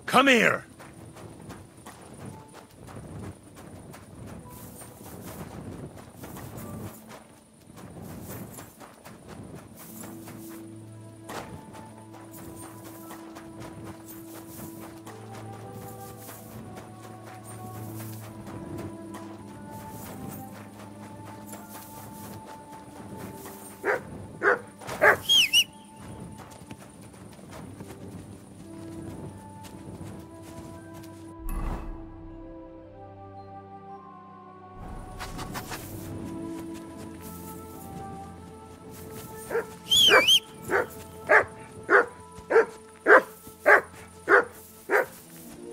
Come here!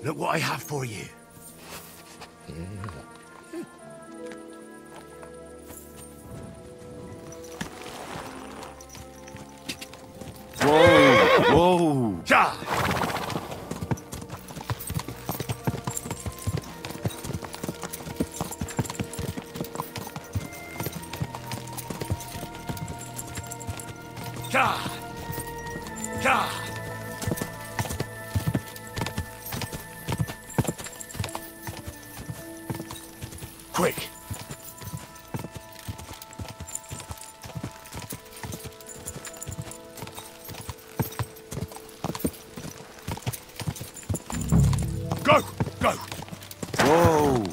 Look what I have for you. Whoa! Whoa! Ja! Ja! Ja! Quick! Go! Go! Whoa!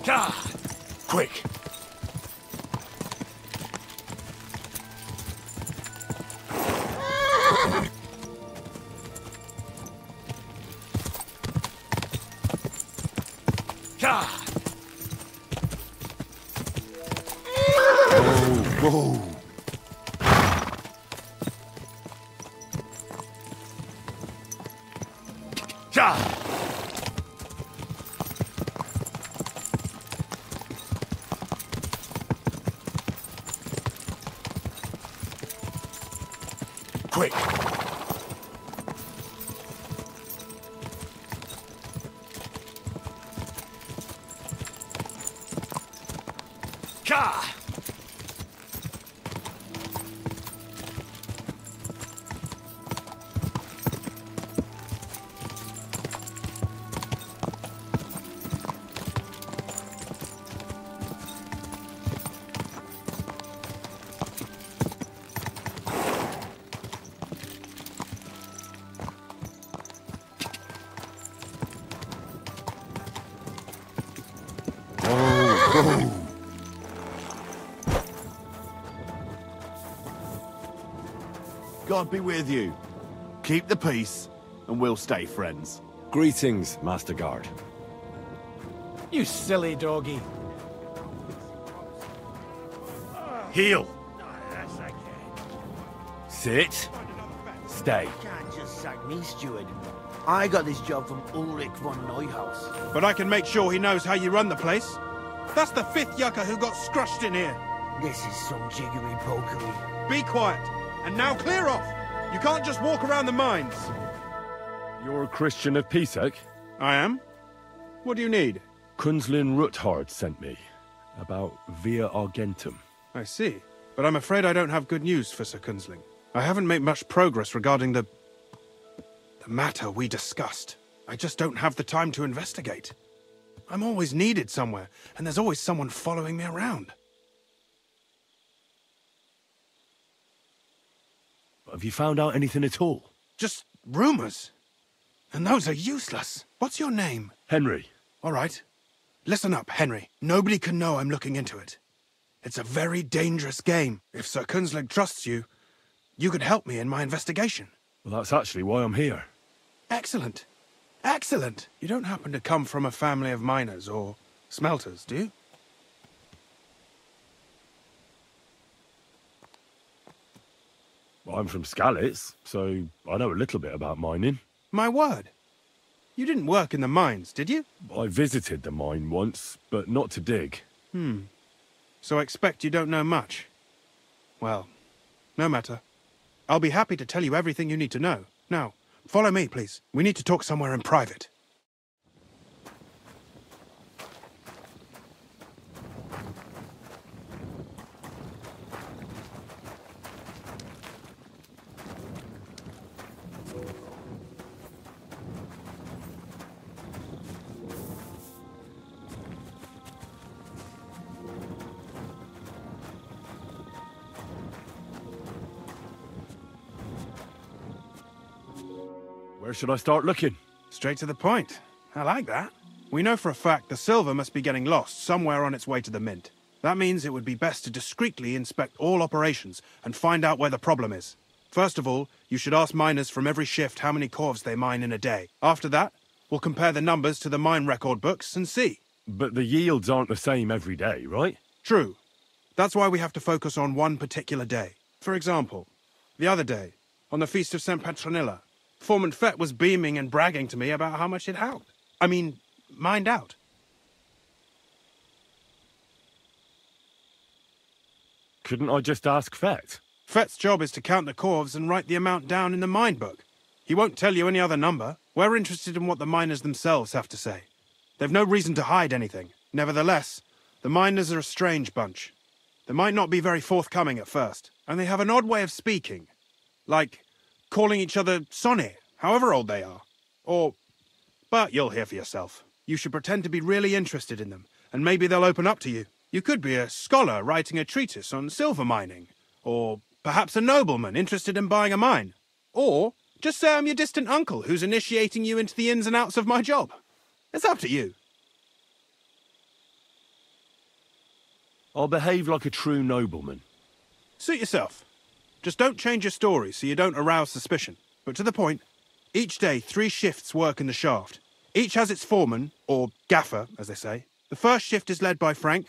Ja! Quick! Ja! Whoa! Ja! Quick! Ja! Whoa! God be with you. Keep the peace, and we'll stay friends. Greetings, Master Guard. You silly doggy. Heal! Sit. Stay. Can't just sack me, steward. I got this job from Ulrich von Neuhaus. But I can make sure he knows how you run the place. That's the 5th yucca who got scrushed in here. This is some jiggery-pokery. Be quiet. And now clear off. You can't just walk around the mines. You're a Christian of Pisek? I am? What do you need? Kunzlin Ruthard sent me. About Via Argentum. I see. But I'm afraid I don't have good news for Sir Kunzling. I haven't made much progress regarding the matter we discussed. I just don't have the time to investigate. I'm always needed somewhere, and there's always someone following me around. Have you found out anything at all? Just rumors. And those are useless. What's your name? Henry. All right. Listen up, Henry. Nobody can know I'm looking into it. It's a very dangerous game. If Sir Kunzling trusts you, you could help me in my investigation. Well, that's actually why I'm here. Excellent. Excellent. You don't happen to come from a family of miners or smelters, do you? Well, I'm from Skalitz, so I know a little bit about mining. My word. You didn't work in the mines, did you? I visited the mine once, but not to dig. So I expect you don't know much. Well, no matter. I'll be happy to tell you everything you need to know. Now, follow me, please. We need to talk somewhere in private. Where should I start looking? Straight to the point. I like that. We know for a fact the silver must be getting lost somewhere on its way to the mint. That means it would be best to discreetly inspect all operations and find out where the problem is. First of all, you should ask miners from every shift how many corves they mine in a day. After that, we'll compare the numbers to the mine record books and see. But the yields aren't the same every day, right? True. That's why we have to focus on one particular day. For example, the other day, on the Feast of St. Petronilla, Foreman Fett was beaming and bragging to me about how much it helped. Mined out. Couldn't I just ask Fett? Fett's job is to count the corves and write the amount down in the mine book. He won't tell you any other number. We're interested in what the miners themselves have to say. They've no reason to hide anything. Nevertheless, the miners are a strange bunch. They might not be very forthcoming at first, and they have an odd way of speaking. Like calling each other Sonny, however old they are. But you'll hear for yourself. You should pretend to be really interested in them, and maybe they'll open up to you. You could be a scholar writing a treatise on silver mining, or perhaps a nobleman interested in buying a mine. Or just say I'm your distant uncle who's initiating you into the ins and outs of my job. It's up to you. I'll behave like a true nobleman. Suit yourself. Just don't change your story so you don't arouse suspicion. But to the point, each day 3 shifts work in the shaft. Each has its foreman, or gaffer, as they say. The first shift is led by Frank,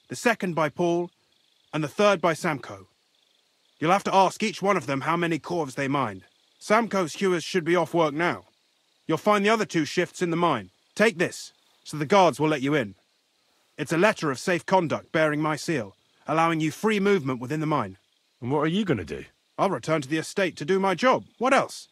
the second by Paul, and the third by Samko. You'll have to ask each one of them how many corves they mined. Samko's hewers should be off work now. You'll find the other 2 shifts in the mine. Take this, so the guards will let you in. It's a letter of safe conduct bearing my seal, allowing you free movement within the mine. And what are you going to do? I'll return to the estate to do my job. What else?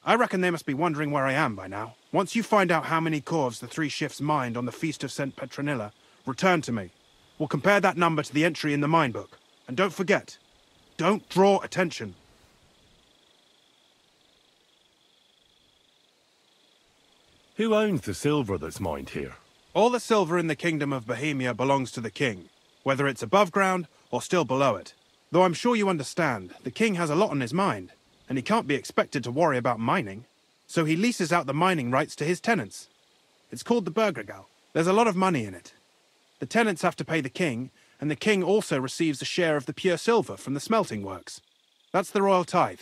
I reckon they must be wondering where I am by now. Once you find out how many corves the 3 shifts mined on the Feast of St. Petronilla, return to me. We'll compare that number to the entry in the mine book. And don't forget, don't draw attention. Who owns the silver that's mined here? All the silver in the Kingdom of Bohemia belongs to the king, whether it's above ground or still below it. Though I'm sure you understand, the king has a lot on his mind, and he can't be expected to worry about mining. So he leases out the mining rights to his tenants. It's called the Burgregal. There's a lot of money in it. The tenants have to pay the king, and the king also receives a share of the pure silver from the smelting works. That's the royal tithe.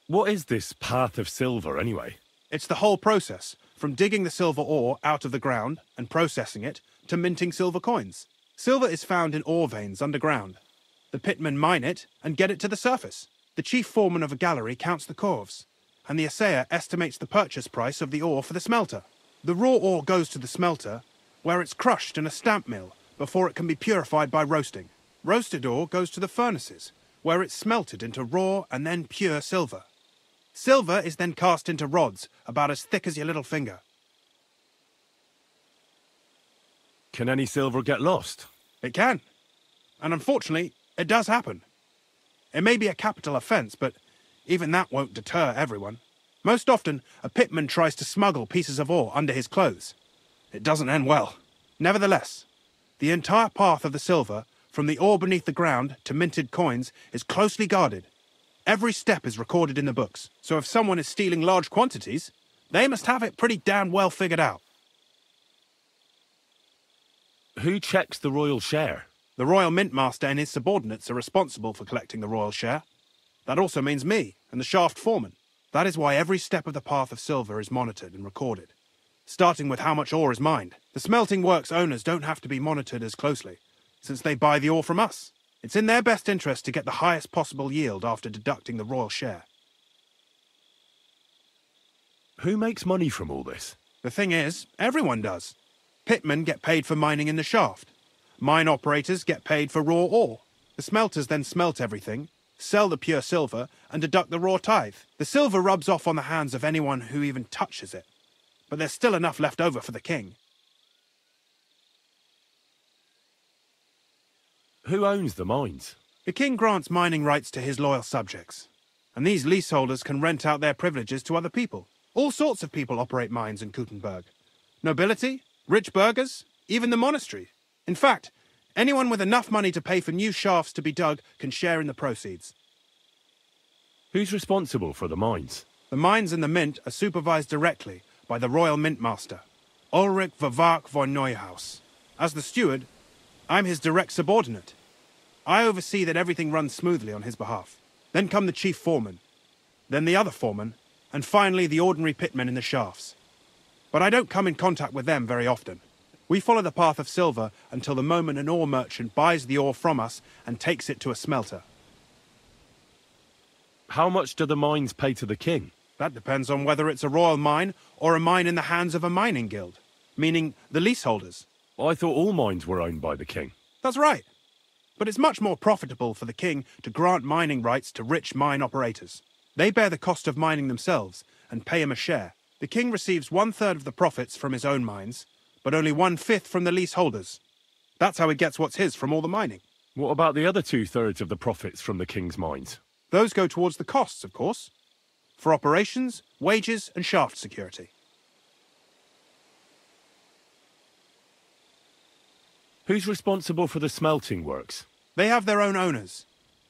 What is this path of silver, anyway? It's the whole process, from digging the silver ore out of the ground and processing it, to minting silver coins. Silver is found in ore veins underground. The pitmen mine it and get it to the surface. The chief foreman of a gallery counts the corves, and the assayer estimates the purchase price of the ore for the smelter. The raw ore goes to the smelter, where it's crushed in a stamp mill before it can be purified by roasting. Roasted ore goes to the furnaces, where it's smelted into raw and then pure silver. Silver is then cast into rods about as thick as your little finger. Can any silver get lost? It can. And unfortunately, it does happen. It may be a capital offence, but even that won't deter everyone. Most often, a pitman tries to smuggle pieces of ore under his clothes. It doesn't end well. Nevertheless, the entire path of the silver, from the ore beneath the ground to minted coins, is closely guarded. Every step is recorded in the books, so if someone is stealing large quantities, they must have it pretty damn well figured out. Who checks the royal share? The Royal Mintmaster and his subordinates are responsible for collecting the royal share. That also means me and the shaft foreman. That is why every step of the path of silver is monitored and recorded, starting with how much ore is mined. The smelting works owners don't have to be monitored as closely, since they buy the ore from us. It's in their best interest to get the highest possible yield after deducting the royal share. Who makes money from all this? The thing is, everyone does. Pitmen get paid for mining in the shaft. Mine operators get paid for raw ore. The smelters then smelt everything, sell the pure silver, and deduct the raw tithe. The silver rubs off on the hands of anyone who even touches it. But there's still enough left over for the king. Who owns the mines? The king grants mining rights to his loyal subjects. And these leaseholders can rent out their privileges to other people. All sorts of people operate mines in Kuttenberg. Nobility, rich burghers, even the monastery. In fact, anyone with enough money to pay for new shafts to be dug can share in the proceeds. Who's responsible for the mines? The mines and the mint are supervised directly by the Royal Mint Master, Ulrich Vervark von Neuhaus. As the steward, I'm his direct subordinate. I oversee that everything runs smoothly on his behalf. Then come the chief foreman, then the other foreman, and finally the ordinary pitmen in the shafts. But I don't come in contact with them very often. We follow the path of silver until the moment an ore merchant buys the ore from us and takes it to a smelter. How much do the mines pay to the king? That depends on whether it's a royal mine or a mine in the hands of a mining guild, meaning the leaseholders. I thought all mines were owned by the king. That's right. But it's much more profitable for the king to grant mining rights to rich mine operators. They bear the cost of mining themselves and pay him a share. The king receives 1/3 of the profits from his own mines, but only 1/5 from the leaseholders. That's how he gets what's his from all the mining. What about the other 2/3 of the profits from the king's mines? Those go towards the costs, of course, for operations, wages, and shaft security. Who's responsible for the smelting works? They have their own owners.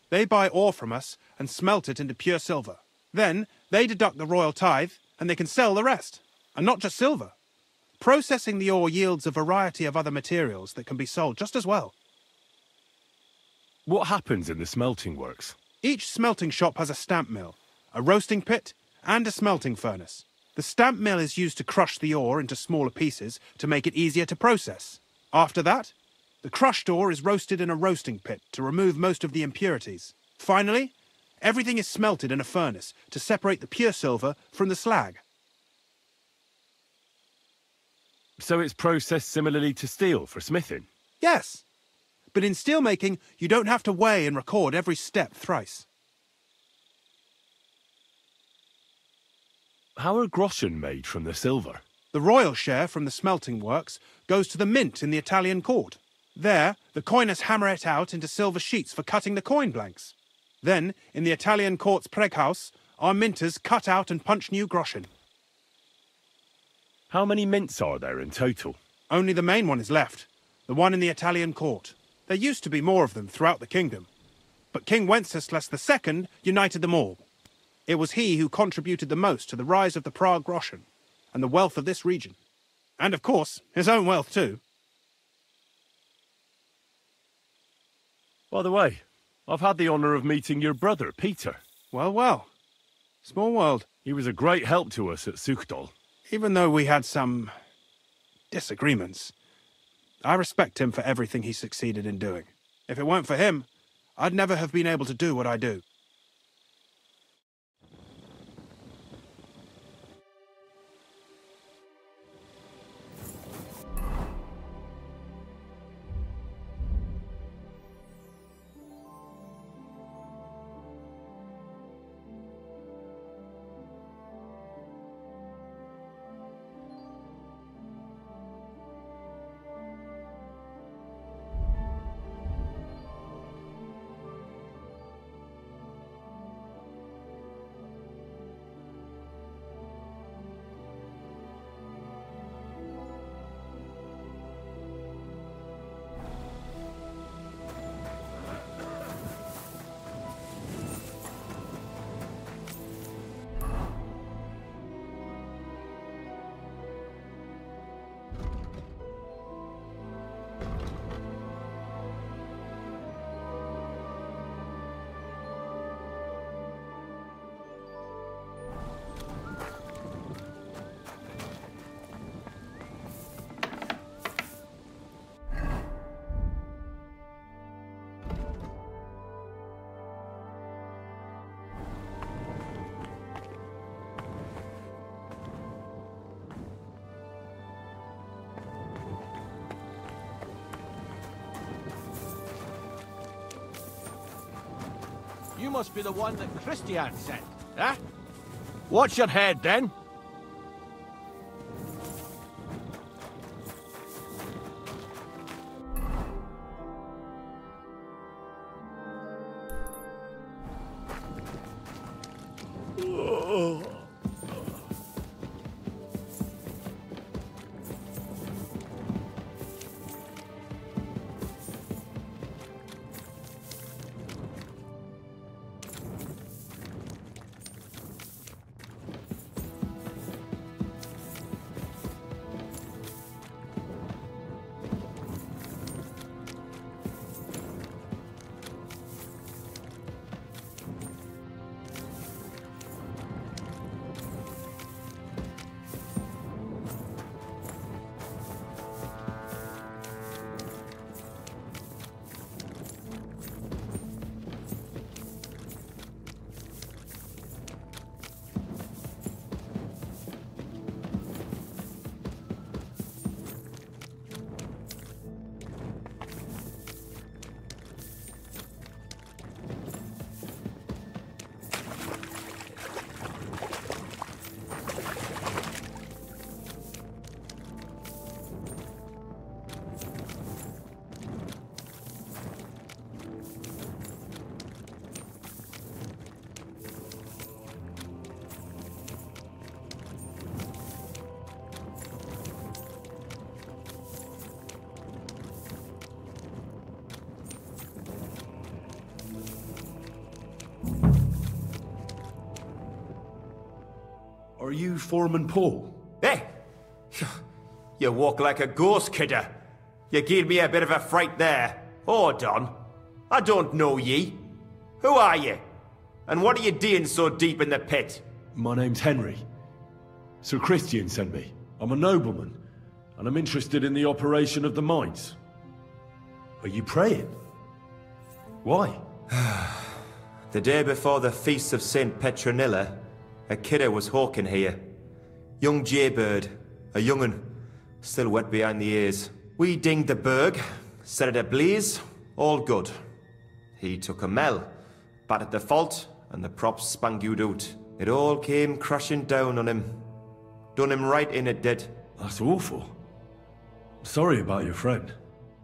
They buy ore from us and smelt it into pure silver. Then they deduct the royal tithe and they can sell the rest. And not just silver. Processing the ore yields a variety of other materials that can be sold just as well. What happens in the smelting works? Each smelting shop has a stamp mill, a roasting pit, and a smelting furnace. The stamp mill is used to crush the ore into smaller pieces to make it easier to process. After that, the crushed ore is roasted in a roasting pit to remove most of the impurities. Finally, everything is smelted in a furnace to separate the pure silver from the slag. So it's processed similarly to steel for smithing? Yes, but in steelmaking, you don't have to weigh and record every step thrice. How are groschen made from the silver? The royal share from the smelting works goes to the mint in the Italian court. There, the coiners hammer it out into silver sheets for cutting the coin blanks. Then, in the Italian court's preghouse, our minters cut out and punch new groschen. How many mints are there in total? Only the main one is left, the one in the Italian court. There used to be more of them throughout the kingdom, but King Wenceslas II united them all. It was he who contributed the most to the rise of the Prague groschen and the wealth of this region. And of course, his own wealth too. By the way, I've had the honour of meeting your brother, Peter. Well, well. Small world. He was a great help to us at Suchdol. Even though we had some disagreements, I respect him for everything he succeeded in doing. If it weren't for him, I'd never have been able to do what I do. You must be the one that Christian sent, eh? Watch your head, then. you Foreman Paul? Hey! You walk like a ghost, kidder. You gave me a bit of a fright there. Hold on. I don't know ye. Who are you? And what are you doing so deep in the pit? My name's Henry. Sir Christian sent me. I'm a nobleman, and I'm interested in the operation of the mines. Are you praying? Why? The day before the feast of St. Petronilla, a kidder was hawking here. Young Jaybird, a young'un, still wet behind the ears. We dinged the berg, set it ablaze, all good. He took a mell, battered the fault, and the props spangued out. It all came crashing down on him. Done him right in, it did. That's awful. I'm sorry about your friend.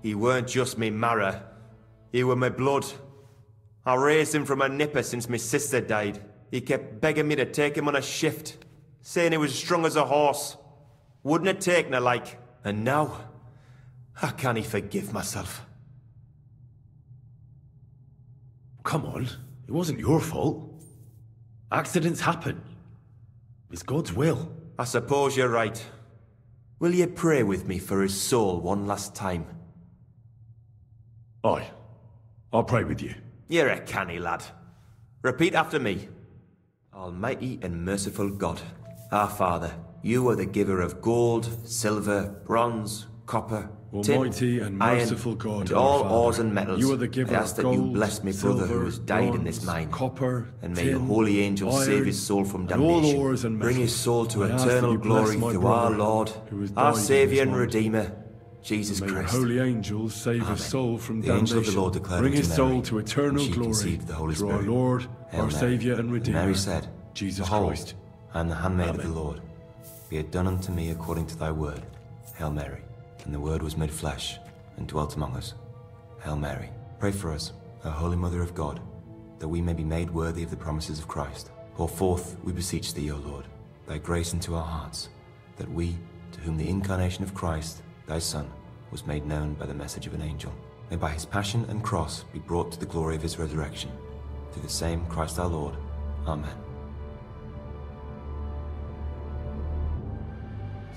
He weren't just me marrow. He were my blood. I raised him from a nipper since my sister died. He kept begging me to take him on a shift, saying he was strong as a horse. Wouldn't it take no like. And now, I can't forgive myself. Come on, it wasn't your fault. Accidents happen. It's God's will. I suppose you're right. Will you pray with me for his soul one last time? Aye. I'll pray with you. You're a canny lad. Repeat after me. Almighty and merciful God, our Father, you are the giver of gold, silver, bronze, copper, Almighty tin, and merciful iron, God, and our all Father, ores and metals. you are the giver I ask of that you gold, bless me brother silver, who has died in this bronze, mine. copper, And may tin, your holy angels iron, save his soul from and all damnation. ores and Bring his metals. soul to I ask that eternal you bless glory my through our brother Lord, who has our died in Saviour this and mine. Redeemer, Jesus May your Christ. holy angels save Amen. his soul from The damnation. angel of the Lord declared Bring unto his Mary, soul to and eternal she glory conceived the Holy through our Spirit. Lord, Hail our Mary. Saviour and Redeemer, Mary said, Jesus Behold, Christ. I am the handmaid of Amen. the Lord. Be it done unto me according to thy word. Hail Mary. And the word was made flesh, and dwelt among us. Hail Mary. Pray for us, O Holy Mother of God, that we may be made worthy of the promises of Christ. Pour forth, we beseech thee, O Lord, thy grace into our hearts, that we, to whom the incarnation of Christ, thy Son, was made known by the message of an angel, may by his passion and cross be brought to the glory of his resurrection. Through the same Christ our Lord. Amen.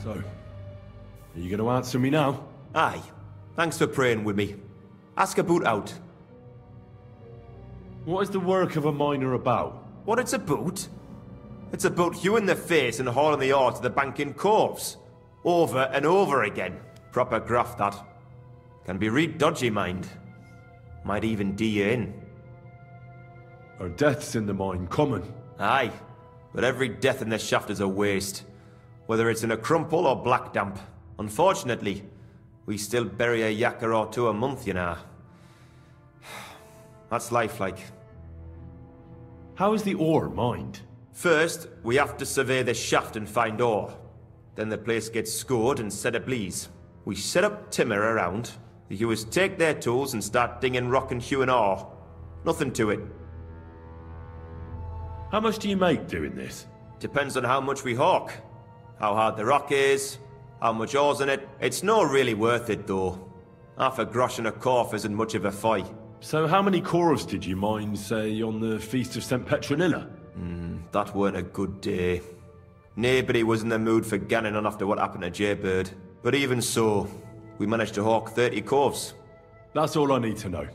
So, are you going to answer me now? Aye. Thanks for praying with me. Ask about out. What is the work of a miner about? What it's about? It's about you in the face and hauling the ore to the banking coves. Over and over again. Proper graft, that. Can be real dodgy, mind. Might even do you in. Are deaths in the mine common? Aye. But every death in the shaft is a waste. Whether it's in a crumple or black damp. Unfortunately, we still bury a yakker or two a month, you know. That's life like. How is the ore mined? First, we have to survey the shaft and find ore. Then the place gets scored and set ablaze. We set up timber around. The hewers take their tools and start dinging rock and hewing ore. Nothing to it. How much do you make doing this? Depends on how much we hawk. How hard the rock is, how much ore's in it. It's not really worth it, though. Half a grosh and a corf isn't much of a fight. So how many corves did you mine, say, on the Feast of St. Petronilla? That weren't a good day. Nobody was in the mood for ganning on after what happened to Jaybird. But even so, we managed to hawk 30 corves. That's all I need to know.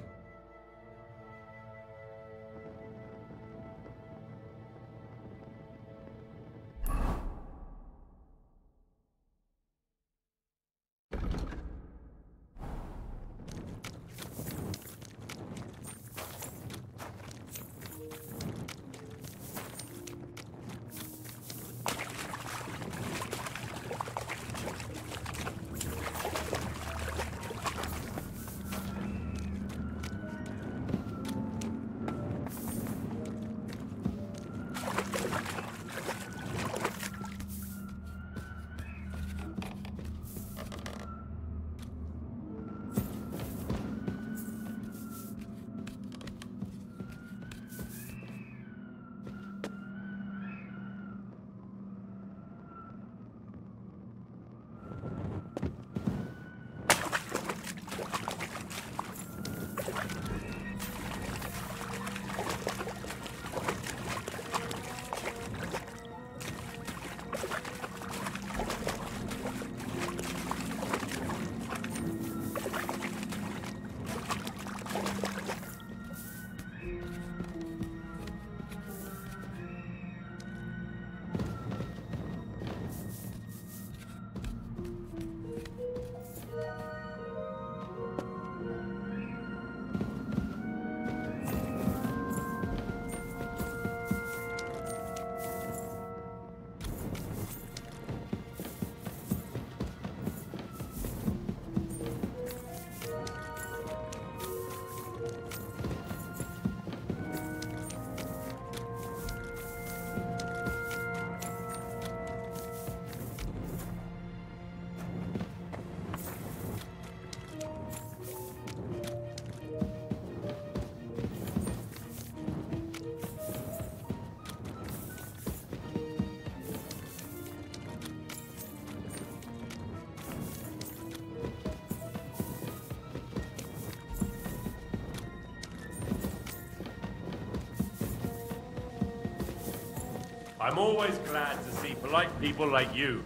I'm always glad to see polite people like you.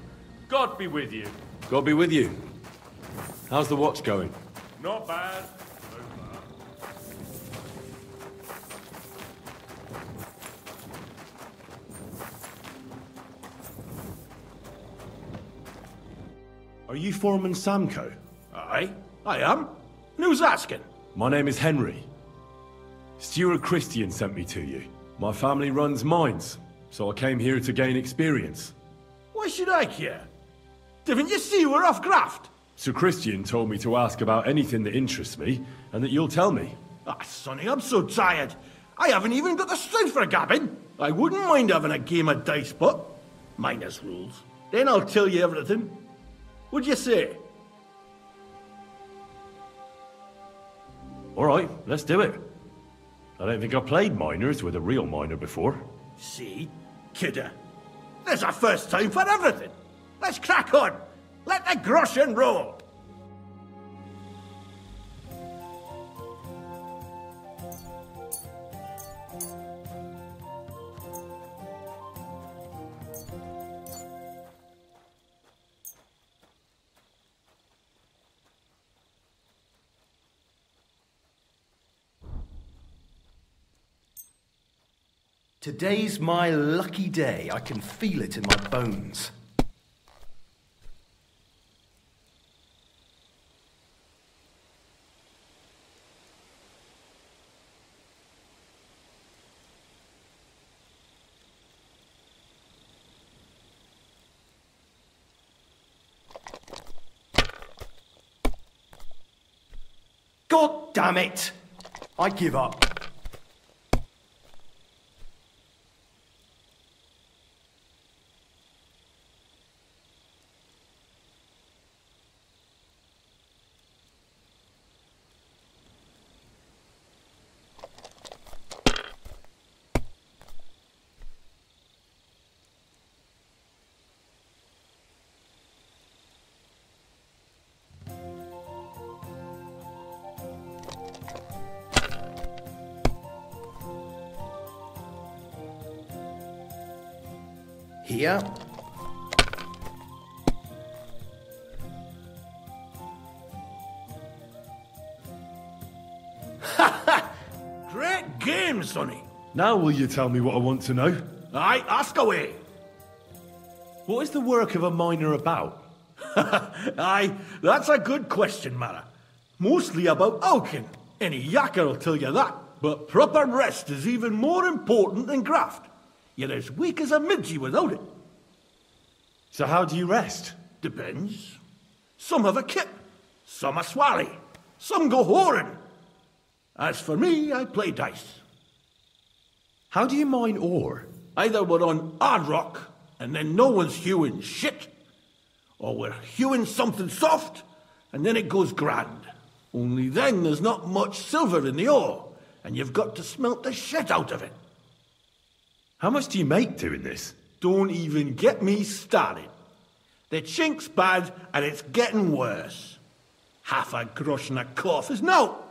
God be with you. God be with you. How's the watch going? Not bad. So far. Are you Foreman Samco? Aye, I am. Who's asking? My name is Henry. Stuart Christian sent me to you. My family runs mines, so I came here to gain experience. Why should I care? Didn't you see we're off graft? Sir Christian told me to ask about anything that interests me, and that you'll tell me. Ah, Sonny, I'm so tired. I haven't even got the strength for gabbing. I wouldn't mind having a game of dice, but minus rules. Then I'll tell you everything. What'd you say? All right, let's do it. I don't think I've played miners with a real miner before. See? Kidder. There's a first time for everything. Let's crack on. Let the groschen roll. Today's my lucky day. I can feel it in my bones. God damn it! I give up. Here. Great game, Sonny. Now will you tell me what I want to know? Aye, ask away. What is the work of a miner about? Aye, that's a good question, Mara. Mostly about Alkin. Any yakker will tell you that. But proper rest is even more important than graft. You're as weak as a midgie without it. So how do you rest? Depends. Some have a kip, some a swally, some go whoring. As for me, I play dice. How do you mine ore? Either we're on hard rock, and then no one's hewing shit, or we're hewing something soft, and then it goes grand. Only then there's not much silver in the ore, and you've got to smelt the shit out of it. How much do you make doing this? Don't even get me started. The chink's bad, and it's getting worse. Half a grosh and a cough is no.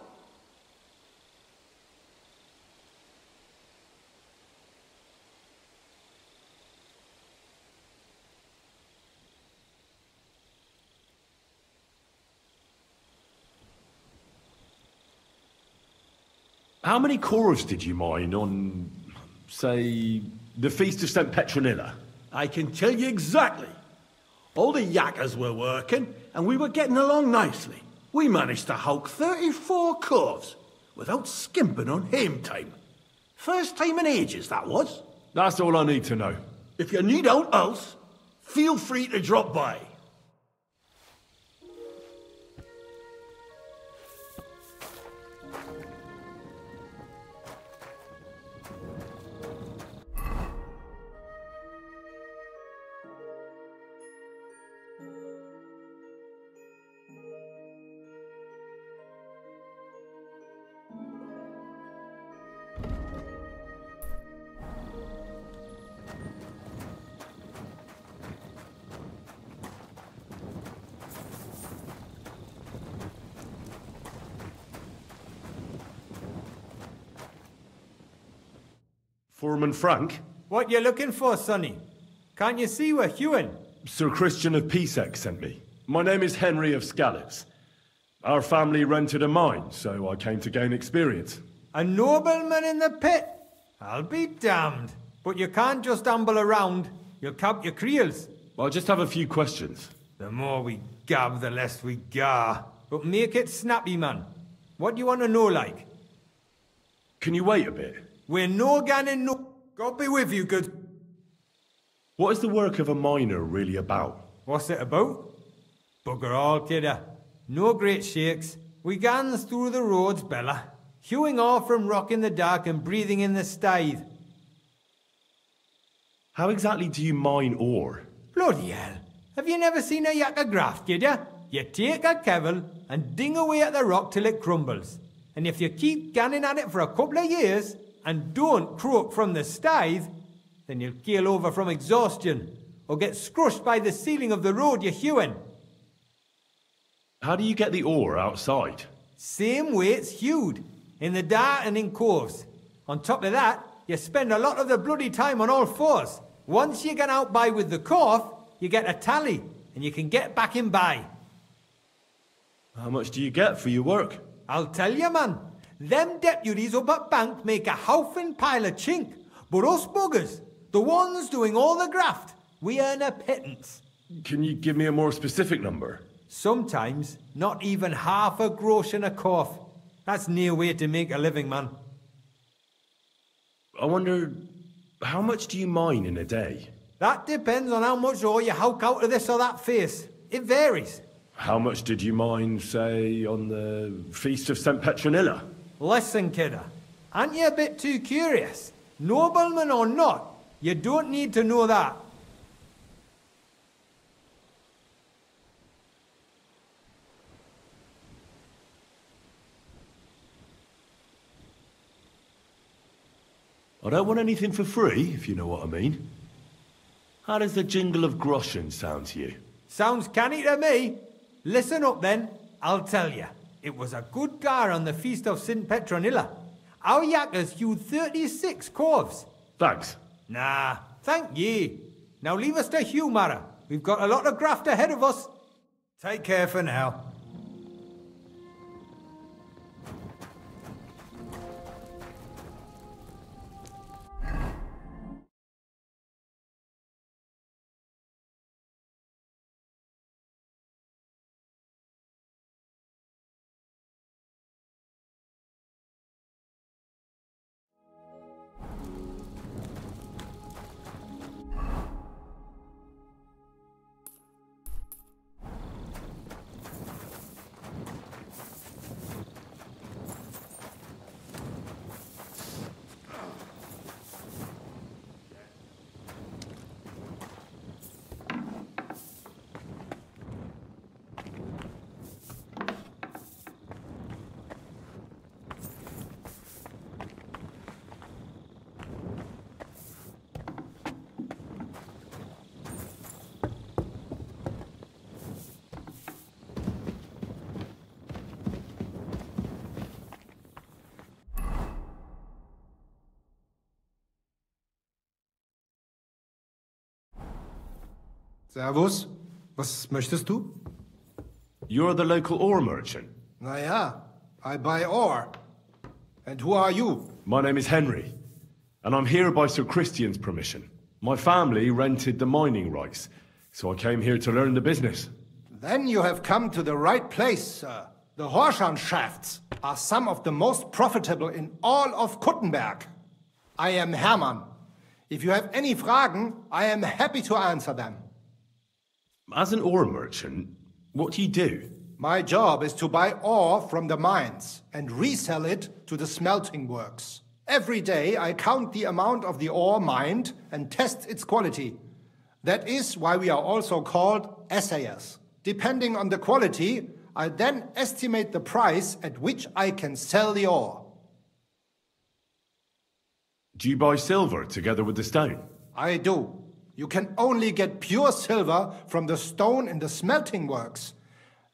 How many cores did you mine on, say, the Feast of St. Petronilla? I can tell you exactly. All the yakkers were working, and we were getting along nicely. We managed to hulk 34 coves without skimping on hame time. First time in ages, that was. That's all I need to know. If you need out else, feel free to drop by. Foreman Frank? What you looking for, Sonny? Can't you see we're hewing? Sir Christian of Pisek sent me. My name is Henry of Scalix. Our family rented a mine, so I came to gain experience. A nobleman in the pit? I'll be damned. But you can't just amble around. You'll count your creels. I just have a few questions. The more we gab, the less we gar. But make it snappy, man. What do you want to know, like? Can you wait a bit? We're no ganning no... God be with you, good... What is the work of a miner really about? What's it about? Bugger all, kidder. No great shakes. We gans through the roads, Bella. Hewing off from rock in the dark and breathing in the stithe. How exactly do you mine ore? Bloody hell. Have you never seen a yakka graft, kid ya? You take a kevel and ding away at the rock till it crumbles. And if you keep ganning at it for a couple of years and don't croak from the stithe, then you'll keel over from exhaustion or get scrushed by the ceiling of the road you're hewing. How do you get the ore outside? Same way it's hewed, in the dark and in coves. On top of that, you spend a lot of the bloody time on all fours. Once you get out by with the corf, you get a tally, and you can get back in by. How much do you get for your work? I'll tell you, man. Them deputies up at bank make a howfing pile of chink. But us buggers, the ones doing all the graft, we earn a pittance. Can you give me a more specific number? Sometimes, not even half a grosh in a corf. That's near way to make a living, man. I wonder, how much do you mine in a day? That depends on how much ore you howk out of this or that face. It varies. How much did you mine, say, on the Feast of St. Petronilla? Listen, kidder. Aren't you a bit too curious? Nobleman or not, you don't need to know that. I don't want anything for free, if you know what I mean. How does the jingle of groschen sound to you? Sounds canny to me. Listen up then, I'll tell you. It was a good gar on the Feast of St. Petronilla. Our yakkers hewed 36 corves. Thanks. Nah, thank ye. Now leave us to hew, Mara. We've got a lot of graft ahead of us. Take care for now. Servus, was möchtest du? You're the local ore merchant. Naja, I buy ore. And who are you? My name is Henry, and I'm here by Sir Christian's permission. My family rented the mining rights, so I came here to learn the business. Then you have come to the right place, sir. The Horshan shafts are some of the most profitable in all of Kuttenberg. I am Hermann. If you have any Fragen, I am happy to answer them. As an ore merchant, what do you do? My job is to buy ore from the mines and resell it to the smelting works. Every day I count the amount of the ore mined and test its quality. That is why we are also called assayers. Depending on the quality, I then estimate the price at which I can sell the ore. Do you buy silver together with the stone? I do. You can only get pure silver from the stone in the smelting works.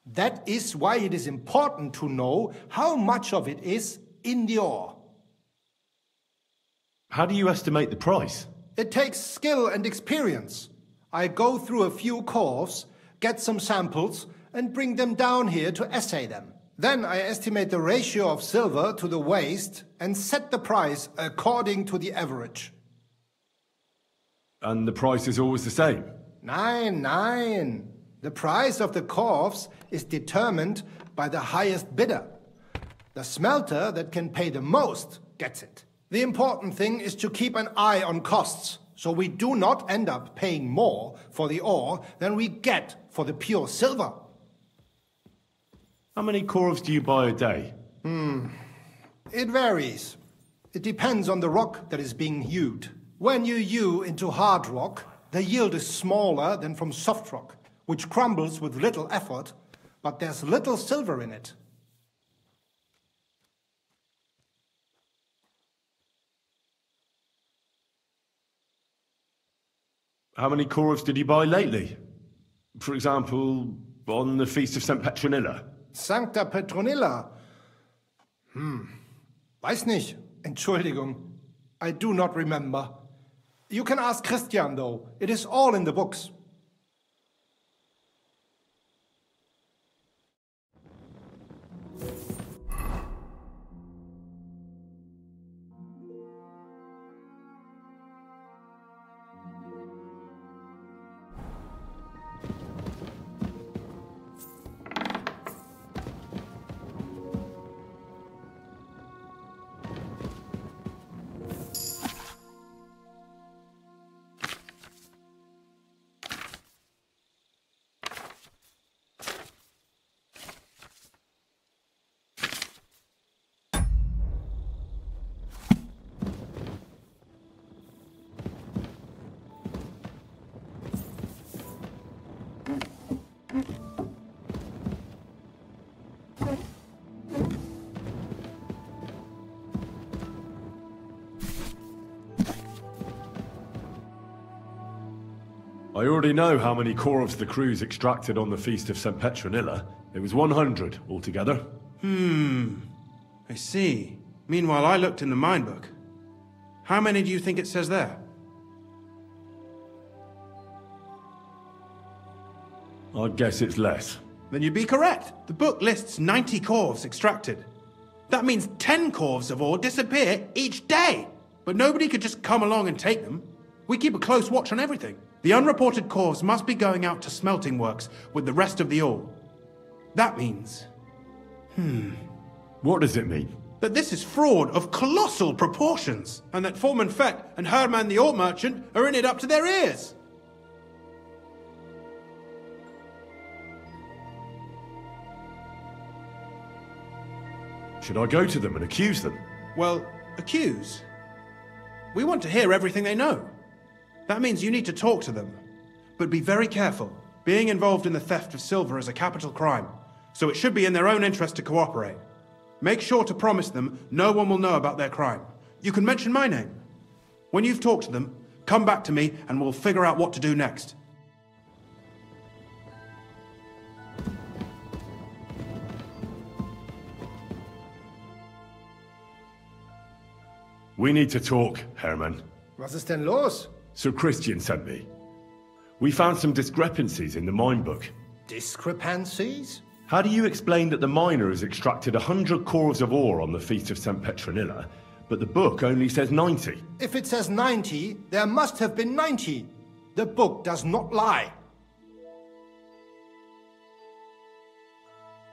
That is why it is important to know how much of it is in the ore. How do you estimate the price? It takes skill and experience. I go through a few corves, get some samples, and bring them down here to assay them. Then I estimate the ratio of silver to the waste and set the price according to the average. And the price is always the same? Nein. The price of the corves is determined by the highest bidder. The smelter that can pay the most gets it. The important thing is to keep an eye on costs, so we do not end up paying more for the ore than we get for the pure silver. How many corves do you buy a day? It varies. It depends on the rock that is being hewed. When you hew into hard rock, the yield is smaller than from soft rock, which crumbles with little effort, but there's little silver in it. How many corves did you buy lately? For example, on the Feast of St. Petronilla? Sancta Petronilla? Weiß nicht. Entschuldigung. I do not remember. You can ask Christian, though. It is all in the books. I already know how many corves the crews extracted on the Feast of St. Petronilla. It was 100 altogether. I see. Meanwhile, I looked in the mine book. How many do you think it says there? I'd guess it's less. Then you'd be correct. The book lists 90 corves extracted. That means 10 corves of ore disappear each day. But nobody could just come along and take them. We keep a close watch on everything. The unreported corves must be going out to smelting works with the rest of the ore. That means... What does it mean? that this is fraud of colossal proportions, and that Foreman Fett and Herman the ore merchant are in it up to their ears. Should I go to them and accuse them? Well, accuse? We want to hear everything they know. That means you need to talk to them. But be very careful. Being involved in the theft of silver is a capital crime, so it should be in their own interest to cooperate. Make sure to promise them no one will know about their crime. You can mention my name. When you've talked to them, come back to me and we'll figure out what to do next. We need to talk, Herman. Was ist denn los? Sir Christian sent me. We found some discrepancies in the mine book. Discrepancies? How do you explain that the miner has extracted 100 cores of ore on the Feast of St. Petronilla, but the book only says 90? If it says 90, there must have been 90. The book does not lie.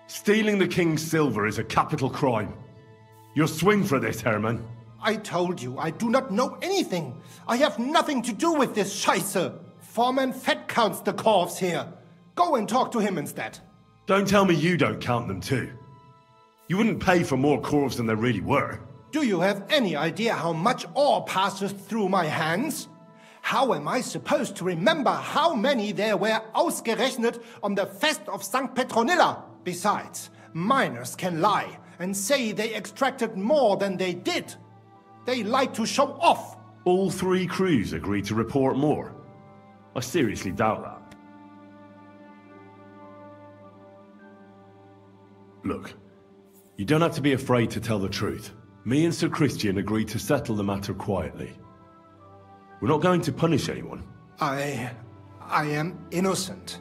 Stealing the king's silver is a capital crime. You'll swing for this, Herman. I told you, I do not know anything. I have nothing to do with this Scheiße. Foreman Fett counts the corves here. Go and talk to him instead. Don't tell me you don't count them too. You wouldn't pay for more corves than there really were. Do you have any idea how much ore passes through my hands? How am I supposed to remember how many there were ausgerechnet on the Fest of St. Petronilla? Besides, miners can lie and say they extracted more than they did. They like to show off. All three crews agreed to report more. I seriously doubt that. Look, you don't have to be afraid to tell the truth. Me and Sir Christian agreed to settle the matter quietly. We're not going to punish anyone. I am innocent.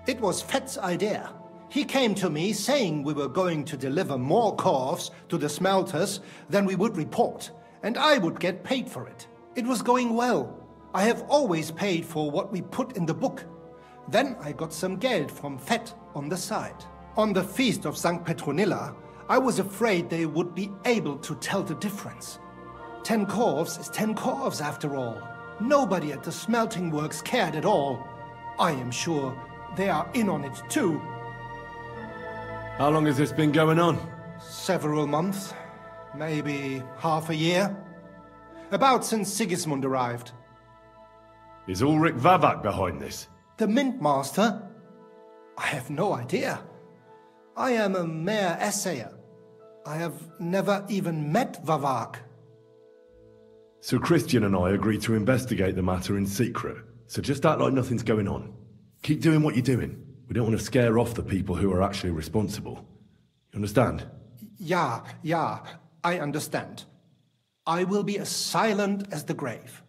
It was Fett's idea. He came to me saying we were going to deliver more corves to the smelters than we would report, and I would get paid for it. It was going well. I have always paid for what we put in the book. Then I got some geld from Fett on the side. On the feast of St. Petronilla, I was afraid they would be able to tell the difference. 10 corves is 10 corves after all. Nobody at the smelting works cared at all. I am sure they are in on it too. How long has this been going on? Several months, maybe half a year. About since Sigismund arrived. Is Ulrich Vavak behind this? The Mint Master? I have no idea. I am a mere assayer. I have never even met Vavak. Sir Christian and I agreed to investigate the matter in secret, so just act like nothing's going on. Keep doing what you're doing. We don't want to scare off the people who are actually responsible. You understand? Yeah, I understand. I will be as silent as the grave.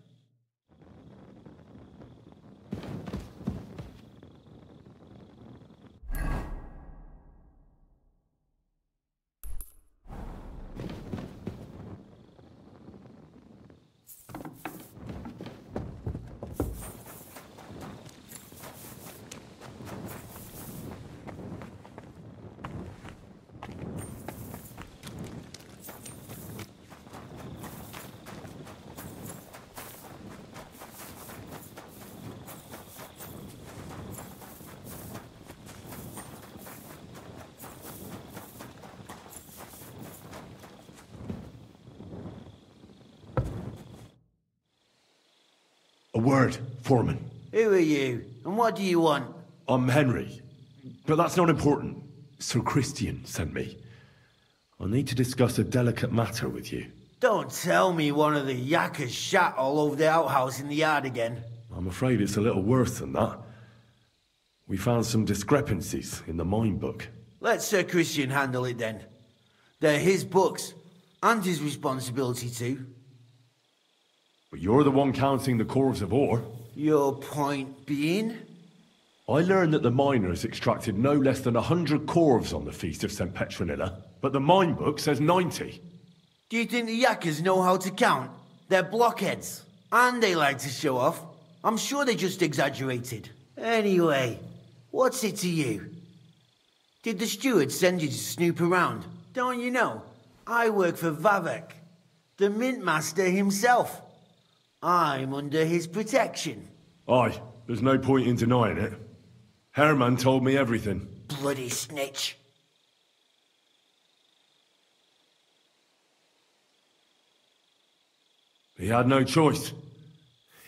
A word, Foreman. Who are you? And what do you want? I'm Henry. But that's not important. Sir Christian sent me. I need to discuss a delicate matter with you. Don't tell me one of the yakkers shat all over the outhouse in the yard again. I'm afraid it's a little worse than that. We found some discrepancies in the mine book. Let Sir Christian handle it then. They're his books, and his responsibility too. But you're the one counting the corves of ore. Your point being? I learned that the miners extracted no less than 100 corves on the Feast of St. Petronilla, but the mine book says 90. Do you think the yakkers know how to count? They're blockheads. And they like to show off. I'm sure they just exaggerated. Anyway, what's it to you? Did the steward send you to snoop around? Don't you know? I work for Vavak, the Mint Master himself. I'm under his protection. Aye, there's no point in denying it. Herman told me everything. Bloody snitch. He had no choice.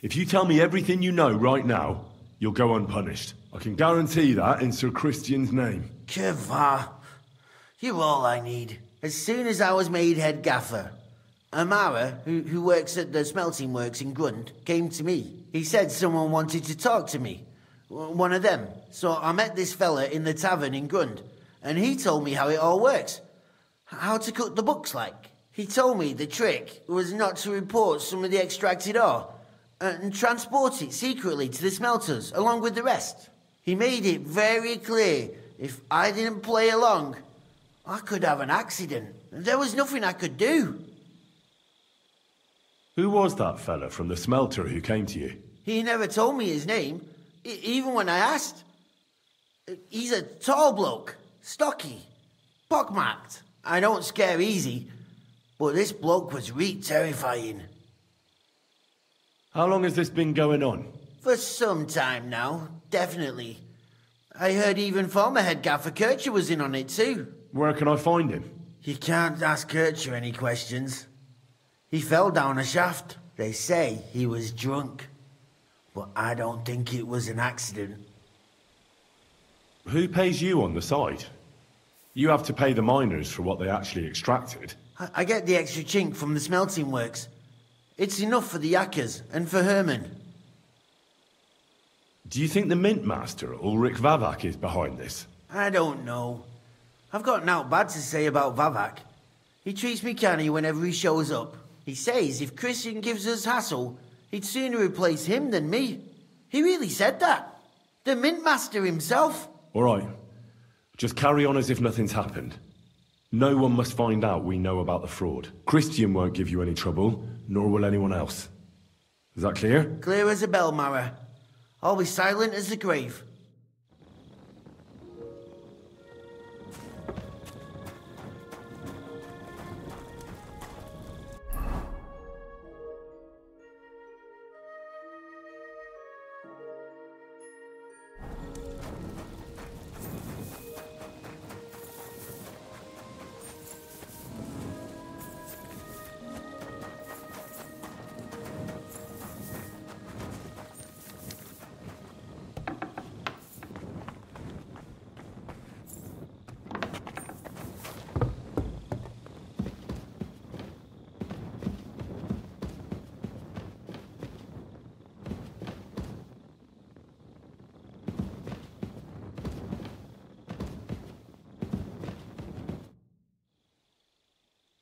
If you tell me everything you know right now, you'll go unpunished. I can guarantee that in Sir Christian's name. Keva, you're all I need. As soon as I was made head gaffer, Amara, who works at the smelting works in Grund, came to me. He said someone wanted to talk to me. One of them. So I met this fella in the tavern in Grund, and he told me how it all works. How to cut the books like. He told me the trick was not to report some of the extracted ore, and transport it secretly to the smelters, along with the rest. He made it very clear if I didn't play along, I could have an accident. There was nothing I could do. Who was that fella from the smelter who came to you? He never told me his name, even when I asked. He's a tall bloke, stocky, pockmarked. I don't scare easy, but this bloke was terrifying. How long has this been going on? For some time now, definitely. I heard even former head gaffer Kircher was in on it too. Where can I find him? You can't ask Kircher any questions. He fell down a shaft. They say he was drunk. But I don't think it was an accident. Who pays you on the side? You have to pay the miners for what they actually extracted. I get the extra chink from the smelting works. It's enough for the yakkers and for Herman. Do you think the Mint Master, Ulrich Vavak, is behind this? I don't know. I've got naught bad to say about Vavak. He treats me canny whenever he shows up. He says if Christian gives us hassle, he'd sooner replace him than me. He really said that. The Mint Master himself. All right. Just carry on as if nothing's happened. No one must find out we know about the fraud. Christian won't give you any trouble, nor will anyone else. Is that clear? Clear as a bell, Mara. I'll be silent as the grave.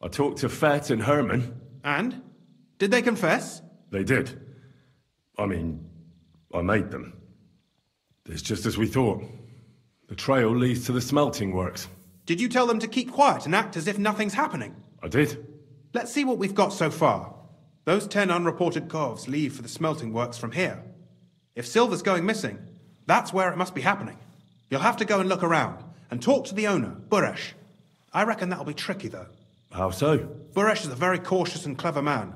I talked to Fett and Herman. And? Did they confess? They did. I mean, I made them. It's just as we thought. The trail leads to the smelting works. Did you tell them to keep quiet and act as if nothing's happening? I did. Let's see what we've got so far. Those 10 unreported corves leave for the smelting works from here. If silver's going missing, that's where it must be happening. You'll have to go and look around and talk to the owner, Buresh. I reckon that'll be tricky, though. How so? Buresh is a very cautious and clever man.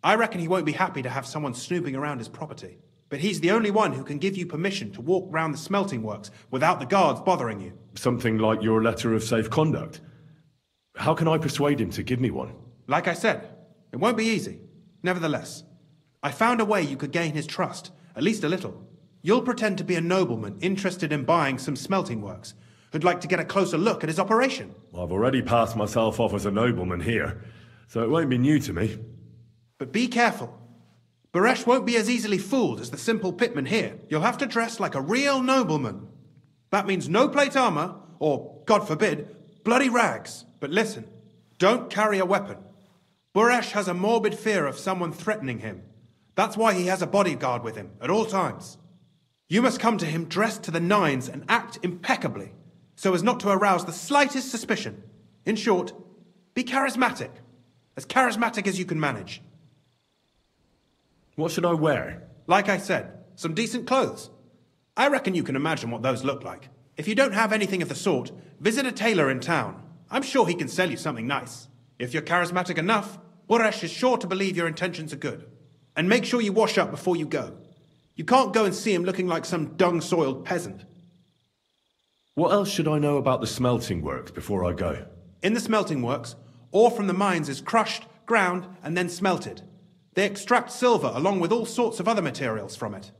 I reckon he won't be happy to have someone snooping around his property. But he's the only one who can give you permission to walk round the smelting works without the guards bothering you. Something like your letter of safe conduct. How can I persuade him to give me one? Like I said, it won't be easy. Nevertheless, I found a way you could gain his trust, at least a little. You'll pretend to be a nobleman interested in buying some smelting works, who'd like to get a closer look at his operation. I've already passed myself off as a nobleman here, so it won't be new to me. But be careful. Buresh won't be as easily fooled as the simple pitman here. You'll have to dress like a real nobleman. That means no plate armor, or, God forbid, bloody rags. But listen, don't carry a weapon. Buresh has a morbid fear of someone threatening him. That's why he has a bodyguard with him at all times. You must come to him dressed to the nines and act impeccably, so as not to arouse the slightest suspicion. In short, be charismatic as you can manage. What should I wear? Like I said, some decent clothes. I reckon you can imagine what those look like. If you don't have anything of the sort, visit a tailor in town. I'm sure he can sell you something nice. If you're charismatic enough, Buresh is sure to believe your intentions are good. And make sure you wash up before you go. You can't go and see him looking like some dung-soiled peasant. What else should I know about the smelting works before I go? In the smelting works, ore from the mines is crushed, ground, and then smelted. They extract silver along with all sorts of other materials from it.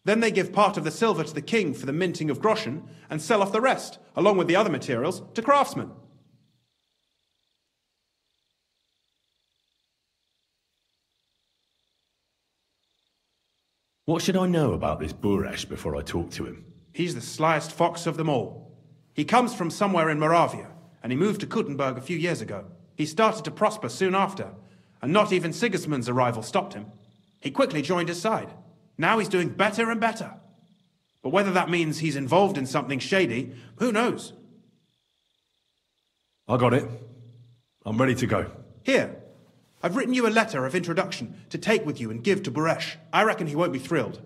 Then they give part of the silver to the king for the minting of groschen and sell off the rest, along with the other materials, to craftsmen. What should I know about this Buresh before I talk to him? He's the slyest fox of them all. He comes from somewhere in Moravia, and he moved to Kuttenberg a few years ago. He started to prosper soon after, and not even Sigismund's arrival stopped him. He quickly joined his side. Now he's doing better and better. But whether that means he's involved in something shady, who knows? I got it. I'm ready to go. Here, I've written you a letter of introduction to take with you and give to Buresh. I reckon he won't be thrilled,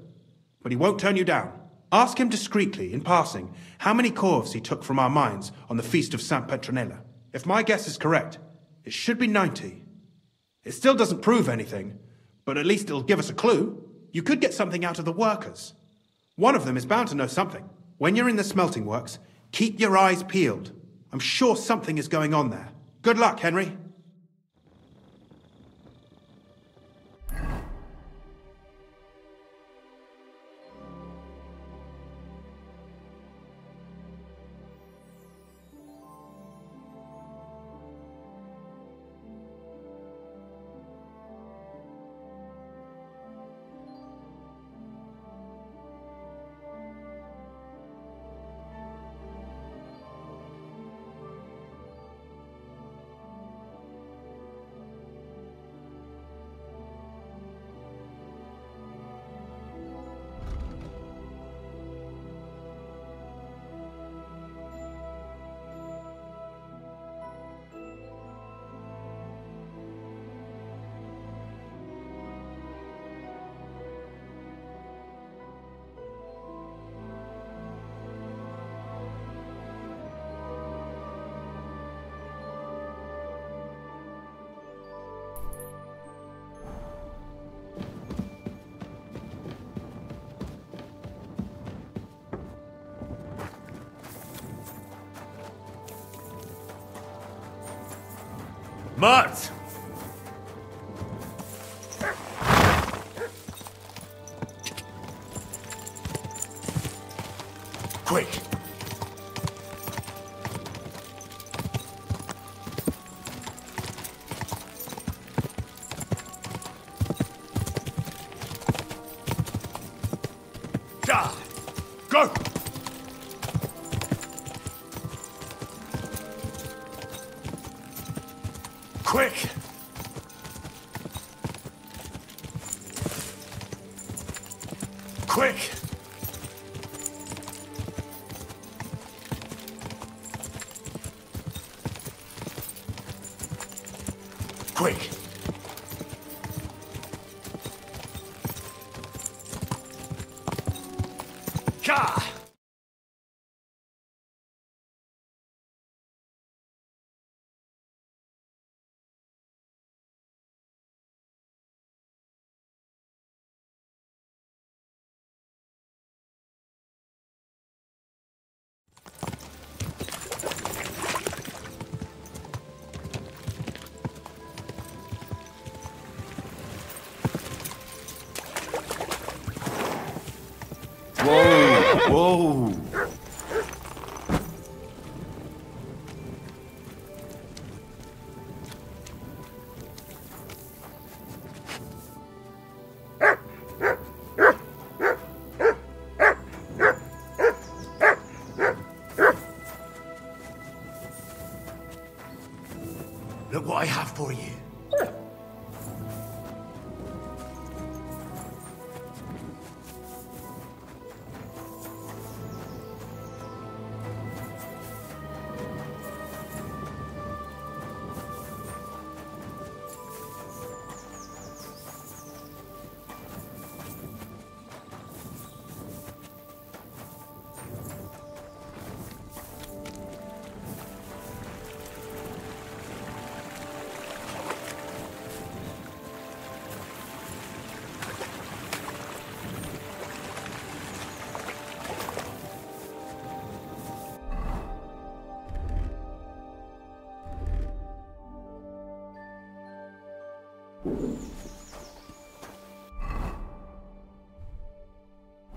but he won't turn you down. Ask him discreetly, in passing, how many corves he took from our mines on the feast of Saint Petronella. If my guess is correct, it should be 90. It still doesn't prove anything, but at least it'll give us a clue. You could get something out of the workers. One of them is bound to know something. When you're in the smelting works, keep your eyes peeled. I'm sure something is going on there. Good luck, Henry. Mart! Quick! Ja! Go! Quick! Quick! Quick! Ja! Whoa! Look what I have for you.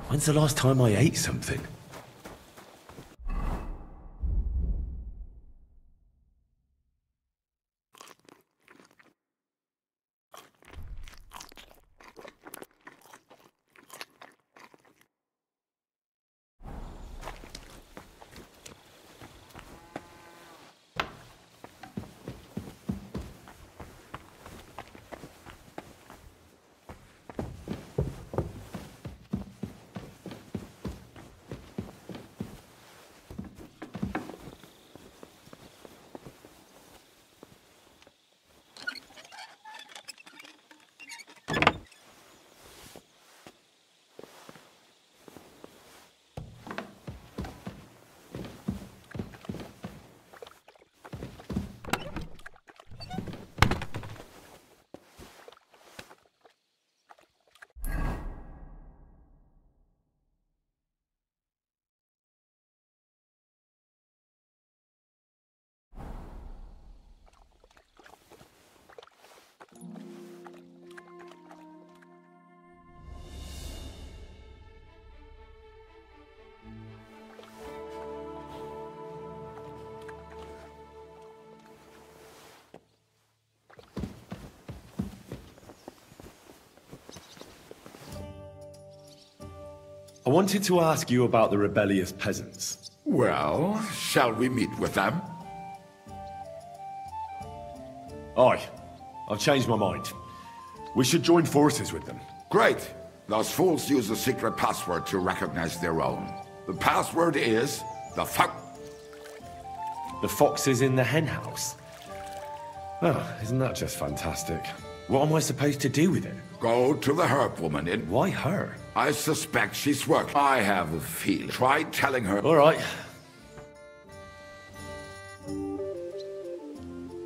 When's the last time I ate something? I wanted to ask you about the rebellious peasants. Well, shall we meet with them? Aye. I've changed my mind. We should join forces with them. Great. Those fools use a secret password to recognize their own. The password is the foxes in the henhouse? Oh, isn't that just fantastic? What am I supposed to do with it? Go to the herb woman in... Why her? I suspect she's working. I have a feeling. Try telling her... All right.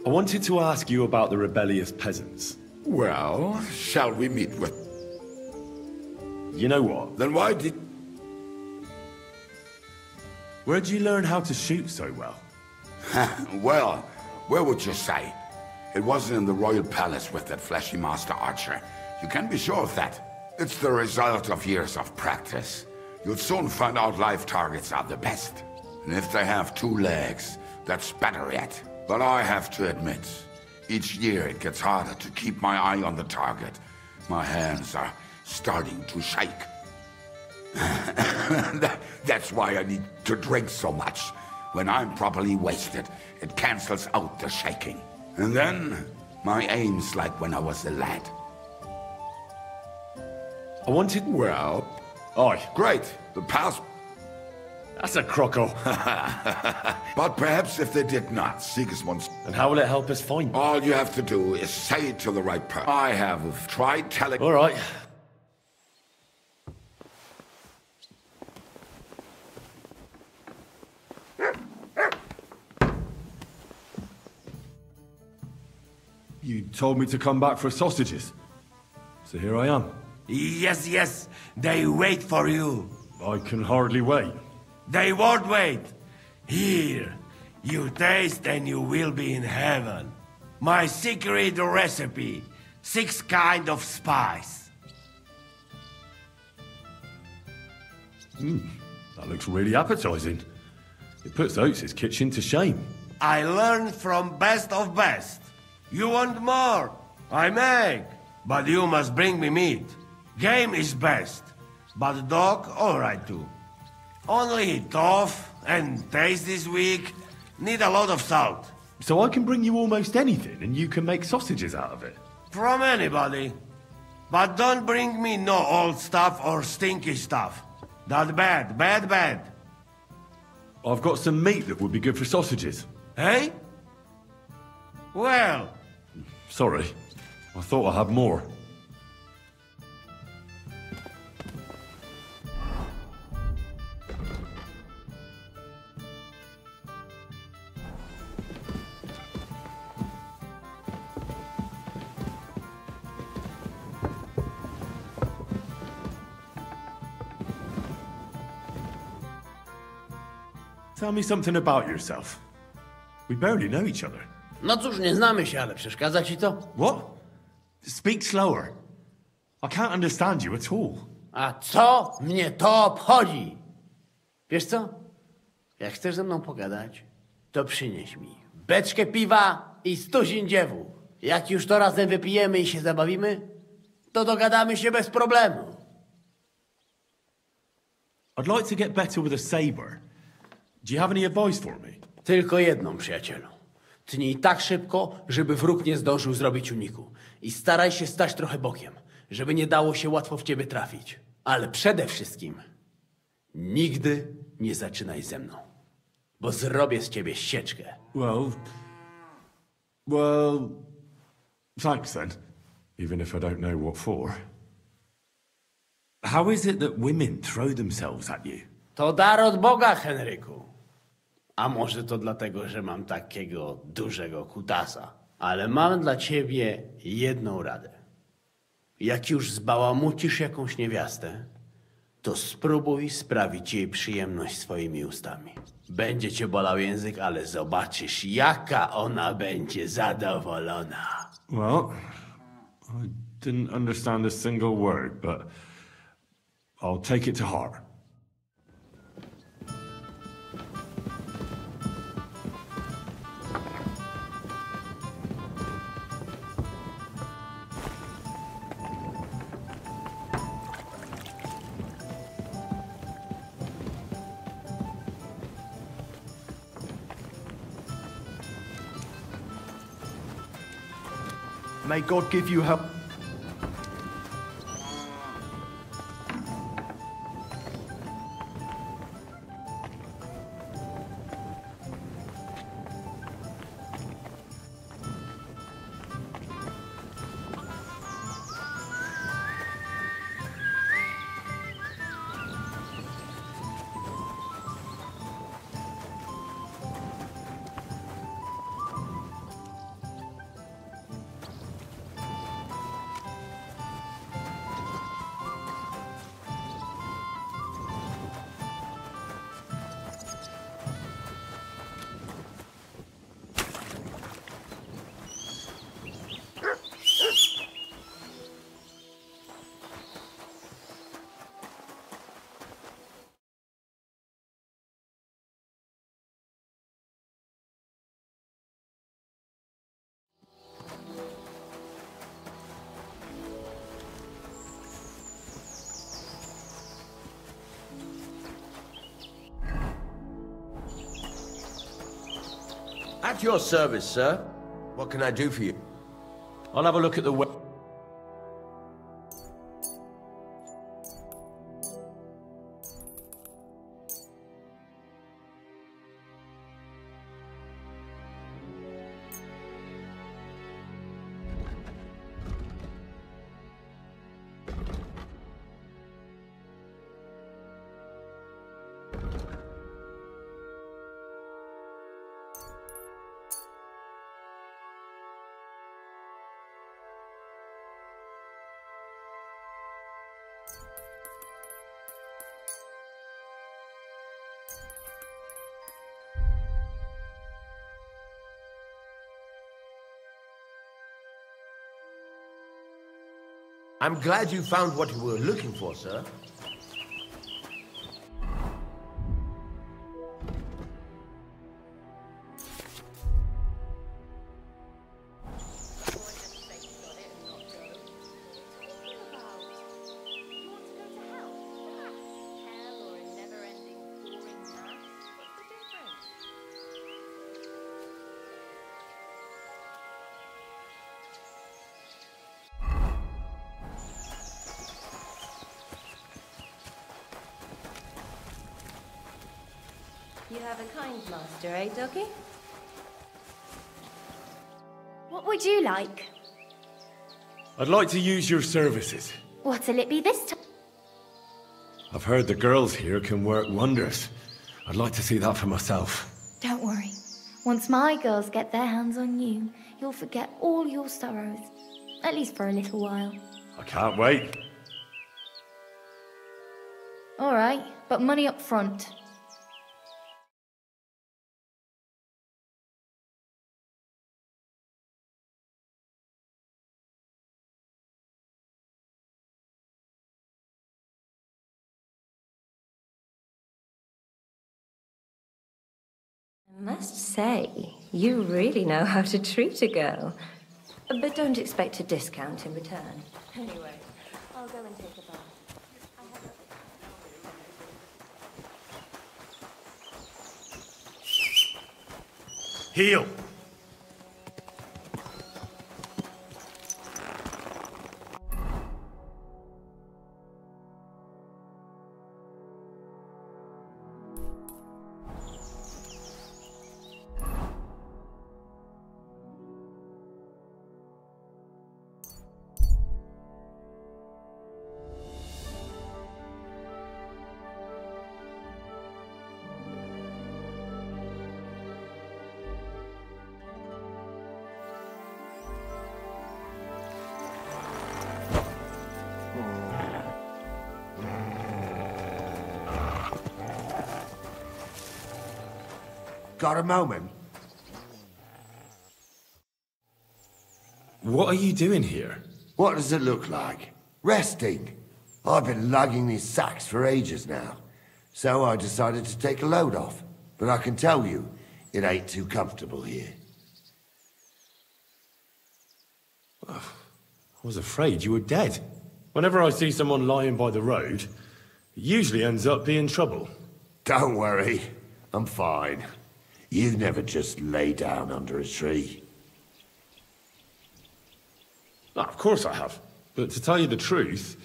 I wanted to ask you about the rebellious peasants. Well, shall we meet with... You know what? Then why did... Where'd you learn how to shoot so well? Well, where would you say? It wasn't in the royal palace with that flashy master archer. You can be sure of that. It's the result of years of practice. You'll soon find out live targets are the best. And if they have 2 legs, that's better yet. But I have to admit, each year it gets harder to keep my eye on the target. My hands are starting to shake. That's why I need to drink so much. When I'm properly wasted, it cancels out the shaking. And then, my aim's like when I was a lad. I wanted... Well... Aye. Great. The pass... That's a croco. But perhaps if they did not, Sigismund's... And how will it help us find... All you have to do is say it to the right person. I have tried telling... All right. You told me to come back for sausages. So here I am. Yes, yes. They wait for you. I can hardly wait. They won't wait. Here. You taste and you will be in heaven. My secret recipe. 6 kind of spice. That looks really appetizing. It puts Oates' kitchen to shame. I learned from best of best. You want more? I make. But you must bring me meat. Game is best. But dog, alright too. Only tough and taste this week. Need a lot of salt. So I can bring you almost anything and you can make sausages out of it? From anybody. But don't bring me no old stuff or stinky stuff. That bad, bad, bad. I've got some meat that would be good for sausages. Hey? Well... Sorry. I thought I had more. Tell me something about yourself. We barely know each other. No cóż, nie znamy się, ale przeszkadza ci to? What? Speak slower. I can't understand you at all. A co mnie to obchodzi? Wiesz co? Jak chcesz ze mną pogadać, to przynieś mi beczkę piwa i 100 ziędziewów. Jak już to razem wypijemy i się zabawimy, to dogadamy się bez problemu. I'd like to get better with a saber. Do you have any advice for me? Tylko jedną, przyjacielu. Tnij tak szybko, żeby wróg nie zdążył zrobić uniku. I staraj się stać trochę bokiem, żeby nie dało się łatwo w ciebie trafić. Ale przede wszystkim nigdy nie zaczynaj ze mną, bo zrobię z ciebie sieczkę. Well, thanks then. Even if I don't know what for. How is it that women throw themselves at you? To dar od Boga, Henryku. A może to dlatego, że mam takiego dużego kutasa. Ale mam dla ciebie jedną radę. Jak już zbałamucisz jakąś niewiastę, to spróbuj sprawić jej przyjemność swoimi ustami. Będzie cię bolał język, ale zobaczysz, jaka ona będzie zadowolona. Well, I didn't understand a single word, but I'll take it to heart. May God give you help. At your service, sir. What can I do for you? I'll have a look at the web. I'm glad you found what you were looking for, sir. You have a kind master, eh, Doggy? What would you like? I'd like to use your services. What'll it be this time? I've heard the girls here can work wonders. I'd like to see that for myself. Don't worry. Once my girls get their hands on you, you'll forget all your sorrows. At least for a little while. I can't wait. All right, but money up front. I must say, you really know how to treat a girl. But don't expect a discount in return. Anyway, I'll go and take a bath. Heel! Got a moment? What are you doing here? What does it look like? Resting. I've been lugging these sacks for ages now. So I decided to take a load off. But I can tell you, it ain't too comfortable here. I was afraid you were dead. Whenever I see someone lying by the road, it usually ends up being trouble. Don't worry. I'm fine. You never just lay down under a tree. Of course I have. But to tell you the truth,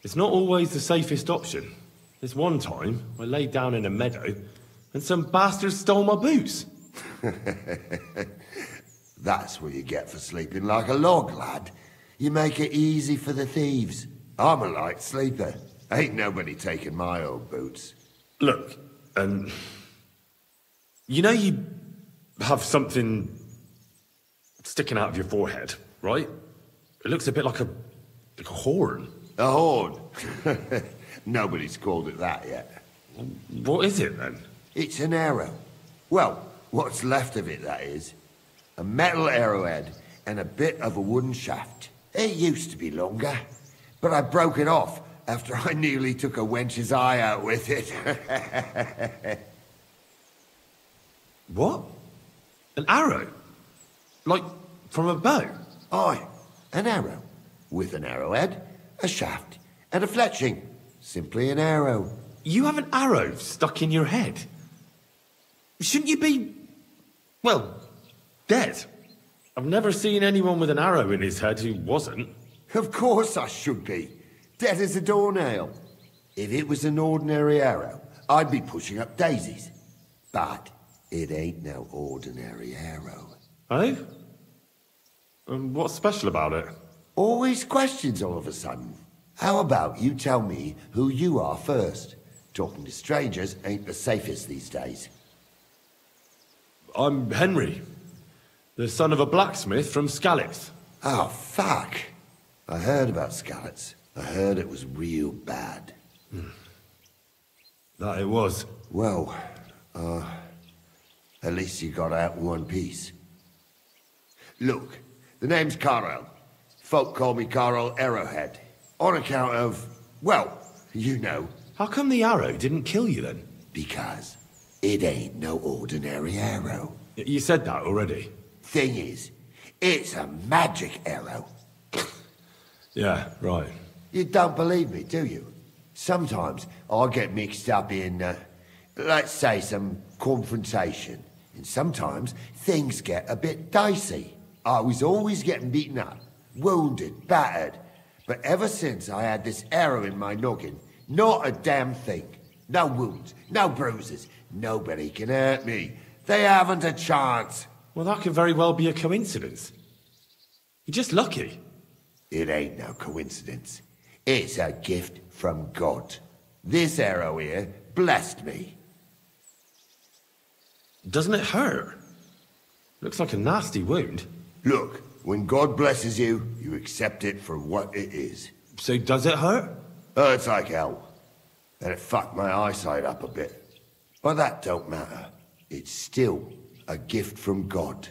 it's not always the safest option. There's one time I laid down in a meadow and some bastards stole my boots. That's what you get for sleeping like a log, lad. You make it easy for the thieves. I'm a light sleeper. Ain't nobody taking my old boots. Look, you know you have something sticking out of your forehead, right? It looks a bit like a horn. A horn? Nobody's called it that yet. What is it, then? It's an arrow. Well, what's left of it, that is. A metal arrowhead and a bit of a wooden shaft. It used to be longer, but I broke it off after I nearly took a wench's eye out with it. What? An arrow? Like, from a bow? Aye, an arrow. With an arrowhead, a shaft, and a fletching. Simply an arrow. You have an arrow stuck in your head? Shouldn't you be, well, dead. I've never seen anyone with an arrow in his head who wasn't. Of course I should be. Dead as a doornail. If it was an ordinary arrow, I'd be pushing up daisies. But it ain't no ordinary arrow. Eh? And what's special about it? Always questions all of a sudden. How about you tell me who you are first? Talking to strangers ain't the safest these days. I'm Henry, the son of a blacksmith from Skalitz. Oh, fuck. I heard about Skalitz. I heard it was real bad. That it was. Well, at least you got out in one piece. Look, the name's Carl. Folk call me Carl Arrowhead. On account of, well, you know. How come the arrow didn't kill you then? Because it ain't no ordinary arrow. You said that already. Thing is, it's a magic arrow. Yeah, right. You don't believe me, do you? Sometimes I get mixed up in, let's say, some confrontation. And sometimes things get a bit dicey. I was always getting beaten up, wounded, battered. But ever since I had this arrow in my noggin, not a damn thing. No wounds, no bruises. Nobody can hurt me. They haven't a chance. Well, that could very well be a coincidence. You're just lucky. It ain't no coincidence. It's a gift from God. This arrow here blessed me. Doesn't it hurt? Looks like a nasty wound. Look, when God blesses you, you accept it for what it is. So does it hurt? Hurts like hell. And it fucked my eyesight up a bit. But that don't matter. It's still a gift from God.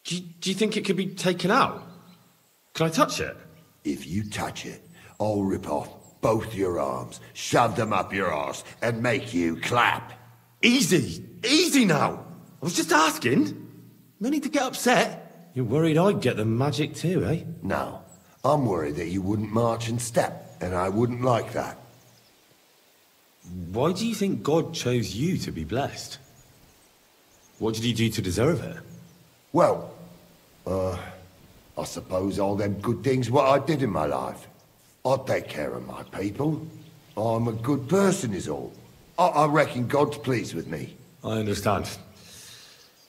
Do you think it could be taken out? Can I touch it? If you touch it, I'll rip off both your arms, shove them up your arse, and make you clap. Easy! Easy now! I was just asking. No need to get upset. You're worried I'd get the magic too, eh? No. I'm worried that you wouldn't march and step, and I wouldn't like that. Why do you think God chose you to be blessed? What did you do to deserve it? Well, I suppose all them good things what I did in my life. I take care of my people. I'm a good person is all. I reckon God's pleased with me. I understand.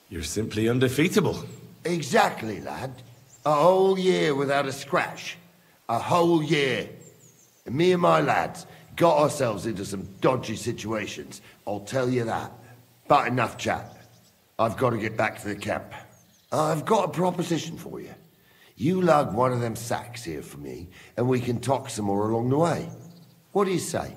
You're simply undefeatable. Exactly, lad. A whole year without a scratch. A whole year. And me and my lads got ourselves into some dodgy situations, I'll tell you that. But enough chat. I've got to get back to the camp. I've got a proposition for you. You lug one of them sacks here for me, and we can talk some more along the way. What do you say?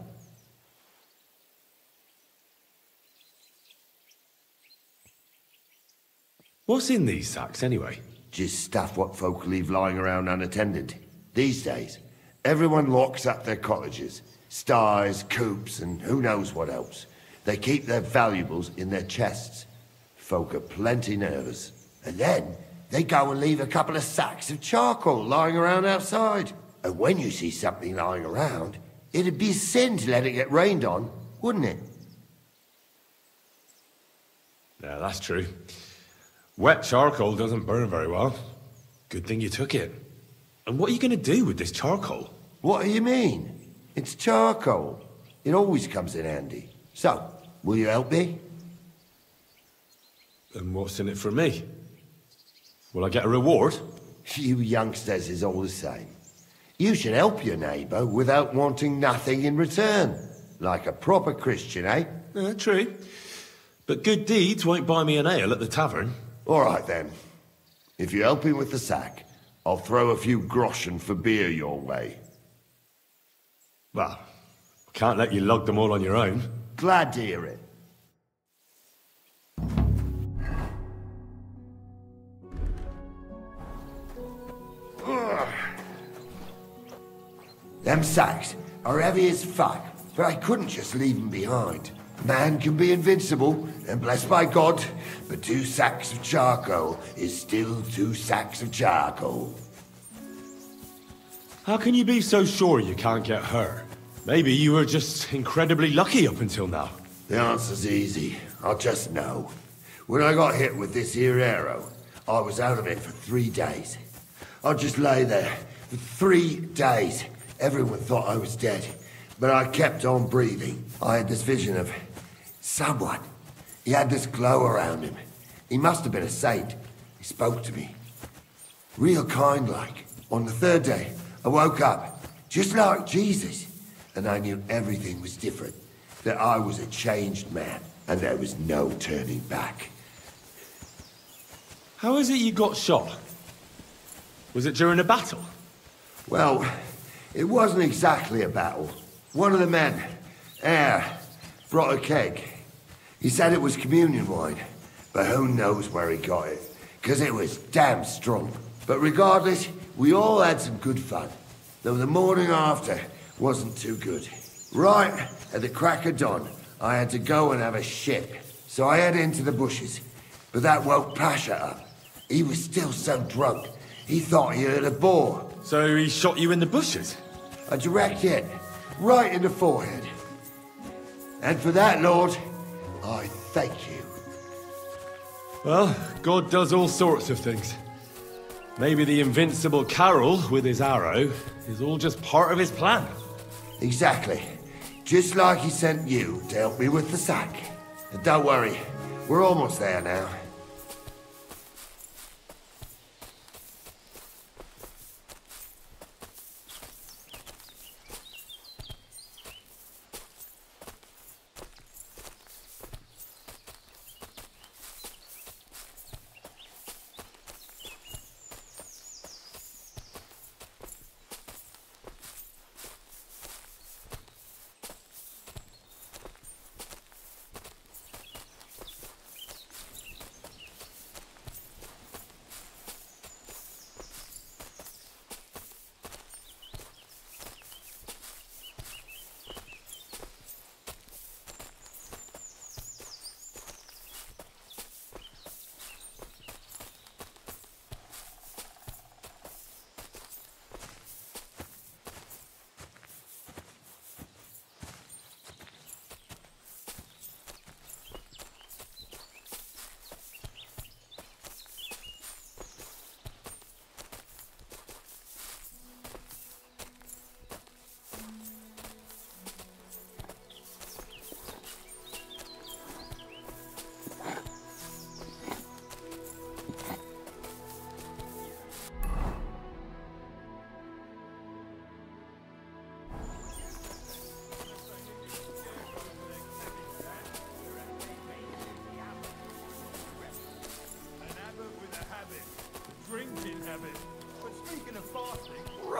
What's in these sacks, anyway? Just stuff what folk leave lying around unattended. These days, everyone locks up their cottages. Sties, coops, and who knows what else. They keep their valuables in their chests. Folk are plenty nervous. And then, they go and leave a couple of sacks of charcoal lying around outside. And when you see something lying around, it'd be a sin to let it get rained on, wouldn't it? Yeah, that's true. Wet charcoal doesn't burn very well. Good thing you took it. And what are you going to do with this charcoal? What do you mean? It's charcoal. It always comes in handy. So, will you help me? And what's in it for me? Will I get a reward? You youngsters is all the same. You should help your neighbour without wanting nothing in return. Like a proper Christian, eh? True. But good deeds won't buy me an ale at the tavern. All right, then. If you help me with the sack, I'll throw a few groschen for beer your way. Well, I can't let you lug them all on your own. Glad to hear it. Them sacks are heavy as fuck, but I couldn't just leave them behind. Man can be invincible and blessed by God, but 2 sacks of charcoal is still 2 sacks of charcoal. How can you be so sure you can't get hurt? Maybe you were just incredibly lucky up until now. The answer's easy. I'll just know. When I got hit with this here arrow, I was out of it for 3 days. I just lay there for 3 days. Everyone thought I was dead, but I kept on breathing. I had this vision of someone. He had this glow around him. He must have been a saint. He spoke to me. Real kind-like. On the 3rd day, I woke up, just like Jesus, and I knew everything was different. That I was a changed man, and there was no turning back. How is it you got shot? Was it during a battle? Well, it wasn't exactly a battle. One of the men, Eyre, brought a keg. He said it was communion wine, but who knows where he got it, because it was damn strong. But regardless, we all had some good fun, though the morning after wasn't too good. Right at the crack of dawn, I had to go and have a shit, so I headed into the bushes, but that woke Pasha up. He was still so drunk, he thought he heard a boar. So he shot you in the bushes? A direct hit, right in the forehead. And for that, Lord, I thank you. Well, God does all sorts of things. Maybe the invincible Carol, with his arrow, is all just part of his plan. Exactly. Just like he sent you to help me with the sack. And don't worry, we're almost there now.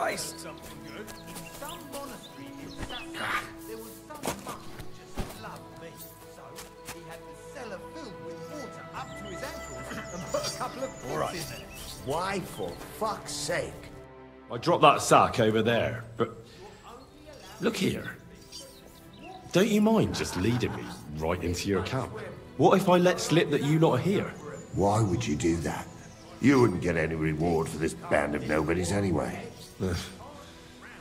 Christ! Something good. In some monastery in Sassy, there was some monk who just loved me. So he had the cellar filled with water up to his ankles and put a couple of bits in there. Why, for fuck's sake? I dropped that sack over there, but... Look here. Don't you mind just leading me right into your camp? What if I let slip that you lot are here? Why would you do that? You wouldn't get any reward for this band of nobodies anyway. I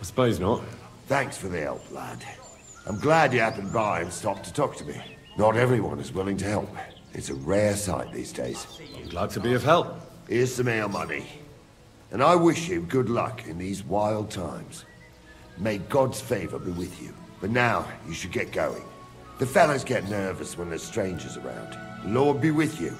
suppose not. Thanks for the help, lad. I'm glad you happened by and stopped to talk to me. Not everyone is willing to help. It's a rare sight these days. I'm glad to be of help. Here's some ale money. And I wish you good luck in these wild times. May God's favor be with you. But now, you should get going. The fellas get nervous when there's strangers around. The Lord be with you.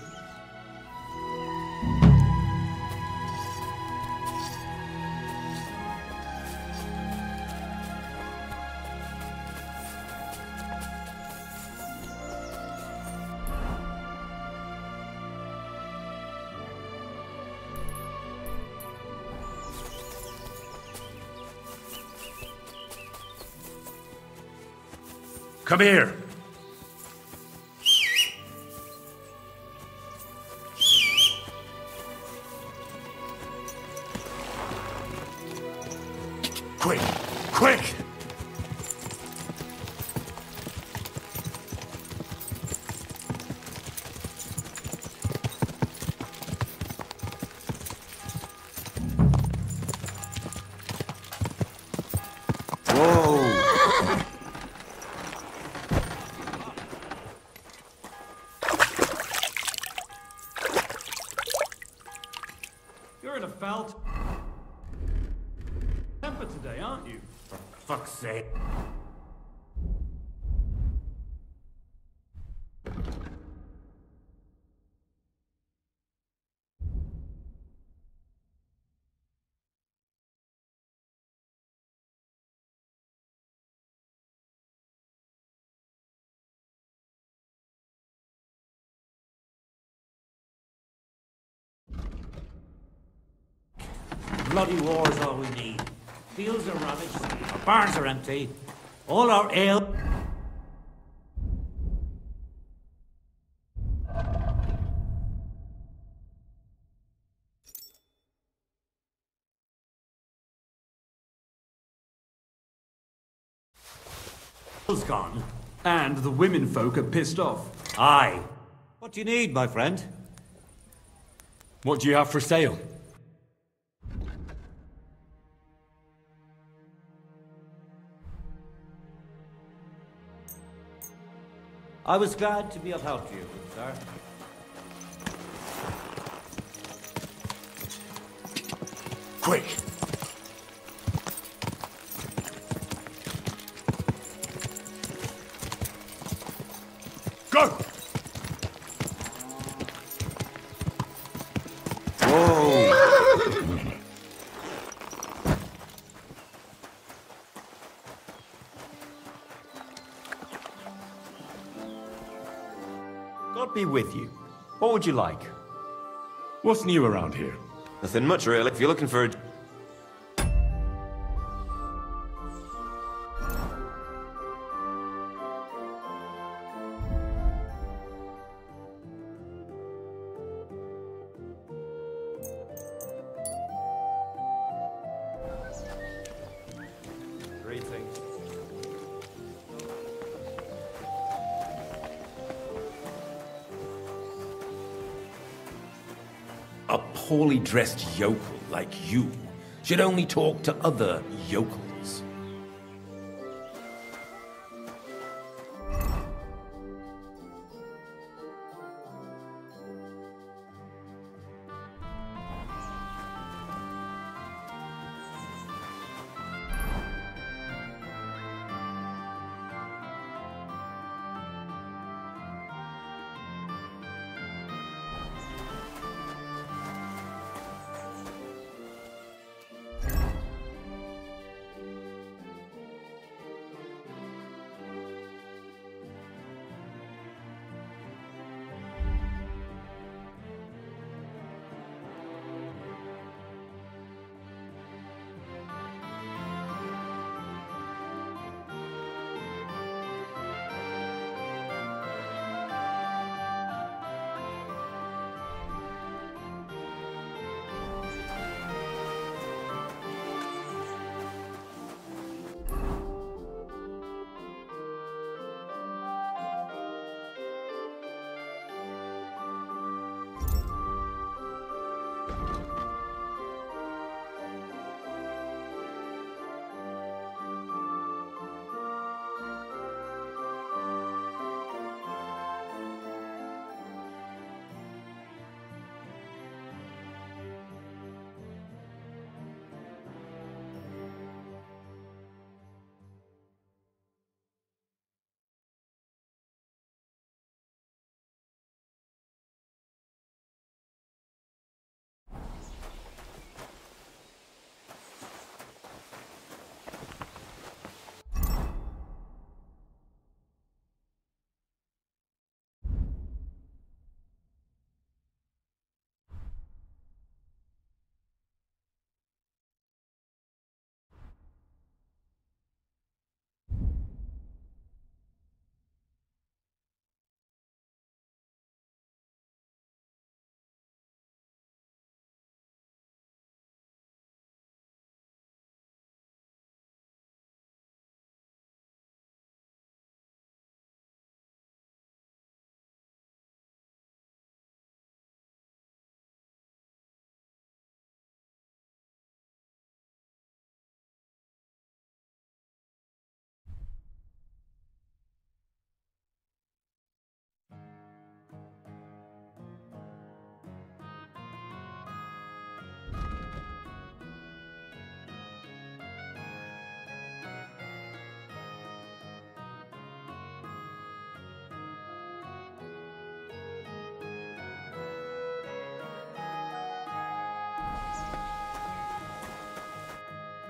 Come here. Quick! Quick! You're in a foul temper today, aren't you? For fuck's sake. Bloody war is all we need. Fields are ravaged, our barns are empty, all our ale... Ale's gone, and the women folk are pissed off. Aye. What do you need, my friend? What do you have for sale? I was glad to be of help to you, good sir. Quick! Go! Whoa! God be with you. What would you like? What's new around here? Nothing much, really. If you're looking for a... Greetings. A poorly dressed yokel like you should only talk to other yokels.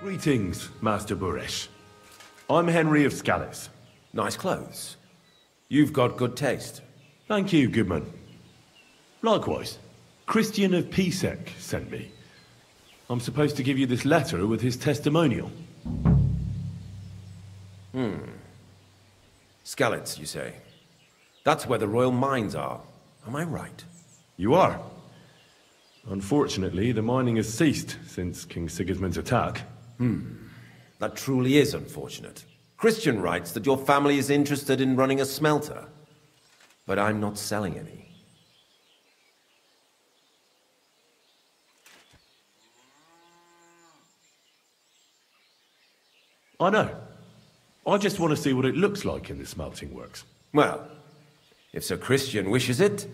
Greetings, Master Buresh. I'm Henry of Scallis. Nice clothes. You've got good taste. Thank you, Goodman. Likewise, Christian of Pisek sent me. I'm supposed to give you this letter with his testimonial. Skalitz, you say? That's where the royal mines are. Am I right? You are. Unfortunately, the mining has ceased since King Sigismund's attack. That truly is unfortunate. Christian writes that your family is interested in running a smelter. But I'm not selling any. I know. I just want to see what it looks like in the smelting works. Well, if Sir Christian wishes it,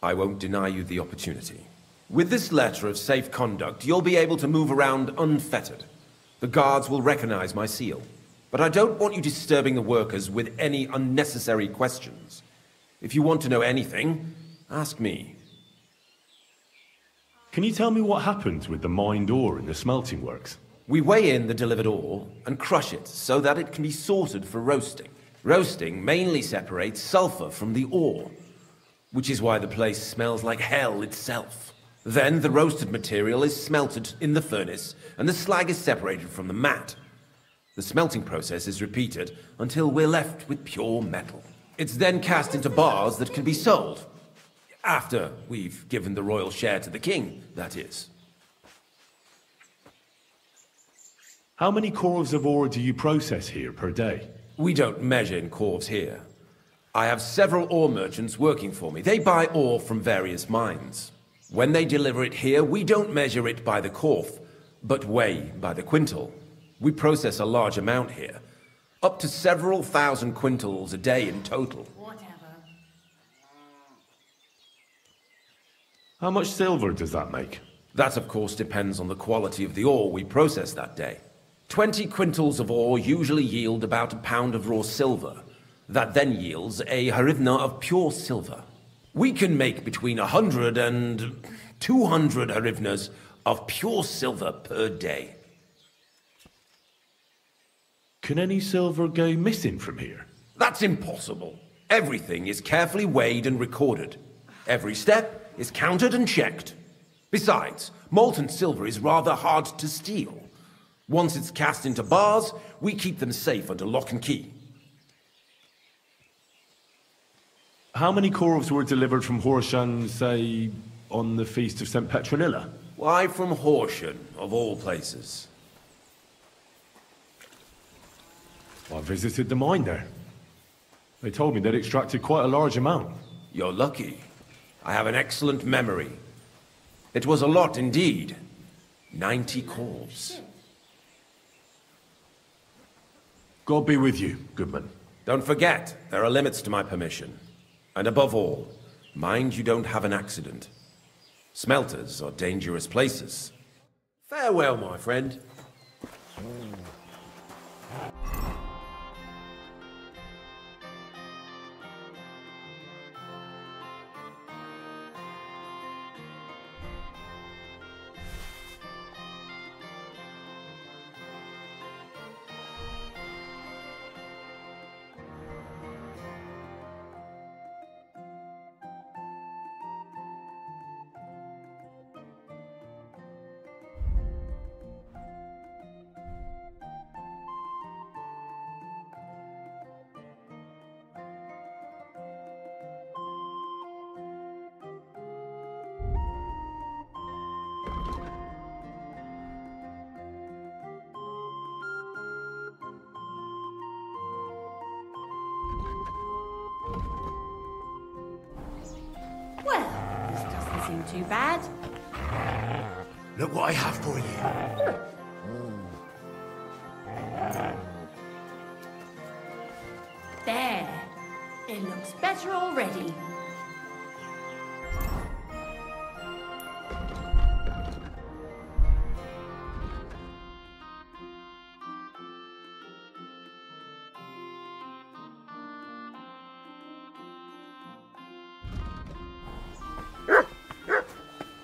I won't deny you the opportunity. With this letter of safe conduct, you'll be able to move around unfettered. The guards will recognize my seal. But I don't want you disturbing the workers with any unnecessary questions. If you want to know anything, ask me. Can you tell me what happens with the mined ore in the smelting works? We weigh in the delivered ore and crush it so that it can be sorted for roasting. Roasting mainly separates sulfur from the ore, which is why the place smells like hell itself. Then the roasted material is smelted in the furnace and the slag is separated from the matte. The smelting process is repeated until we're left with pure metal. It's then cast into bars that can be sold. After we've given the royal share to the king, that is. How many corves of ore do you process here per day? We don't measure in corves here. I have several ore merchants working for me. They buy ore from various mines. When they deliver it here, we don't measure it by the corf, but weigh by the quintal. We process a large amount here, up to several thousand quintals a day in total. How much silver does that make? That, of course, depends on the quality of the ore we process that day. 20 quintals of ore usually yield about a pound of raw silver. That then yields a hryvnia of pure silver. We can make between 100 and 200 hryvnias of pure silver per day. Can any silver go missing from here? That's impossible. Everything is carefully weighed and recorded. Every step is counted and checked. Besides, molten silver is rather hard to steal. Once it's cast into bars, we keep them safe under lock and key. How many corves were delivered from Horshan, say, on the Feast of St. Petronilla? Why from Horshan, of all places? I visited the mine there. They told me they'd extracted quite a large amount. You're lucky. I have an excellent memory. It was a lot indeed. 90 corves. God be with you, Goodman. Don't forget, there are limits to my permission. And above all, mind you don't have an accident. Smelters are dangerous places. Farewell, my friend. Well, this doesn't seem too bad. Look what I have for you. There. It looks better already.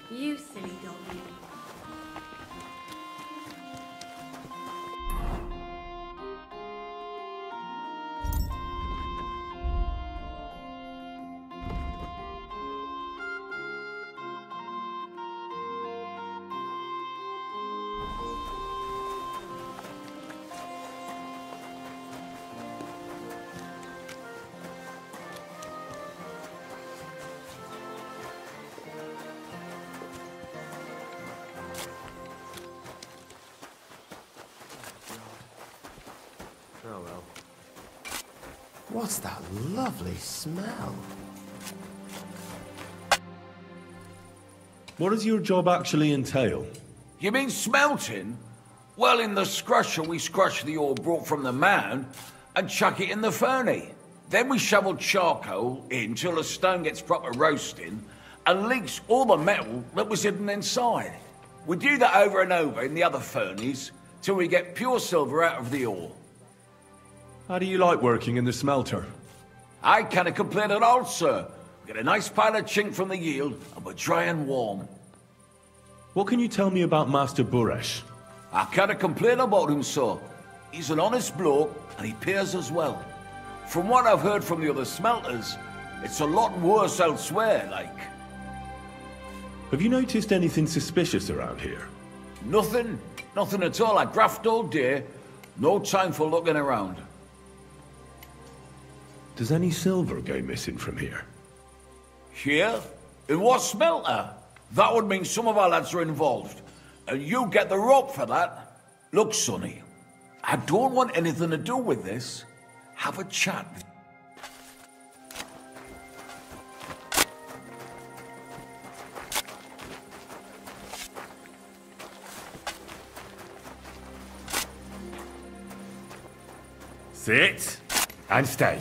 You silly doggy. What's that lovely smell? What does your job actually entail? You mean smelting? Well, in the scrusher, we scrush the ore brought from the mound and chuck it in the furnace. Then we shovel charcoal in till the stone gets proper roasting and leaks all the metal that was hidden inside. We do that over and over in the other furnace till we get pure silver out of the ore. How do you like working in the smelter? I can't complain at all, sir. We get a nice pile of chink from the yield and we're dry and warm. What can you tell me about Master Buresh? I can't complain about him, sir. He's an honest bloke and he pays us well. From what I've heard from the other smelters, it's a lot worse elsewhere, like. Have you noticed anything suspicious around here? Nothing. Nothing at all. I graft all day. No time for looking around. Does any silver go missing from here? Here? In what smelter? That would mean some of our lads are involved. And you get the rope for that. Look, Sonny, I don't want anything to do with this. Have a chat. Sit and stay.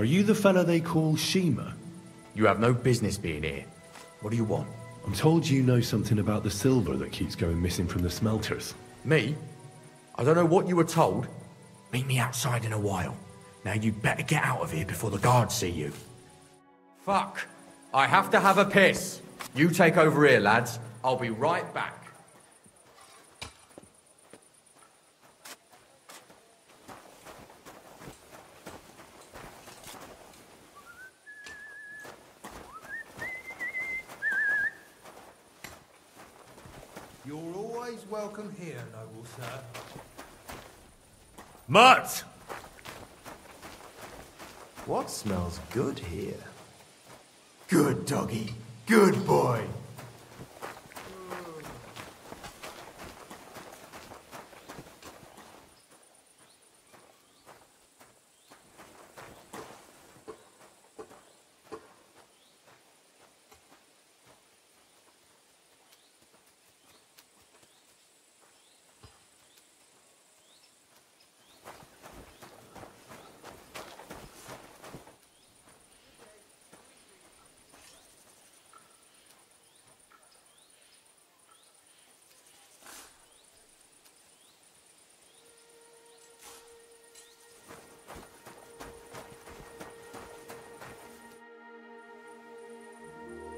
Are you the fella they call Shima? You have no business being here. What do you want? I'm told you know something about the silver that keeps going missing from the smelters. Me? I don't know what you were told. Meet me outside in a while. Now you'd better get out of here before the guards see you. Fuck. I have to have a piss. You take over here, lads. I'll be right back. You're always welcome here, noble sir. Mutt! What smells good here? Good doggy. Good boy.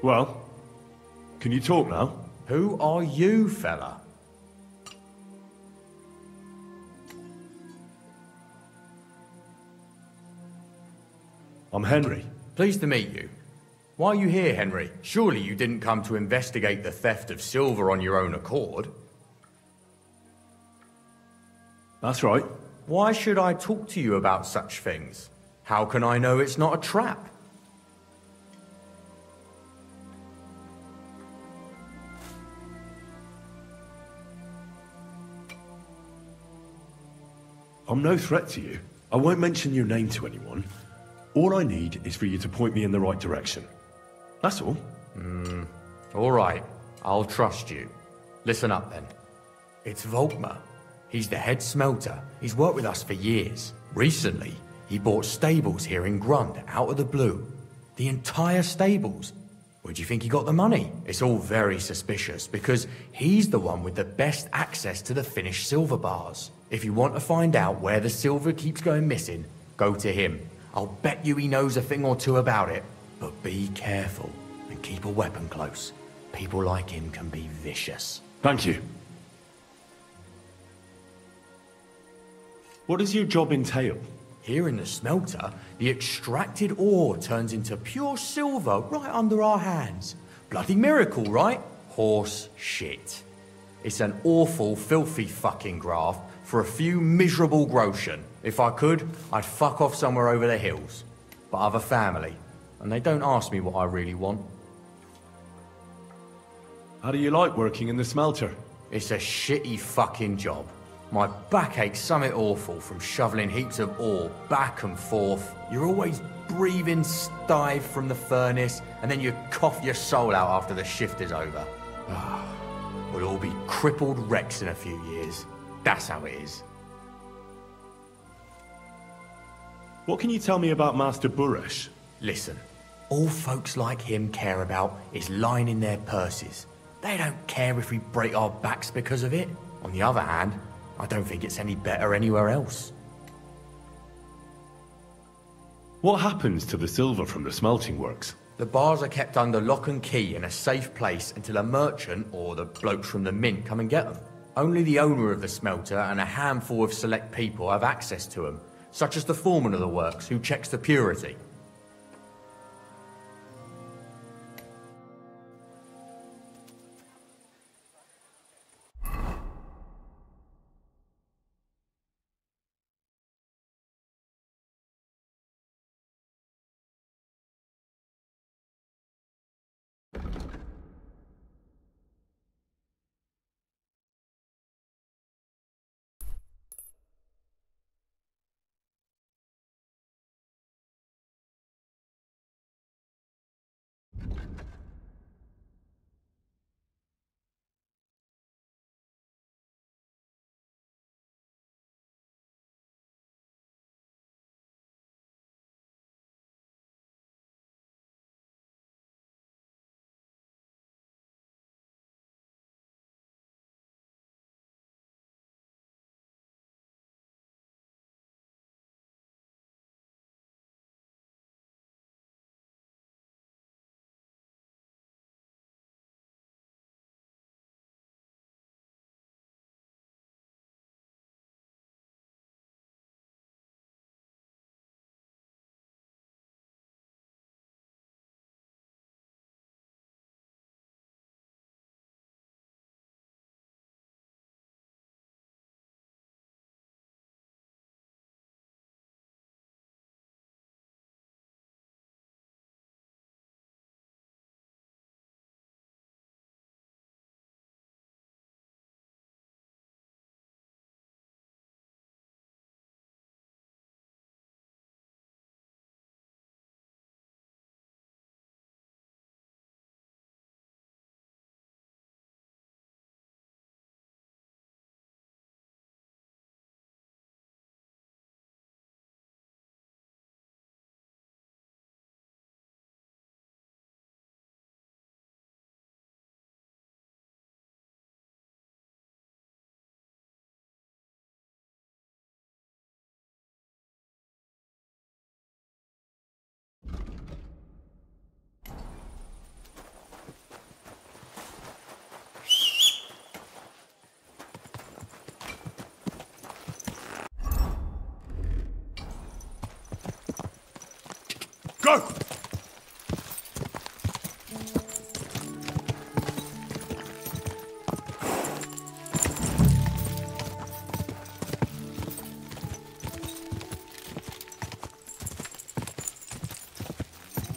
Well, can you talk now? Who are you, fella? I'm Henry. Pleased to meet you. Why are you here, Henry? Surely you didn't come to investigate the theft of silver on your own accord. That's right. Why should I talk to you about such things? How can I know it's not a trap? I'm no threat to you. I won't mention your name to anyone. All I need is for you to point me in the right direction. That's all. All right. I'll trust you. Listen up, then. It's Volkmar. He's the head smelter. He's worked with us for years. Recently, he bought stables here in Grund, out of the blue. The entire stables. Where do you think he got the money? It's all very suspicious, because he's the one with the best access to the finished silver bars. If you want to find out where the silver keeps going missing, go to him. I'll bet you he knows a thing or two about it. But be careful, and keep a weapon close. People like him can be vicious. Thank you. What does your job entail? Here in the smelter, the extracted ore turns into pure silver right under our hands. Bloody miracle, right? Horse shit. It's an awful, filthy fucking graft for a few miserable groschen. If I could, I'd fuck off somewhere over the hills. But I've a family, and they don't ask me what I really want. How do you like working in the smelter? It's a shitty fucking job. My back aches something awful from shoveling heaps of ore back and forth. You're always breathing stive from the furnace, and then you cough your soul out after the shift is over. We'll all be crippled wrecks in a few years. That's how it is. What can you tell me about Master Buresh? Listen, all folks like him care about is lining their purses. They don't care if we break our backs because of it. On the other hand, I don't think it's any better anywhere else. What happens to the silver from the smelting works? The bars are kept under lock and key in a safe place until a merchant or the blokes from the mint come and get them. Only the owner of the smelter and a handful of select people have access to them, such as the foreman of the works who checks the purity.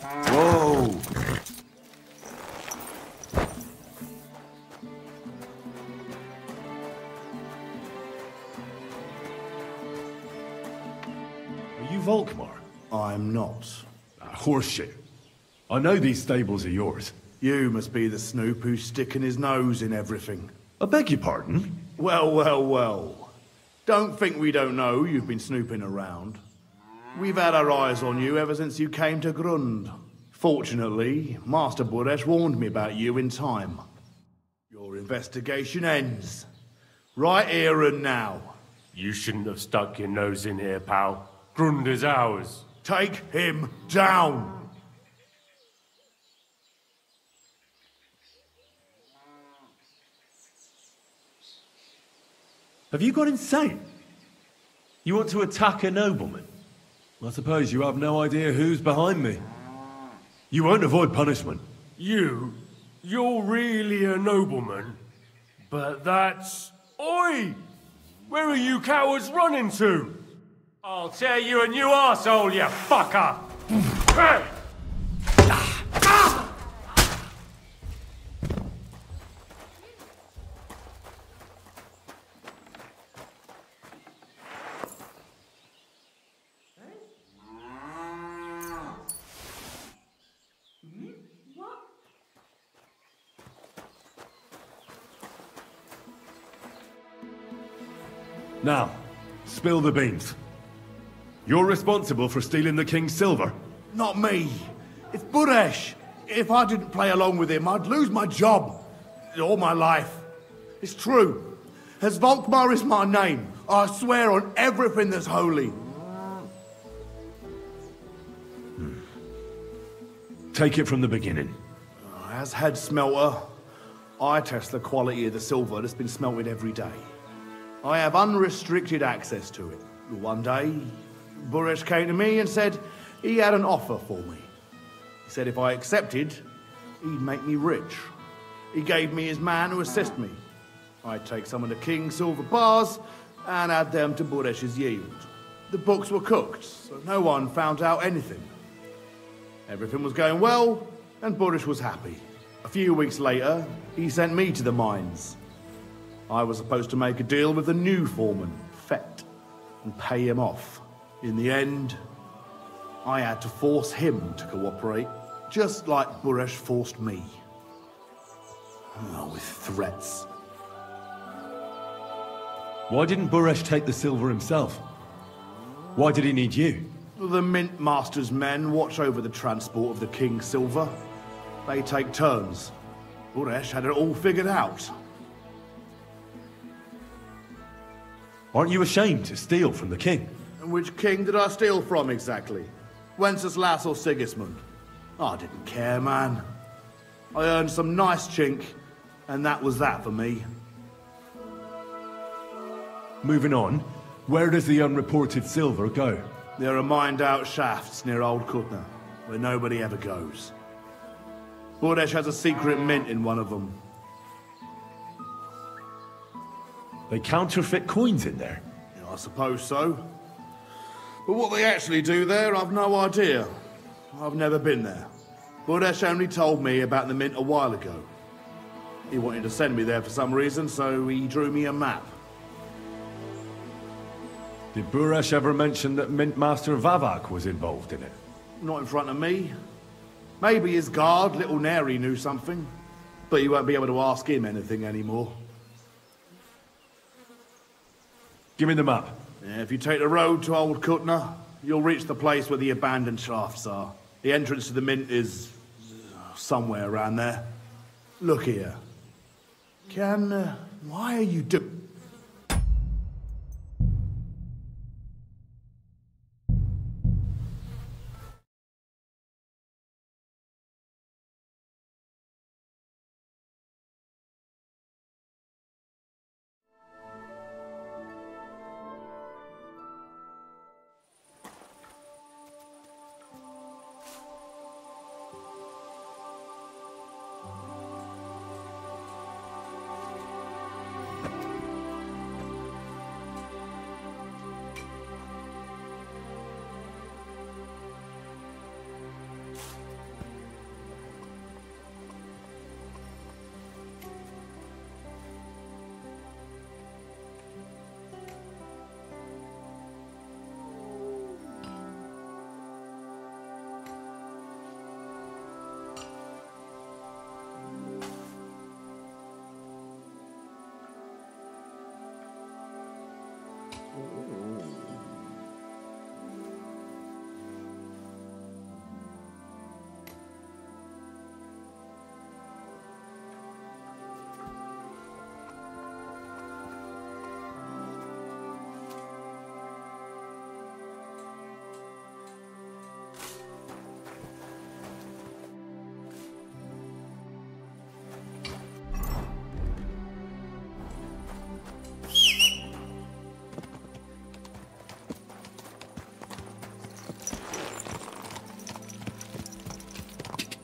Whoa! Are you Volkmar? I'm not. Horseshit. I know these stables are yours. You must be the snoop who's sticking his nose in everything. I beg your pardon? Well, well, well. Don't think we don't know you've been snooping around. We've had our eyes on you ever since you came to Grund. Fortunately, Master Buresh warned me about you in time. Your investigation ends. Right here and now. You shouldn't have stuck your nose in here, pal. Grund is ours. Take him down! Have you gone insane? You want to attack a nobleman? I suppose you have no idea who's behind me. You won't avoid punishment. You're really a nobleman? But that's... Oi! Where are you cowards running to? I'll tear you a new arsehole, you fucker! Hey! Now, spill the beans. You're responsible for stealing the king's silver? Not me. It's Buresh. If I didn't play along with him, I'd lose my job. All my life. It's true. As Volkmar is my name, I swear on everything that's holy. Take it from the beginning. As head smelter, I test the quality of the silver that's been smelted every day. I have unrestricted access to it. One day, Buresh came to me and said he had an offer for me. He said if I accepted, he'd make me rich. He gave me his man to assist me. I'd take some of the king's silver bars and add them to Buresh's yield. The books were cooked, so no one found out anything. Everything was going well, and Buresh was happy. A few weeks later, he sent me to the mines. I was supposed to make a deal with the new foreman, Fett, and pay him off. In the end, I had to force him to cooperate, just like Buresh forced me. Oh, with threats. Why didn't Buresh take the silver himself? Why did he need you? The Mint Master's men watch over the transport of the king's silver. They take turns. Buresh had it all figured out. Aren't you ashamed to steal from the king? And which king did I steal from exactly? Wenceslas or Sigismund? I didn't care, man. I earned some nice chink, and that was that for me. Moving on, where does the unreported silver go? There are mined-out shafts near Old Kutna, where nobody ever goes. Buresh has a secret mint in one of them. They counterfeit coins in there? Yeah, I suppose so. But what they actually do there, I've no idea. I've never been there. Buresh only told me about the mint a while ago. He wanted to send me there for some reason, so he drew me a map. Did Buresh ever mention that Mint Master Vavak was involved in it? Not in front of me. Maybe his guard, Little Neri, knew something. But you won't be able to ask him anything anymore. Give me the map. Yeah, if you take the road to Old Kutna, you'll reach the place where the abandoned shafts are. The entrance to the mint is somewhere around there. Look here. Why are you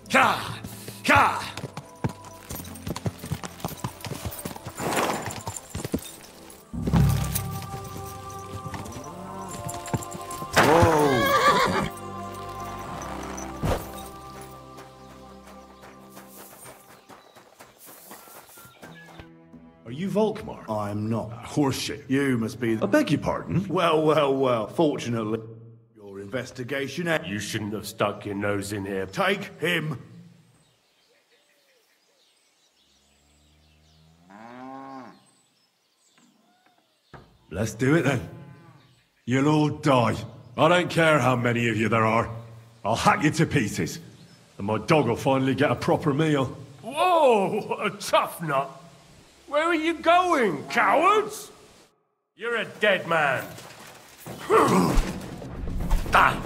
Ka! Ka! Are you Volkmar? I'm not. Horseshit. You must be... I beg your pardon? Well. Fortunately, your investigation... You shouldn't have stuck your nose in here. Take him. Let's do it then. You'll all die. I don't care how many of you there are. I'll hack you to pieces. And my dog will finally get a proper meal. Whoa! A tough nut. Where are you going, cowards? You're a dead man. Die.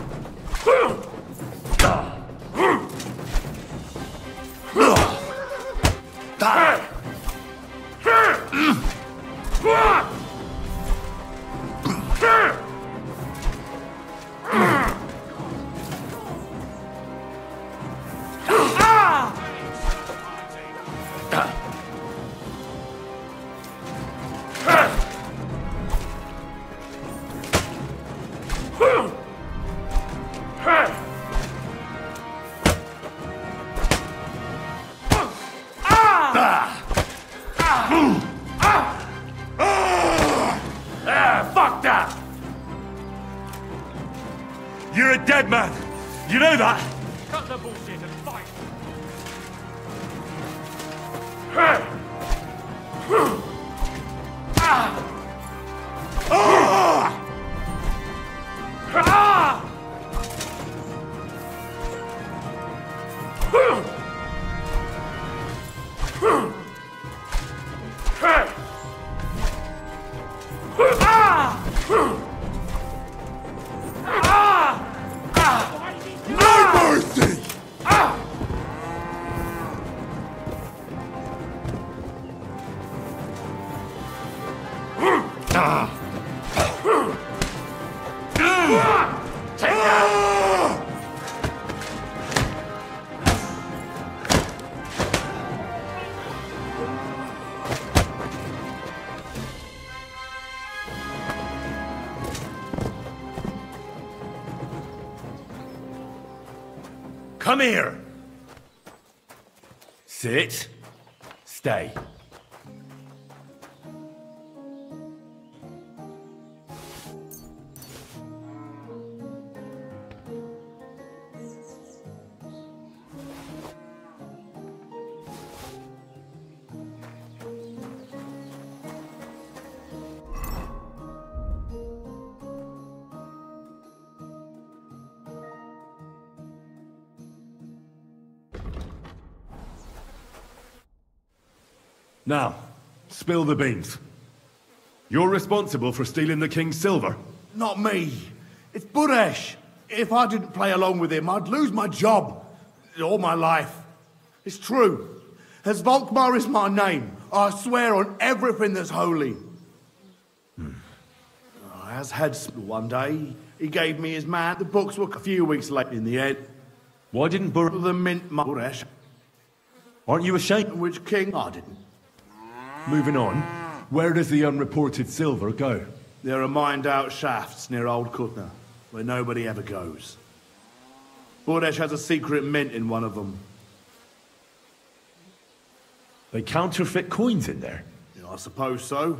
Fuck that! You're a dead man. You know that? Cut the bullshit and fight! No mercy! Take that! Come here. Sit. Stay. Now, spill the beans. You're responsible for stealing the king's silver. Not me. It's Buresh. If I didn't play along with him, I'd lose my job. All my life. It's true. As Volkmar is my name, I swear on everything that's holy. As had one day, he gave me his man. The books were a few weeks late in the end. Why didn't the mint Buresh? Aren't you ashamed? Which king? I didn't. Moving on, where does the unreported silver go? There are mined-out shafts near Old Kutna, where nobody ever goes. Buresh has a secret mint in one of them. They counterfeit coins in there? Yeah, I suppose so.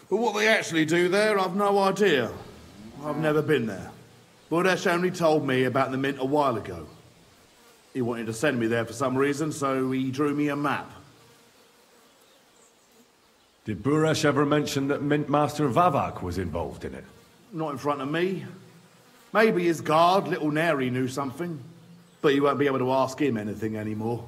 But what they actually do there, I've no idea. I've never been there. Buresh only told me about the mint a while ago. He wanted to send me there for some reason, so he drew me a map. Did Buresh ever mention that Mint Master Vavak was involved in it? Not in front of me. Maybe his guard, Little Neri, knew something. But you won't be able to ask him anything anymore.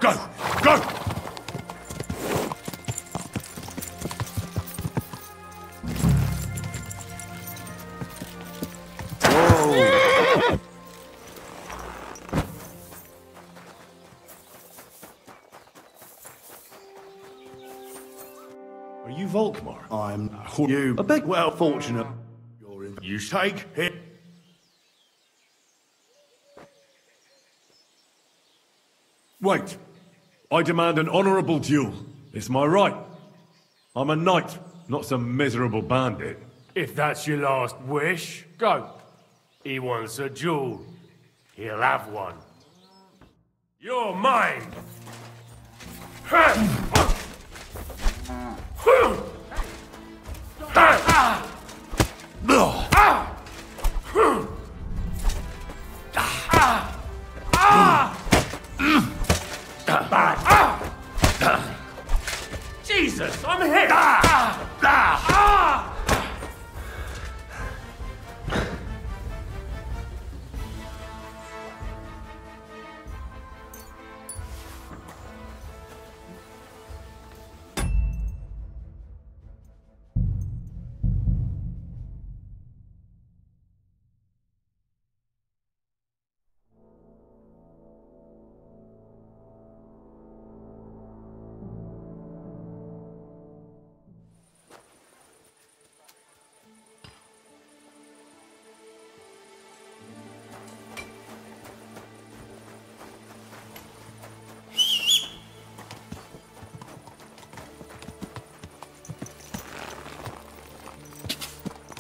Go! Go! Whoa! Are you Volkmar? I'm you. A big, well, fortunate. You're in. You take it. Wait. I demand an honourable duel. It's my right. I'm a knight, not some miserable bandit. If that's your last wish, go. He wants a duel. He'll have one. You're mine! Jesus, I'm hit!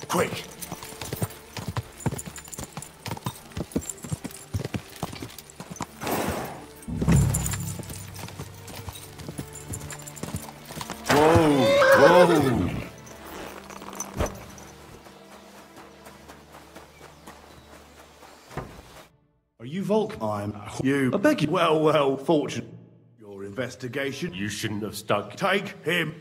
Quick! Whoa! Are you Volk? I'm you. I beg you. Well, fortunate. Your investigation. You shouldn't have stuck. Take him.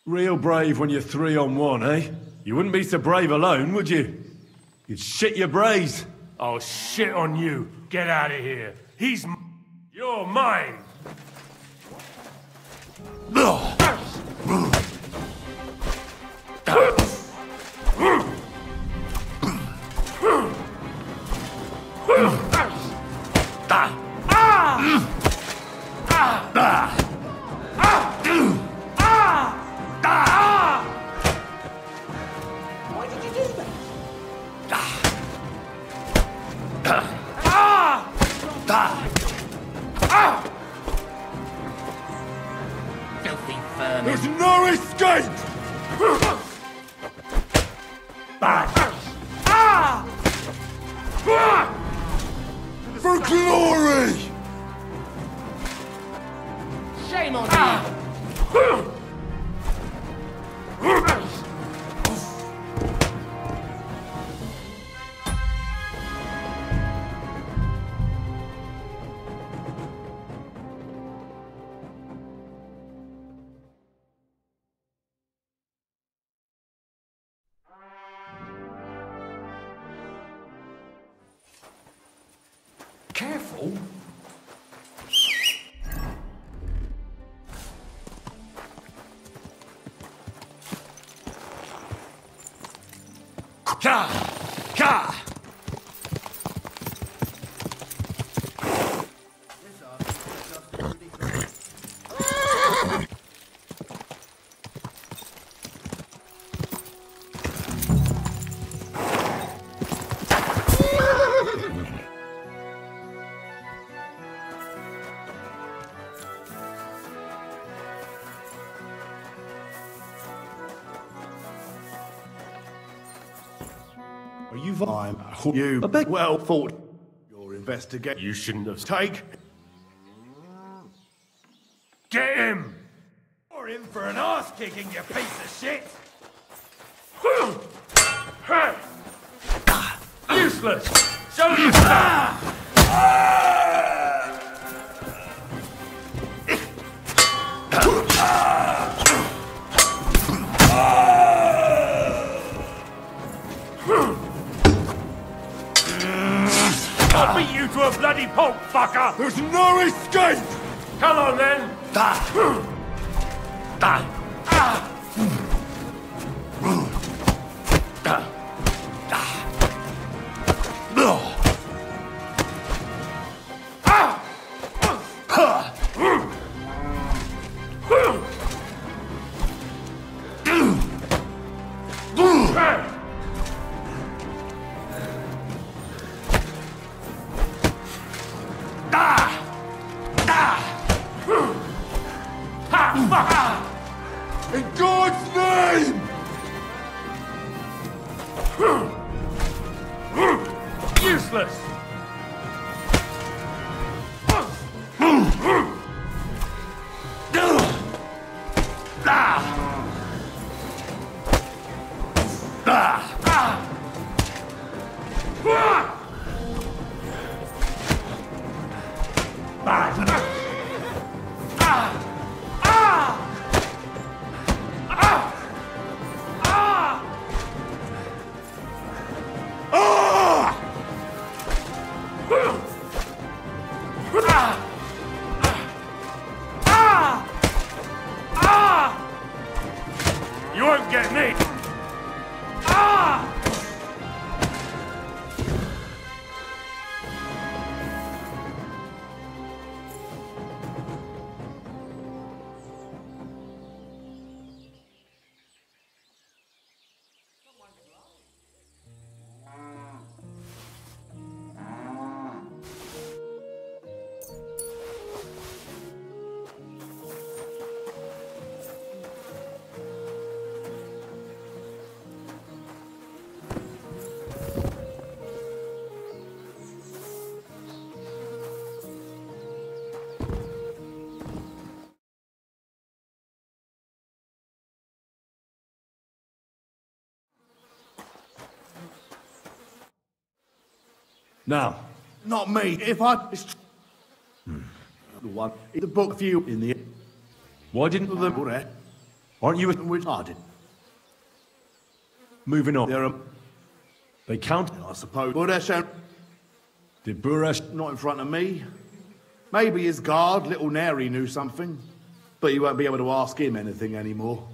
Real brave when you're 3-on-1, eh? You wouldn't be so brave alone, would you? You'd shit your brains. I'll shit on you. Get out of here. You're mine. Why did you do that? Filthy vermin. There's no escape! For glory! Shame on you! rifle? Ka! Ka! Are you you well thought your investigate. You shouldn't have. Take. Get him! You're in for an arse kicking, you piece of shit! Useless! Show you I'll beat you to a bloody pulp, fucker! There's no escape! Come on then! In God's name! Useless! You won't get me! Now, Not me. If I. The one. The book for you in the. why didn't The. Aren't you Which I did. moving on? There are. They count. I suppose. Buresh and. Did Buresh? Not in front of me. Maybe his guard, little Neri, knew something. But you won't be able to ask him anything anymore.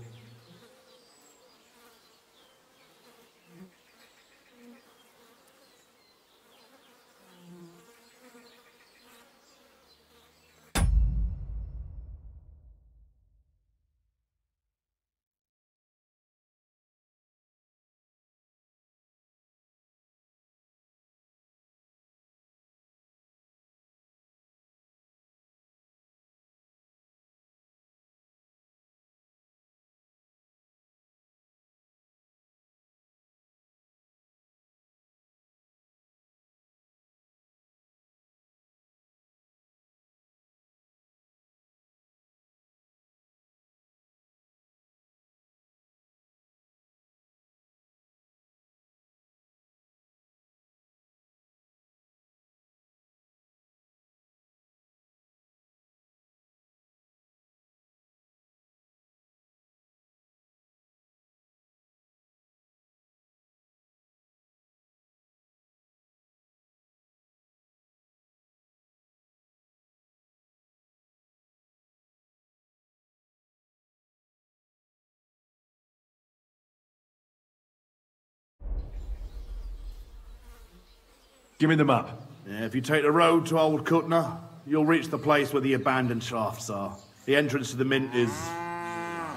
Give me the map. Yeah, if you take the road to Old Kutner, you'll reach the place where the abandoned shafts are. The entrance to the Mint is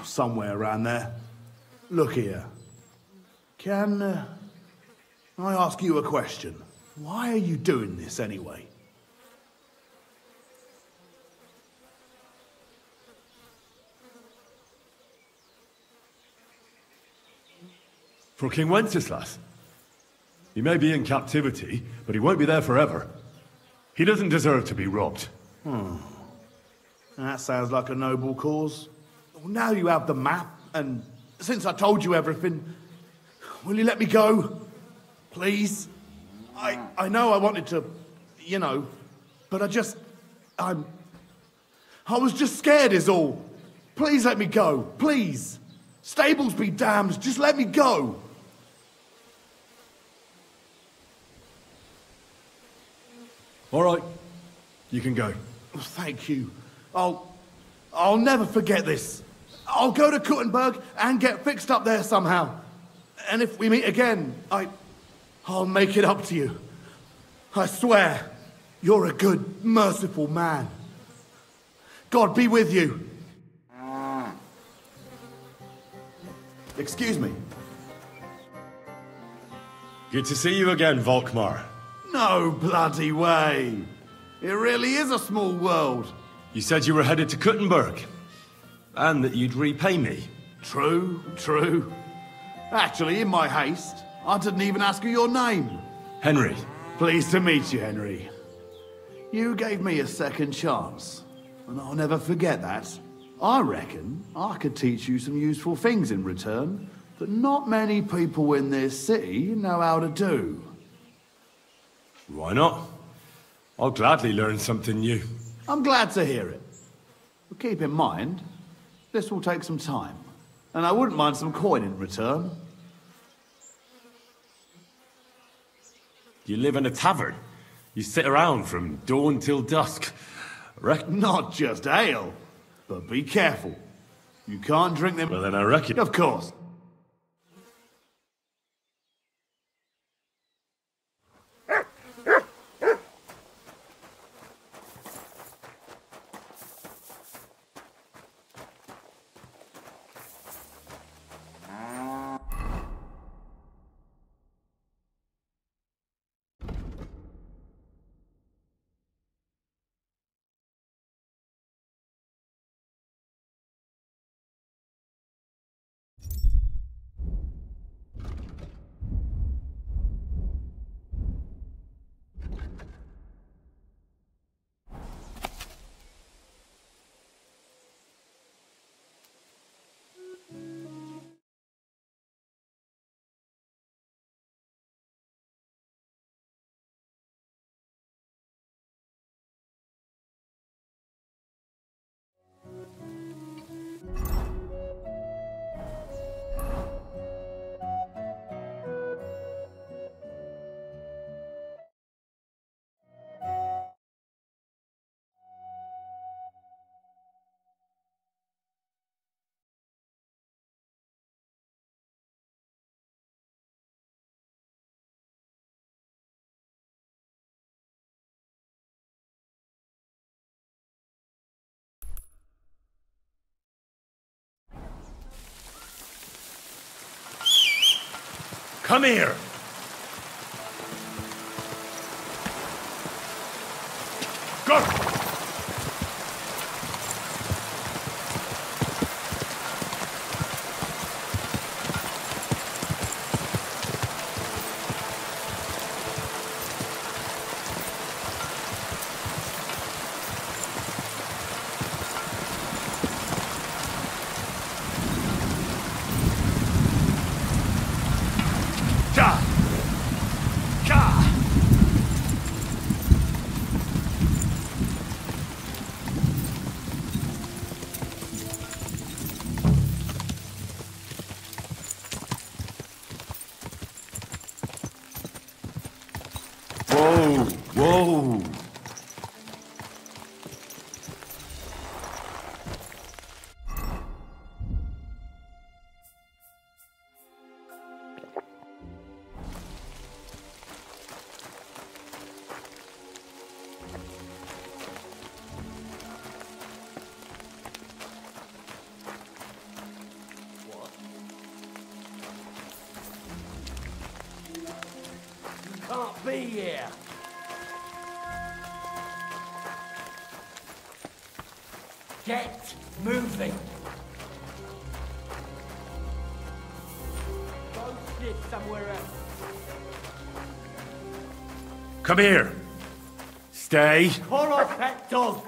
somewhere around there. Look here. Can I ask you a question? Why are you doing this anyway? For King Wenceslas. He may be in captivity, but he won't be there forever. He doesn't deserve to be robbed. That sounds like a noble cause. Well, now you have the map, and since I told you everything, will you let me go? Please? I know I wanted to, you know, but I was just scared is all. Please let me go, please. Stables be damned, just let me go. All right, you can go. Thank you. I'll never forget this. I'll go to Kuttenberg and get fixed up there somehow. And if we meet again, I'll make it up to you. I swear, you're a good, merciful man. God be with you. Excuse me. Good to see you again, Volkmar. No bloody way. It really is a small world. You said you were headed to Kuttenberg, and that you'd repay me. True. Actually, in my haste, I didn't even ask you your name. Henry. Pleased to meet you, Henry. You gave me a second chance, and I'll never forget that. I reckon I could teach you some useful things in return that not many people in this city know how to do. Why not? I'll gladly learn something new. I'm glad to hear it. But keep in mind, this will take some time, and I wouldn't mind some coin in return. You live in a tavern. You sit around from dawn till dusk. Not just ale, but be careful. You can't drink them. Well, then I reckon. Of course. Come here! Go! Whoa! can't be here. Get moving. Go sit somewhere else. Come here. Stay. Call off that dog.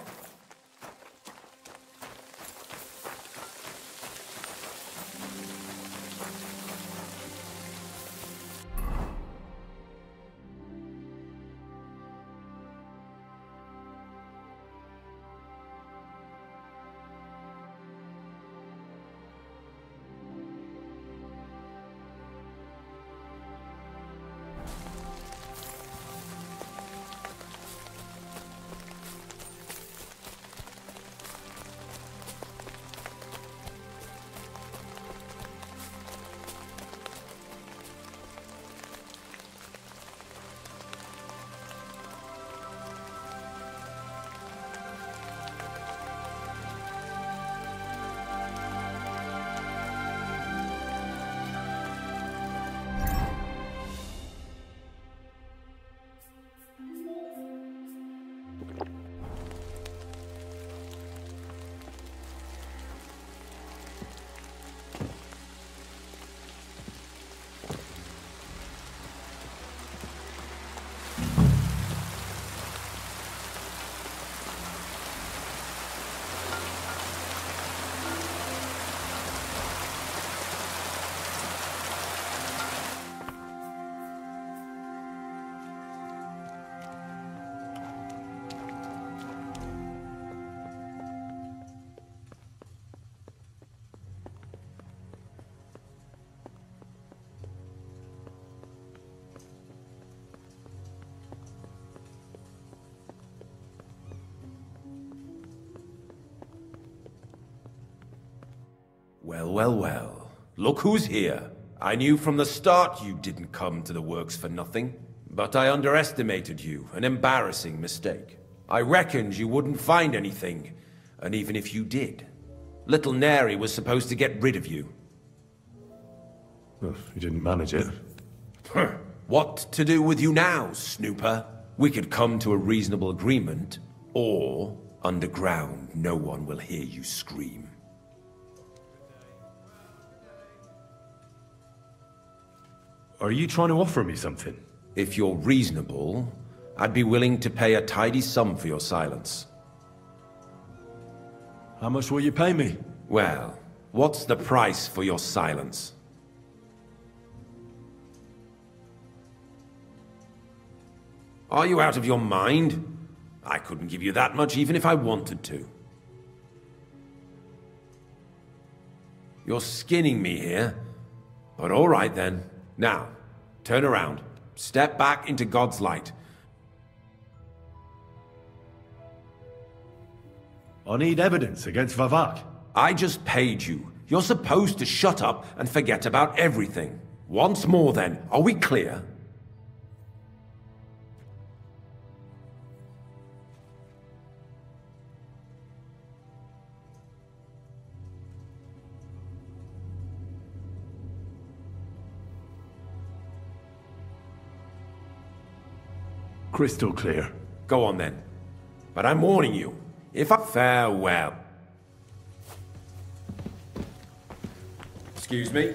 Well, well, well. Look who's here. I knew from the start you didn't come to the works for nothing. But I underestimated you. An embarrassing mistake. I reckoned you wouldn't find anything. And even if you did, little Neri was supposed to get rid of you. Well, you didn't manage it. What to do with you now, snooper? We could come to a reasonable agreement, or underground no one will hear you scream. Are you trying to offer me something? If you're reasonable, I'd be willing to pay a tidy sum for your silence. How much will you pay me? Well, what's the price for your silence? Are you out of your mind? I couldn't give you that much even if I wanted to. You're skinning me here, but all right then. Now, turn around. Step back into God's light. I need evidence against Vavak. I just paid you. You're supposed to shut up and forget about everything. Once more then, are we clear? Crystal clear. Go on then. But I'm warning you. If I... Farewell. Excuse me?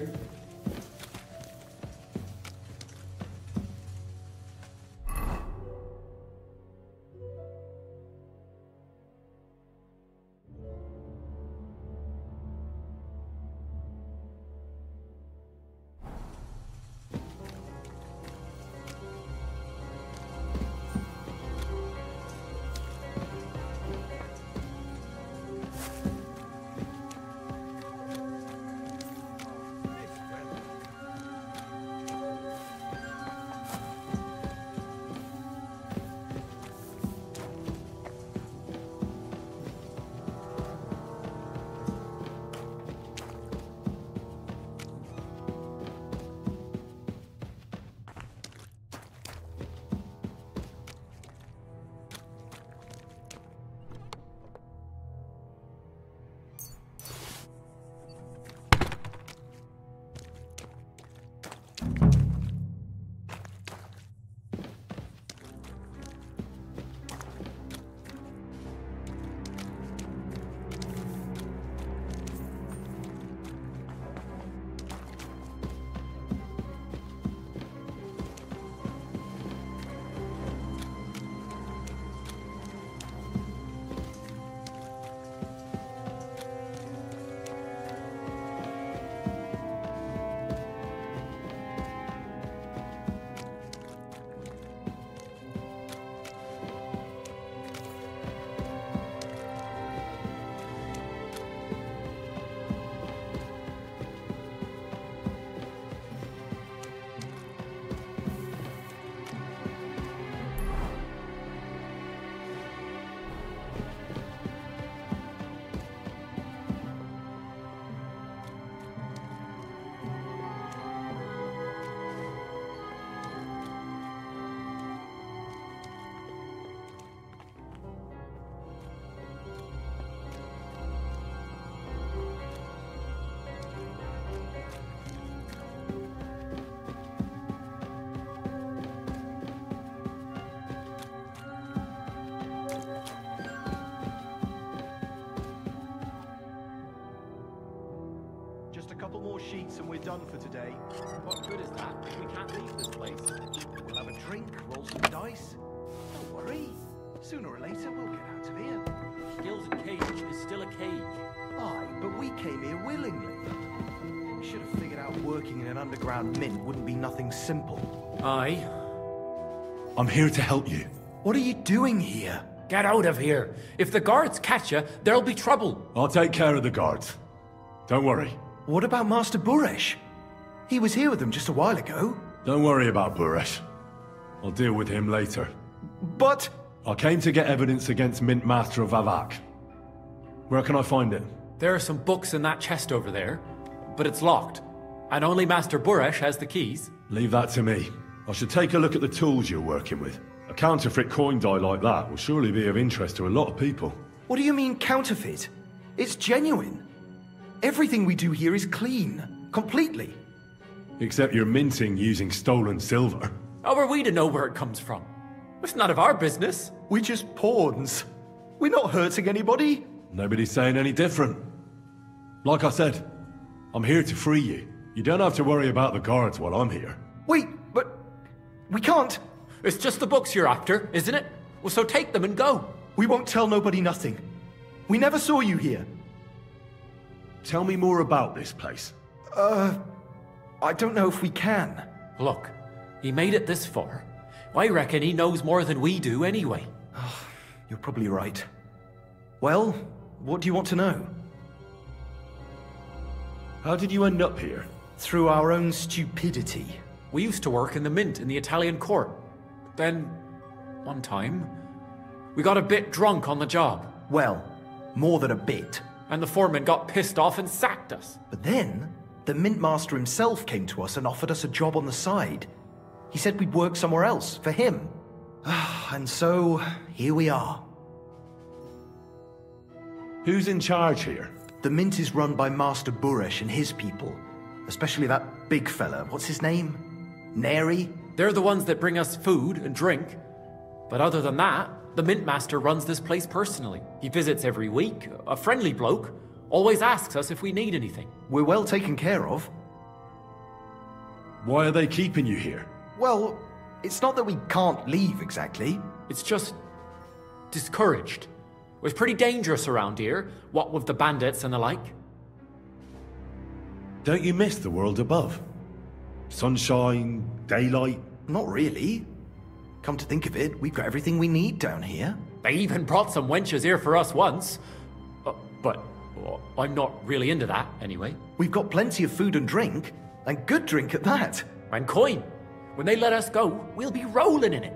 more sheets and we're done for today. What good is that if we can't leave this place? We'll have a drink, roll some dice. Don't worry. Sooner or later, we'll get out of here. Skill's cage is still a cage. Aye, but we came here willingly. We should have figured out working in an underground mint wouldn't be nothing simple. Aye. I'm here to help you. What are you doing here? Get out of here. If the guards catch you, there'll be trouble. I'll take care of the guards. Don't worry. What about Master Buresh? He was here with them just a while ago. Don't worry about Buresh. I'll deal with him later. But... I came to get evidence against Mint Master of Vavak. Where can I find it? There are some books in that chest over there, but it's locked. And only Master Buresh has the keys. Leave that to me. I should take a look at the tools you're working with. A counterfeit coin die like that will surely be of interest to a lot of people. What do you mean counterfeit? It's genuine. Everything we do here is clean. Completely. Except you're minting using stolen silver. How are we to know where it comes from? It's none of our business. We're just pawns. We're not hurting anybody. Nobody's saying any different. Like I said, I'm here to free you. You don't have to worry about the guards while I'm here. Wait, but... we can't... It's just the books you're after, isn't it? Well, so take them and go. We won't tell nobody nothing. We never saw you here. Tell me more about this place. I don't know if we can. Look, he made it this far. I reckon he knows more than we do anyway. You're probably right. Well, what do you want to know? How did you end up here? Through our own stupidity. We used to work in the mint in the Italian court. Then, one time, we got a bit drunk on the job. Well, more than a bit. And the foreman got pissed off and sacked us. But then, the mint master himself came to us and offered us a job on the side. He said we'd work somewhere else, for him. And so, here we are. Who's in charge here? The mint is run by Master Buresh and his people. Especially that big fella. What's his name? Neri? They're the ones that bring us food and drink. But other than that, the mint master runs this place personally. He visits every week, a friendly bloke. Always asks us if we need anything. We're well taken care of. Why are they keeping you here? Well, it's not that we can't leave exactly. It's just discouraged. It was pretty dangerous around here, what with the bandits and the like. Don't you miss the world above? Sunshine, daylight? Not really. Come to think of it, we've got everything we need down here. They even brought some wenches here for us once. But I'm not really into that, anyway. We've got plenty of food and drink, and good drink at that. And coin. When they let us go, we'll be rolling in it.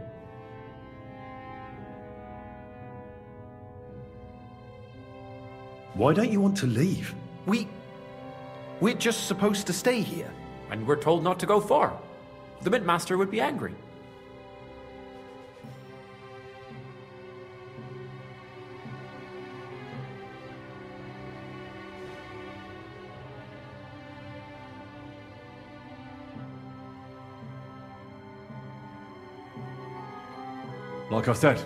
Why don't you want to leave? We're just supposed to stay here. And we're told not to go far. The mint master would be angry. Like I said,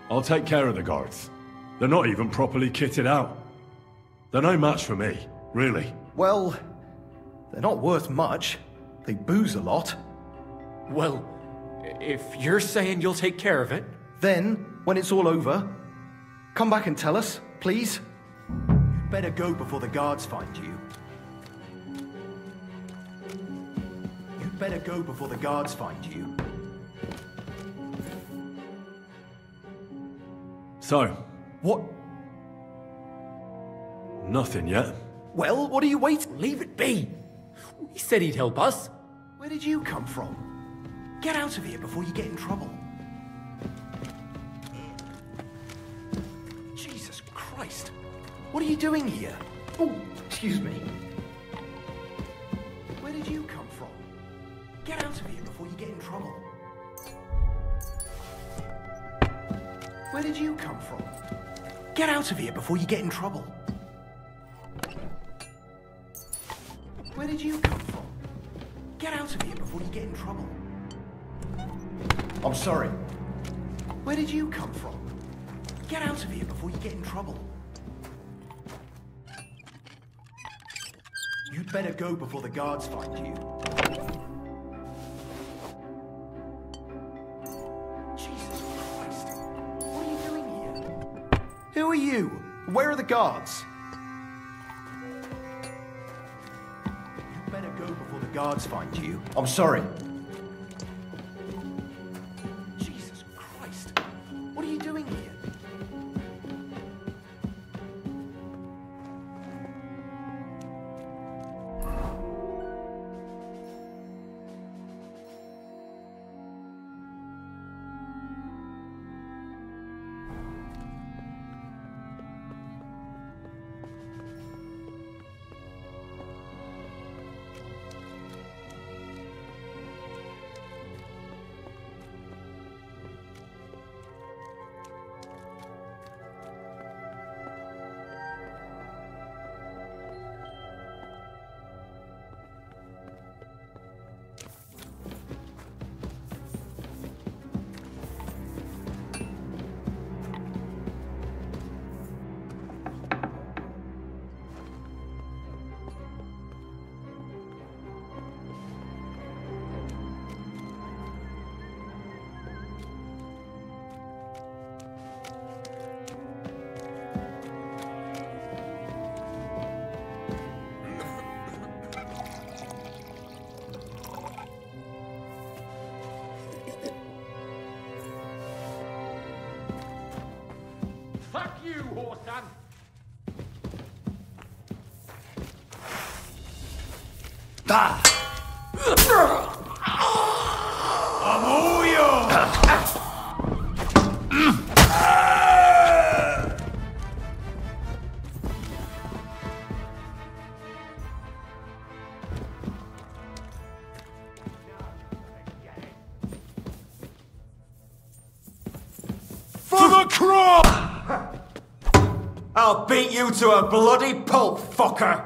I'll take care of the guards. They're not even properly kitted out. They're no match for me, really. Well, they're not worth much. They booze a lot. Well, if you're saying you'll take care of it... Then, when it's all over, come back and tell us, please. You'd better go before the guards find you. You'd better go before the guards find you. So? What? Nothing yet. Well, what are you waiting? Leave it be. He said he'd help us. Where did you come from? Get out of here before you get in trouble. Jesus Christ. What are you doing here? Oh, excuse me. Where did you come from? Get out of here before you get in trouble. Where did you come from? Get out of here before you get in trouble. Where did you come from? Get out of here before you get in trouble. I'm sorry. Where did you come from? Get out of here before you get in trouble. You'd better go before the guards find you. Jesus Christ! What are you doing here? Who are you? Where are the guards? You'd better go before the guards find you. I'm sorry. Jesus Christ! What are you doing here? Fuck you, Horsan! Ah! I'm all yours! For the cross! I'll beat you to a bloody pulp, fucker!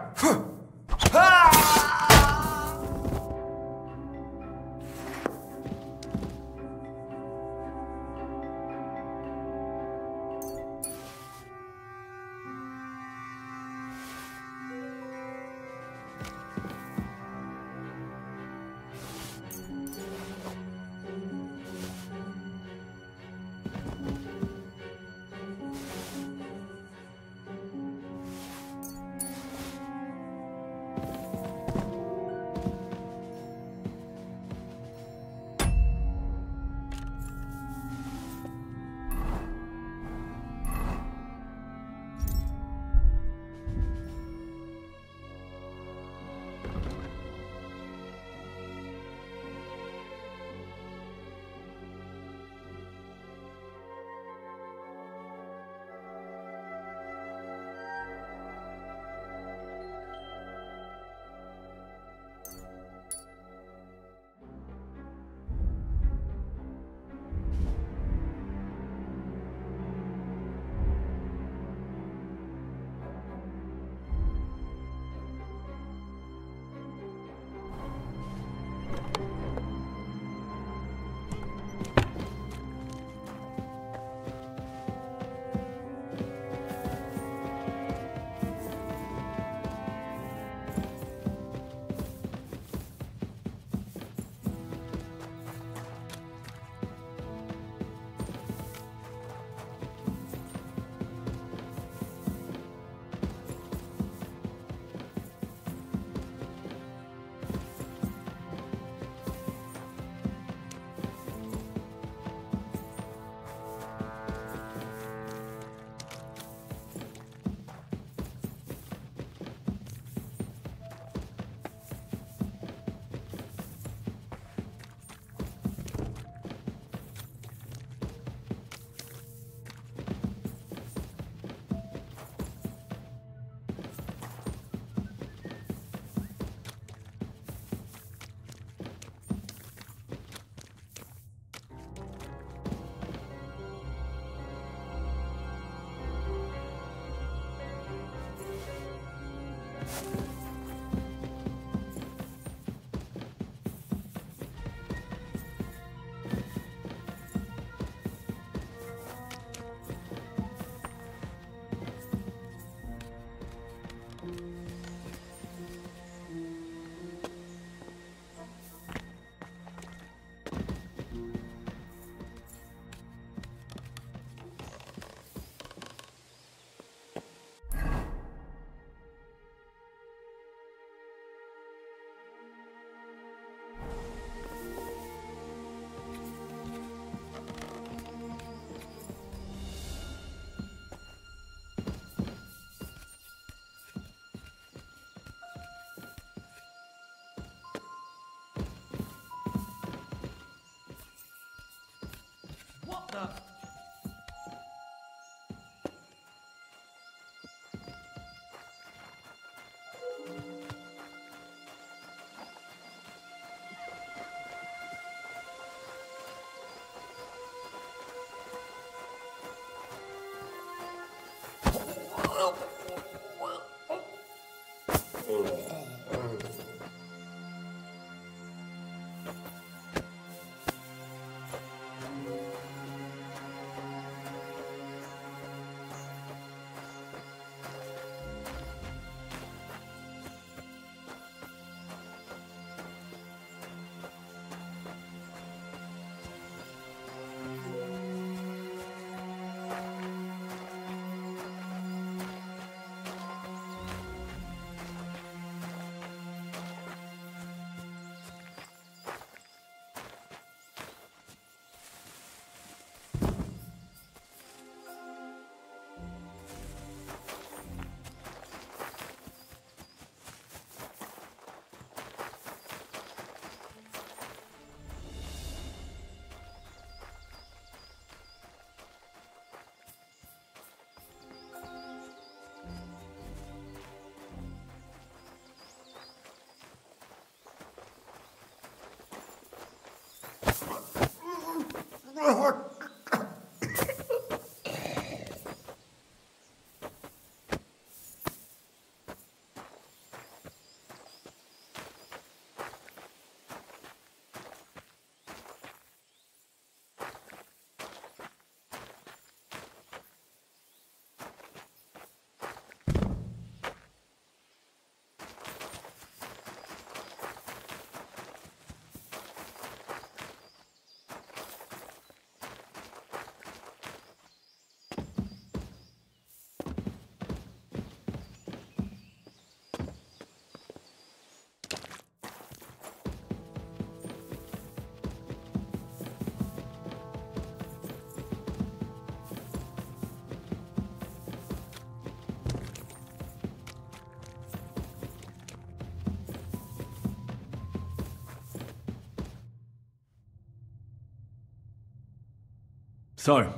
So,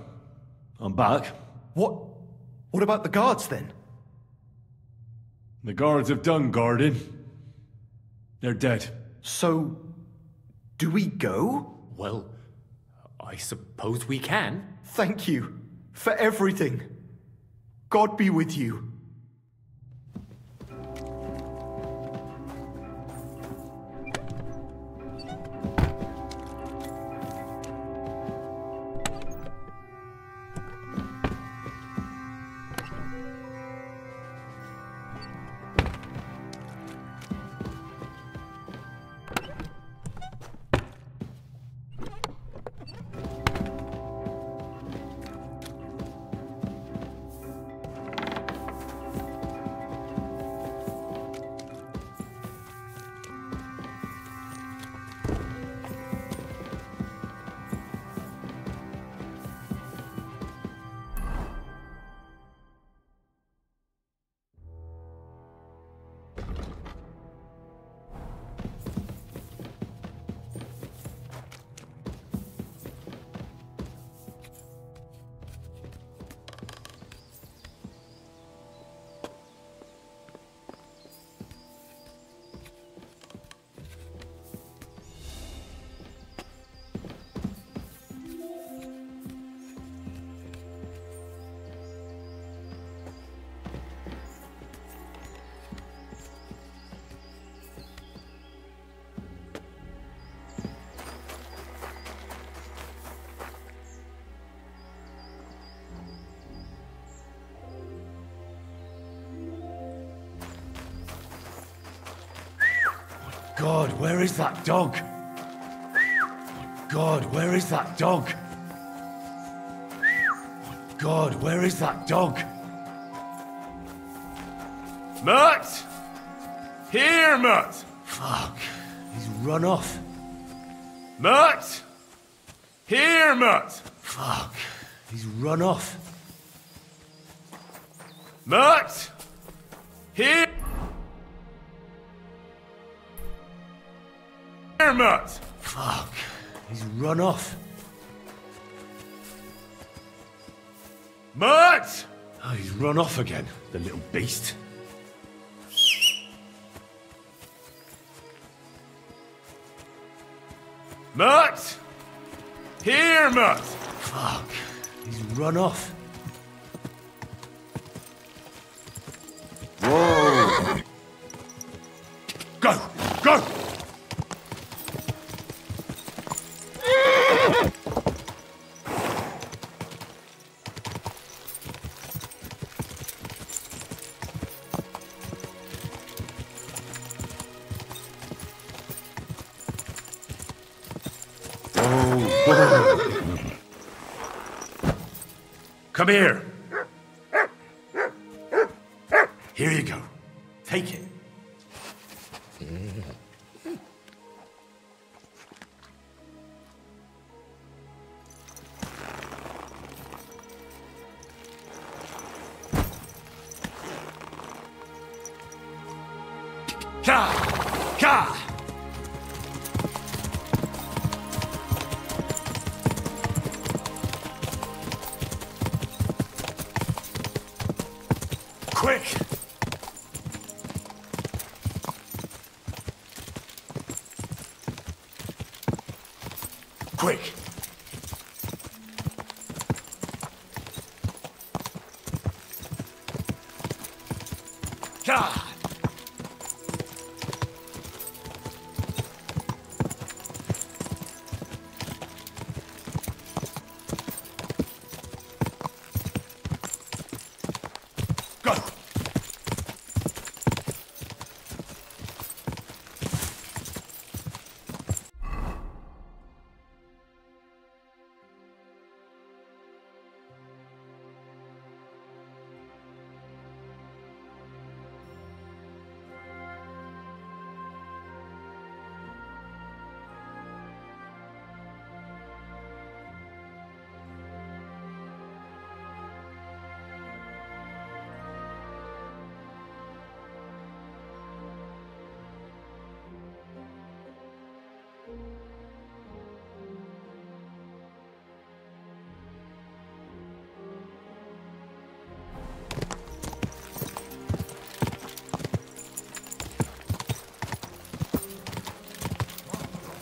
I'm back. What about the guards then? The guards have done guarding. They're dead. So, do we go? Well, I suppose we can. Thank you for everything. God be with you. God, where is that dog? God, where is that dog? God, where is that dog? Mutt! Here, Mutt! Fuck, he's run off. Mutt! Here, Mutt! Fuck, he's run off. Mutt! Here! Here, Mutt! Fuck, he's run off. Mutt! Oh, he's run off again, the little beast. Mutt! Here, Mutt! Fuck, he's run off. Whoa! Go! Go! Come here. Here you go. Take it. Ka! Ka! Quick! Quick! God!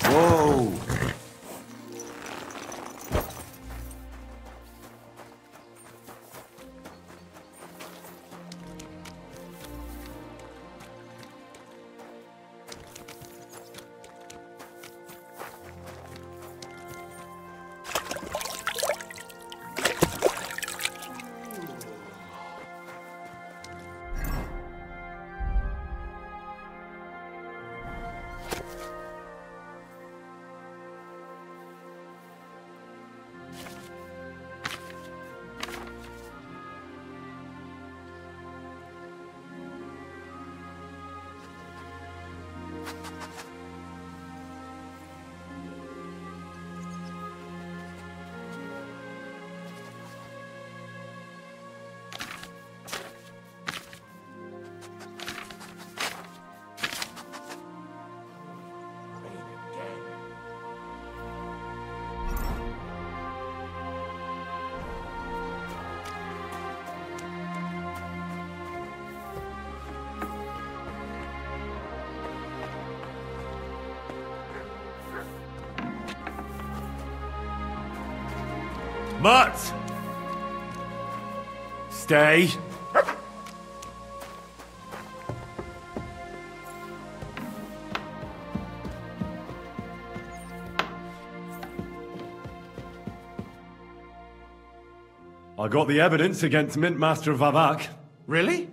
Whoa! Mutt! Stay. I got the evidence against Mintmaster Vavak. Really?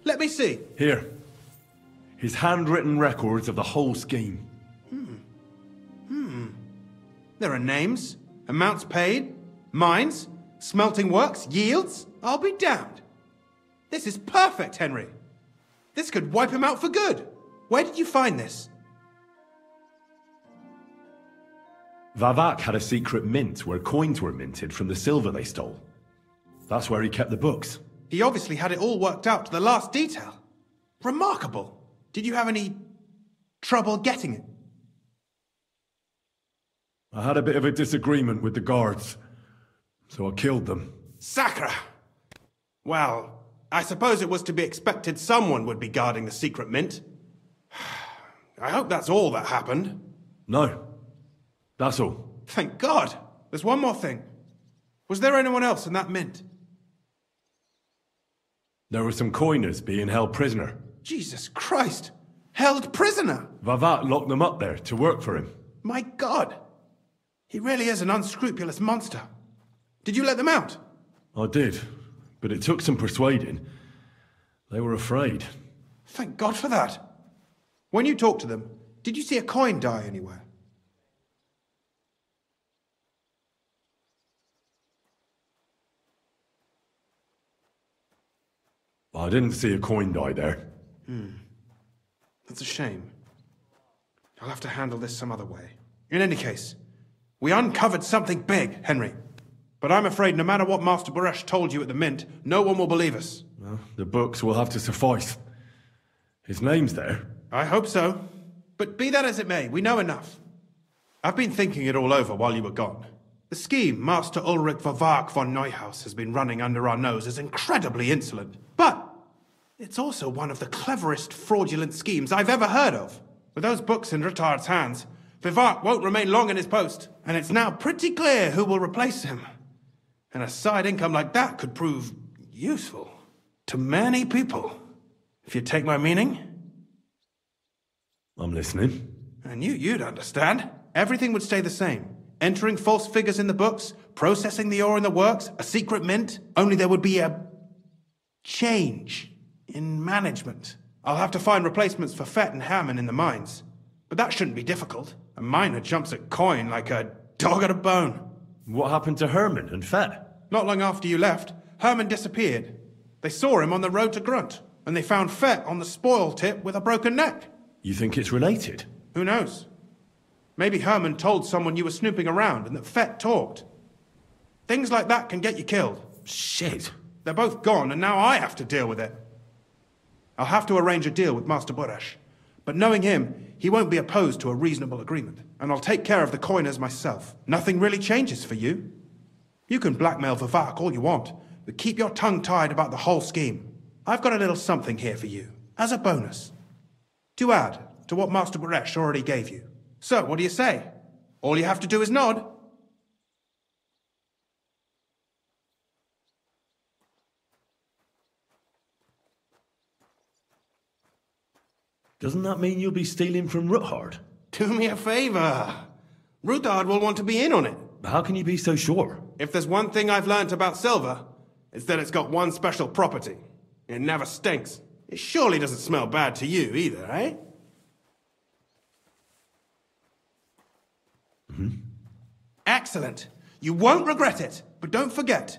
Let me see. Here. His handwritten records of the whole scheme. There are names, amounts paid, mines, smelting works, yields. I'll be damned. This is perfect, Henry. This could wipe him out for good. Where did you find this? Vavak had a secret mint where coins were minted from the silver they stole. That's where he kept the books. He obviously had it all worked out to the last detail. Remarkable. Did you have any trouble getting it? I had a bit of a disagreement with the guards, so I killed them. Sacre! Well, I suppose it was to be expected someone would be guarding the secret mint. I hope that's all that happened. No. That's all. Thank God! There's one more thing. Was there anyone else in that mint? There were some coiners being held prisoner. Jesus Christ! Held prisoner! Vavak locked them up there to work for him. My God! He really is an unscrupulous monster. Did you let them out? I did, but it took some persuading. They were afraid. Thank God for that. When you talked to them, did you see a coin die anywhere? I didn't see a coin die there. That's a shame. I'll have to handle this some other way. In any case, we uncovered something big, Henry. But I'm afraid no matter what Master Buresh told you at the Mint, no one will believe us. Well, the books will have to suffice. His name's there. I hope so. But be that as it may, we know enough. I've been thinking it all over while you were gone. The scheme Master Ulrich Vavak von Neuhaus has been running under our nose is incredibly insolent. But it's also one of the cleverest fraudulent schemes I've ever heard of. With those books in Rittard's hands, Vivart won't remain long in his post, and it's now pretty clear who will replace him. And a side income like that could prove useful to many people. If you take my meaning? I'm listening. I knew you'd understand. Everything would stay the same. Entering false figures in the books, processing the ore in the works, a secret mint, only there would be a change in management. I'll have to find replacements for Fett and Hammond in the mines. But that shouldn't be difficult. A miner jumps at coin like a dog at a bone. What happened to Herman and Fett? Not long after you left, Herman disappeared. They saw him on the road to Grunt, and they found Fett on the spoil tip with a broken neck. You think it's related? Who knows? Maybe Herman told someone you were snooping around and that Fett talked. Things like that can get you killed. Shit. They're both gone, and now I have to deal with it. I'll have to arrange a deal with Master Burash. But knowing him, he won't be opposed to a reasonable agreement. And I'll take care of the coiners myself. Nothing really changes for you. You can blackmail Vivak all you want, but keep your tongue tied about the whole scheme. I've got a little something here for you, as a bonus. To add to what Master Burash already gave you. So, what do you say? All you have to do is nod. Doesn't that mean you'll be stealing from Ruthard? Do me a favor. Ruthard will want to be in on it. How can you be so sure? If there's one thing I've learnt about silver, it's that it's got one special property. It never stinks. It surely doesn't smell bad to you either, eh? Excellent. You won't regret it, but don't forget.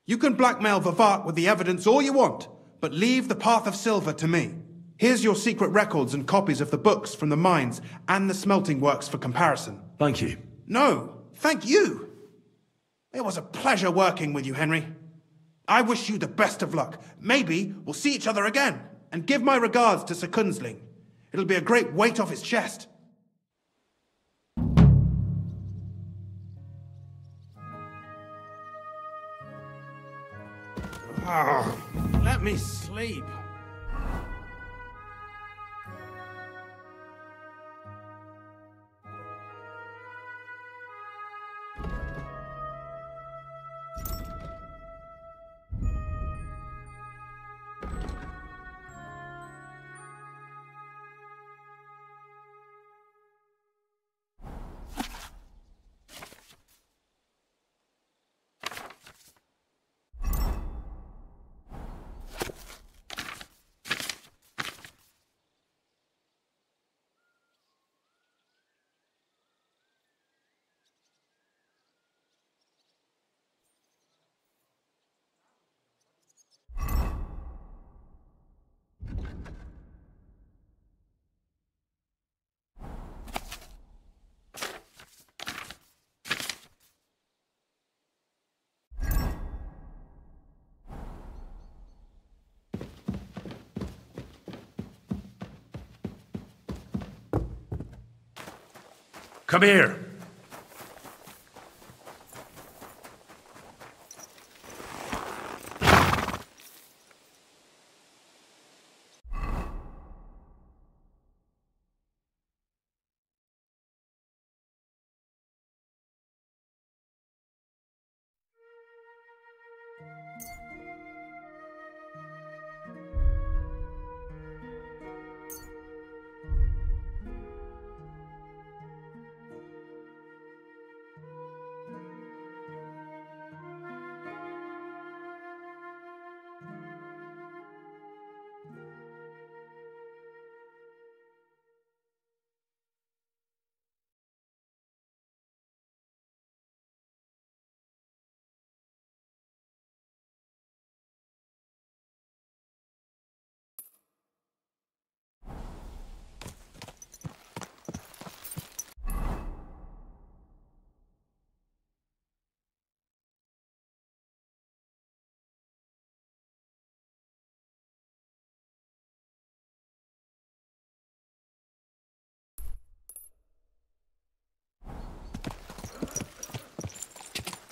You can blackmail Vivak with the evidence all you want, but leave the path of silver to me. Here's your secret records and copies of the books from the mines and the smelting works for comparison. Thank you. No, thank you. It was a pleasure working with you, Henry. I wish you the best of luck. Maybe we'll see each other again. And give my regards to Sir Kunzling. It'll be a great weight off his chest. Oh, let me sleep. Come here.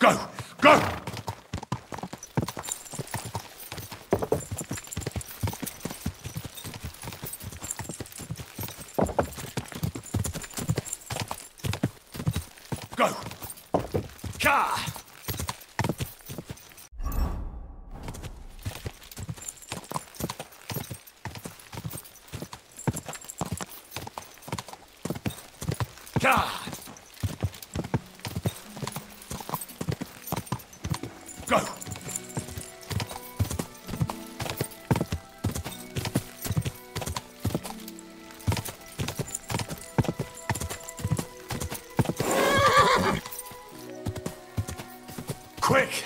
Go! Go! Go! Ka! Go! Quick!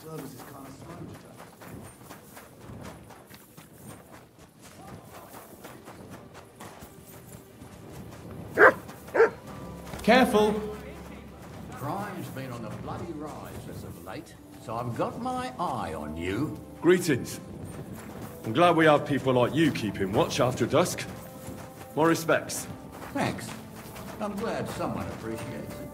Service is kind of slow today. Careful! Crime's been on the bloody rise as of late, so I've got my eye on you. Greetings. I'm glad we have people like you keeping watch after dusk. My respects. Thanks. I'm glad someone appreciates it.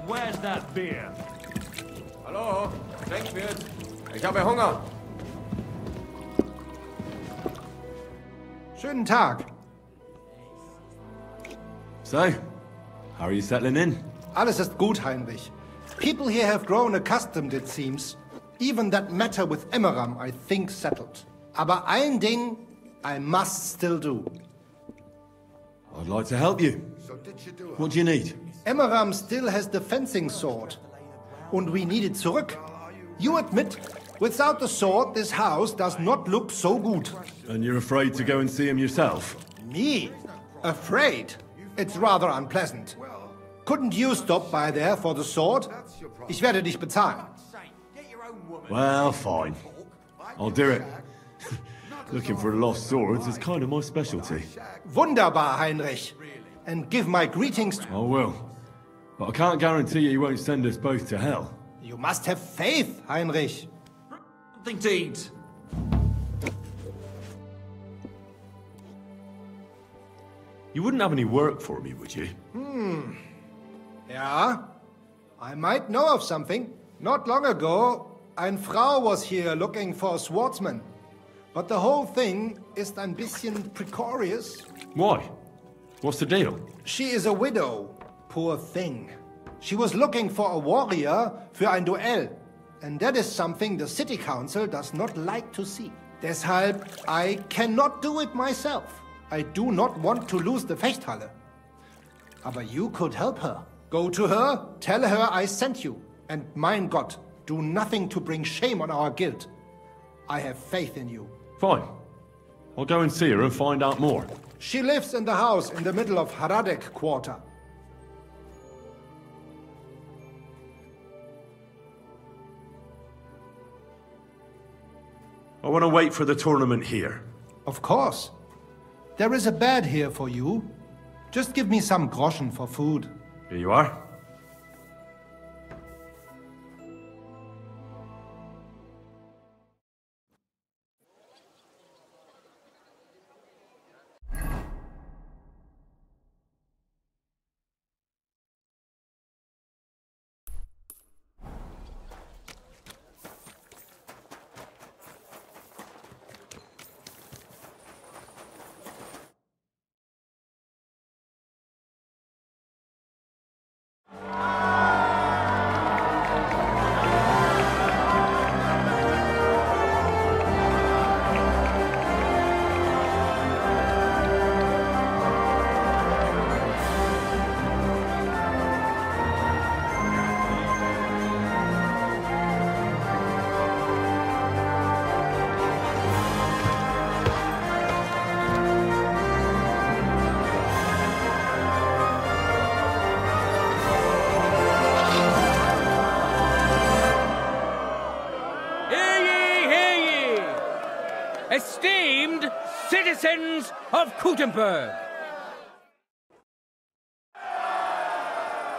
Where's that beer? Hallo, Drenkbeard. Ich habe Hunger. Schönen Tag. So, how are you settling in? Alles ist gut, Heinrich. People here have grown accustomed, it seems. Even that matter with Emmeram, I think, settled. Aber ein Ding I must still do. I'd like to help you. What do you need? Emmeram still has the fencing sword. Und we need it zurück. You admit, without the sword, this house does not look so good. And you're afraid to go and see him yourself? Me? Afraid? It's rather unpleasant. Couldn't you stop by there for the sword? Ich werde dich bezahlen. Well, fine. I'll do it. Looking for lost swords is kind of my specialty. Wunderbar, Heinrich. And give my greetings to... I will. But I can't guarantee you won't send us both to hell. You must have faith, Heinrich. Indeed. You wouldn't have any work for me, would you? Yeah. I might know of something. Not long ago, ein Frau was here looking for a swordsman. But the whole thing is ein bisschen precarious. Why? What's the deal? She is a widow. Poor thing. She was looking for a warrior für ein Duell. And that is something the city council does not like to see. Deshalb, I cannot do it myself. I do not want to lose the Fechthalle. Aber you could help her. Go to her, tell her I sent you. And mein Gott, do nothing to bring shame on our guild. I have faith in you. Fine. I'll go and see her and find out more. She lives in the house in the middle of Haradek quarter. I want to wait for the tournament here. Of course. There is a bed here for you. Just give me some groschen for food. Here you are. Esteemed citizens of Kuttenberg.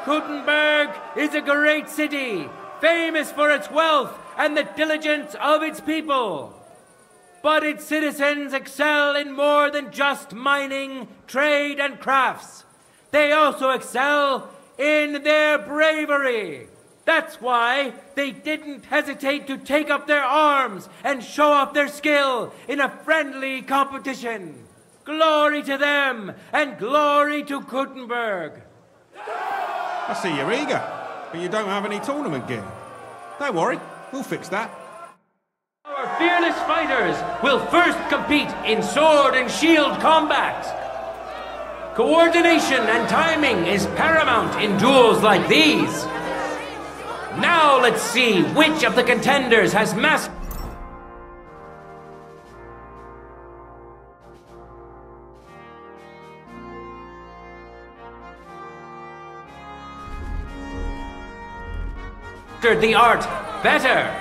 Kuttenberg is a great city, famous for its wealth and the diligence of its people. But its citizens excel in more than just mining, trade, and crafts. They also excel in their bravery. That's why they didn't hesitate to take up their arms and show off their skill in a friendly competition. Glory to them, and glory to Kuttenberg. I see you're eager, but you don't have any tournament gear. Don't worry, we'll fix that. Our fearless fighters will first compete in sword and shield combat. Coordination and timing is paramount in duels like these. Now let's see which of the contenders has mastered the art better.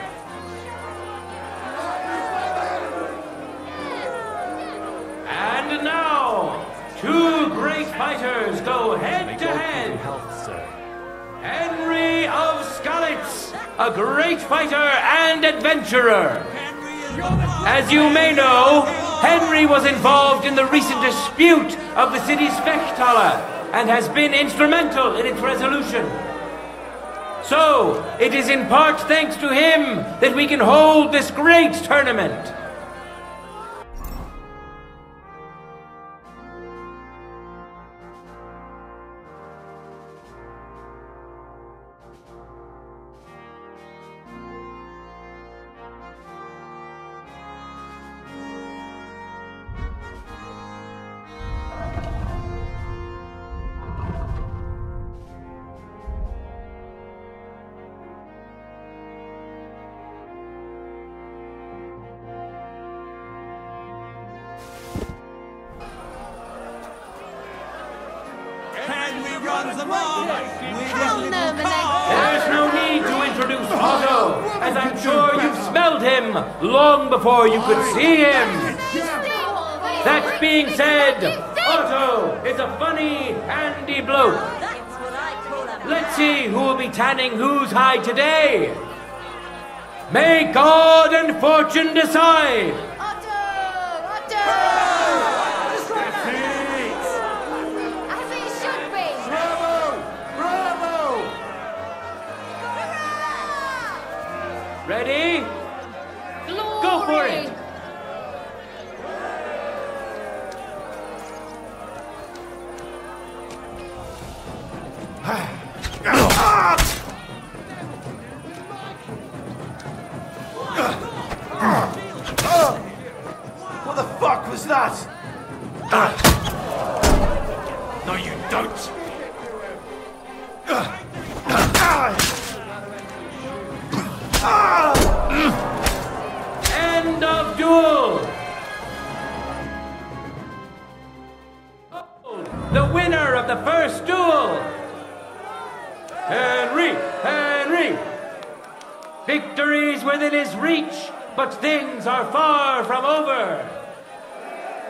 And now, two great fighters go head to head. Henry of Skalitz, a great fighter and adventurer. As you may know, Henry was involved in the recent dispute of the city's Fechthalle and has been instrumental in its resolution. So, it is in part thanks to him that we can hold this great tournament. There's no need to introduce Otto, as I'm sure you've smelled him long before you could see him. That being said, Otto is a funny, handy bloke. Let's see who will be tanning whose hide today. May God and fortune decide. Ready? Glory. Go for it! What the fuck was that? No, you don't. End of duel! The winner of the first duel! Henry! Henry! Victory's within his reach, but things are far from over.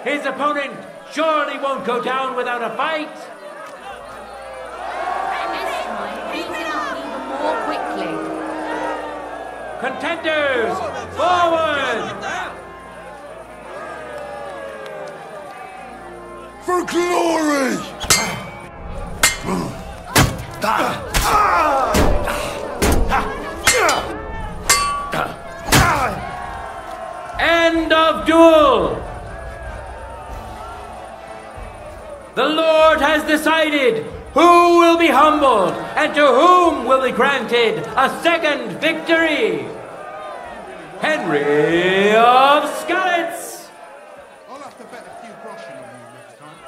His opponent surely won't go down without a fight. This time, beat him up even more quickly. Contenders, forward! For glory! End of duel! The Lord has decided who will be humbled and to whom will be granted a second victory. Henry of Skalitz. I'll have to bet a few groschen on you next time.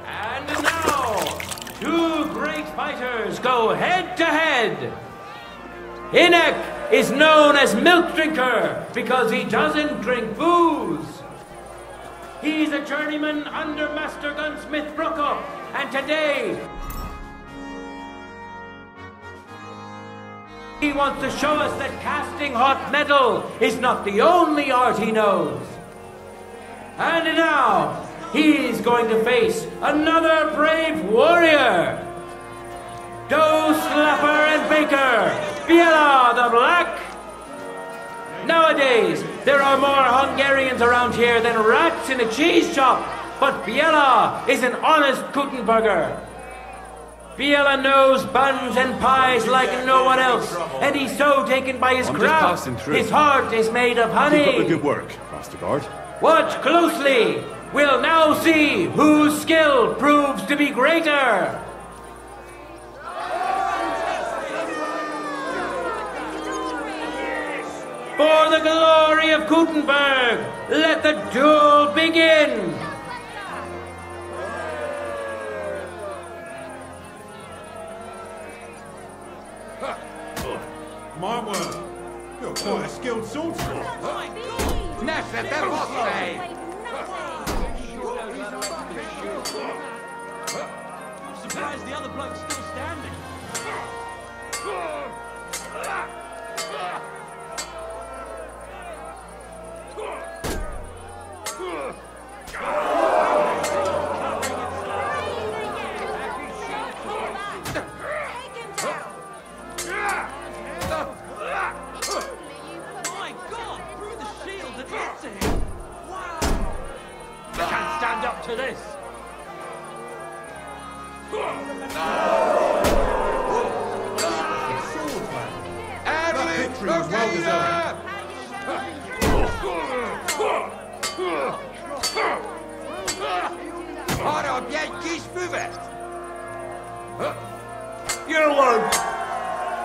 And now, two great fighters go head to head. Inek is known as Milk Drinker because he doesn't drink booze. He's a journeyman under Master Gunsmith Brokop, and today He wants to show us that casting hot metal is not the only art he knows. And now, he's going to face another brave warrior. Dough Slapper and Baker, Biela the Black. Nowadays, there are more Hungarians around here than rats in a cheese shop, but Biela is an honest Gutenberger. Biela knows buns and pies like no one else, and he's so taken by his craft, his heart is made of honey. Keep up the good work, Master Guard. Watch closely. We'll now see whose skill proves to be greater. For the glory of Gutenberg, let the duel begin. My word, you're quite a skilled swordsman. I'm surprised the other bloke's still standing. My God, through the shield and hits him. Wow. I can't stand up to this. That victory was well deserved. Your word.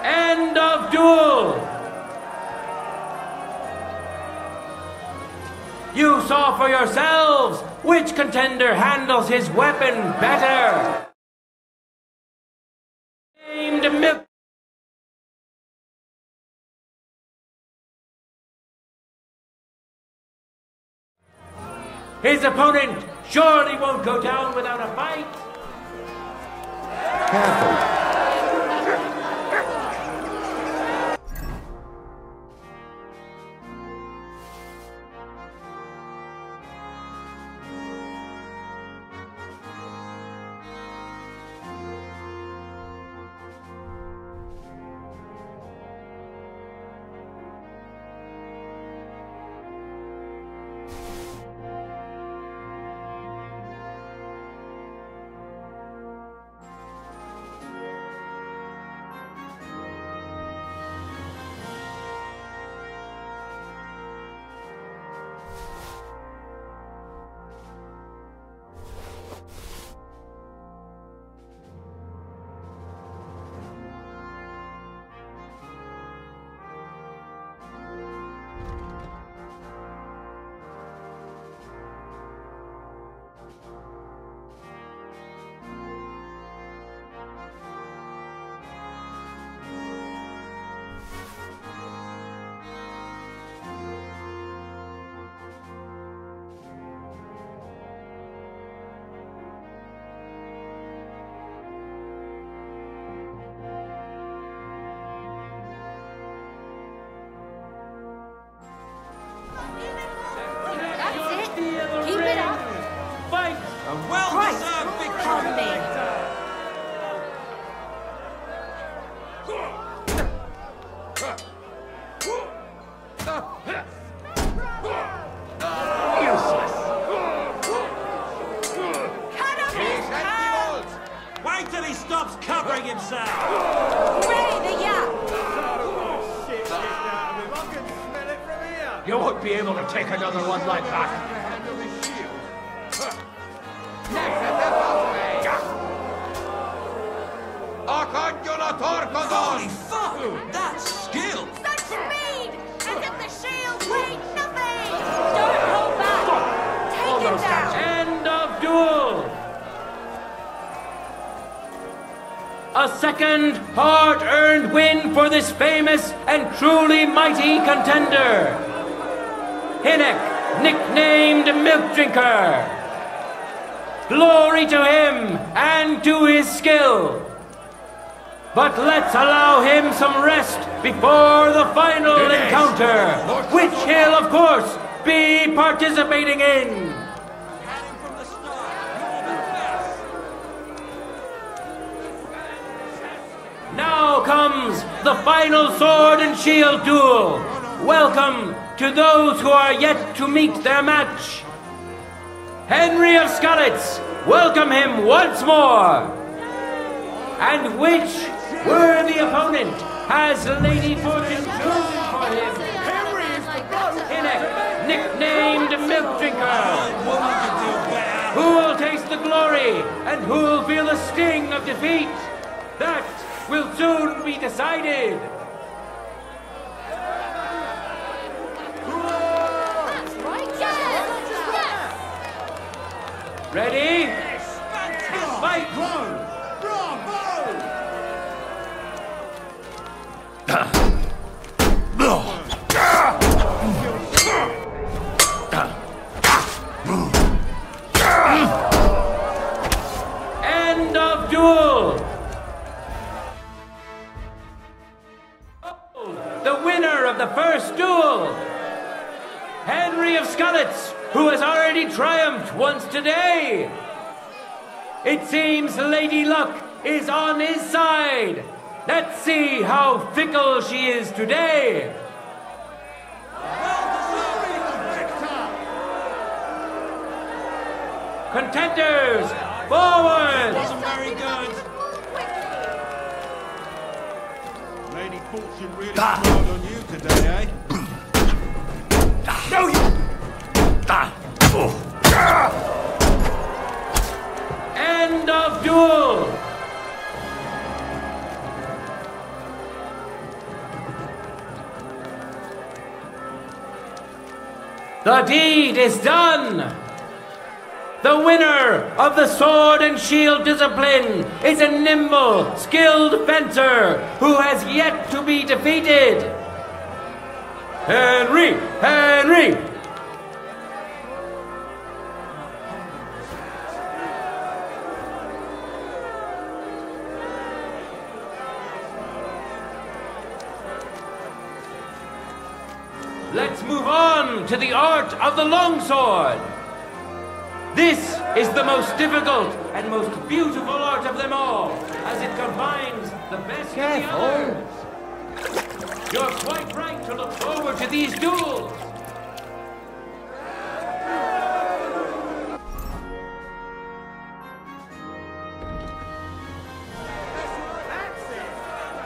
End of duel. You saw for yourselves which contender handles his weapon better. Named Milk. His opponent surely won't go down without a fight. Careful. Wait till he stops covering himself! You won't be able to take another one like that. Holy fuck! That's skill! Such speed! As if the shield weighed nothing! Don't hold back! Take him down! End of duel! A second hard-earned win for this famous and truly mighty contender. Hinnock, nicknamed Milk Drinker. Glory to him and to his skill. But let's allow him some rest before the final encounter, which he'll, of course, be participating in. Now comes the final sword and shield duel. Welcome to those who are yet to meet their match. Henry of Skalitz, welcome him once more. And which worthy opponent has Lady Fortune chosen for him? Henry is the Hinnock, nicknamed Milk Drinker. Who'll taste the glory and who'll feel the sting of defeat? That will soon be decided. Ready? Fight! End of duel! The winner of the first duel, Henry of Skalitz, who has already triumphed once today. It seems Lady Luck is on his side. Let's see how fickle she is today. Contenders, forward! Wasn't very good. Lady Fortune really smiled on you today, eh? No, you! End of duel! The deed is done! The winner of the sword and shield discipline is a nimble, skilled fencer who has yet to be defeated. Henry! Henry! Let's move on to the art of the longsword. This is the most difficult and most beautiful art of them all, as it combines the best of the others. You're quite right to look forward to these duels.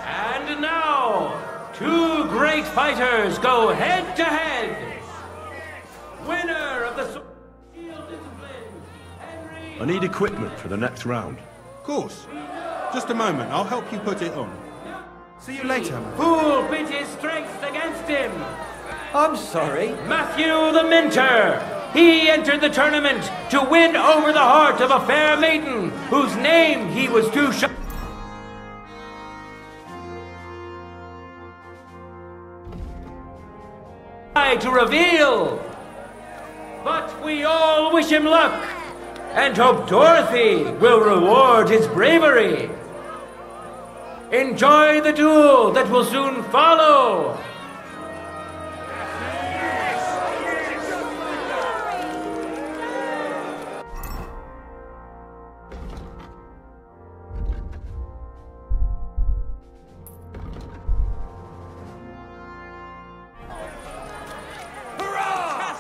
And now, two great fighters go head to head. Winner of the sword and shield discipline, Henry. I need equipment for the next round. Of course. Just a moment, I'll help you put it on. See you later. Who'll pit his strength against him? I'm sorry. Matthew the Minter. He entered the tournament to win over the heart of a fair maiden whose name he was too shy to reveal. But we all wish him luck and hope Dorothy will reward his bravery. Enjoy the duel that will soon follow.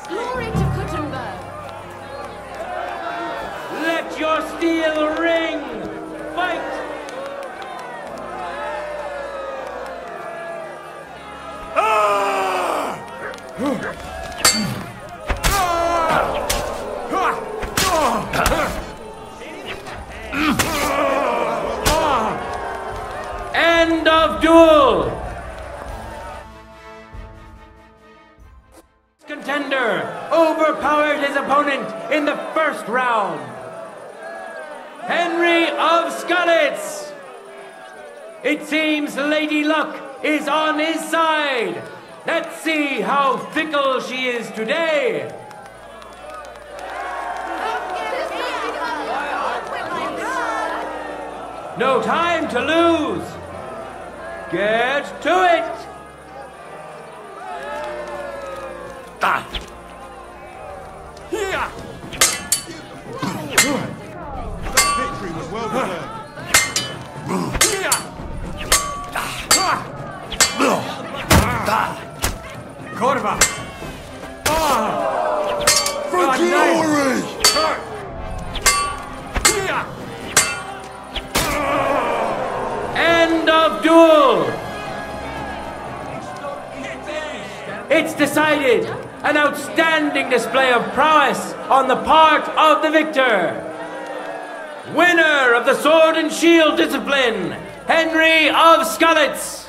Glory to Kuttenberg! Let your steel ring! Fight! End of duel! Contender overpowered his opponent in the first round. Henry of Skalitz! It seems Lady Luck is on his side. Let's see how fickle she is today. No time to lose. Get to it! Ah. Here! Victory was well deserved. Corva! Fucking End of duel! It's decided! An outstanding display of prowess on the part of the victor! Winner of the Sword and Shield discipline, Henry of Skalitz!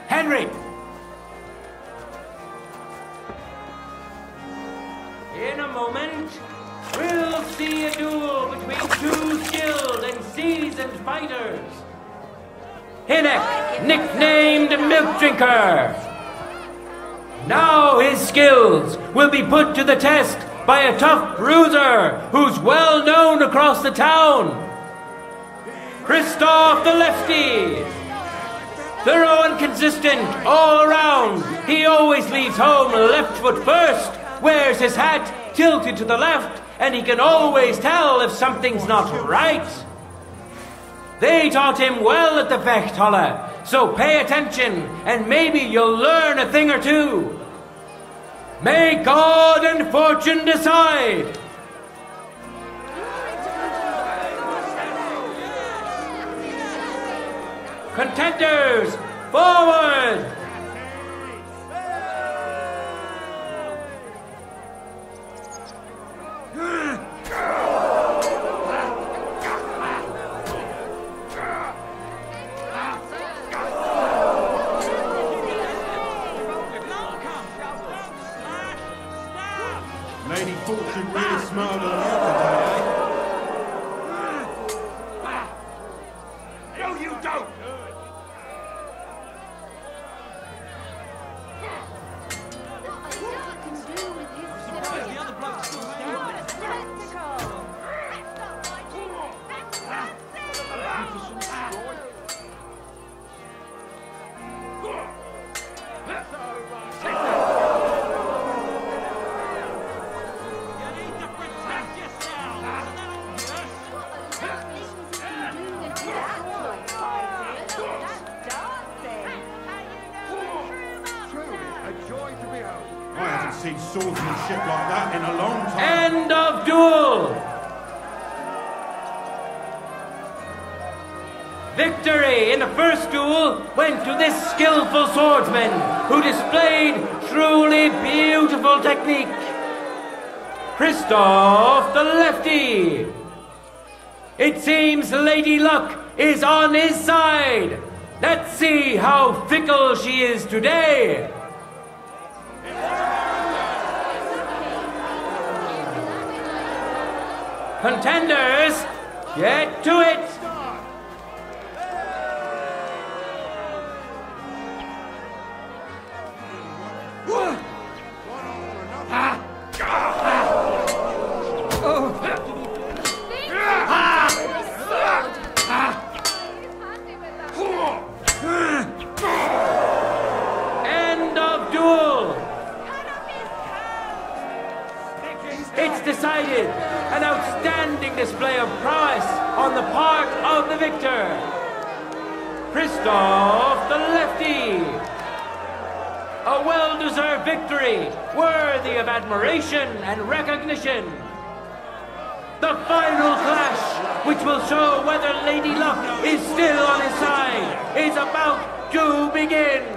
Henry! In a moment, we'll see a duel between two skilled and seasoned fighters. Hinek, nicknamed Milk Drinker. Now his skills will be put to the test by a tough bruiser who's well known across the town. Christoph the Lefty. Thorough and consistent all around. He always leaves home left foot first, wears his hat tilted to the left, and he can always tell if something's not right. They taught him well at the Vechthalle, so pay attention and maybe you'll learn a thing or two. May God and fortune decide. Contenders, forward! Lady Fortune really smiled on you today, No, you don't! I haven't seen swordsmanship like that in a long time. End of duel! Victory in the first duel went to this skillful swordsman who displayed truly beautiful technique. Christoph the Lefty. It seems Lady Luck is on his side. Let's see how fickle she is today. Contenders, get to it! End of duel! It's decided! An outstanding display of prowess on the part of the victor, Christoph the Lefty. A well-deserved victory, worthy of admiration and recognition. The final clash, which will show whether Lady Luck is still on his side, is about to begin.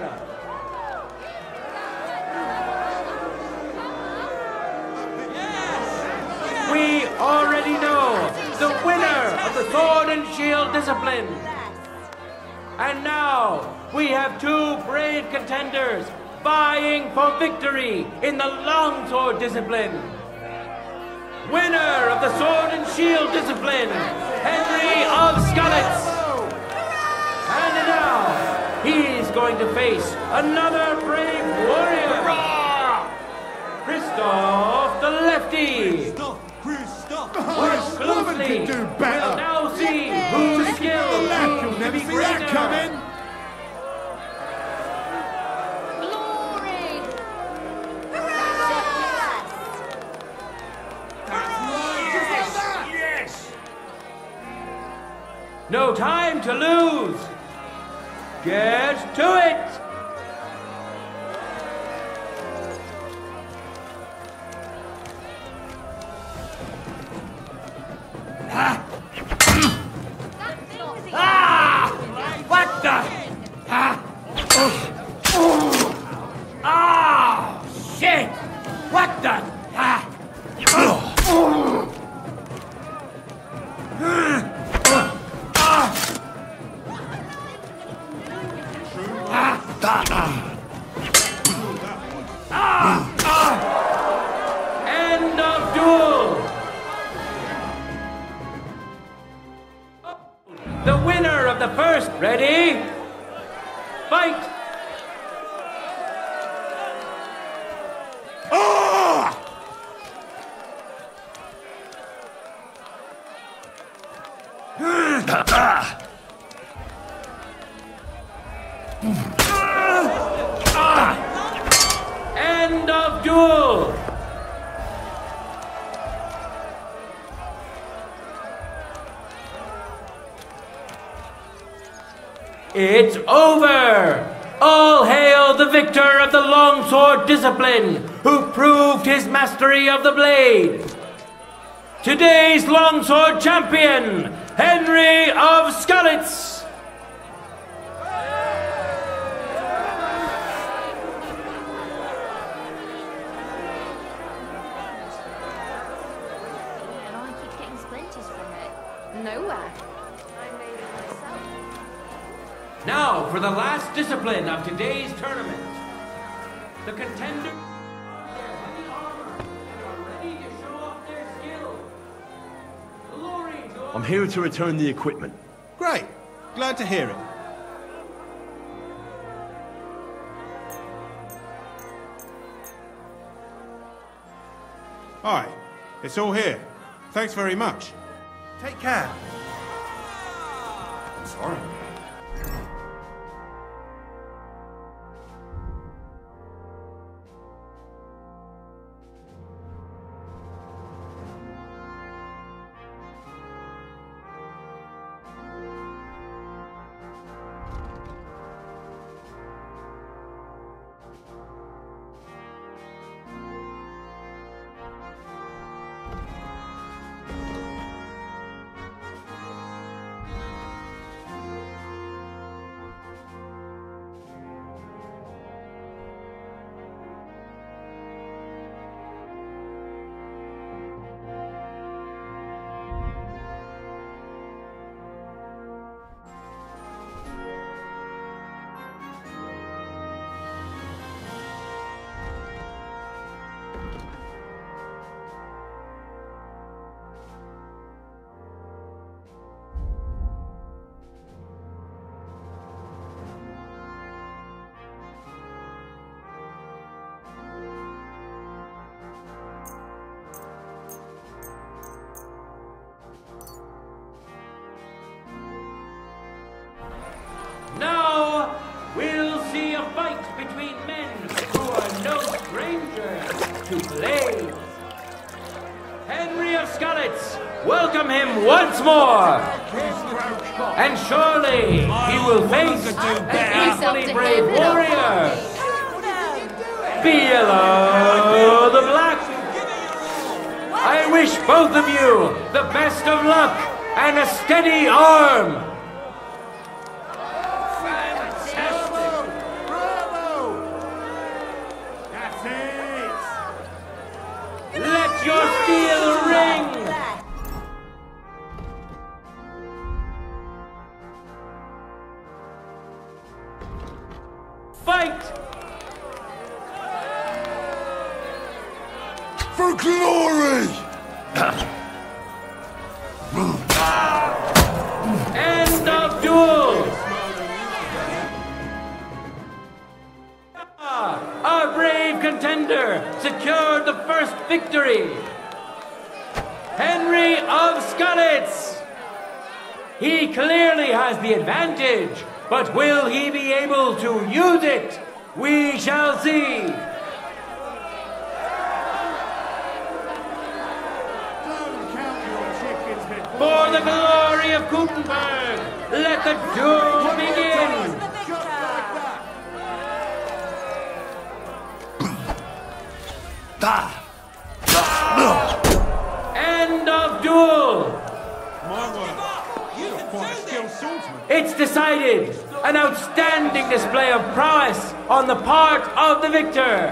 We already know the winner of the Sword and Shield discipline. And now we have two brave contenders vying for victory in the longsword discipline. Winner of the Sword and Shield discipline, Henry of Skalitz. And now, He's going to face another brave warrior. Christoph the Lefty. Watch closely. Can do We'll better. now see whose skill You'll never see that coming. No time to lose. Get to it. What the? Ah! Shit! What the? End of duel. The winner of the first. Ready? Fight. End of duel. It's over! All hail the victor of the longsword discipline, who proved his mastery of the blade. Today's longsword champion, Henry of Skalitz. And I keep getting splinters from it. Nowhere. Now for the last discipline of today's tournament. The contender ready to show off their skill. Glory to I'm here to return the equipment. Great. Glad to hear it. Aye, it's all here. Thanks very much. Take care. I'm sorry. Now, we'll see a fight between men who are no strangers to blades. Henry of Skalitz, welcome him once more. And surely he will face an equally brave warrior. Bielo the Black. I wish both of you the best of luck and a steady arm. Let your steel ring! Fight! For glory! End of duel! contender secured the first victory. Henry of Skalitz. He clearly has the advantage, but will he be able to use it? We shall see. For the glory of Gutenberg, let the duel begin. End of duel. It's decided. An outstanding display of prowess on the part of the victor.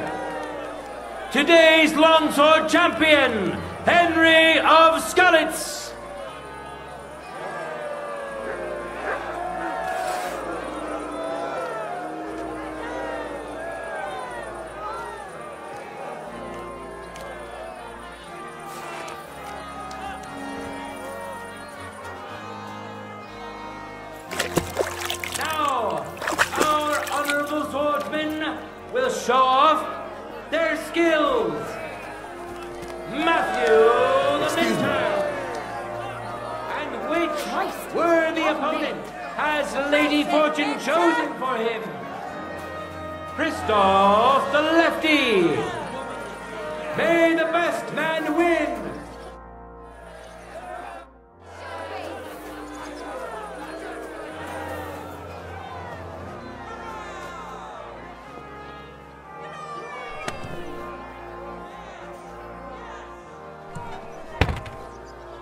Today's longsword champion, Henry of Skalitz. Will show off their skills. Matthew the Minter. And which worthy opponent has Lady Fortune chosen for him? Christoph the Lefty. May the best man win.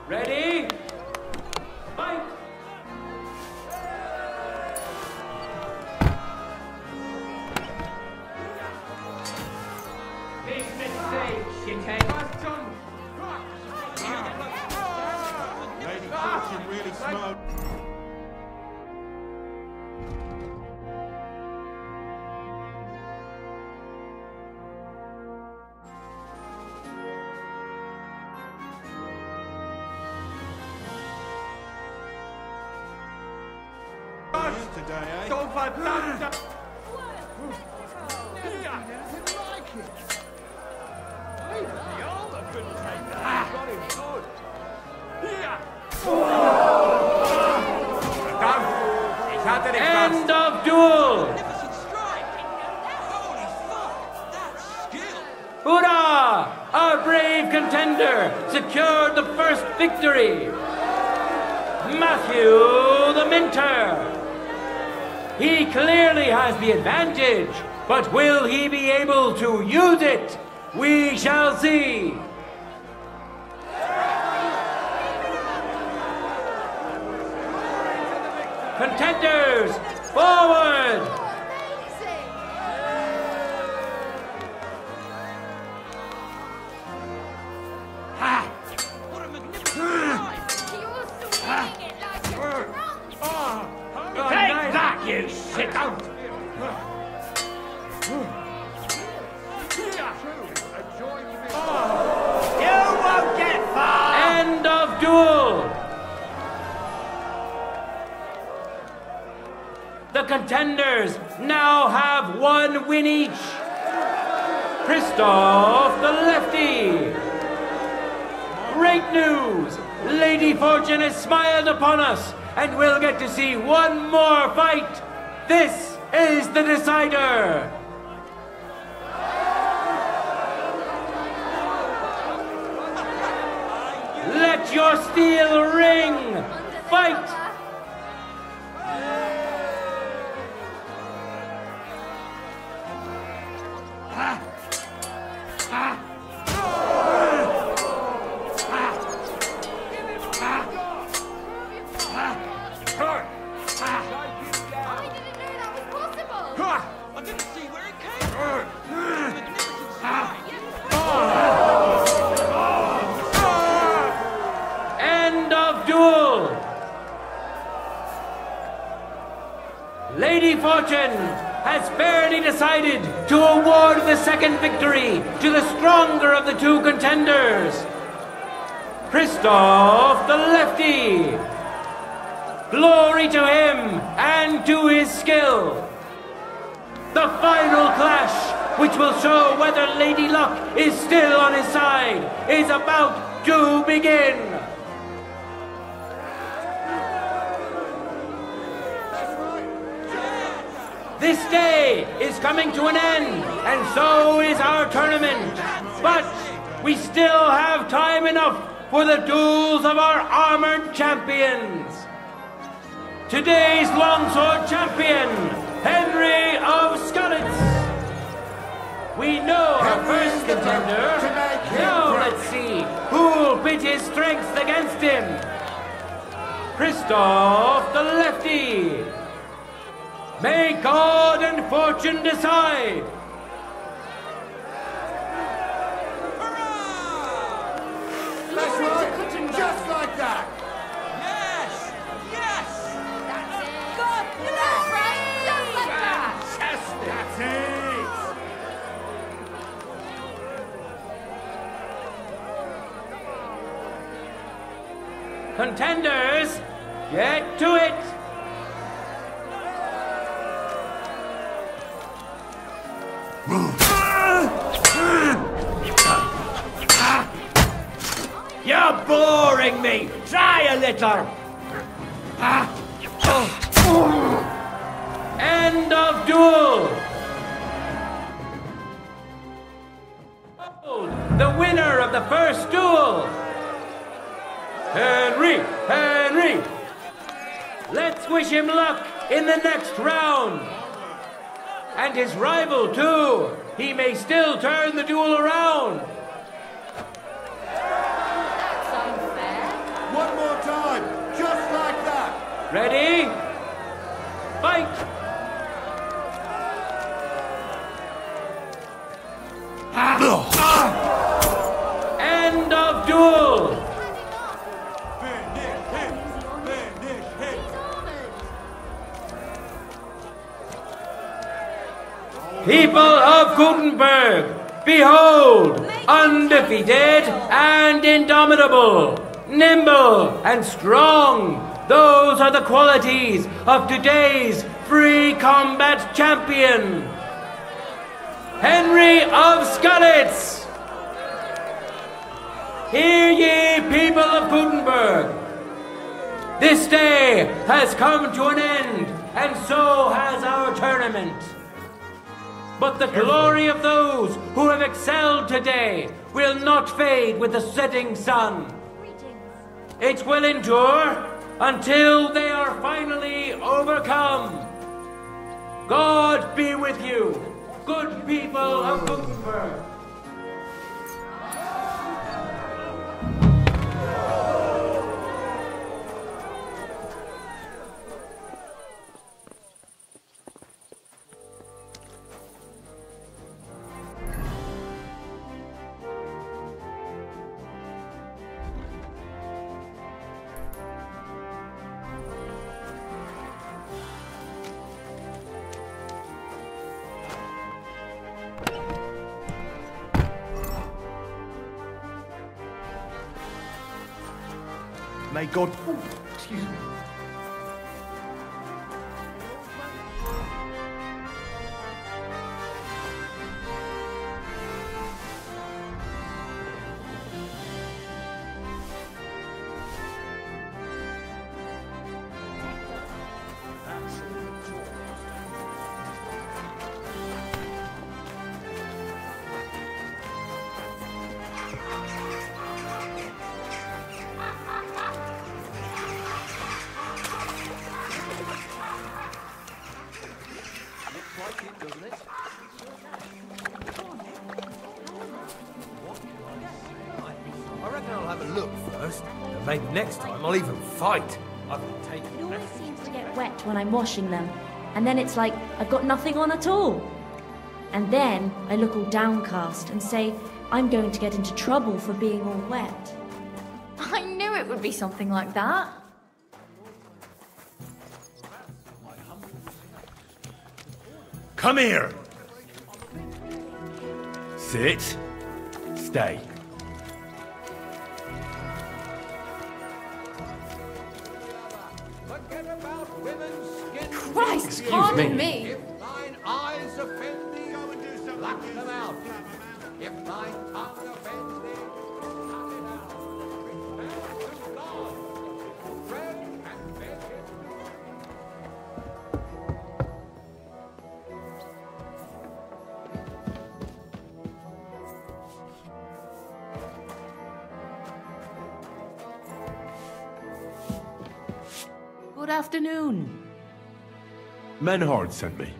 Ready? Fight! Big mistake, shithead. Lady Fortune really smart. Today, eh? Don't fight that. End of duel. Hurrah! Our brave contender secured the first victory. Matthew the Minter. He clearly has the advantage, but will he be able to use it? We shall see. Contenders, forward! Take that, you sit down! You won't get far! End of duel! The contenders now have one win each. Christoph the Lefty. Great news! Lady Fortune has smiled upon us, and we'll get to see one more fight. This is the decider. Let your steel ring. Fight. End of duel. Lady Fortune has fairly decided to award the second victory to the stronger of the two contenders, Christoph the Lefty. Glory to him and to his skill. The final clash which will show whether Lady Luck is still on his side, is about to begin. This day is coming to an end, and so is our tournament. But we still have time enough for the duels of our armored champions. Today's longsword champion, Henry of Skalitz. We know our first contender. Now let's see who'll pit his strengths against him. Christoph the Lefty. May God and fortune decide. That's right. Just like that. Yes! Yes! That's it. God bless! Right? Just like that. That's it. Contenders, get to it. You're boring me. Try a little. End of duel. The winner of the first duel, Henry. Let's wish him luck in the next round. And his rival, too. He may still turn the duel around. That's unfair. One more time. Just like that. Ready? Fight! End of duel! People of Gutenberg, behold, undefeated and indomitable, nimble and strong. Those are the qualities of today's free combat champion, Henry of Skalitz. Hear ye, people of Gutenberg. This day has come to an end, and so has our tournament. But the glory of those who have excelled today will not fade with the setting sun. It will endure until they are finally overcome. God be with you, good people of Gutenberg. May God... Oh, excuse me. I reckon I'll have a look first, and maybe next time I'll even fight. I've taken It always seems to get wet when I'm washing them, and then it's like I've got nothing on at all. And then I look all downcast and say I'm going to get into trouble for being all wet. I knew it would be something like that. Come here. Sit. Stay. Christ, pardon me. If thine eyes offend thee, Pluck them out. If thy tongue offends thee, cut it out. Return to God. Bread and bacon. Good afternoon. Menhard sent me.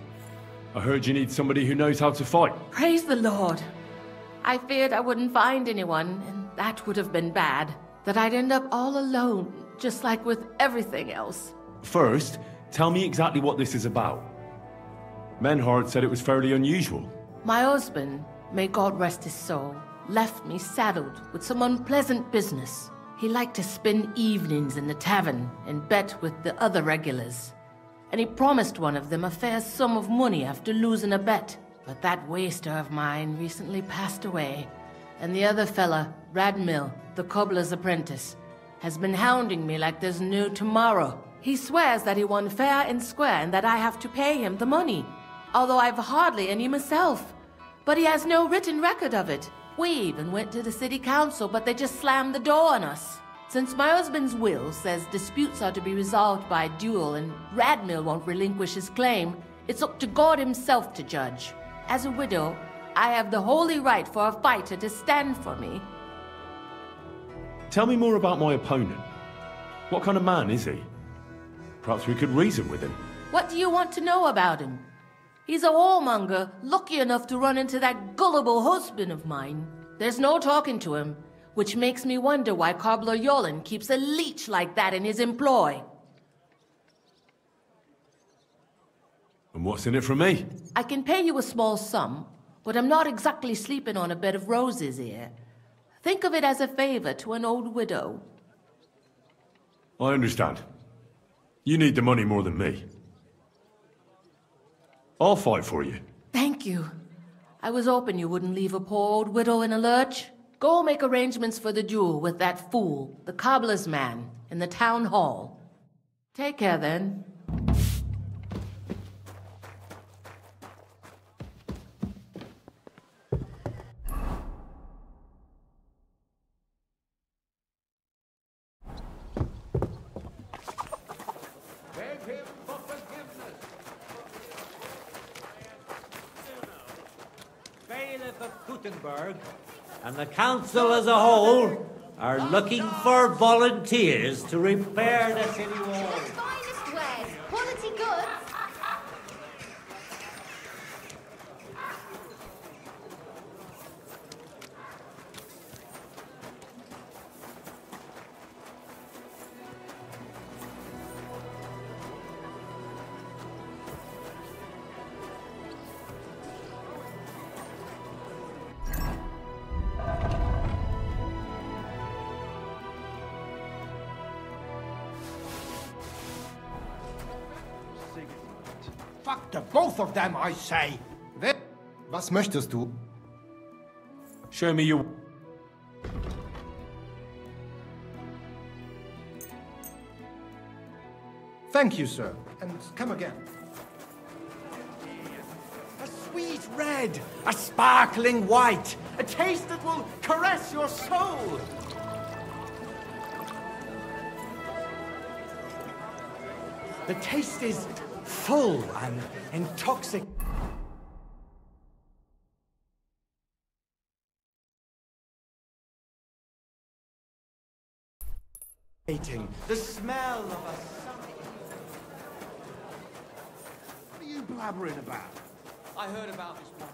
I heard you need somebody who knows how to fight. Praise the Lord. I feared I wouldn't find anyone, and that would have been bad. That I'd end up all alone, just like with everything else. First, tell me exactly what this is about. Menhard said it was fairly unusual. My husband, may God rest his soul, left me saddled with some unpleasant business. He liked to spend evenings in the tavern and bet with the other regulars. And he promised one of them a fair sum of money after losing a bet. But that waster of mine recently passed away, and the other fella, Radmill, the cobbler's apprentice, has been hounding me like there's no tomorrow. He swears that he won fair and square and that I have to pay him the money, although I've hardly any myself. But he has no written record of it. We even went to the city council, but they just slammed the door on us. Since my husband's will says disputes are to be resolved by duel and Radmill won't relinquish his claim, it's up to God himself to judge. As a widow, I have the holy right for a fighter to stand for me. Tell me more about my opponent. What kind of man is he? Perhaps we could reason with him. What do you want to know about him? He's a whoremonger, lucky enough to run into that gullible husband of mine. There's no talking to him, which makes me wonder why Cobbler Yolen keeps a leech like that in his employ. And what's in it for me? I can pay you a small sum, but I'm not exactly sleeping on a bed of roses here. Think of it as a favor to an old widow. I understand. You need the money more than me. I'll fight for you. Thank you. I was hoping you wouldn't leave a poor old widow in a lurch. Go make arrangements for the duel with that fool, the cobbler's man, in the town hall. Take care, then. Beg him for forgiveness. Bailiff of Gutenberg and the council as a whole are looking for volunteers to repair the city wall. Finest wares, quality goods. Fuck the both of them, I say! Was möchtest du? Show me your... Thank you, sir. And come again. A sweet red, a sparkling white, a taste that will caress your soul. The taste is full and intoxicating. The smell of a summer. What are you blabbering about? I heard about this one.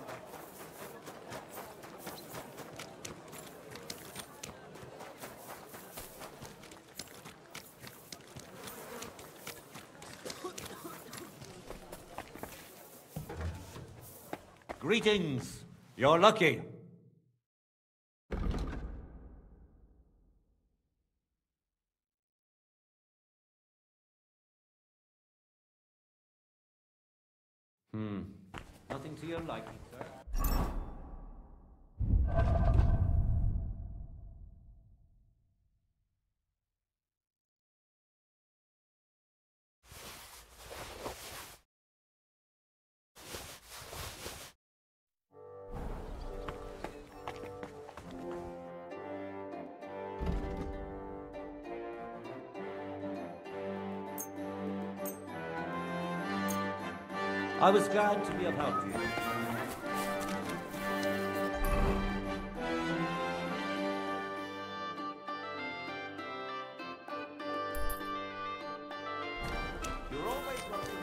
Greetings. You're lucky. Nothing to your liking, sir. I was glad to be of help to you. You're always welcome.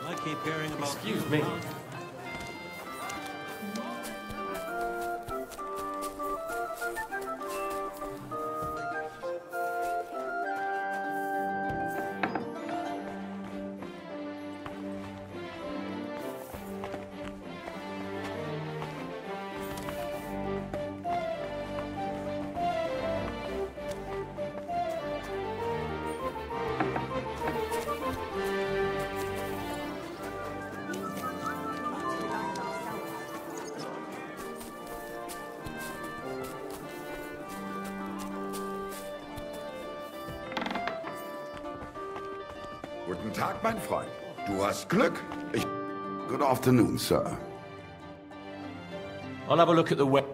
I keep hearing about. Excuse me. Guten Tag, mein Freund. Du hast Glück. Good afternoon, sir. I'll have a look at the web.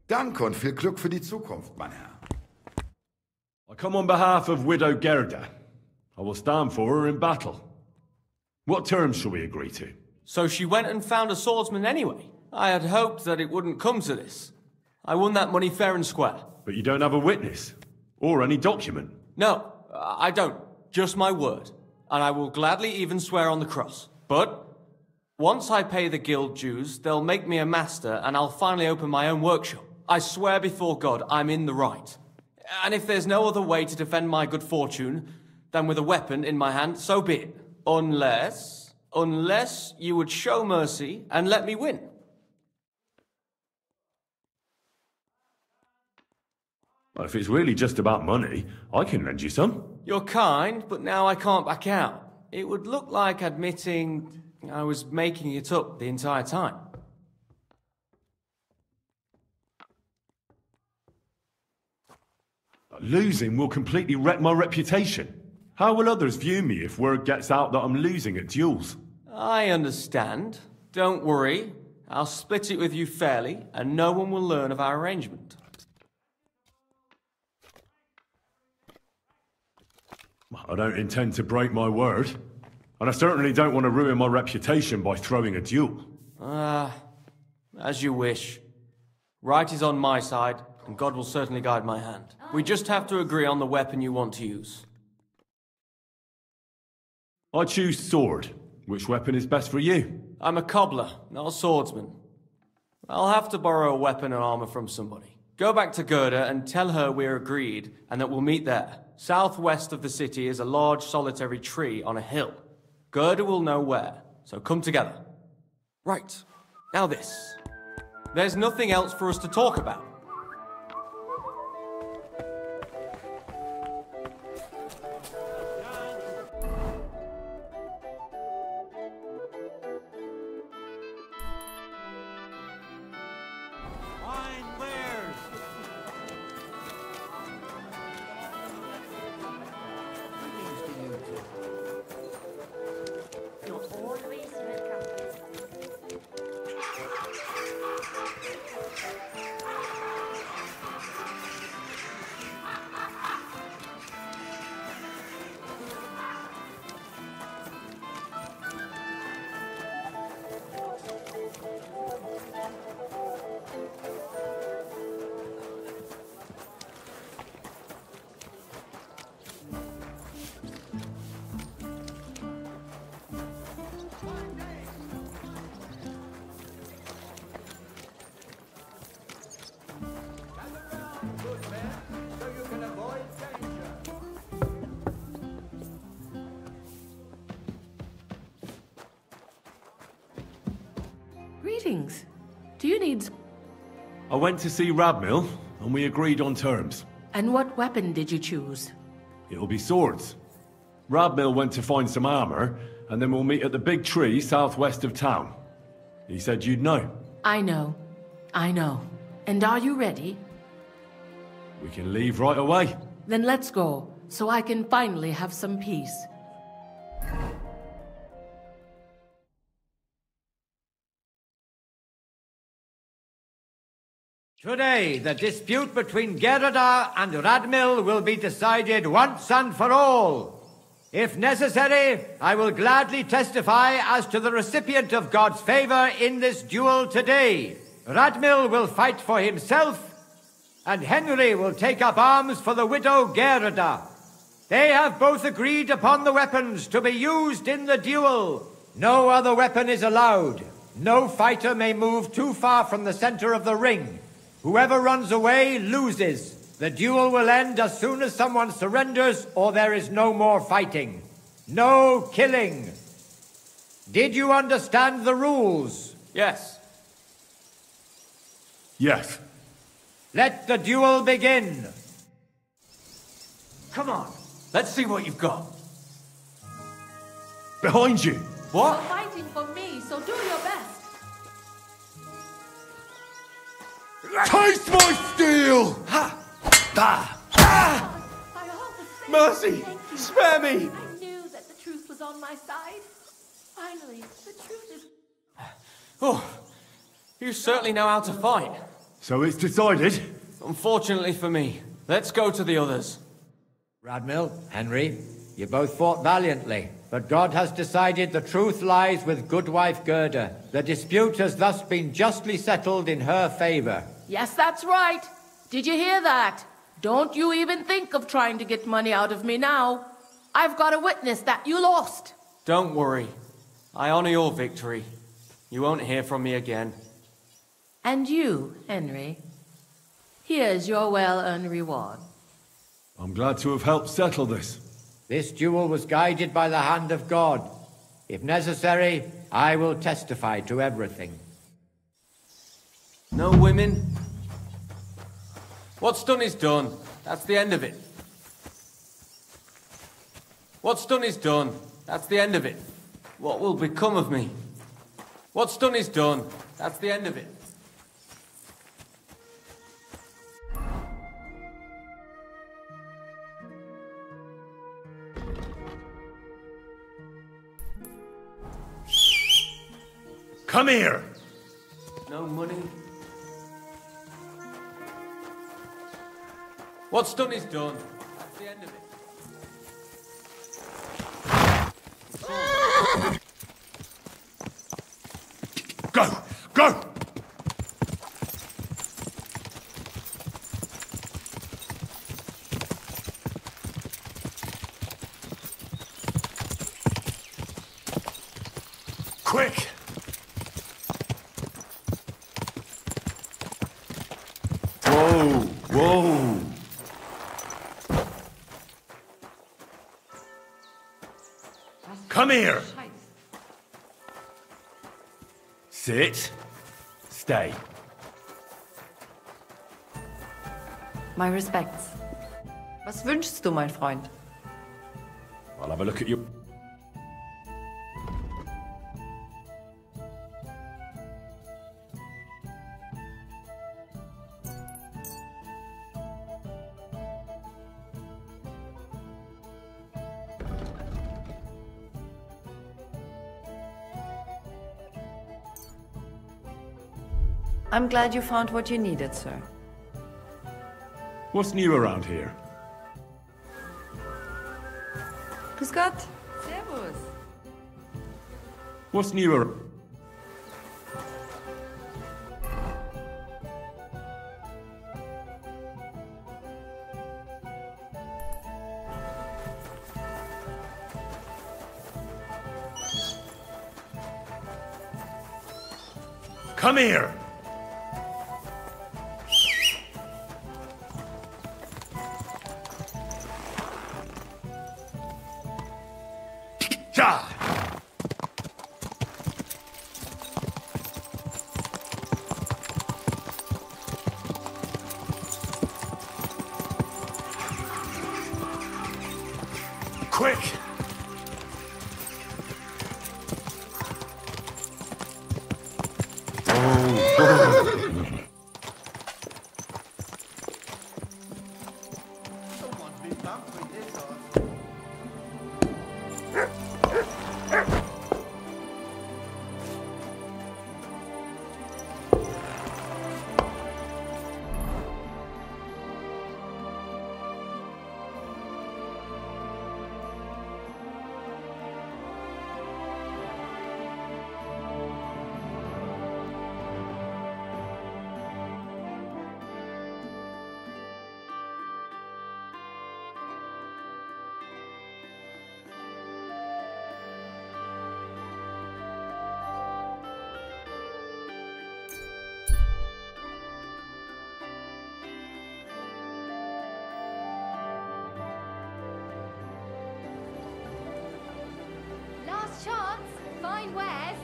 Danke und viel Glück für die Zukunft, mein Herr. I come on behalf of Widow Gerda. I will stand for her in battle. What terms shall we agree to? So she went and found a swordsman anyway. I had hoped that it wouldn't come to this. I won that money fair and square. But you don't have a witness? Or any document? No, I don't. Just my word. And I will gladly even swear on the cross. But once I pay the guild dues, they'll make me a master and I'll finally open my own workshop. I swear before God, I'm in the right. And if there's no other way to defend my good fortune than with a weapon in my hand, so be it. Unless you would show mercy and let me win. Well, if it's really just about money, I can lend you some. You're kind, but now I can't back out. It would look like admitting I was making it up the entire time. Losing will completely wreck my reputation. How will others view me if word gets out that I'm losing at duels? I understand. Don't worry. I'll split it with you fairly, and no one will learn of our arrangement. I don't intend to break my word. And I certainly don't want to ruin my reputation by throwing a duel. As you wish. Right is on my side, and God will certainly guide my hand. We just have to agree on the weapon you want to use. I choose sword. Which weapon is best for you? I'm a cobbler, not a swordsman. I'll have to borrow a weapon and armor from somebody. Go back to Gerda and tell her we're agreed and that we'll meet there. Southwest of the city is a large solitary tree on a hill. Gerda will know where, so come together. Right, now this. There's nothing else for us to talk about. Greetings. Do you need... I went to see Radmil, and we agreed on terms. And what weapon did you choose? It'll be swords. Radmil went to find some armor, and then we'll meet at the big tree southwest of town. He said you'd know. I know. I know. And are you ready? We can leave right away. Then let's go, so I can finally have some peace. Today, the dispute between Gerda and Radmil will be decided once and for all. If necessary, I will gladly testify as to the recipient of God's favor in this duel today. Radmil will fight for himself, and Henry will take up arms for the widow Gerda. They have both agreed upon the weapons to be used in the duel. No other weapon is allowed. No fighter may move too far from the center of the ring. Whoever runs away loses. The duel will end as soon as someone surrenders or there is no more fighting. No killing. Did you understand the rules? Yes. Yes. Let the duel begin. Come on, let's see what you've got. Behind you. What? You're fighting for me, so do your best. Taste my steel! Ha! Ah! Ah! Mercy! Spare me! I knew that the truth was on my side. Finally, the truth is... Oh, you certainly know how to fight. So it's decided? Unfortunately for me. Let's go to the others. Radmil, Henry, you both fought valiantly, but God has decided the truth lies with Goodwife Gerda. The dispute has thus been justly settled in her favor. Yes, that's right. Did you hear that? Don't you even think of trying to get money out of me now. I've got a witness that you lost. Don't worry. I honor your victory. You won't hear from me again. And you, Henry. Here's your well-earned reward. I'm glad to have helped settle this. This duel was guided by the hand of God. If necessary, I will testify to everything. No women? What's done is done. That's the end of it. What's done is done. That's the end of it. What will become of me? What's done is done. That's the end of it. Come here! No money. What's done is done. That's the end of it. Go! Go! Quick! Whoa! Come here! Sit. Stay. My respects. Was wünschst du, mein Freund? I'll have a look at you. I'm glad you found what you needed, sir. What's new around here? Grüß Gott. Servus. What's new around... Come here! Ja! Quick! Last chance. Fine wares.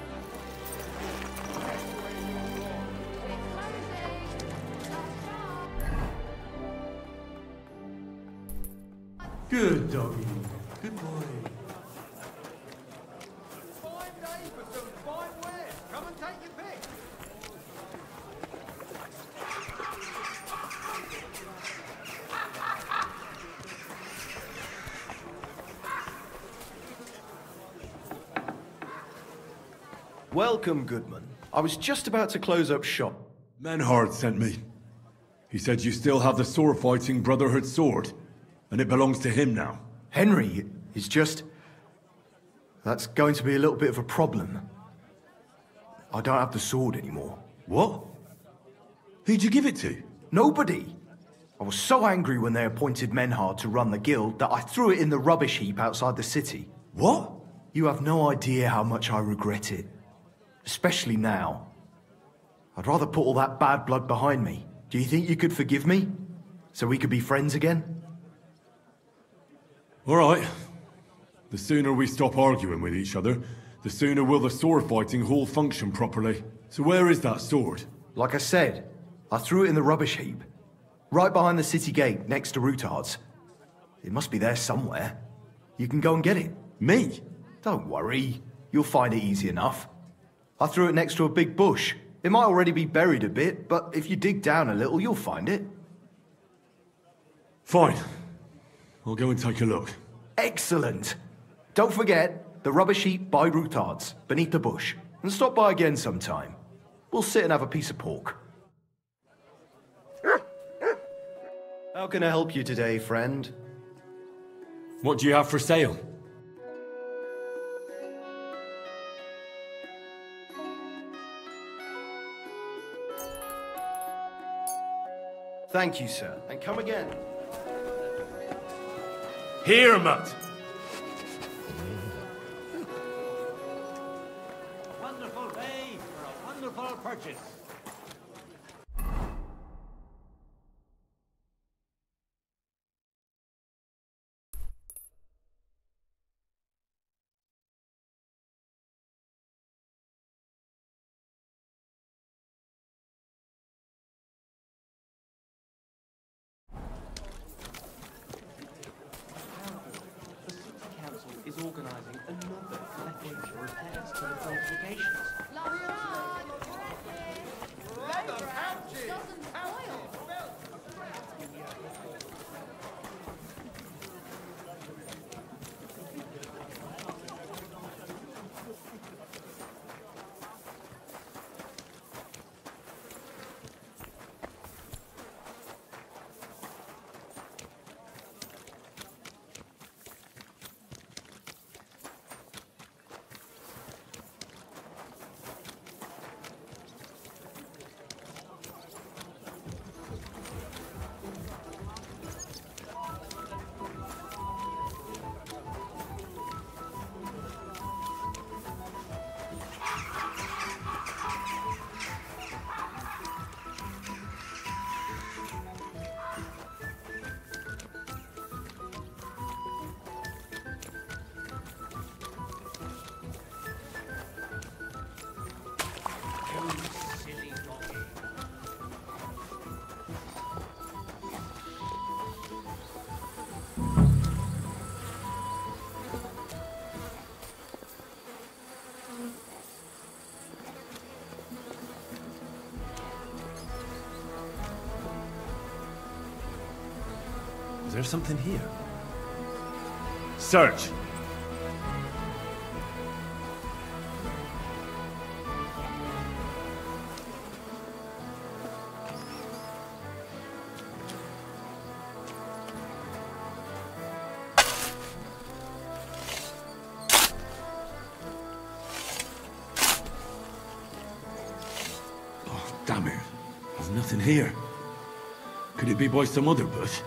Good doggy. Good boy. Fine day for some fine wares. Come and take your pick. Welcome, Goodman. I was just about to close up shop. Menhard sent me. He said you still have the sword-fighting Brotherhood sword, and it belongs to him now. Henry is just... That's going to be a little bit of a problem. I don't have the sword anymore. What? Who'd you give it to? Nobody. I was so angry when they appointed Menhard to run the guild that I threw it in the rubbish heap outside the city. What? You have no idea how much I regret it. Especially now. I'd rather put all that bad blood behind me. Do you think you could forgive me? So we could be friends again? All right. The sooner we stop arguing with each other, the sooner will the sword-fighting hall function properly. So where is that sword? Like I said, I threw it in the rubbish heap. Right behind the city gate, next to Routard's. It must be there somewhere. You can go and get it. Me? Don't worry. You'll find it easy enough. I threw it next to a big bush. It might already be buried a bit, but if you dig down a little, you'll find it. Fine. I'll go and take a look. Excellent. Don't forget, the rubbish heap by Routard's, beneath the bush. And stop by again sometime. We'll sit and have a piece of pork. How can I help you today, friend? What do you have for sale? Thank you, sir. And come again. Here, Mutt. Wonderful day for a wonderful purchase. Is there something here? Search! Damn it. There's nothing here. Could it be by some other bush?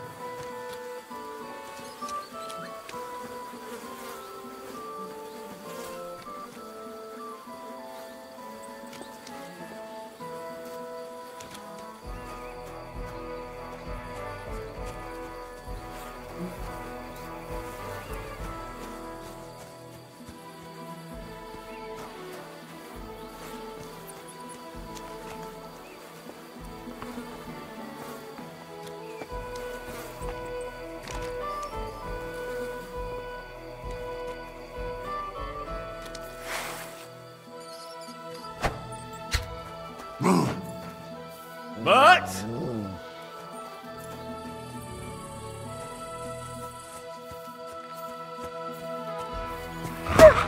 But...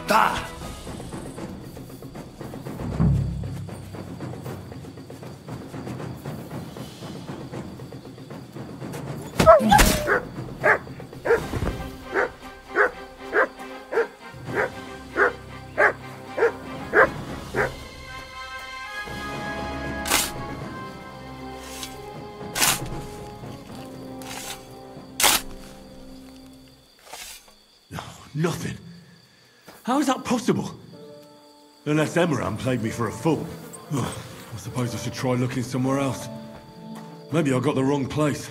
Ah! Nothing. How is that possible? Unless Emran played me for a fool. I suppose I should try looking somewhere else. Maybe I got the wrong place.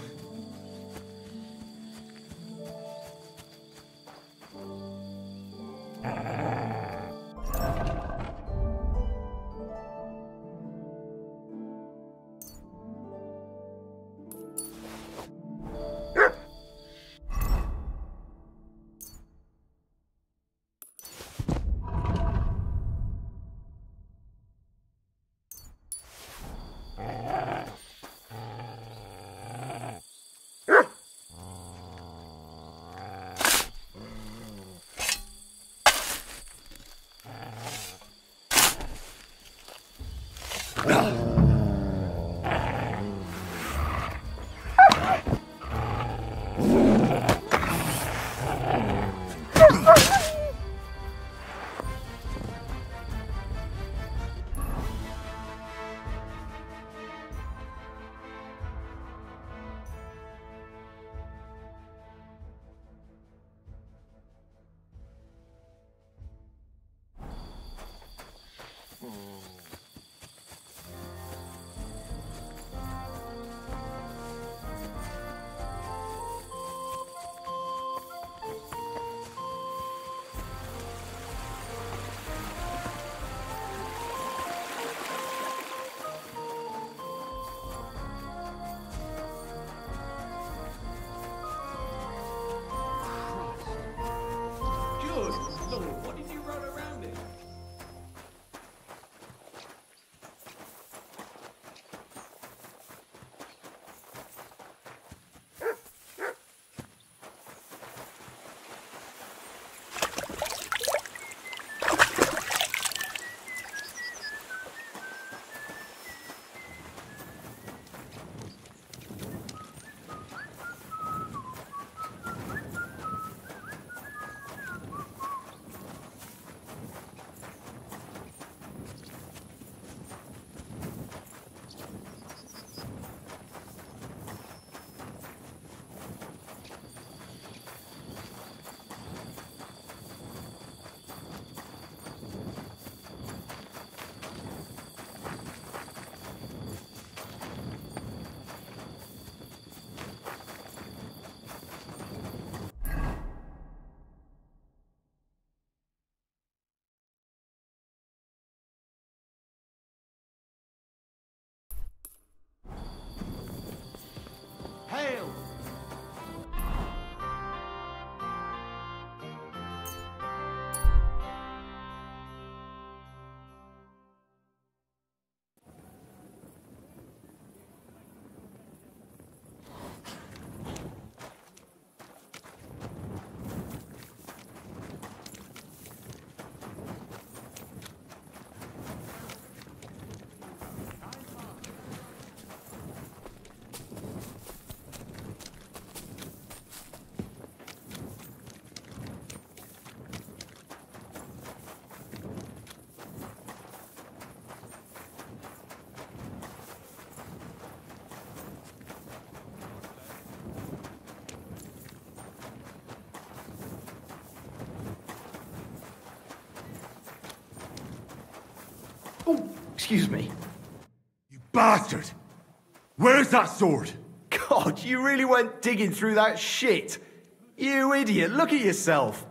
Excuse me. You bastard! Where's that sword? God, you really went digging through that shit. You idiot, look at yourself.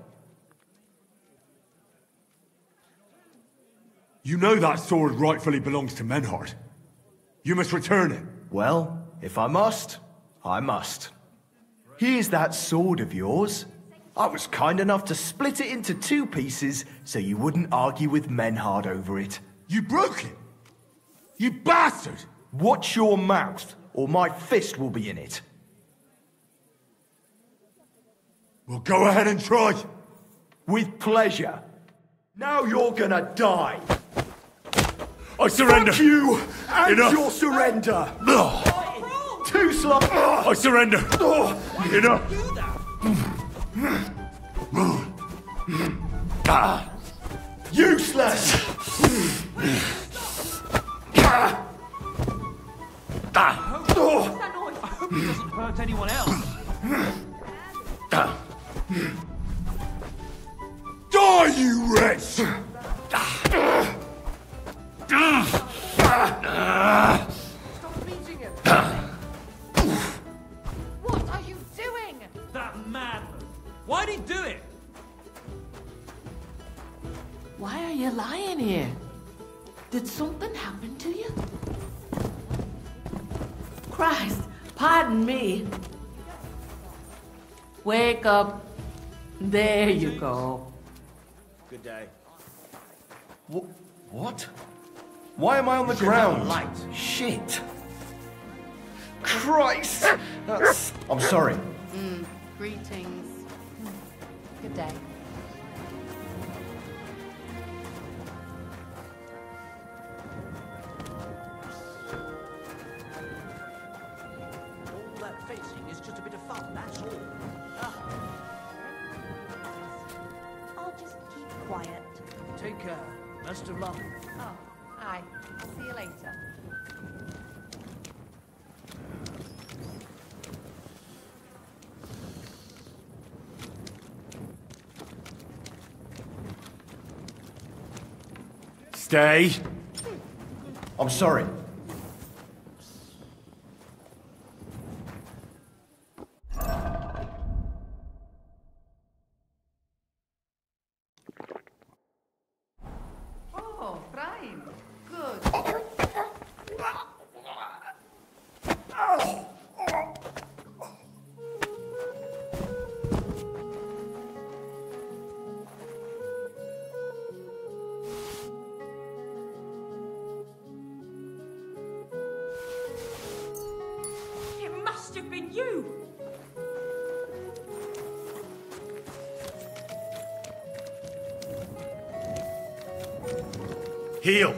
You know that sword rightfully belongs to Menhart. You must return it. Well, if I must, I must. Here's that sword of yours. I was kind enough to split it into 2 pieces so you wouldn't argue with Menhart over it. You broke it? You bastard! Watch your mouth, or my fist will be in it. Well, go ahead and try. With pleasure. Now you're gonna die. I surrender. Fuck you and Enough. your surrender. Too slow. I surrender. Enough. Useless. I hope he doesn't hurt anyone else. Die, you wretch! Stop beating him! What are you doing? That madman! Why'd he do it? Why are you lying here? Did something happen to you? Christ, pardon me. Wake up. There you go. Good day. What? Why am I on the ground? Light. Shit. Christ! I'm sorry. Greetings. Good day. All that facing is just a bit of fun, that's all. I'll just keep quiet. Take care. Best of luck. Oh, aye. I'll see you later. Stay. I'm sorry. Oh, Brian. Good. It must have been you. Heal.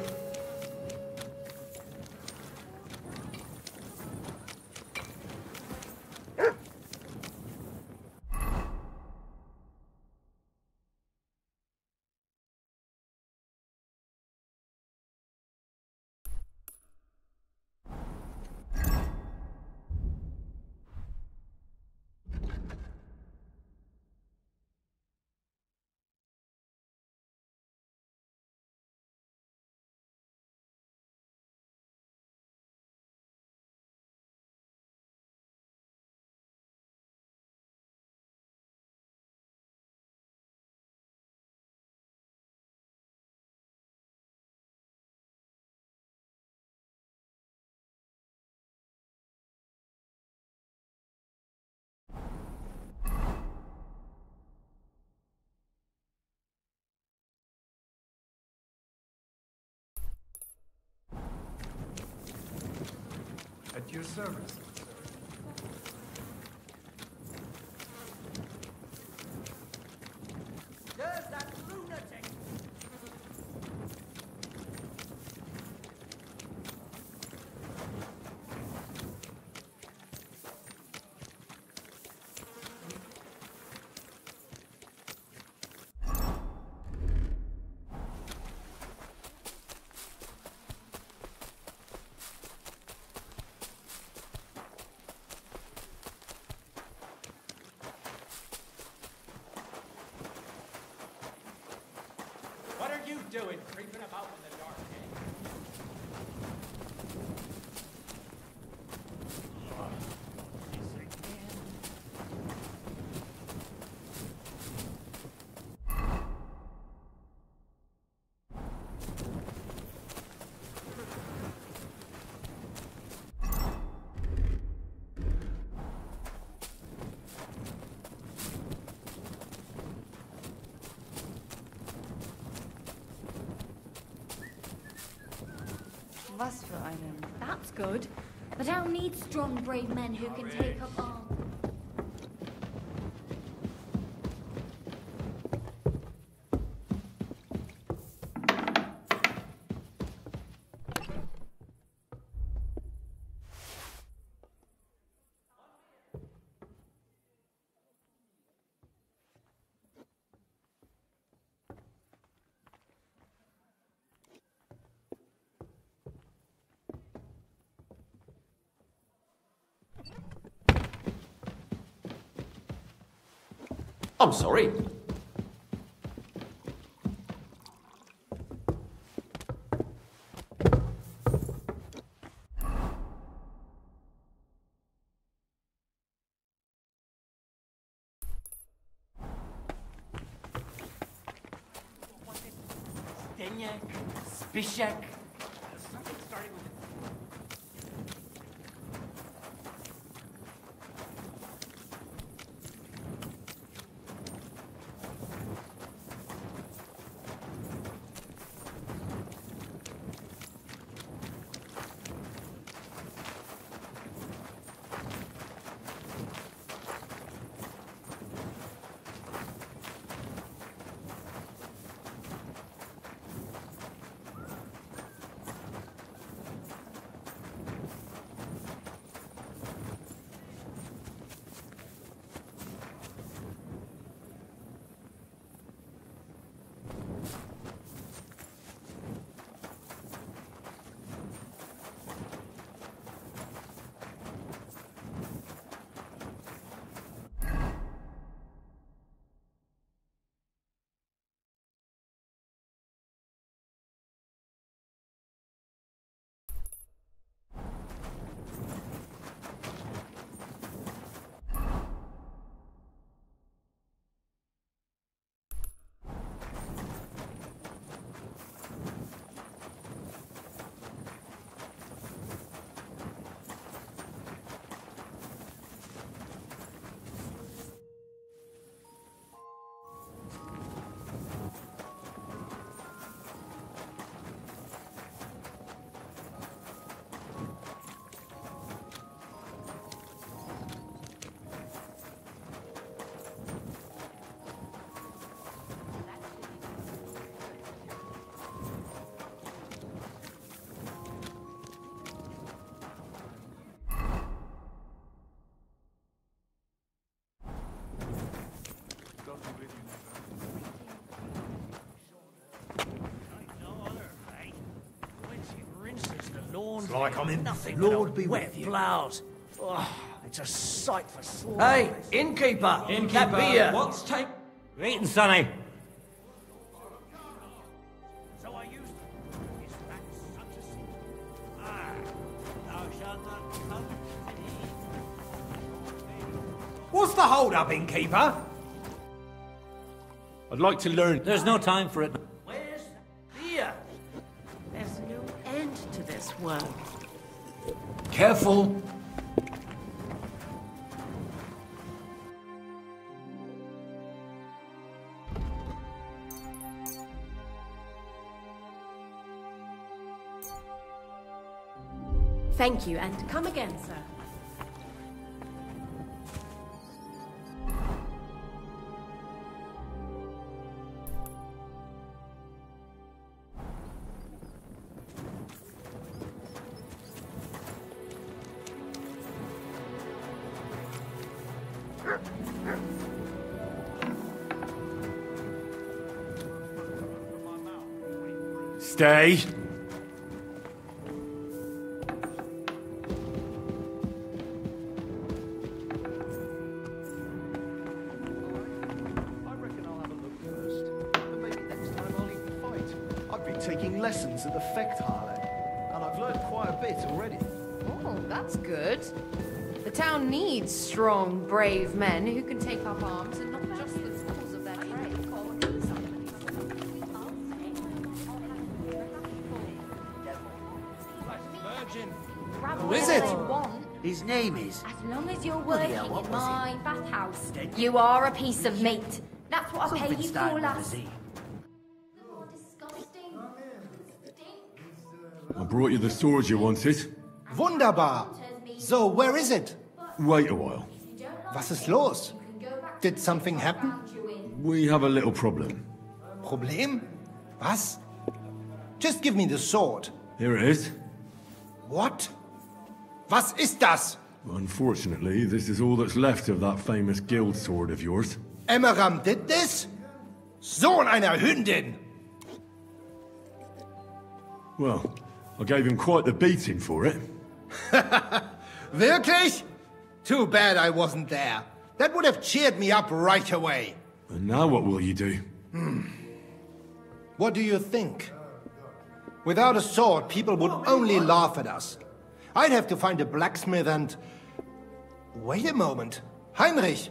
At your service. There's that lunatic! What are you doing, creeping about in the dark, eh? Was für einen? That's good. The town needs strong, brave men who can take up arms. I'm sorry. Steniak, Spishak. Something starting with It's like I'm in nothing Lord but be wet with you. flowers. Oh, it's a sight for sore Hey, eyes. innkeeper! Innkeeper, That beer! what's take... Greeting, Sonny. So I used to. Is that such a sin? Ah, thou shalt not come to me. What's the hold-up, innkeeper? I'd like to learn... There's no time for it. Where's the beer? There's no end to this work. Careful. Thank you, and come again, sir. Stay. Taking lessons at the Fechthalle, and I've learned quite a bit already. Oh, that's good. The town needs strong, brave men who can take up arms and not just the tools of their trade. Who is it? His name is. As long as you're Bloody working hell, what in was my bathhouse, Dead. you are a piece of meat. That's what I pay you for, Wolfenstein, lass. was he? I brought you the sword you wanted. Wunderbar. So, where is it? Wait a while. Was ist los? Did something happen? We have a little problem. Problem? Was? Just give me the sword. Here it is. What? Was ist das? Unfortunately, this is all that's left of that famous guild sword of yours. Emmeram did this? Sohn einer Hündin! Well, I gave him quite the beating for it. Wirklich? Too bad I wasn't there. That would have cheered me up right away. And now what will you do? What do you think? Without a sword, people would only laugh at us. I'd have to find a blacksmith and... Wait a moment. Heinrich,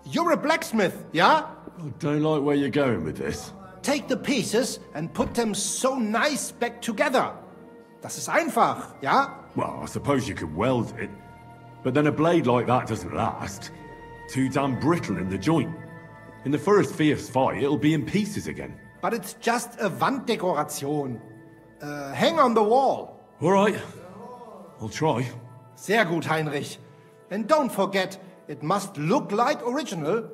you're a blacksmith, yeah? I don't like where you're going with this. Take the pieces and put them so nice back together. Das ist einfach, ja? Well, I suppose you could weld it. But then a blade like that doesn't last. Too damn brittle in the joint. In the first fierce fight, it'll be in pieces again. But it's just a Wanddekoration. Hang on the wall. All right. I'll try. Sehr gut, Heinrich. And don't forget, it must look like original.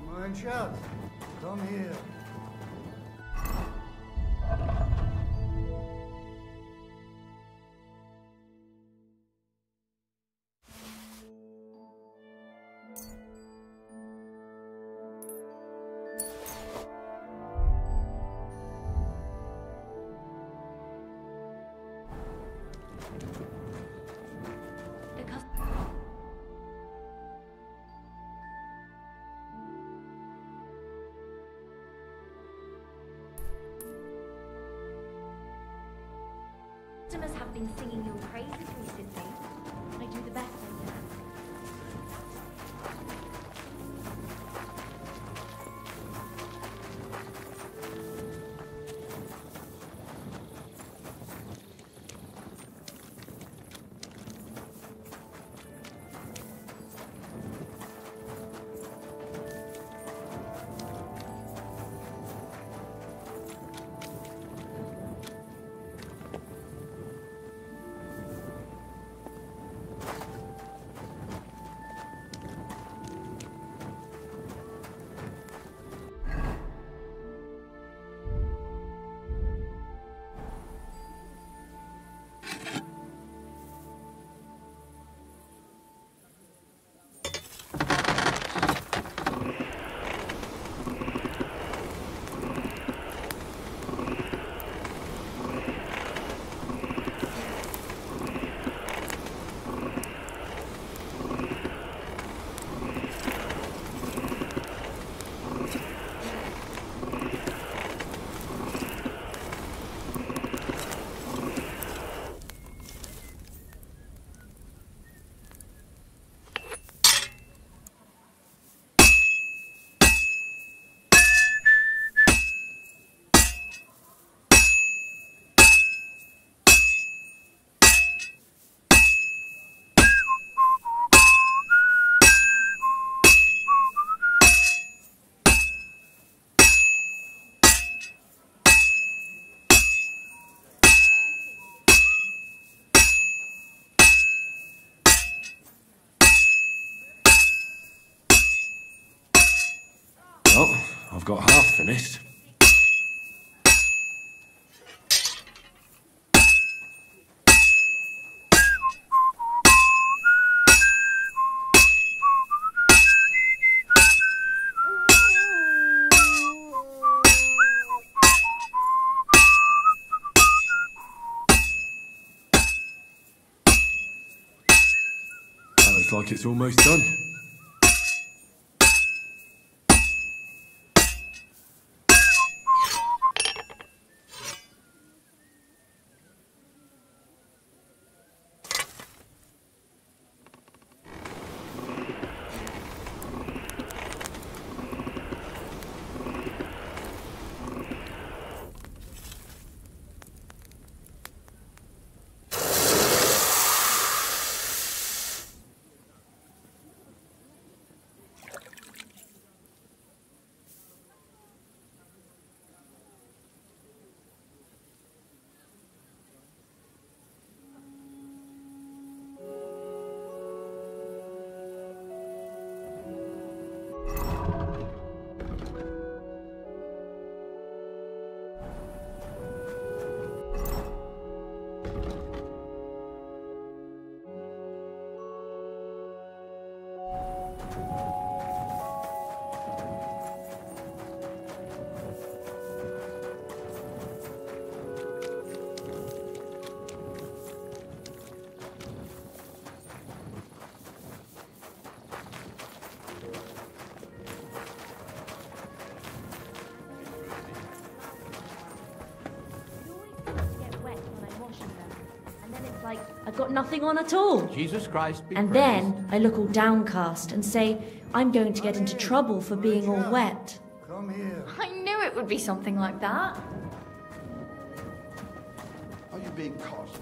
Mein Schatz, komm hier. Customers have been singing your praises recently. I do the best I can. Well, I've got half finished. That looks like it's almost done. I'm washing them. And then it's like, I've got nothing on at all. Jesus Christ be And praised. then I look all downcast and say, I'm going to get into trouble for being all wet. Come here. I knew it would be something like that. Are you being cautious?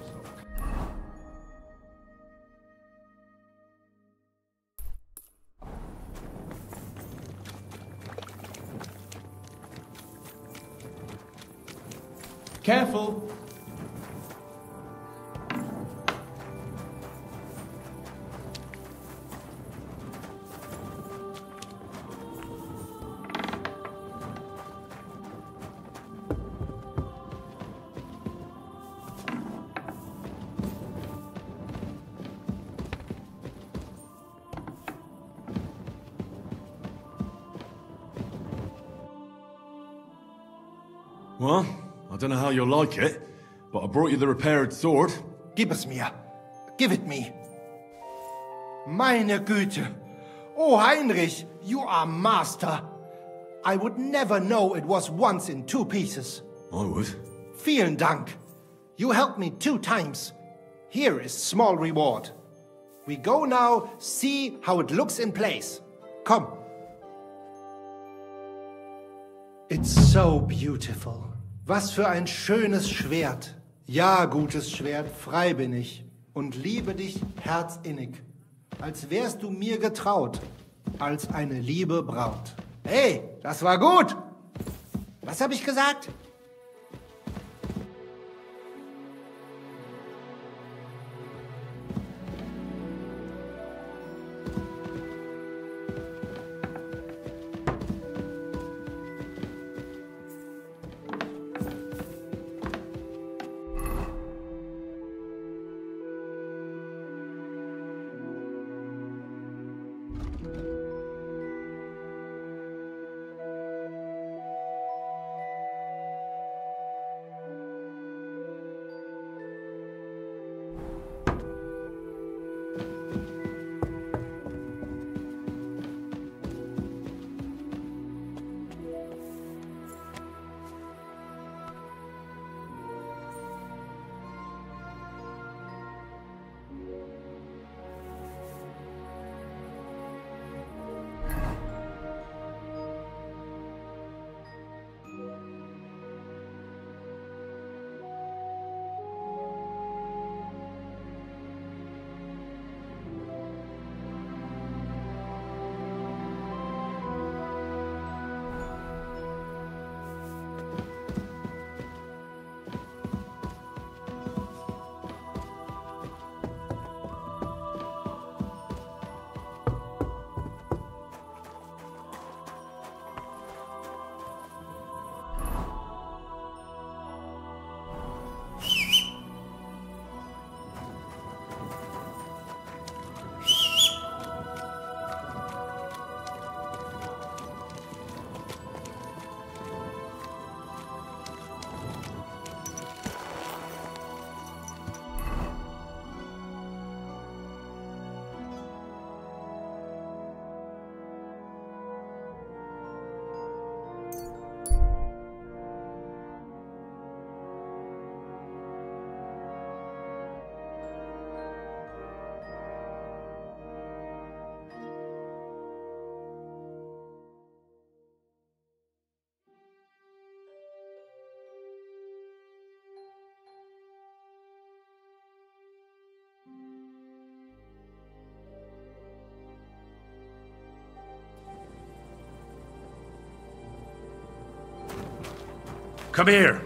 Careful! Well, I don't know how you'll like it, but I brought you the repaired sword. Gib es mir. Give it me. Meine Güte. Oh, Heinrich, you are master. I would never know it was once in 2 pieces. I would. Vielen Dank. You helped me 2 times. Here is small reward. We go now see how it looks in place. Come. It's so beautiful. Was für ein schönes Schwert. Ja, gutes Schwert, frei bin ich und liebe dich herzinnig. Als wärst du mir getraut, als eine liebe Braut. Hey, das war gut. Was habe ich gesagt? Come here.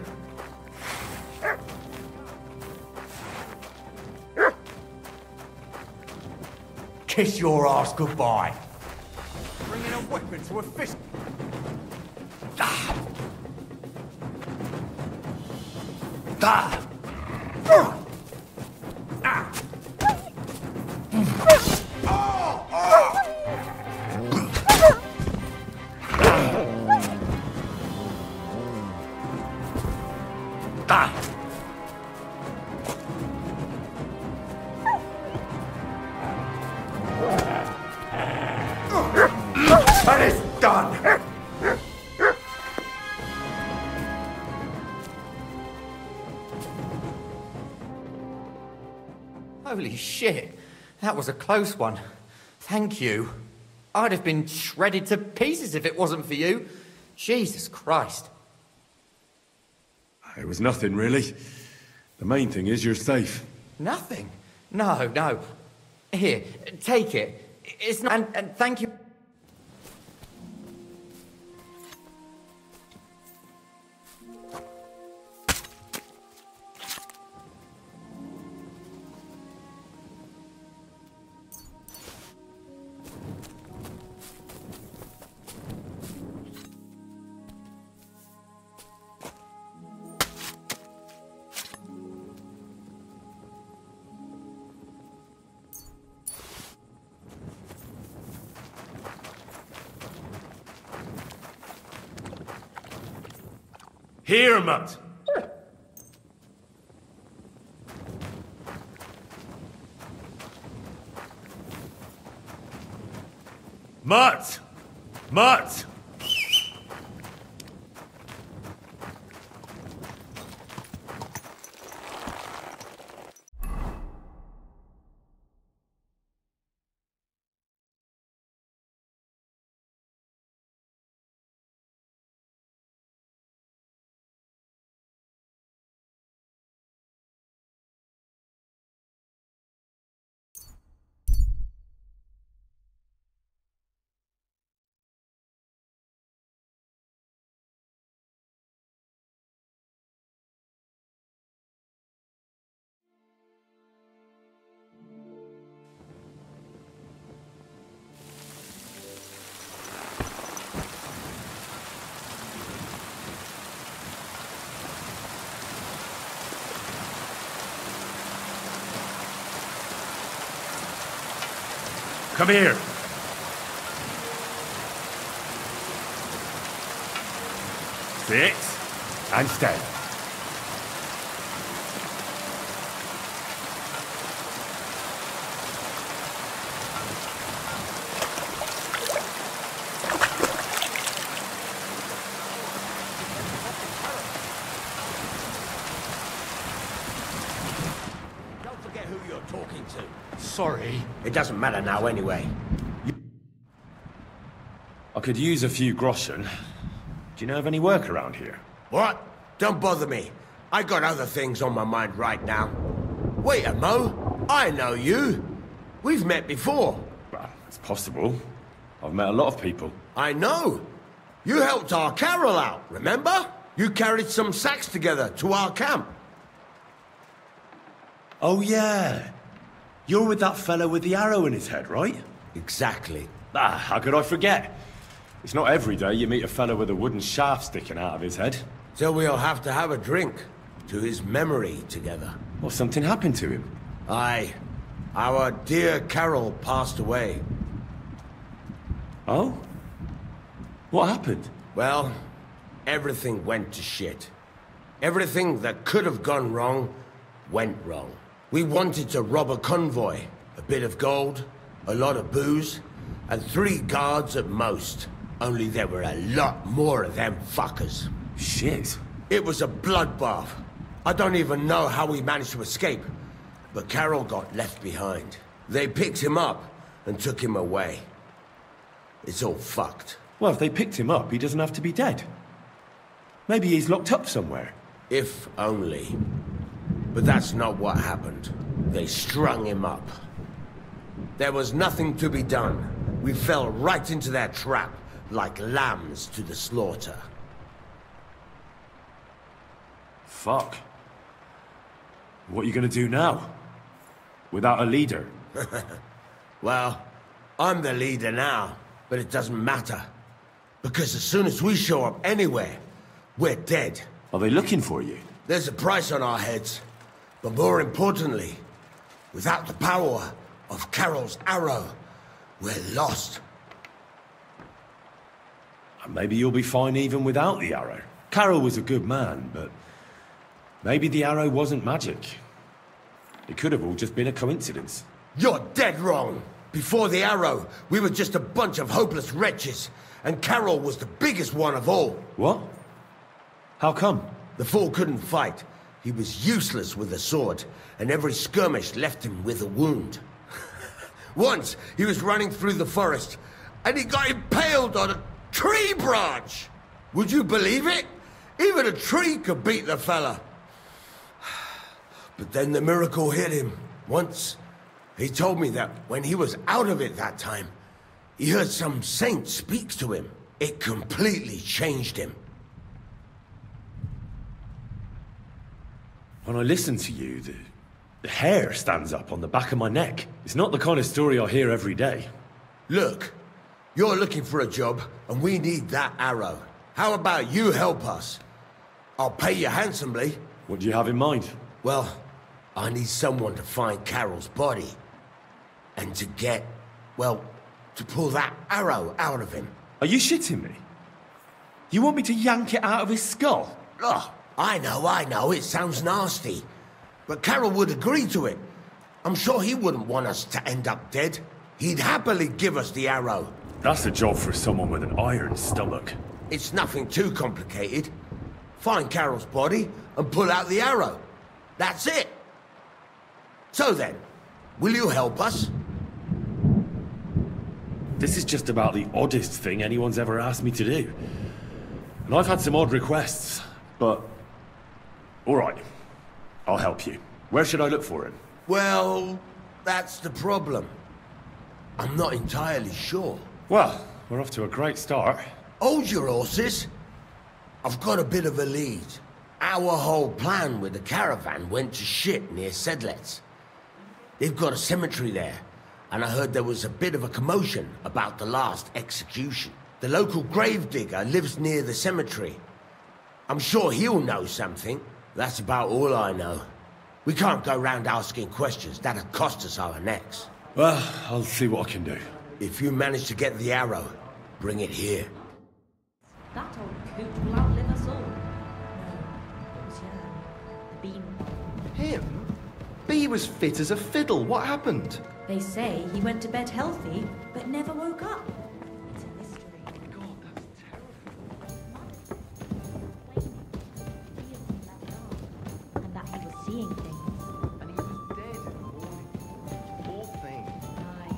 Kiss your ass goodbye. Bringing a weapon to a fist. And it's done. Holy shit. That was a close one. Thank you. I'd have been shredded to pieces if it wasn't for you. Jesus Christ. It was nothing, really. The main thing is you're safe. Nothing? No. Here, take it. It's not... And thank you... Here, Mutt. Mutt! Mutt! Come here. Sit and stay. Don't forget who you're talking to. Sorry. It doesn't matter now anyway. I could use a few groschen. Do you know of any work around here? What? Don't bother me. I got other things on my mind right now. Wait a mo. I know you. We've met before. Well, it's possible. I've met a lot of people. I know. You helped our Carol out, remember? You carried some sacks together to our camp. Oh, yeah. You're with that fellow with the arrow in his head, right? Exactly. Ah, how could I forget? It's not every day you meet a fellow with a wooden shaft sticking out of his head. So we'll have to have a drink to his memory together. Well, something happened to him. Aye. Our dear Carol passed away. Oh? What happened? Well, everything went to shit. Everything that could have gone wrong, went wrong. We wanted to rob a convoy. A bit of gold, a lot of booze, and 3 guards at most. Only there were a lot more of them fuckers. Shit. It was a bloodbath. I don't even know how we managed to escape. But Carol got left behind. They picked him up and took him away. It's all fucked. Well, if they picked him up, he doesn't have to be dead. Maybe he's locked up somewhere. If only. But that's not what happened. They strung him up. There was nothing to be done. We fell right into their trap, like lambs to the slaughter. Fuck. What are you gonna do now? Without a leader? Well, I'm the leader now, but it doesn't matter. Because as soon as we show up anywhere, we're dead. Are they looking for you? There's a price on our heads. But more importantly, without the power of Carol's arrow, we're lost. Maybe you'll be fine even without the arrow. Carol was a good man, but maybe the arrow wasn't magic. It could have all just been a coincidence. You're dead wrong. Before the arrow, we were just a bunch of hopeless wretches, and Carol was the biggest one of all. What? How come? The fool couldn't fight, He was useless with a sword, and every skirmish left him with a wound. Once, he was running through the forest, and he got impaled on a tree branch! Would you believe it? Even a tree could beat the fella. But then the miracle hit him. Once, he told me that when he was out of it that time, he heard some saint speak to him. It completely changed him. When I listen to you, the hair stands up on the back of my neck. It's not the kind of story I hear every day. Look, you're looking for a job, and we need that arrow. How about you help us? I'll pay you handsomely. What do you have in mind? Well, I need someone to find Carol's body. And to get, well, to pull that arrow out of him. Are you shitting me? You want me to yank it out of his skull? Oh, I know, it sounds nasty. But Carol would agree to it. I'm sure he wouldn't want us to end up dead. He'd happily give us the arrow. That's a job for someone with an iron stomach. It's nothing too complicated. Find Carol's body and pull out the arrow. That's it. So then, will you help us? This is just about the oddest thing anyone's ever asked me to do. And I've had some odd requests, but... all right, I'll help you. Where should I look for him? Well, that's the problem. I'm not entirely sure. Well, we're off to a great start. Hold your horses. I've got a bit of a lead. Our whole plan with the caravan went to shit near Sedlets. They've got a cemetery there, and I heard there was a bit of a commotion about the last execution. The local gravedigger lives near the cemetery. I'm sure he'll know something. That's about all I know. We can't go round asking questions. That'd cost us our necks. Well, I'll see what I can do. If you manage to get the arrow, bring it here. That old coot will outlive us all. No, it was Jan. The bean. Him? B was fit as a fiddle. What happened? They say he went to bed healthy, but never woke up. It's a mystery. God, that's terrible. And that he was seeing things. And he was dead in the morning. Poor thing. Aye.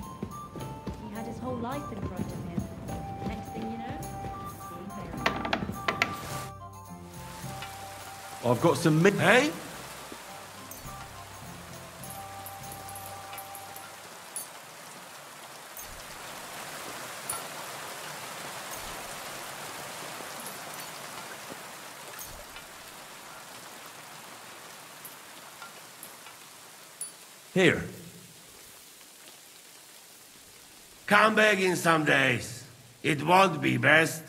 He had his whole life in front of him. Next thing you know, seeing clearer. I've got some Hey? Here. Come back in some days. It won't be best.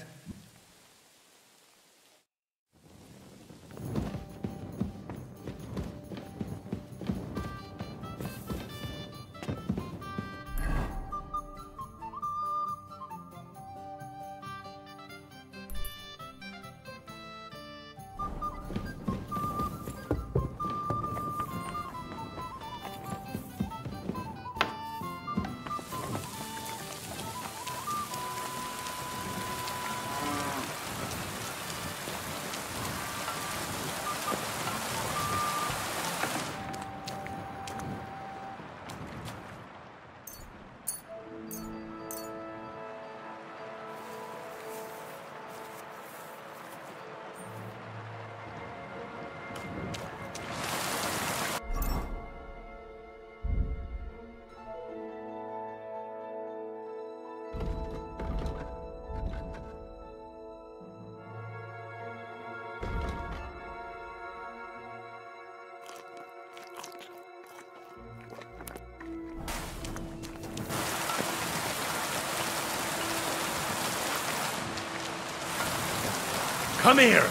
Come here!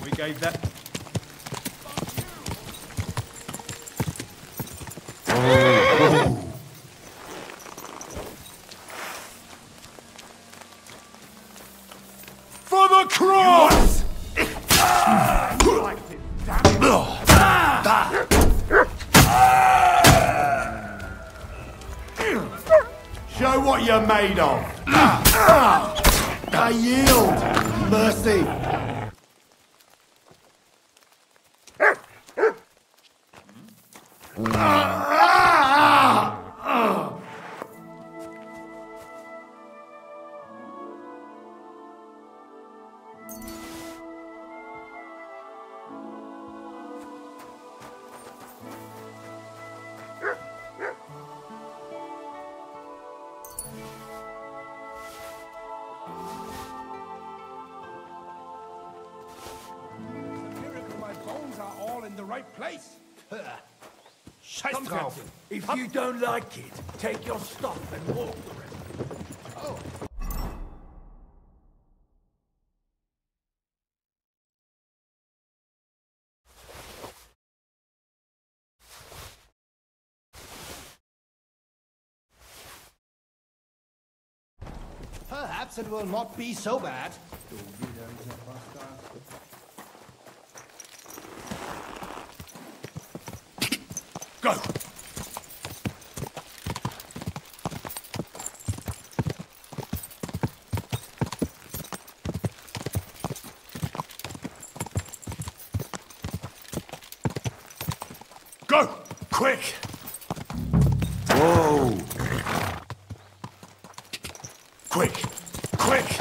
We gave that. For the cross! Show what you're made of. I yield. Mercy. If you don't like it, take your stuff and walk the rest. Oh. Perhaps it will not be so bad. Go! Go! Quick! Whoa! Quick! Quick!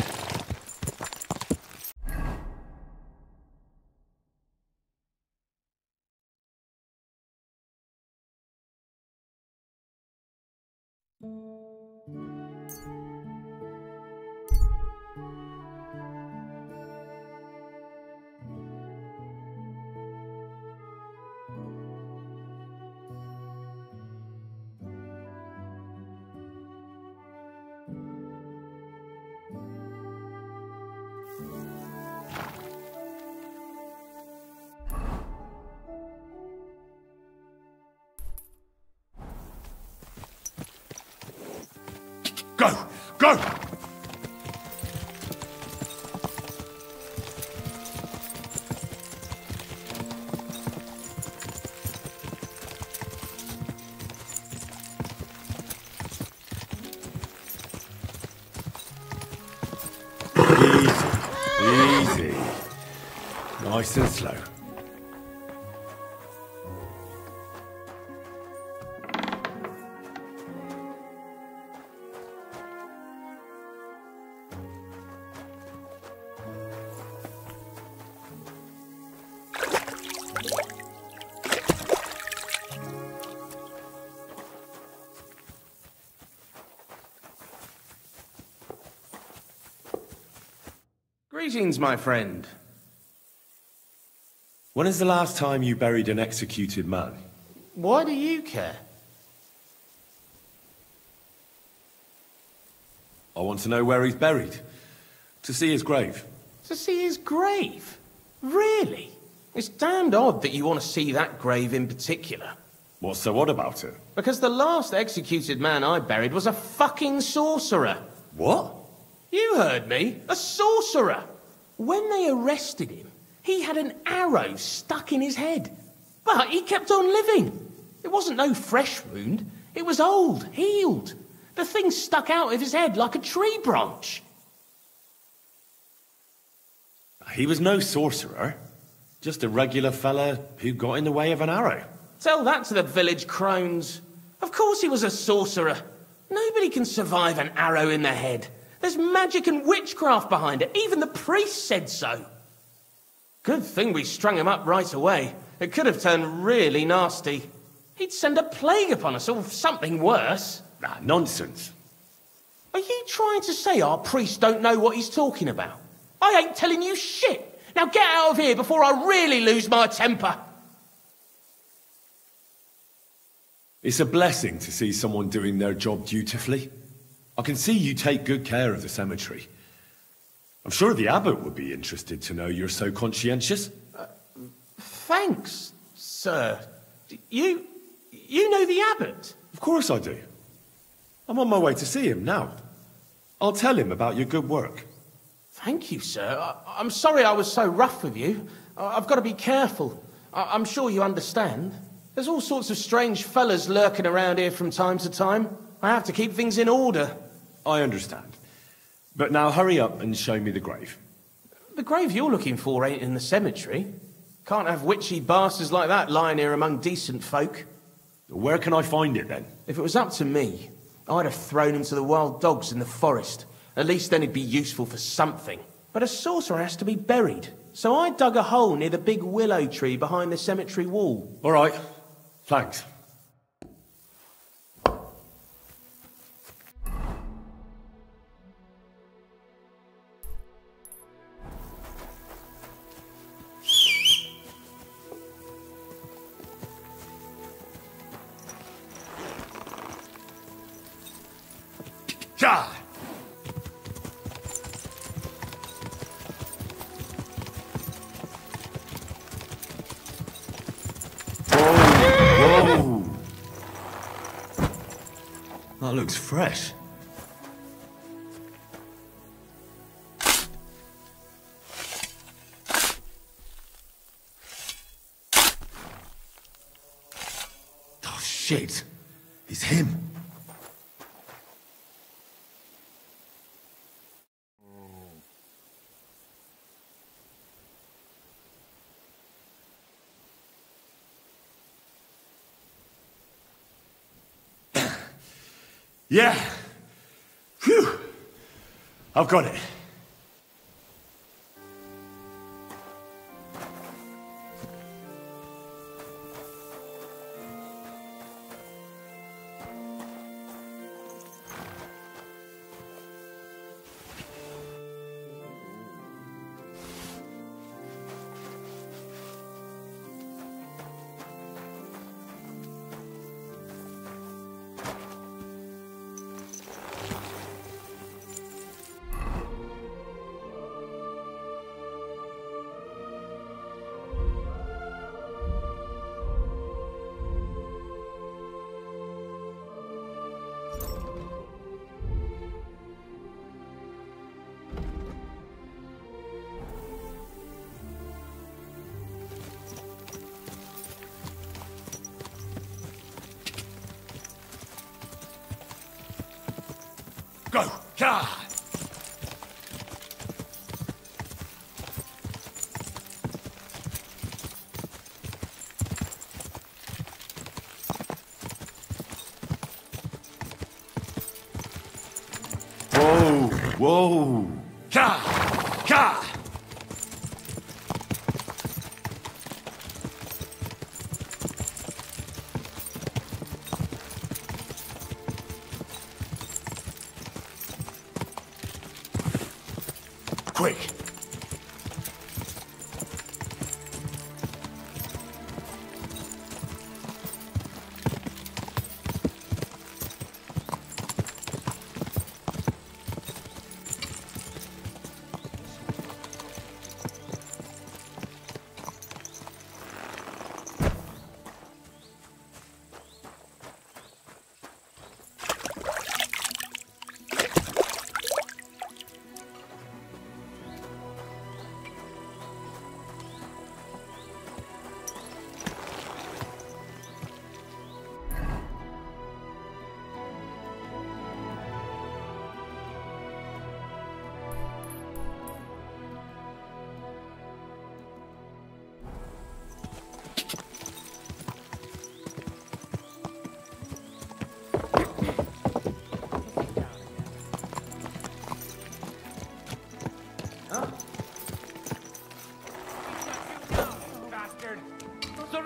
Go! Go! Easy. Nice and slow. Greetings, my friend. When is the last time you buried an executed man? Why do you care? I want to know where he's buried. To see his grave. To see his grave? Really? It's damned odd that you want to see that grave in particular. What's so odd about it? Because the last executed man I buried was a fucking sorcerer. What? You heard me. A sorcerer. When they arrested him, he had an arrow stuck in his head. But he kept on living. It wasn't no fresh wound. It was old, healed. The thing stuck out of his head like a tree branch. He was no sorcerer. Just a regular fella who got in the way of an arrow. Tell that to the village crones. Of course he was a sorcerer. Nobody can survive an arrow in the head. There's magic and witchcraft behind it. Even the priest said so. Good thing we strung him up right away. It could have turned really nasty. He'd send a plague upon us or something worse. Ah, nonsense. Are you trying to say our priest don't know what he's talking about? I ain't telling you shit. Now get out of here before I really lose my temper. It's a blessing to see someone doing their job dutifully. I can see you take good care of the cemetery. I'm sure the abbot would be interested to know you're so conscientious. Thanks, sir. You know the abbot? Of course I do. I'm on my way to see him now. I'll tell him about your good work. Thank you, sir. I'm sorry I was so rough with you. I've got to be careful. I'm sure you understand. There's all sorts of strange fellas lurking around here from time to time. I have to keep things in order. I understand. But now hurry up and show me the grave. The grave you're looking for ain't in the cemetery. Can't have witchy bastards like that lying here among decent folk. Where can I find it, then? If it was up to me, I'd have thrown him to the wild dogs in the forest. At least then he'd be useful for something. But a sorcerer has to be buried. So I dug a hole near the big willow tree behind the cemetery wall. All right. Thanks. Ja! Whoa! That looks fresh. Oh, shit. It's him. Yeah. Phew. I've got it. Go! God! Whoa! Whoa! Ka! Ka! Quick!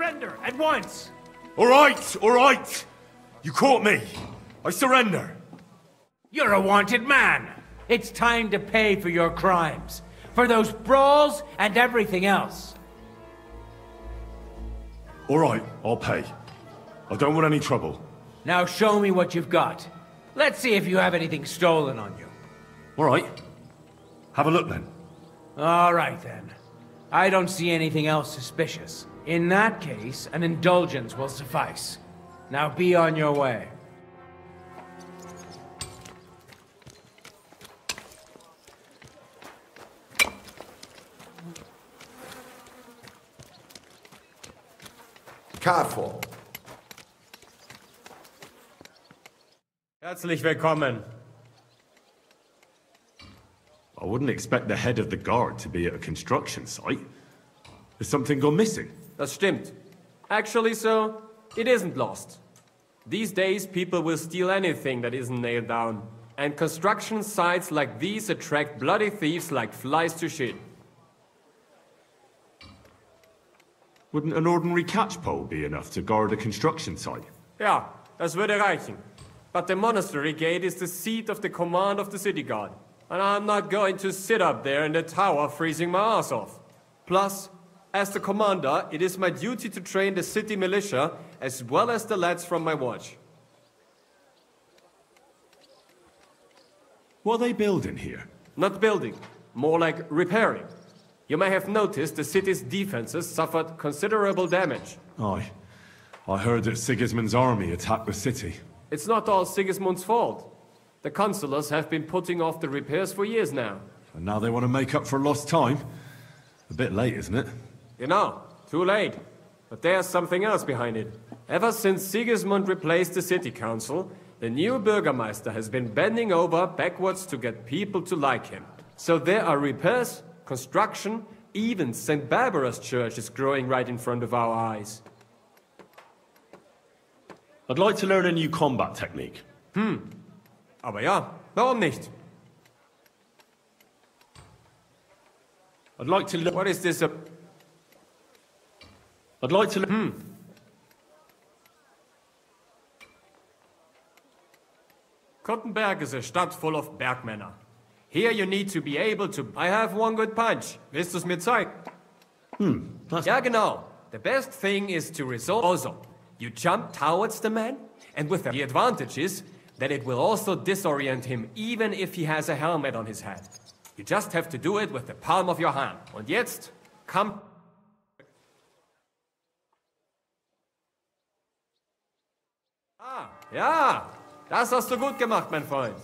surrender at once! All right! You caught me. I surrender. You're a wanted man. It's time to pay for your crimes. For those brawls and everything else. All right, I'll pay. I don't want any trouble. Now show me what you've got. Let's see if you have anything stolen on you. All right. Have a look then. All right then. I don't see anything else suspicious. In that case, an indulgence will suffice. Now be on your way. Careful. Herzlich willkommen. I wouldn't expect the head of the guard to be at a construction site. Has something gone missing? Das stimmt. Actually, sir, it isn't lost. These days, people will steal anything that isn't nailed down. And construction sites like these attract bloody thieves like flies to shit. Wouldn't an ordinary catch pole be enough to guard a construction site? Ja, das würde reichen. But the monastery gate is the seat of the command of the city guard. And I'm not going to sit up there in the tower freezing my ass off. Plus, as the commander, it is my duty to train the city militia as well as the lads from my watch. What are they building here? Not building, more like repairing. You may have noticed the city's defenses suffered considerable damage. Aye. I heard that Sigismund's army attacked the city. It's not all Sigismund's fault. The consulars have been putting off the repairs for years now. And now they want to make up for lost time? A bit late, isn't it? You know, too late. But there's something else behind it. Ever since Sigismund replaced the city council, the new Bürgermeister has been bending over backwards to get people to like him. So there are repairs, construction, even St. Barbara's church is growing right in front of our eyes. I'd like to learn a new combat technique. Aber ja, warum nicht? I'd like to learn... What is this? I'd like to learn... Kottenberg is a Stadt full of Bergmänner. Here you need to be able to... I have one good punch. Willst du's mir zeigen? Ja, genau. The best thing is to resolve... Also, you jump towards the man, and with the advantage is that it will also disorient him even if he has a helmet on his head. You just have to do it with the palm of your hand. Und jetzt, komm... Ah, ja, das hast du gut gemacht, mein Freund.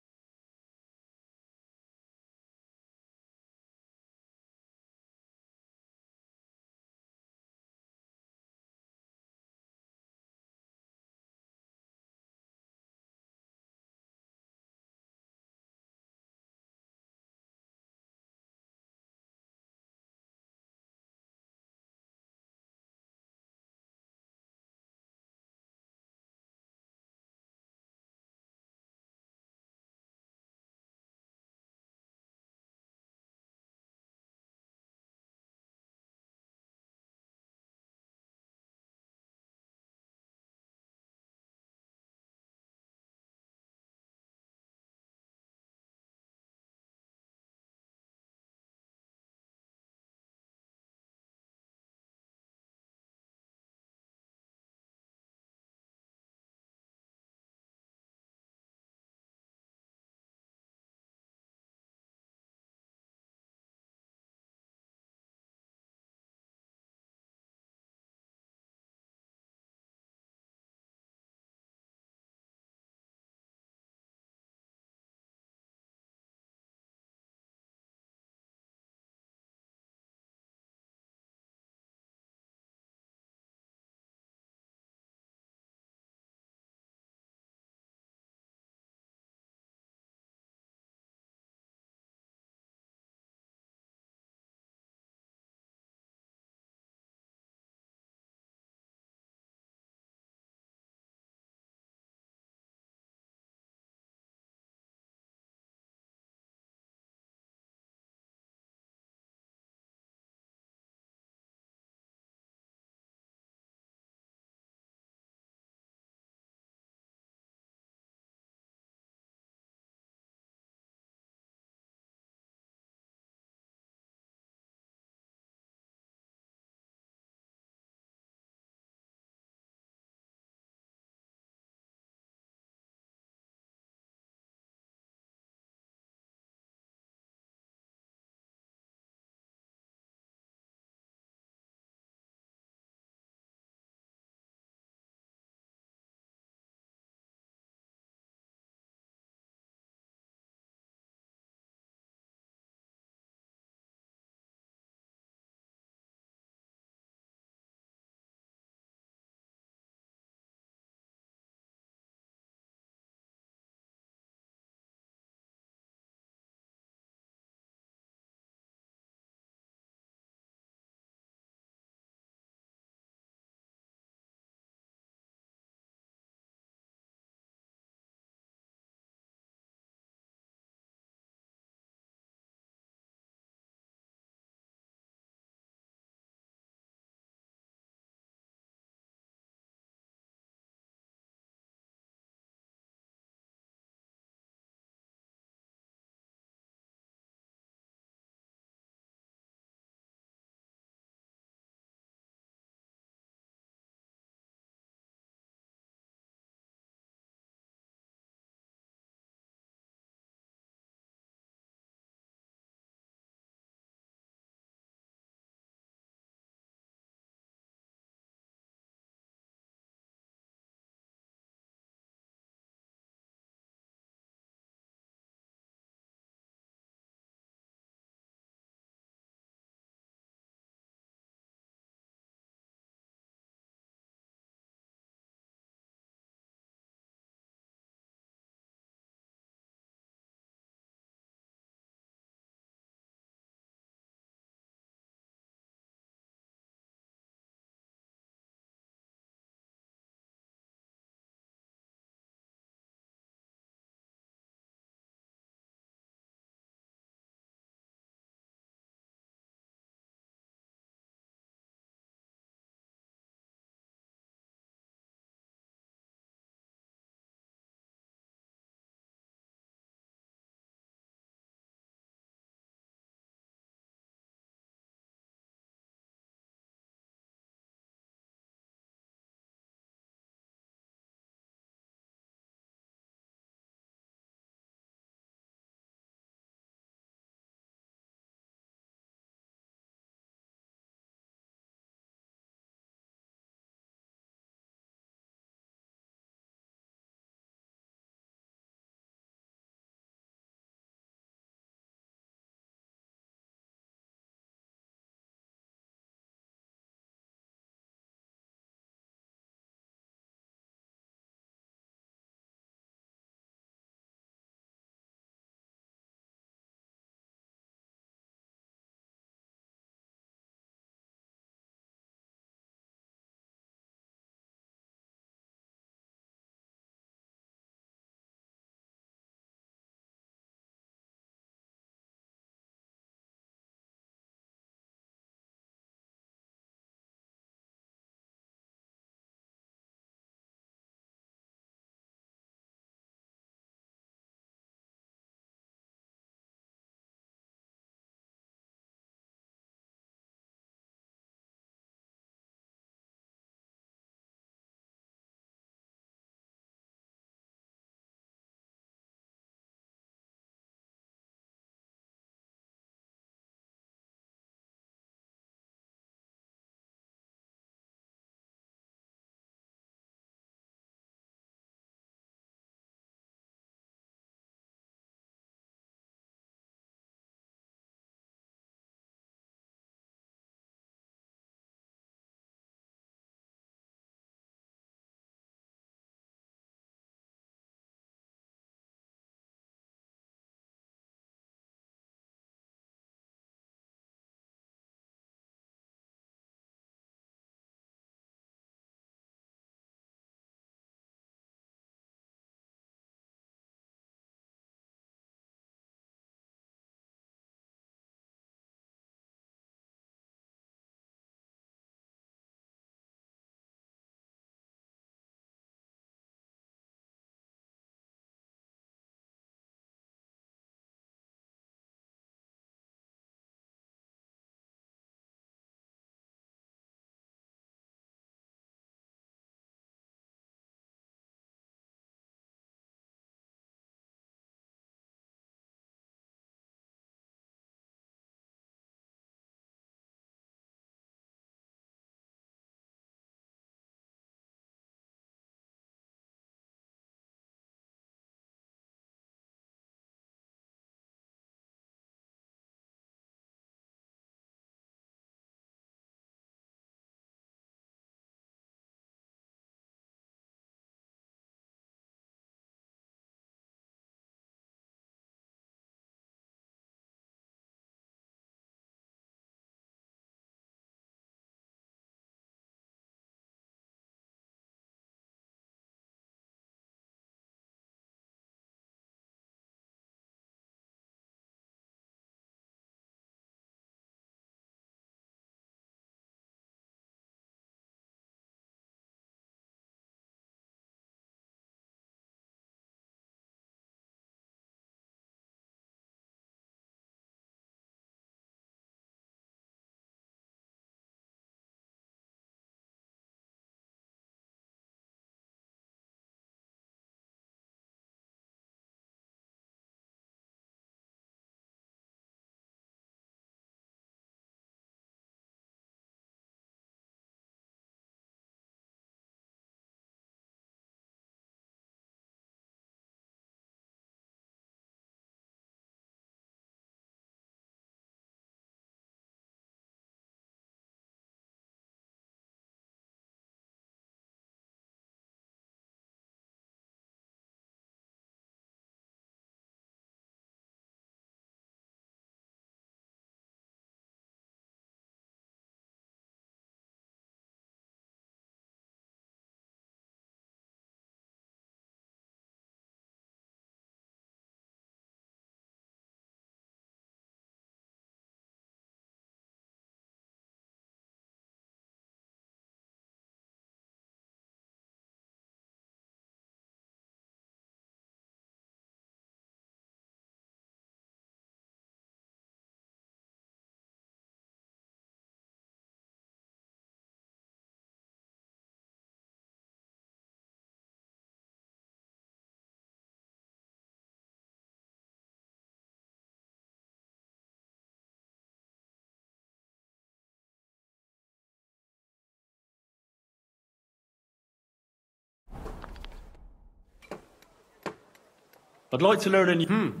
I'd like to learn a new...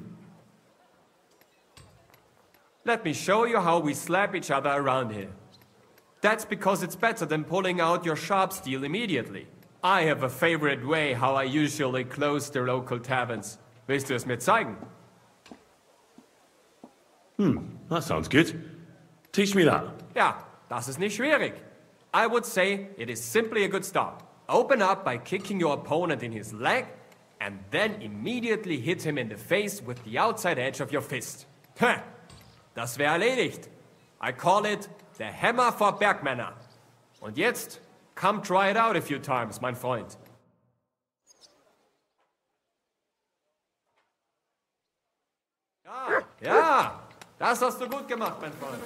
Let me show you how we slap each other around here. That's because it's better than pulling out your sharp steel immediately. I have a favorite way how I usually close the local taverns. Willst du es mir zeigen? That sounds good. Teach me that. Ja, das ist nicht schwierig. I would say it is simply a good start. Open up by kicking your opponent in his leg, and then immediately hit him in the face with the outside edge of your fist. Heh, das wäre erledigt. I call it the Hammer for Bergmänner. Und jetzt, come try it out a few times, mein Freund. Ja, das hast du gut gemacht, mein Freund.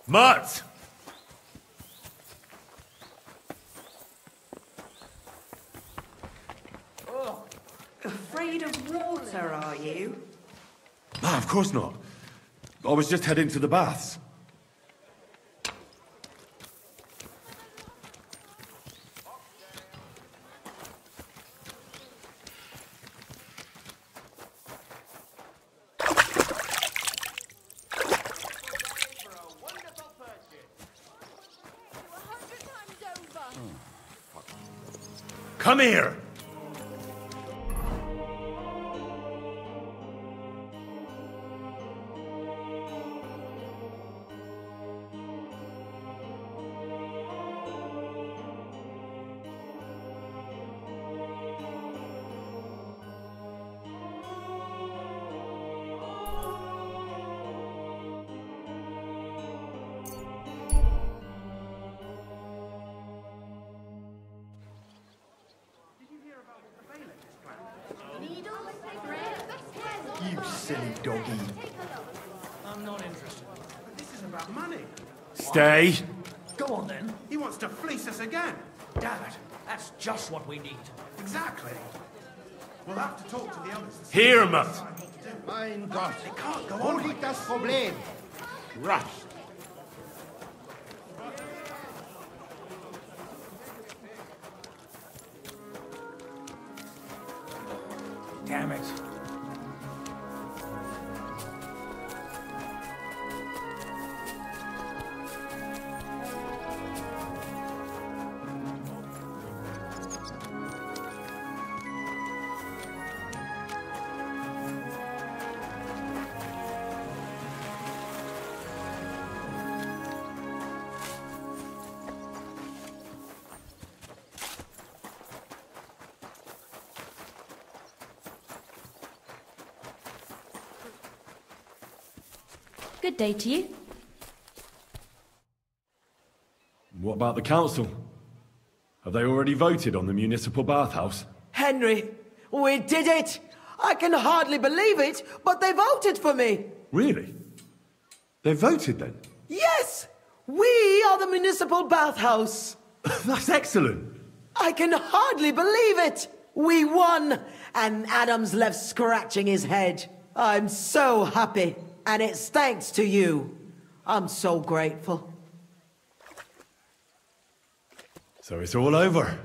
Mutt! Oh, afraid of water, are you? Ah, of course not. I was just heading to the baths. Come here! You silly doggy. I'm not interested. But this is about money. Stay. Go on then. He wants to fleece us again. Damn it. That's just what we need. Exactly. We'll have to talk to the others. Here, Mutt. Mein Gott. It can't go Wo on. liegt das Problem? Rush. Damn it. Good day to you. What about the council? Have they already voted on the municipal bathhouse? Henry, we did it! I can hardly believe it, but they voted for me! Really? They voted then? Yes! We are the municipal bathhouse! That's excellent! I can hardly believe it! We won! And Adam's left scratching his head. I'm so happy, and it's thanks to you. I'm so grateful. So it's all over.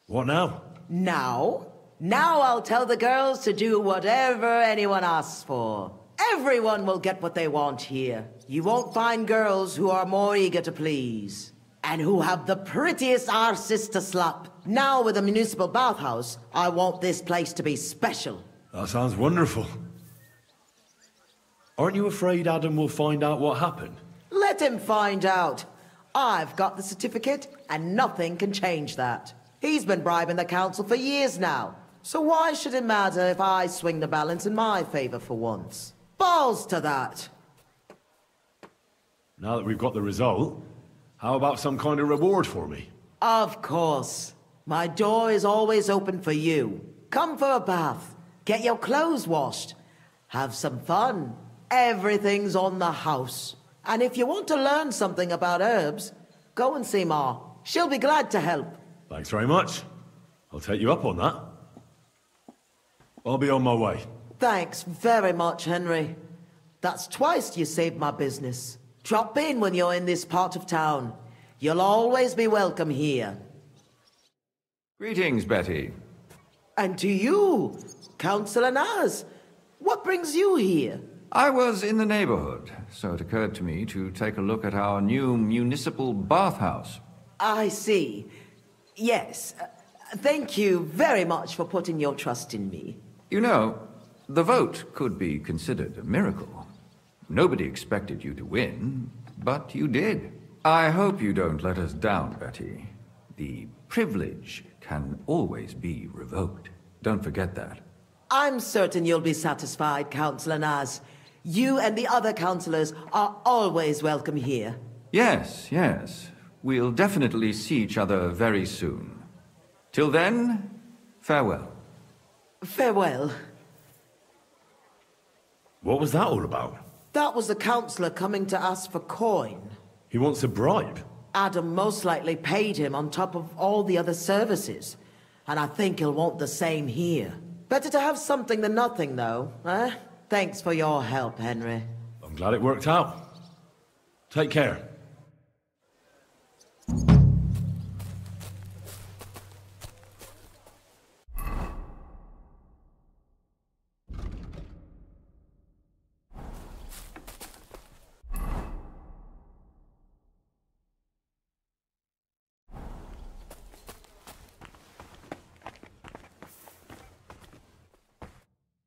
What now? Now I'll tell the girls to do whatever anyone asks for. Everyone will get what they want here. You won't find girls who are more eager to please. And who have the prettiest arses to slap. Now with a municipal bathhouse, I want this place to be special. That sounds wonderful. Aren't you afraid Adam will find out what happened? Let him find out. I've got the certificate, and nothing can change that. He's been bribing the council for years now. So why should it matter if I swing the balance in my favor for once? Balls to that. Now that we've got the result, how about some kind of reward for me? Of course. My door is always open for you. Come for a bath. Get your clothes washed. Have some fun. Everything's on the house. And if you want to learn something about herbs, go and see Ma. She'll be glad to help. Thanks very much. I'll take you up on that. I'll be on my way. Thanks very much, Henry. That's twice you saved my business. Drop in when you're in this part of town. You'll always be welcome here. Greetings, Betty. And to you, Councillor Naz. What brings you here? I was in the neighborhood, so it occurred to me to take a look at our new municipal bathhouse. I see. Yes. Thank you very much for putting your trust in me. You know, the vote could be considered a miracle. Nobody expected you to win, but you did. I hope you don't let us down, Betty. The privilege can always be revoked. Don't forget that. I'm certain you'll be satisfied, Councillor Naz. You and the other councillors are always welcome here. Yes, yes. We'll definitely see each other very soon. Till then, farewell. Farewell. What was that all about? That was the councillor coming to ask for coin. He wants a bribe. Adam most likely paid him on top of all the other services. And I think he'll want the same here. Better to have something than nothing, though, eh? Thanks for your help, Henry. I'm glad it worked out. Take care.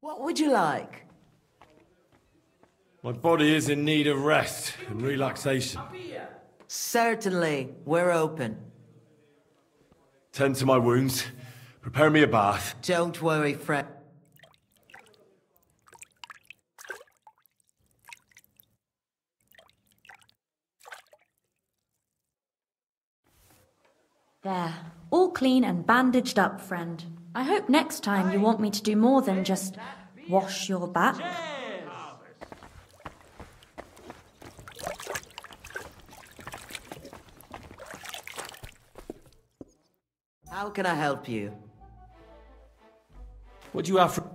What would you like? My body is in need of rest and relaxation. Certainly. We're open. Tend to my wounds. Prepare me a bath. Don't worry, Fred. There. All clean and bandaged up, friend. I hope next time you want me to do more than just wash your back. How can I help you? What do you have for...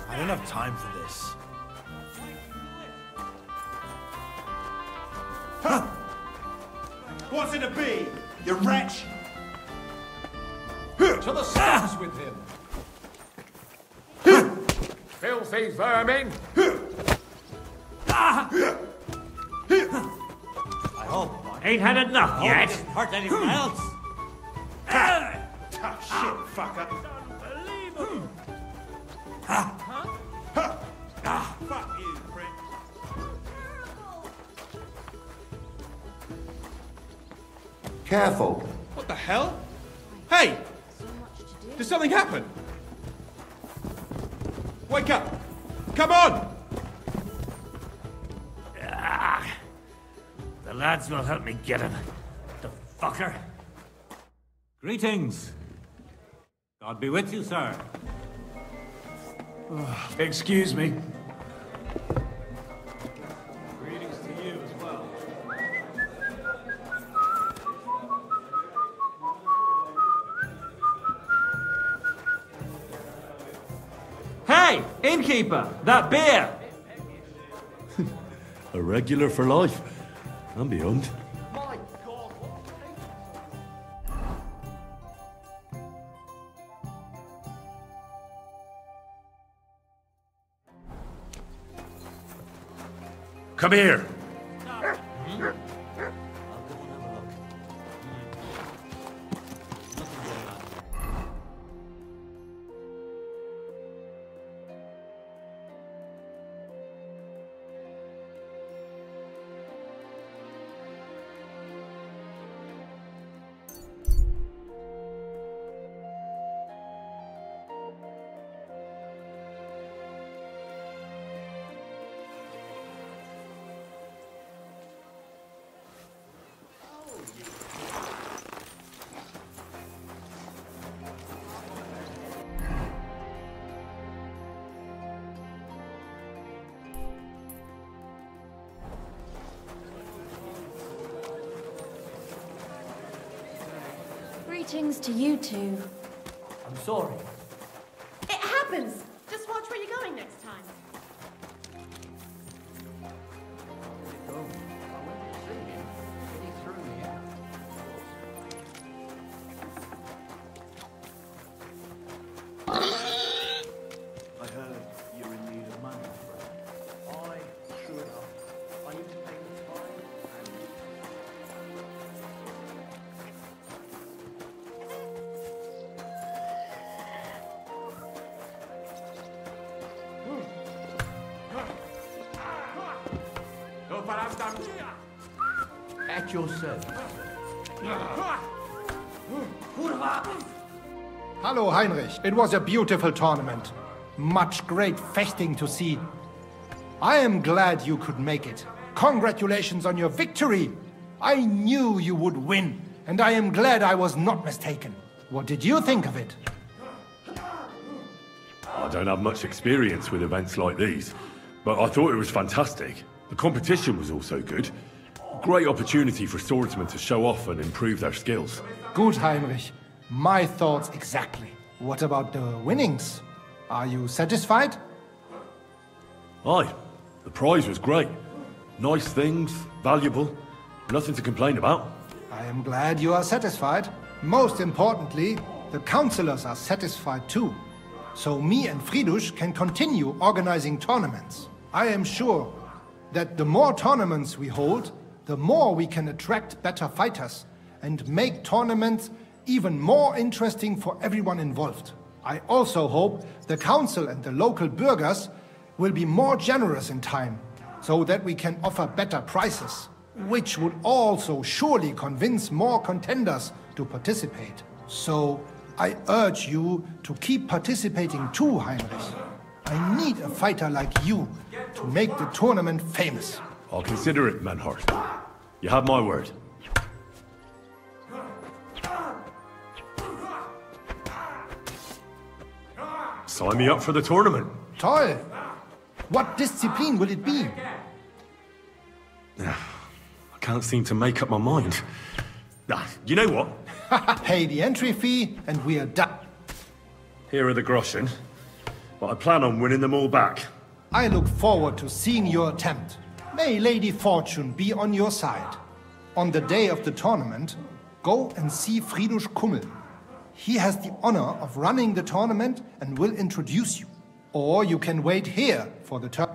I don't have time for this. Huh! What's it to be, you wretch? To the stars with him! Filthy vermin! I hope ain't had enough yet. Didn't hurt anyone else. Tough shit, fucker. Fuck you, prick. Careful. the hell? Hey! Did something happen? Wake up! Come on! The lads will help me get him. The fucker. Greetings. God be with you, sir. Excuse me. Greetings to you as well. Hey, innkeeper, that beer! A regular for life. And beyond. Come here. Greetings to you two. I'm sorry. It happens. Just watch where you're going next time. I heard you're in need of money, friend. Sure enough, I need to pay the fine At your service. Hello, Heinrich. It was a beautiful tournament. Much great feasting to see. I am glad you could make it. Congratulations on your victory. I knew you would win, and I am glad I was not mistaken. What did you think of it? I don't have much experience with events like these, but I thought it was fantastic. The competition was also good. Great opportunity for swordsmen to show off and improve their skills. Good, Heinrich. My thoughts exactly. What about the winnings? Are you satisfied? Aye, the prize was great. Nice things, valuable, nothing to complain about. I am glad you are satisfied. Most importantly, the councillors are satisfied too. So me and Fridush can continue organizing tournaments. I am sure that the more tournaments we hold, the more we can attract better fighters and make tournaments even more interesting for everyone involved. I also hope the council and the local burghers will be more generous in time, so that we can offer better prices, which would also surely convince more contenders to participate. So I urge you to keep participating too, Heinrich. I need a fighter like you to make the tournament famous. I'll consider it, Menhart. You have my word. Sign me up for the tournament. Toll! What discipline will it be? I can't seem to make up my mind. You know what? Pay the entry fee and we are done. Here are the groschen, but I plan on winning them all back. I look forward to seeing your attempt. May Lady Fortune be on your side. On the day of the tournament, go and see Fridush Kummel. He has the honor of running the tournament and will introduce you. Or you can wait here for the turn.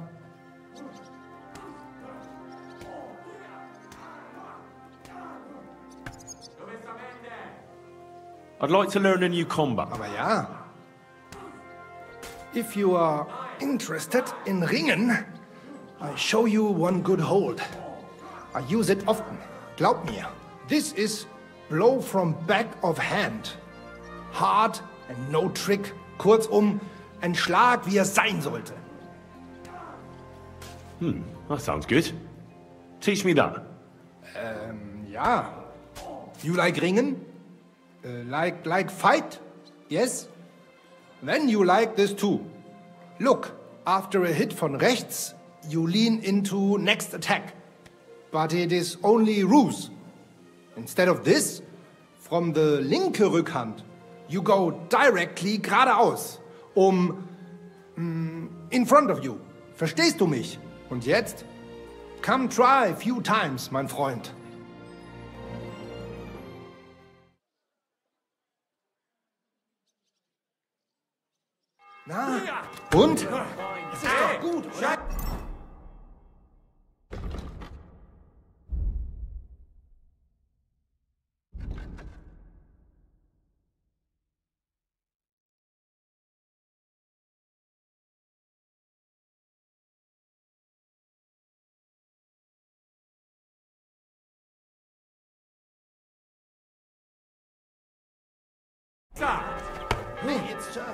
I'd like to learn a new combat. Aber ja. If you are interested in Ringen, I show you one good hold. I use it often. Glaub mir. This is Blow from back of hand. Hard and no trick. Kurzum, ein Schlag, wie er sein sollte. That sounds good. Teach me that. Ja. You like ringen? Like fight? Yes? Then you like this too. Look, after a hit von rechts, you lean into next attack. But it is only ruse. Instead of this, from the linke Rückhand, you go directly geradeaus, in front of you. Verstehst du mich? Und jetzt? Come try a few times, mein Freund. Na, und? Es ist doch gut, oder? Me, it's tough.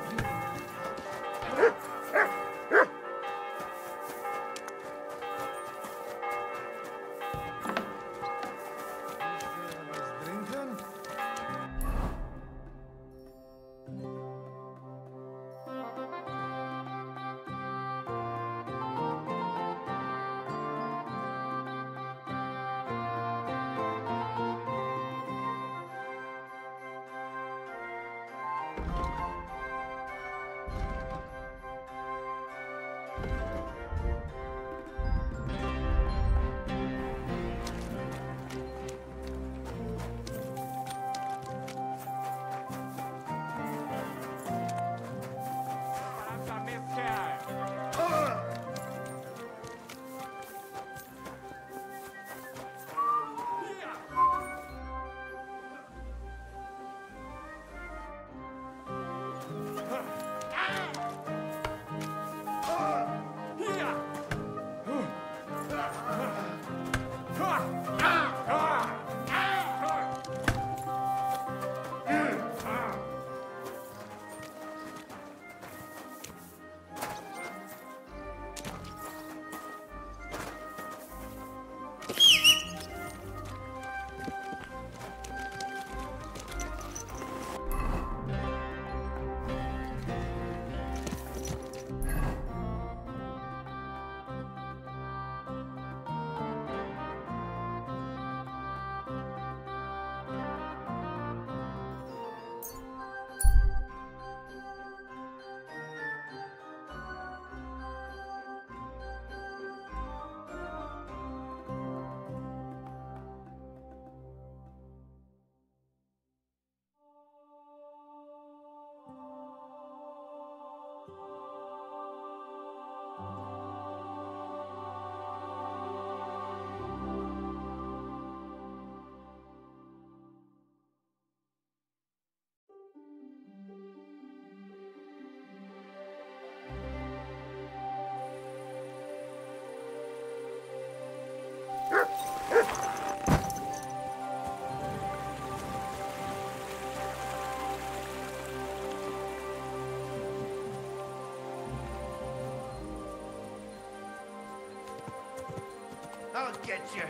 I'll get you.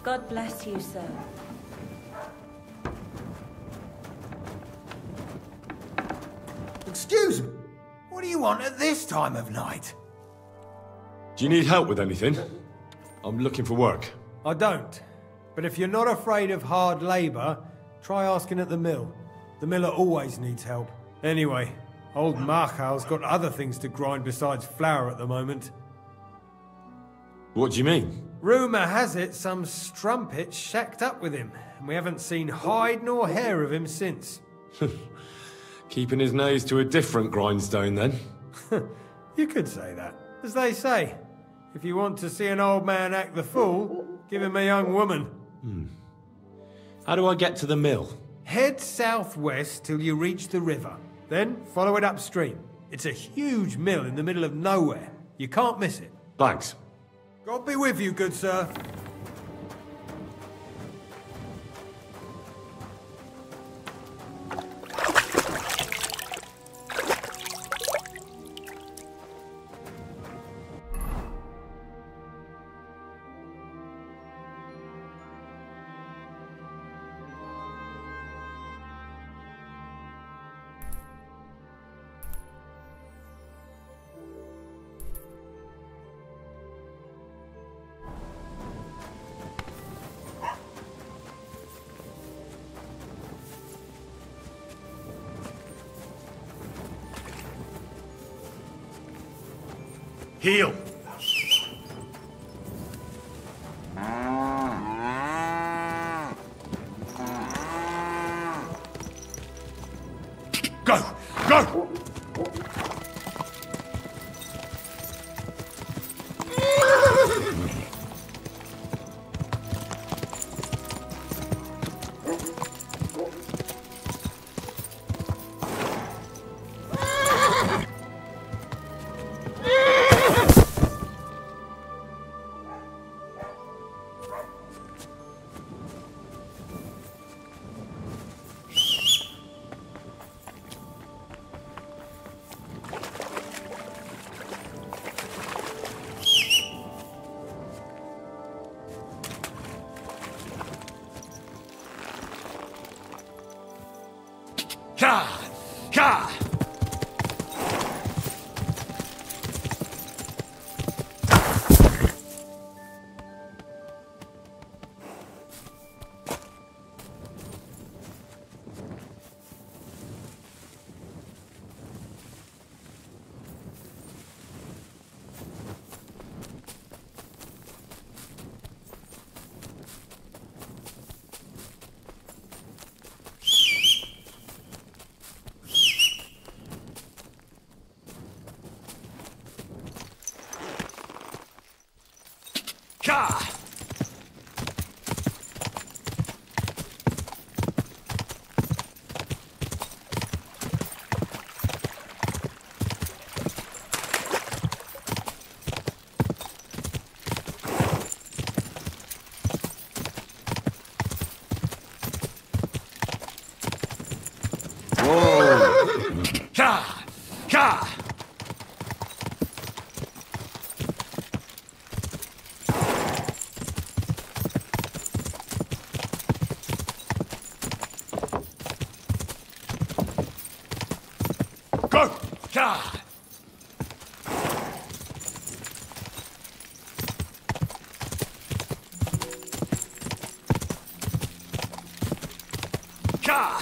God bless you, sir. Excuse me. What do you want at this time of night? Do you need help with anything? I'm looking for work. I don't. But if you're not afraid of hard labour, try asking at the mill. The miller always needs help. Anyway, old Marchal's got other things to grind besides flour at the moment. What do you mean? Rumour has it some strumpet shacked up with him, and we haven't seen hide nor hair of him since. Keeping his nose to a different grindstone, then? You could say that. As they say, if you want to see an old man act the fool, give him a young woman. How do I get to the mill? Head southwest till you reach the river. Then follow it upstream. It's a huge mill in the middle of nowhere. You can't miss it. Thanks. God be with you, good sir. Heel. Go! Go! Ka! Ka! Ka! Ka! Ka! Go! Ka! Ka!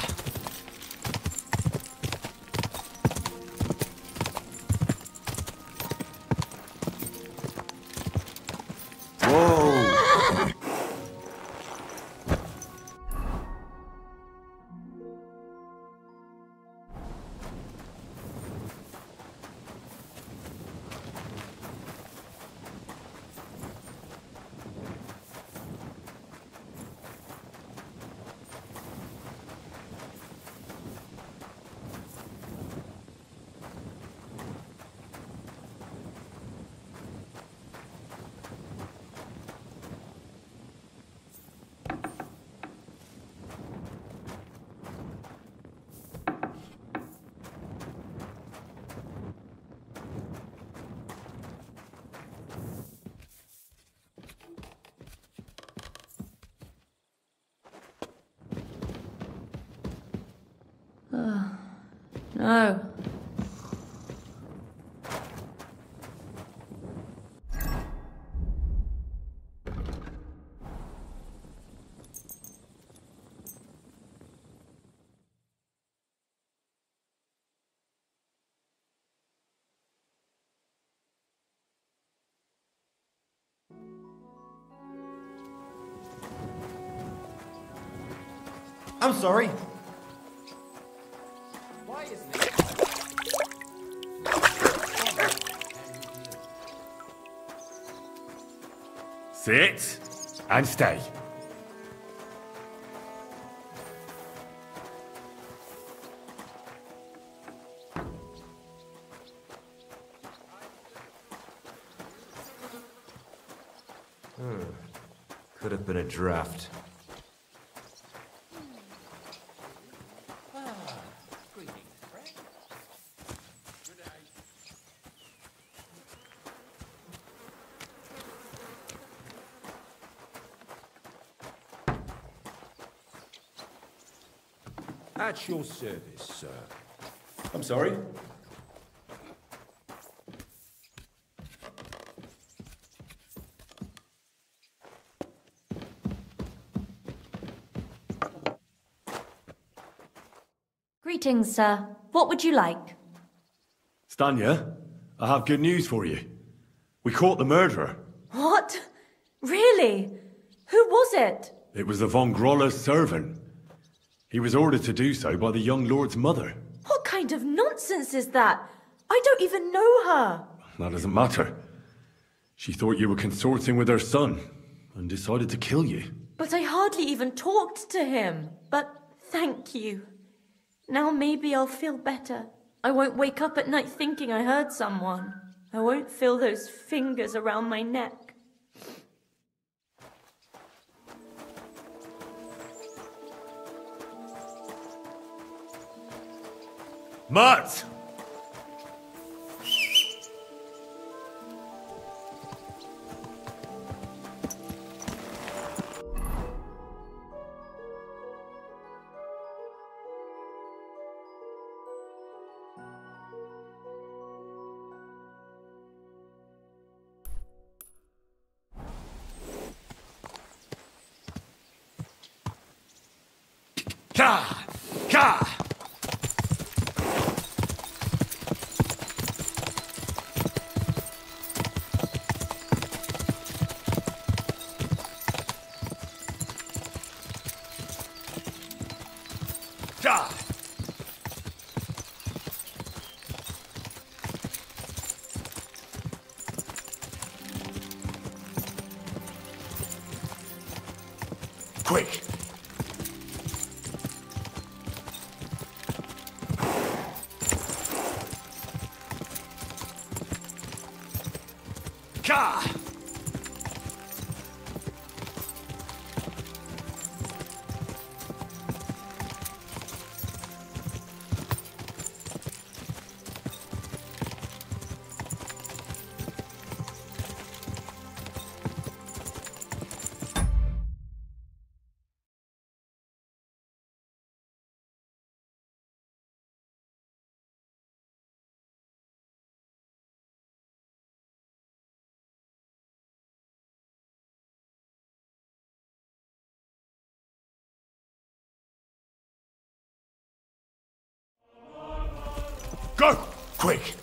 No. I'm sorry. Why isn't it? Sit and stay. Could have been a draft. At your service, sir. I'm sorry? Greetings, sir. What would you like? Stanya, I have good news for you. We caught the murderer. What? Really? Who was it? It was the von Groller's servant. He was ordered to do so by the young lord's mother. What kind of nonsense is that? I don't even know her. That doesn't matter. She thought you were consorting with her son and decided to kill you. But I hardly even talked to him. But thank you. Now maybe I'll feel better. I won't wake up at night thinking I hurt someone. I won't feel those fingers around my neck. Mutt! Ka! Ka! Ka! Quick! Ka! Go! Quick!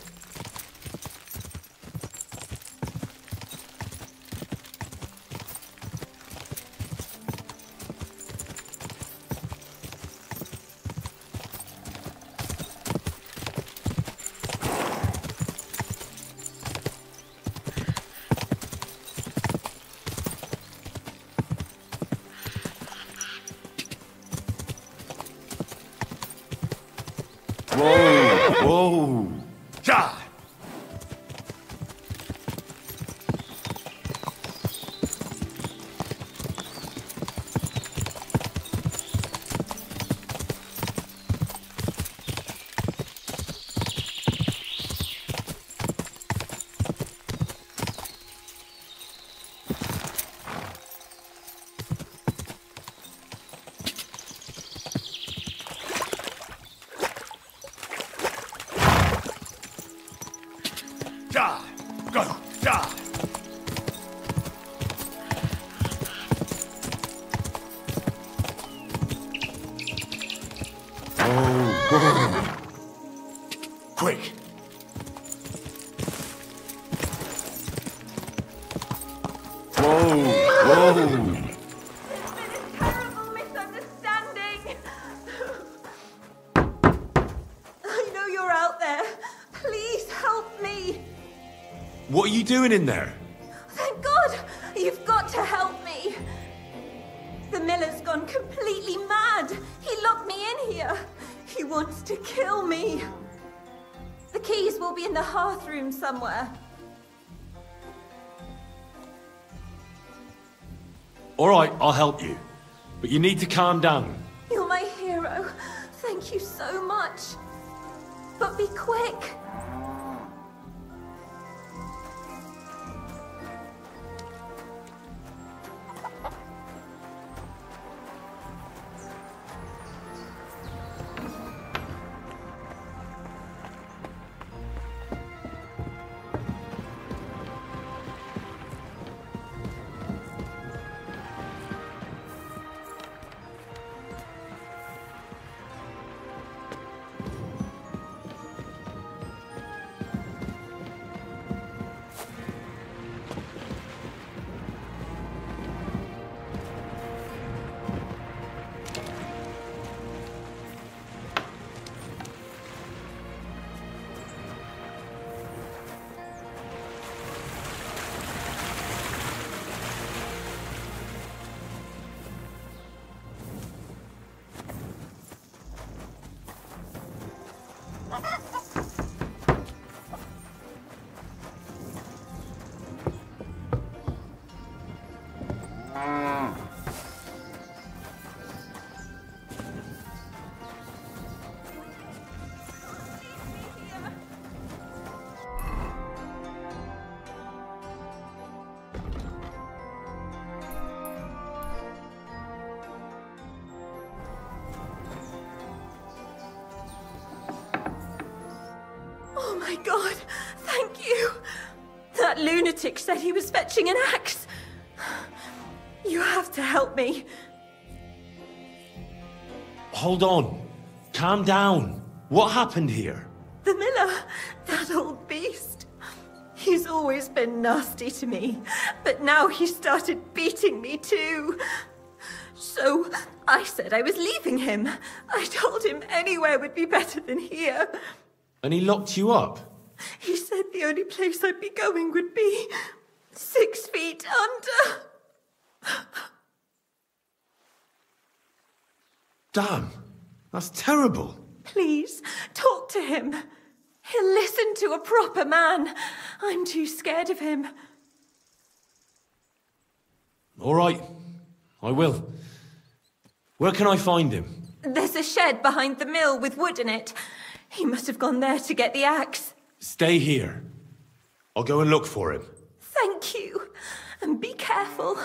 Whoa! Whoa! Ja! Quick! Whoa! Whoa! Terrible misunderstanding. I know you're out there. Please help me. What are you doing in there? Thank God! You've got to help me. The miller's gone completely mad. He locked me in here. He wants to kill me. The keys will be in the hearth room somewhere. All right, I'll help you. But you need to calm down. You're my hero. Thank you so much. But be quick. Oh my God, thank you. That lunatic said he was fetching an axe. You have to help me. Hold on. Calm down. What happened here? The miller, that old beast. He's always been nasty to me, but now he started beating me too. So I said I was leaving him. I told him anywhere would be better than here. And he locked you up? He said the only place I'd be going would be 6 feet under. Damn, that's terrible. Please, talk to him. He'll listen to a proper man. I'm too scared of him. All right, I will. Where can I find him? There's a shed behind the mill with wood in it. He must have gone there to get the axe. Stay here. I'll go and look for him. Thank you. And be careful.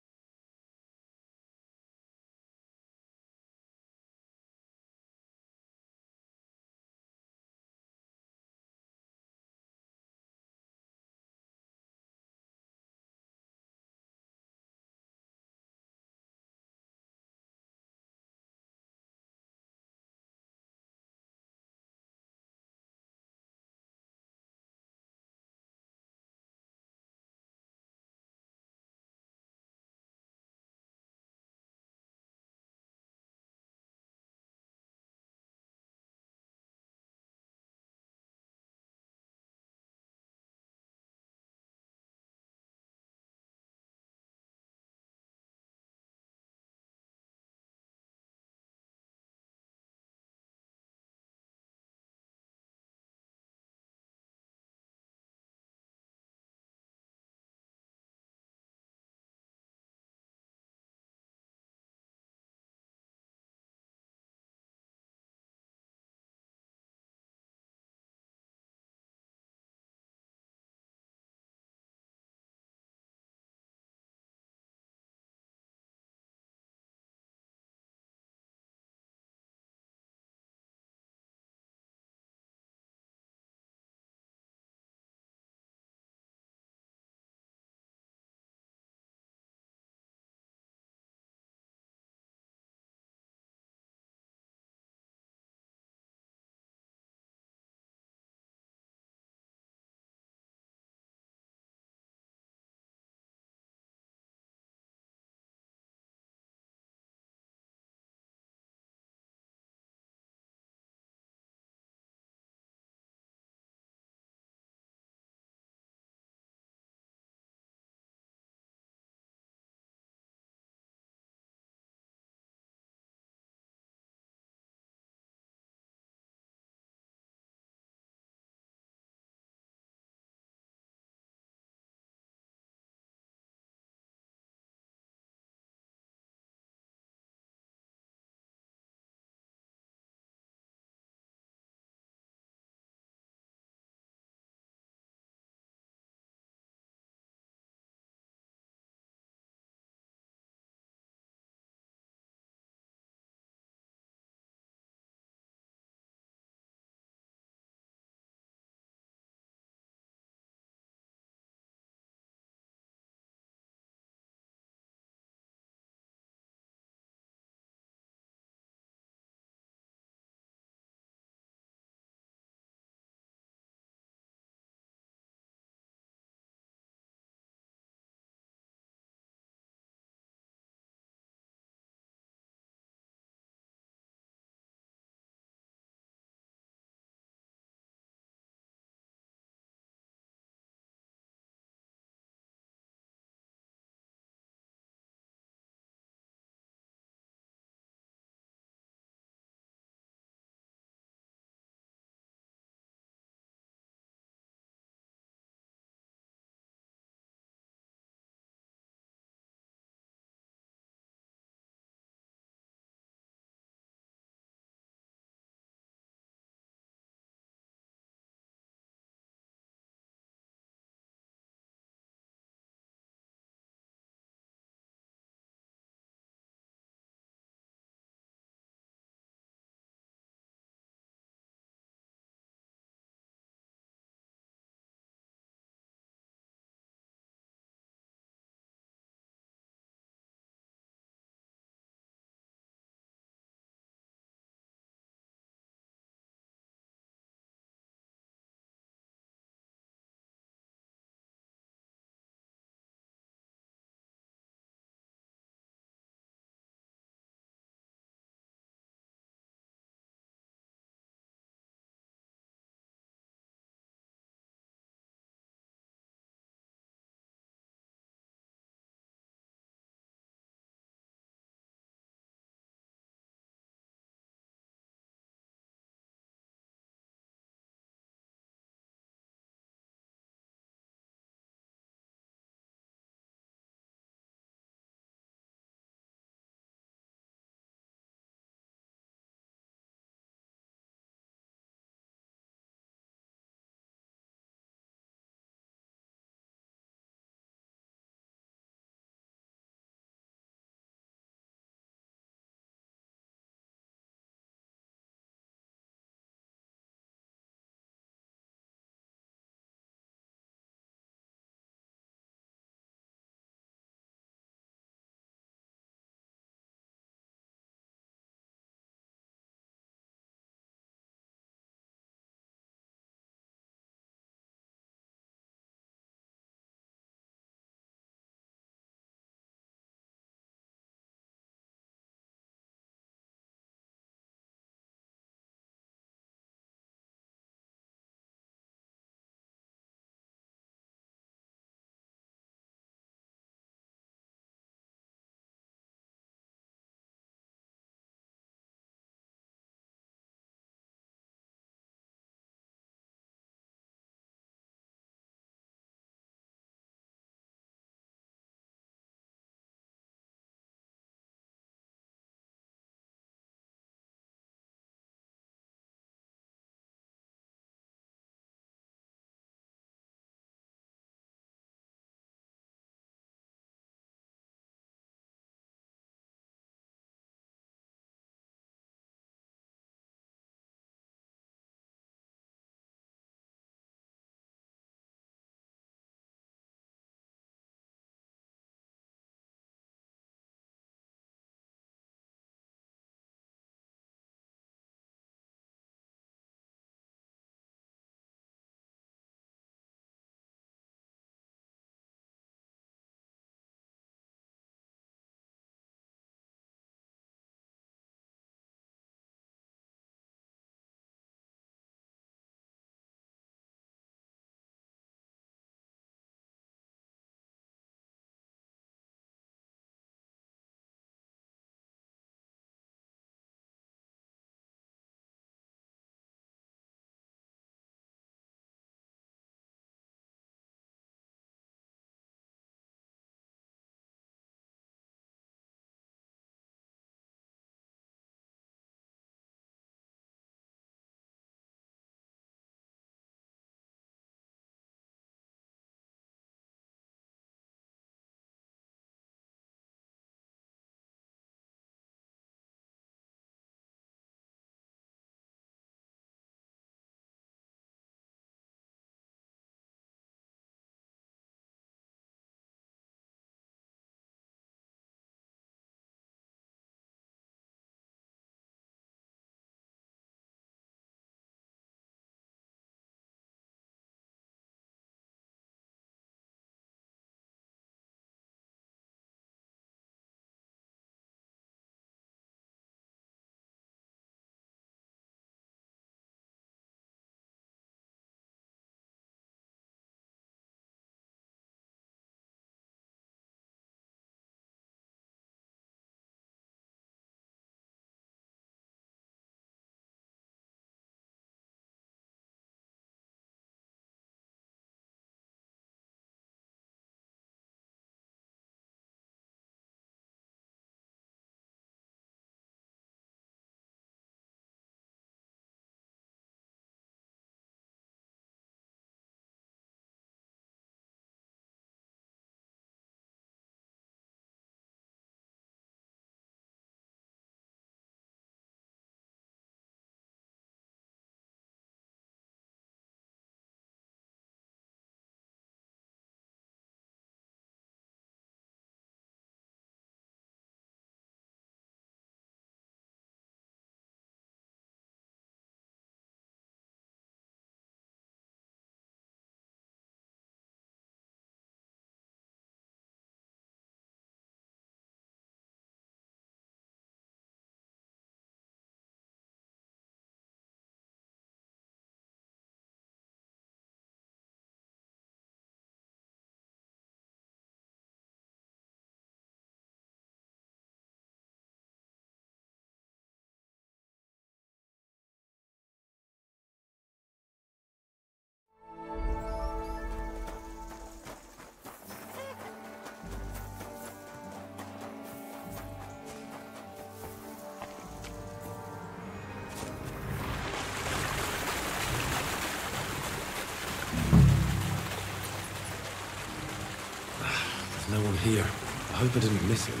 No one here. I hope I didn't miss him.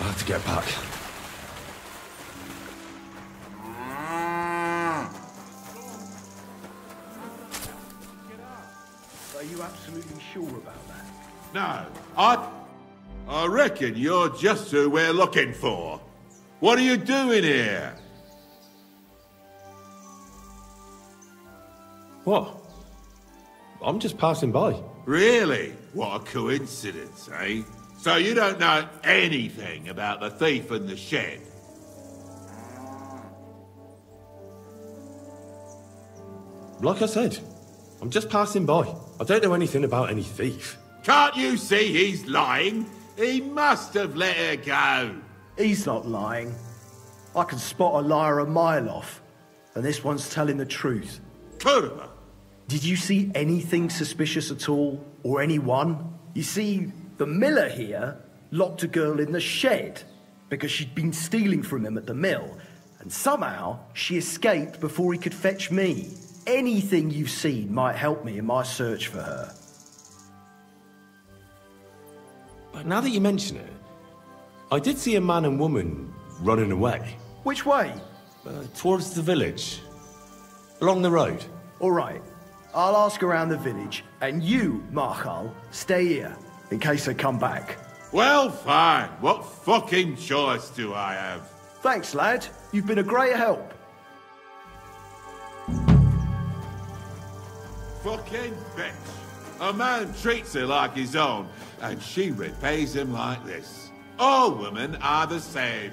I'll have to get back. Are you absolutely sure about that? No, I reckon you're just who we're looking for. What are you doing here? What? I'm just passing by. Really? What a coincidence, eh? So you don't know anything about the thief in the shed? Like I said, I'm just passing by. I don't know anything about any thief. Can't you see he's lying? He must have let her go. He's not lying. I can spot a liar a mile off, and this one's telling the truth. Could have. Did you see anything suspicious at all, or anyone? You see, the miller here locked a girl in the shed because she'd been stealing from him at the mill, and somehow she escaped before he could fetch me. Anything you've seen might help me in my search for her. But now that you mention it, I did see a man and woman running away. Which way? Towards the village. Along the road. All right. I'll ask around the village, and you, Marshal, stay here, in case they come back. Well, fine. What fucking choice do I have? Thanks, lad. You've been a great help. Fucking bitch. A man treats her like his own, and she repays him like this. All women are the same.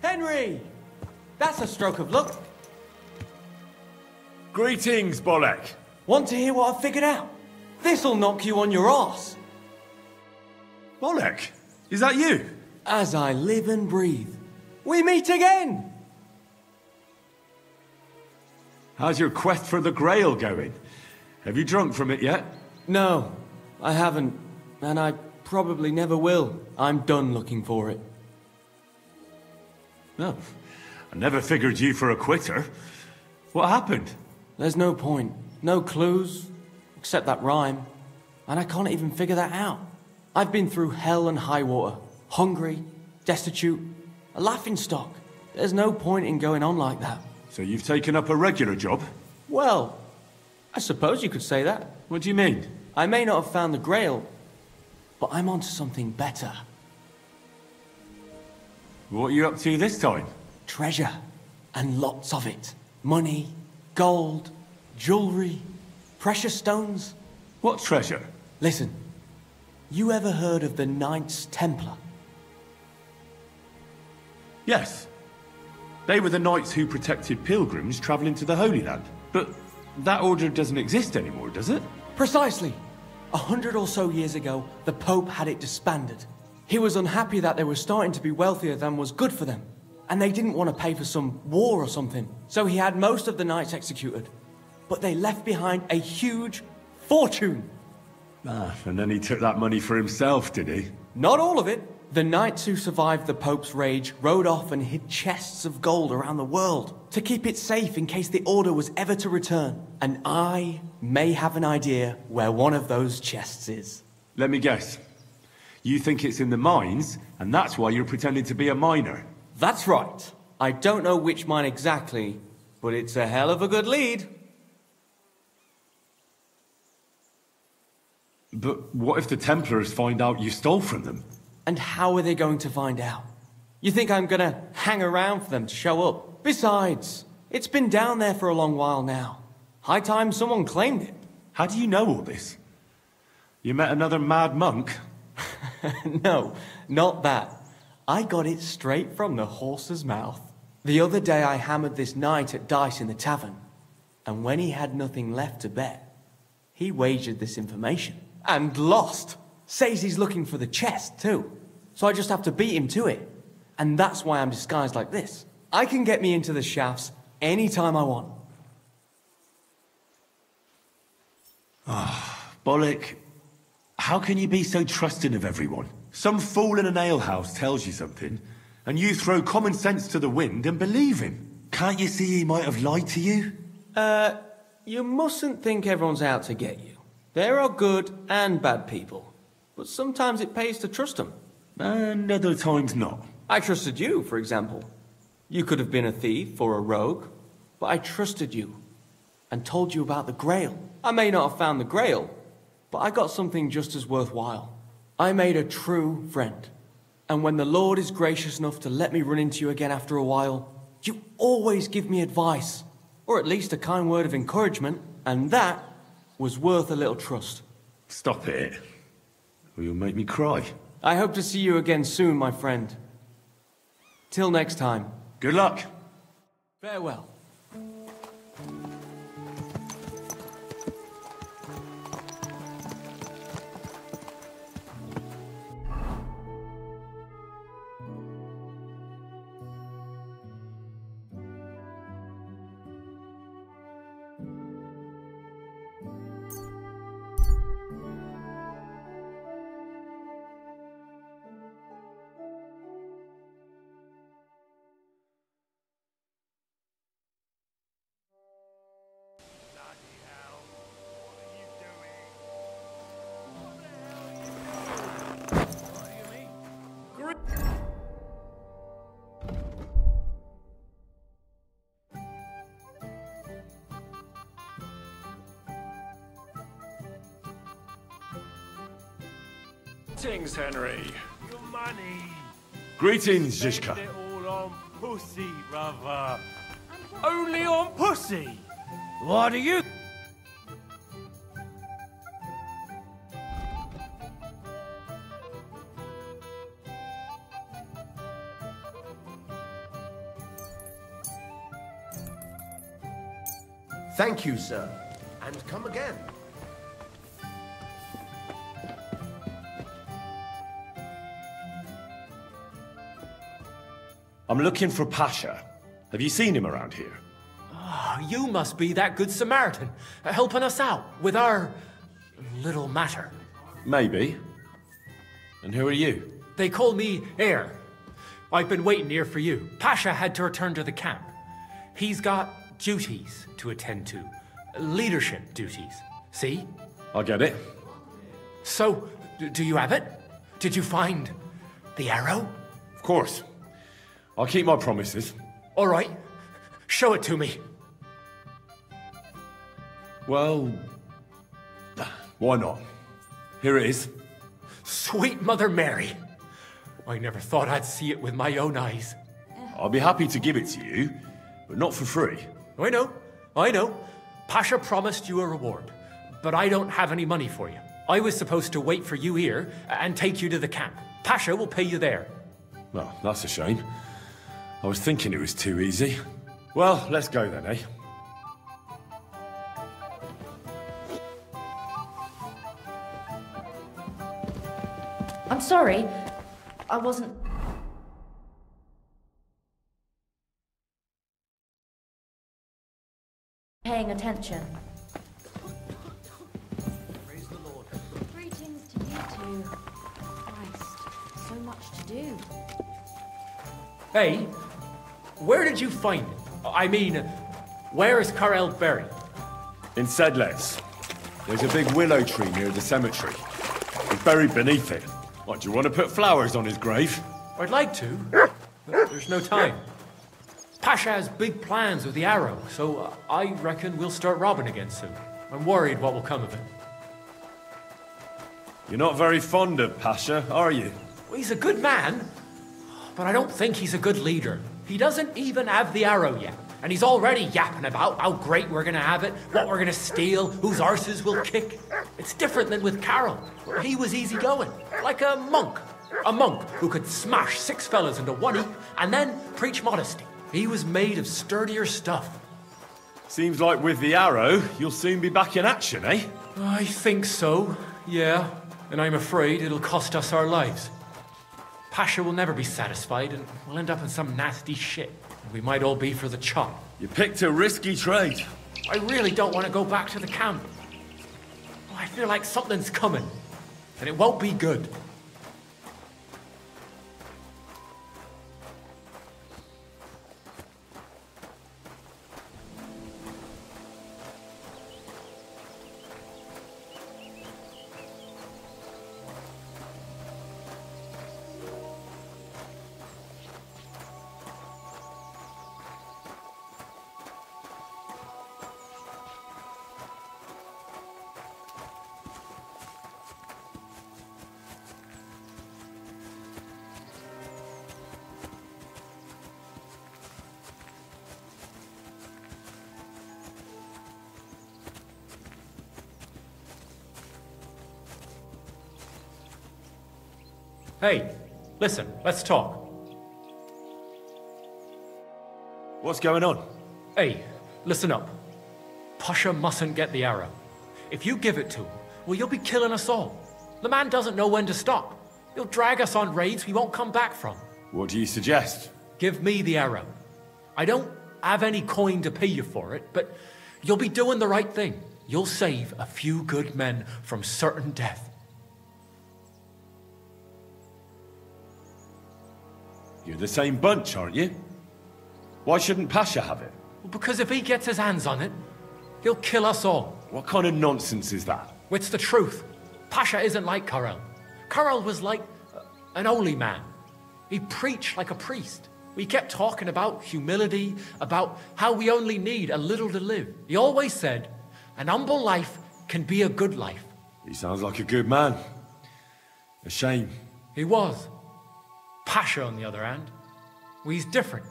Henry! That's a stroke of luck. Greetings, Bolek. Want to hear what I figured out? This'll knock you on your arse. Bolek, is that you? As I live and breathe, we meet again! How's your quest for the Grail going? Have you drunk from it yet? No, I haven't. And I probably never will. I'm done looking for it. No, I never figured you for a quitter. What happened? There's no point. No clues, except that rhyme. And I can't even figure that out. I've been through hell and high water. Hungry, destitute, a laughingstock. There's no point in going on like that. So you've taken up a regular job? Well, I suppose you could say that. What do you mean? I may not have found the Grail, but I'm onto something better. What are you up to this time? Treasure. And lots of it. Money, gold, jewelry, precious stones. What treasure? Listen, you ever heard of the Knights Templar? Yes. They were the knights who protected pilgrims traveling to the Holy Land. But that order doesn't exist anymore, does it? Precisely. 100 or so years ago, the Pope had it disbanded. He was unhappy that they were starting to be wealthier than was good for them. And they didn't want to pay for some war or something. So he had most of the knights executed. but they left behind a huge fortune. Ah, and then he took that money for himself, did he? Not all of it. The knights who survived the Pope's rage rode off and hid chests of gold around the world to keep it safe in case the Order was ever to return. And I may have an idea where one of those chests is. Let me guess. You think it's in the mines, and that's why you're pretending to be a miner? That's right. I don't know which mine exactly, but it's a hell of a good lead. But what if the Templars find out you stole from them? And how are they going to find out? You think I'm gonna hang around for them to show up? Besides, it's been down there for a long while now. High time someone claimed it. How do you know all this? You met another mad monk? No, not that. I got it straight from the horse's mouth. The other day I hammered this knight at dice in the tavern, and when he had nothing left to bet, he wagered this information. And lost. Says he's looking for the chest, too. So I just have to beat him to it. And that's why I'm disguised like this. I can get me into the shafts anytime I want. Ah, Bollock. How can you be so trusting of everyone? Some fool in an alehouse tells you something, and you throw common sense to the wind and believe him. Can't you see he might have lied to you? You mustn't think everyone's out to get you. There are good and bad people. But sometimes it pays to trust them. And other times not. I trusted you, for example. You could have been a thief or a rogue, but I trusted you and told you about the Grail. I may not have found the Grail, but I got something just as worthwhile. I made a true friend. And when the Lord is gracious enough to let me run into you again after a while, you always give me advice, or at least a kind word of encouragement, and that was worth a little trust. Stop it. Or you'll make me cry. I hope to see you again soon, my friend. Till next time. Good luck. Farewell. Greetings, Henry. Your money. Greetings, Zizka. Spend it all on pussy, brother. Only on pussy. What do you? Thank you, sir. And come again. I'm looking for Pasha. Have you seen him around here? Oh, you must be that good Samaritan, helping us out with our little matter. Maybe. And who are you? They call me Heir. I've been waiting here for you. Pasha had to return to the camp. He's got duties to attend to. Leadership duties. See? I get it. So, do you have it? Did you find the arrow? Of course. I'll keep my promises. All right. Show it to me. Well, why not? Here it is. Sweet Mother Mary. I never thought I'd see it with my own eyes. I'll be happy to give it to you, but not for free. I know. Pasha promised you a reward, but I don't have any money for you. I was supposed to wait for you here and take you to the camp. Pasha will pay you there. Well, that's a shame. I was thinking it was too easy. Well, let's go then, eh? I'm sorry. I wasn't... paying attention. Praise the Lord. Greetings to you two. Christ, so much to do. Hey, where did you find it? I mean, where is Karel buried? In Sedles. There's a big willow tree near the cemetery. He's buried beneath it. What, do you want to put flowers on his grave? I'd like to, but there's no time. Pasha has big plans with the arrow, so I reckon we'll start robbing again soon. I'm worried what will come of it. You're not very fond of Pasha, are you? Well, he's a good man, but I don't think he's a good leader. He doesn't even have the arrow yet, and he's already yapping about how great we're gonna have it, what we're gonna steal, whose arses we'll kick. It's different than with Karel. He was easygoing, like a monk. A monk who could smash 6 fellas into one heap and then preach modesty. He was made of sturdier stuff. Seems like with the arrow, you'll soon be back in action, eh? I think so, yeah. And I'm afraid it'll cost us our lives. Pasha will never be satisfied, and we'll end up in some nasty shit. And we might all be for the chop. You picked a risky trade. I really don't want to go back to the camp. I feel like something's coming, and it won't be good. Hey, listen, let's talk. What's going on? Hey, listen up. Pasha mustn't get the arrow. If you give it to him, well, you'll be killing us all. The man doesn't know when to stop. He'll drag us on raids we won't come back from. What do you suggest? Give me the arrow. I don't have any coin to pay you for it, but you'll be doing the right thing. You'll save a few good men from certain death. You're the same bunch, aren't you? Why shouldn't Pasha have it? Well, because if he gets his hands on it, he'll kill us all. What kind of nonsense is that? It's the truth. Pasha isn't like Karel. Karel was like an holy man. He preached like a priest. He kept talking about humility, about how we only need a little to live. He always said, an humble life can be a good life. He sounds like a good man. A shame. He was. Pasha, on the other hand, well, he's different.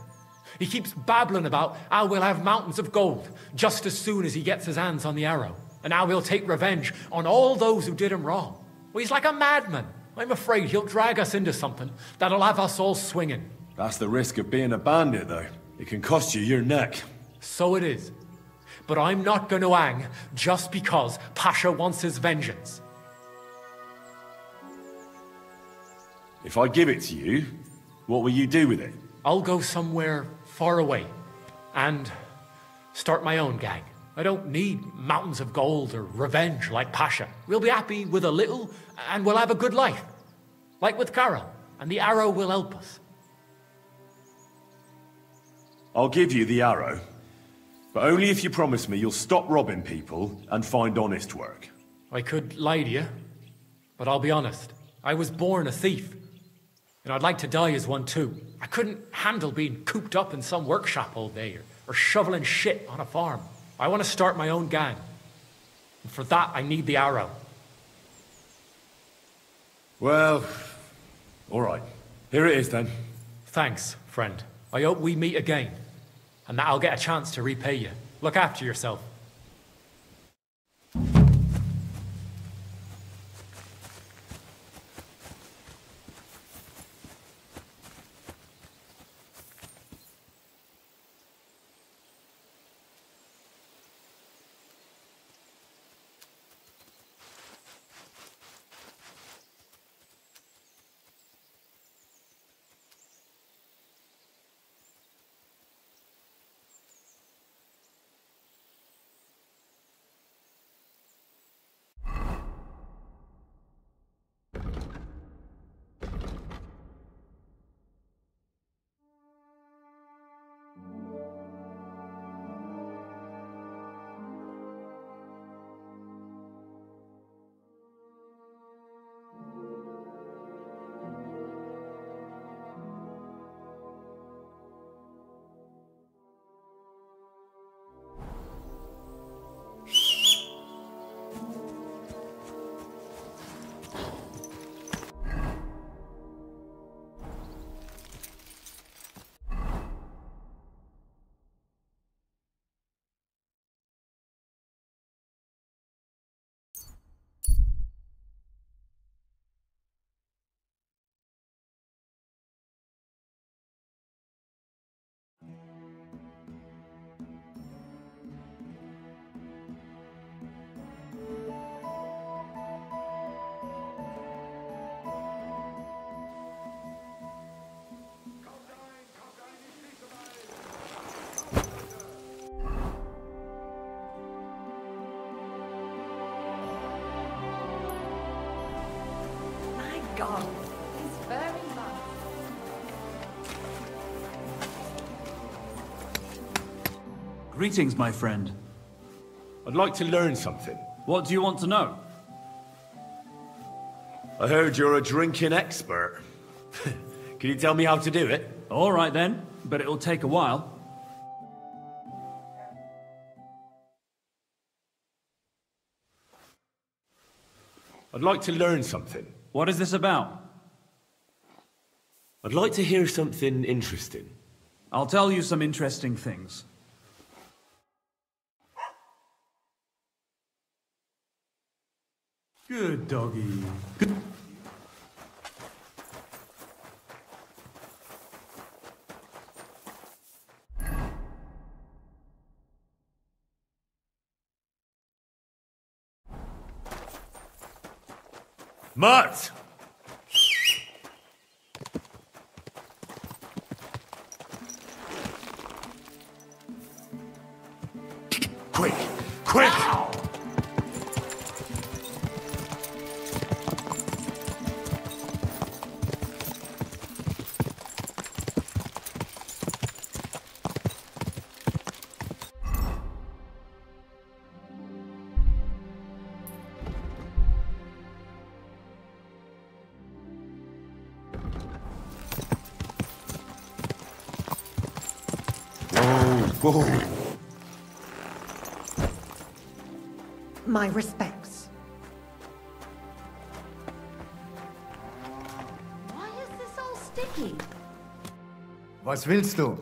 He keeps babbling about how we'll have mountains of gold just as soon as he gets his hands on the arrow, and how he'll take revenge on all those who did him wrong. Well, he's like a madman. I'm afraid he'll drag us into something that'll have us all swinging. That's the risk of being a bandit, though. It can cost you your neck. So it is. But I'm not going to hang just because Pasha wants his vengeance. If I give it to you, what will you do with it? I'll go somewhere far away and start my own gang. I don't need mountains of gold or revenge like Pasha. We'll be happy with a little and we'll have a good life. Like with Karel, and the arrow will help us. I'll give you the arrow, but only if you promise me you'll stop robbing people and find honest work. I could lie to you, but I'll be honest. I was born a thief. And I'd like to die as one too. I couldn't handle being cooped up in some workshop all day or shoveling shit on a farm. I want to start my own gang. And for that, I need the arrow. Well, all right. Here it is then. Thanks, friend. I hope we meet again, and that I'll get a chance to repay you. Look after yourself. dog. He's very nice. Greetings, my friend. I'd like to learn something. What do you want to know? I heard you're a drinking expert. Can you tell me how to do it? All right then, but it'll take a while. I'd like to learn something. What is this about? I'd like to hear something interesting. I'll tell you some interesting things. Good doggy. Mutt! Quick! Quick! Ow! Whoa. My respects. Why is this all sticky? Was willst du?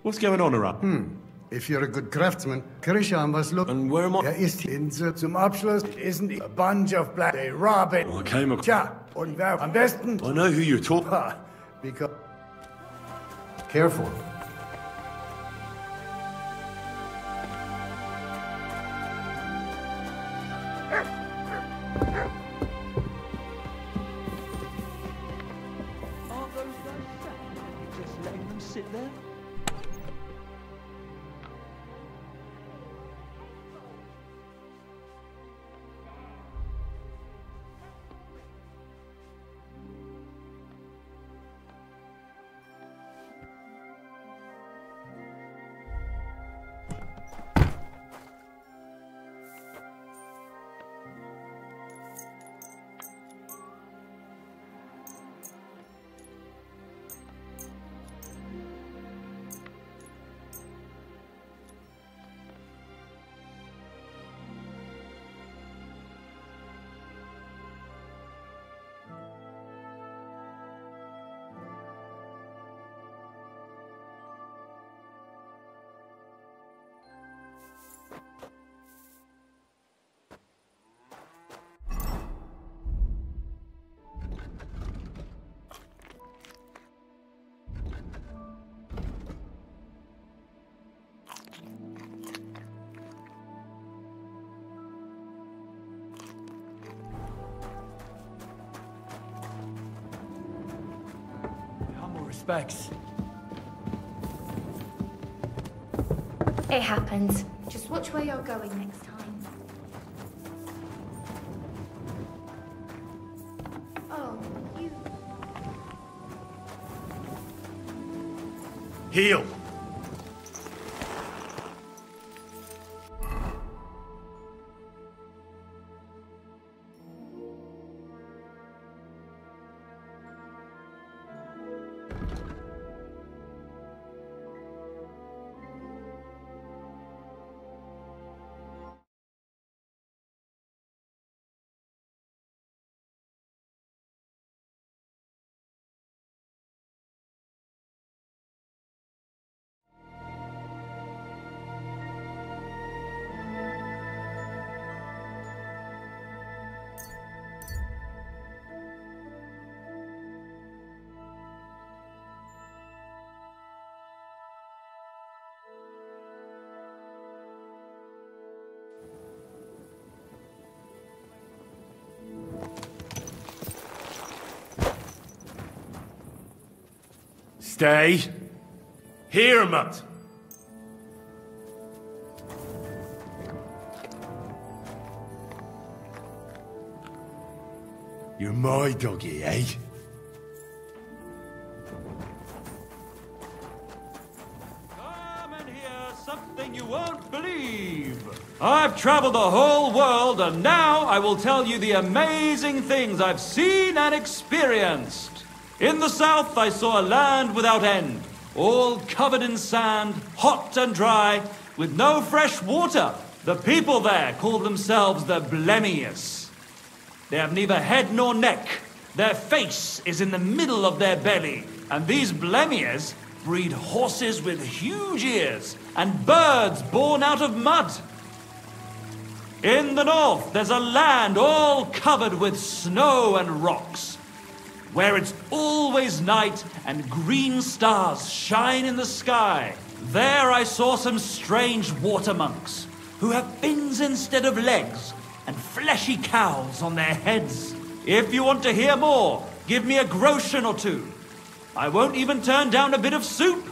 What's going on around? If you're a good craftsman, Krishan was looking. And where am I? Ist Insel zum Abschluss. Isn't a bunch of black. They rob it. I came across. Tja, und wer am besten? I know who you're talking. Because. Careful. Aren't those guys sad? You're just letting them sit there? Respects. It happens. Just watch where you're going next time. Oh, you... Heal! Stay. Here, Mutt. You're my doggy, eh? Something you won't believe. I've traveled the whole world, and now I will tell you the amazing things I've seen and experienced. In the south, I saw a land without end, all covered in sand, hot and dry, with no fresh water. The people there call themselves the Blemius. They have neither head nor neck. Their face is in the middle of their belly, and these Blemius breed horses with huge ears and birds born out of mud. In the north, there's a land all covered with snow and rocks, where it's always night and green stars shine in the sky. There I saw some strange water monks who have fins instead of legs and fleshy cowls on their heads. If you want to hear more, give me a groschen or two. I won't even turn down a bit of soup.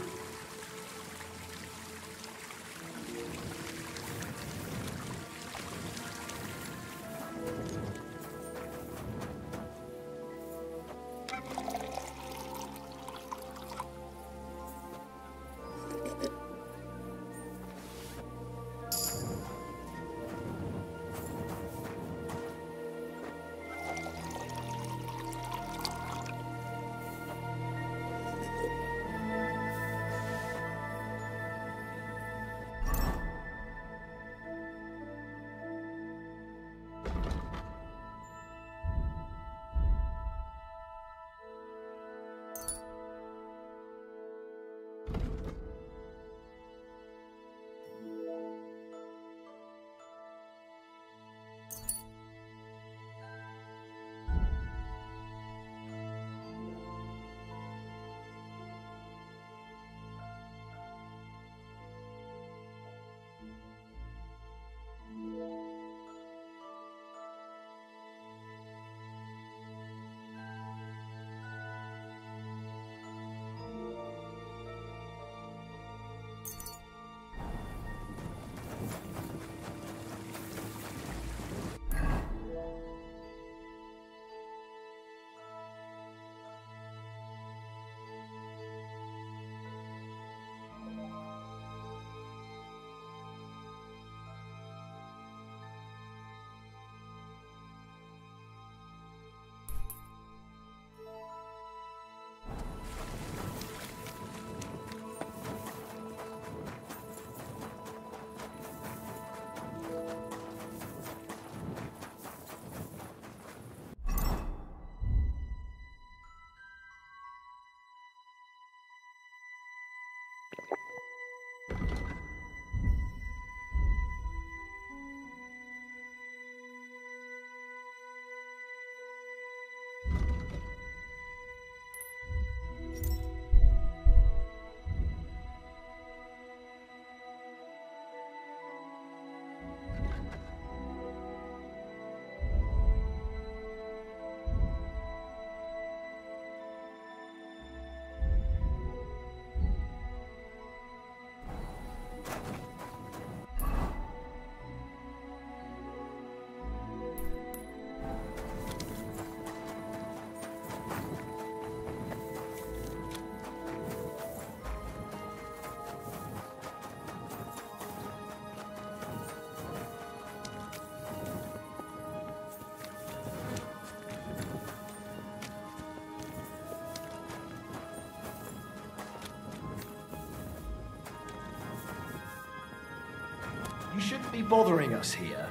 You shouldn't be bothering us here.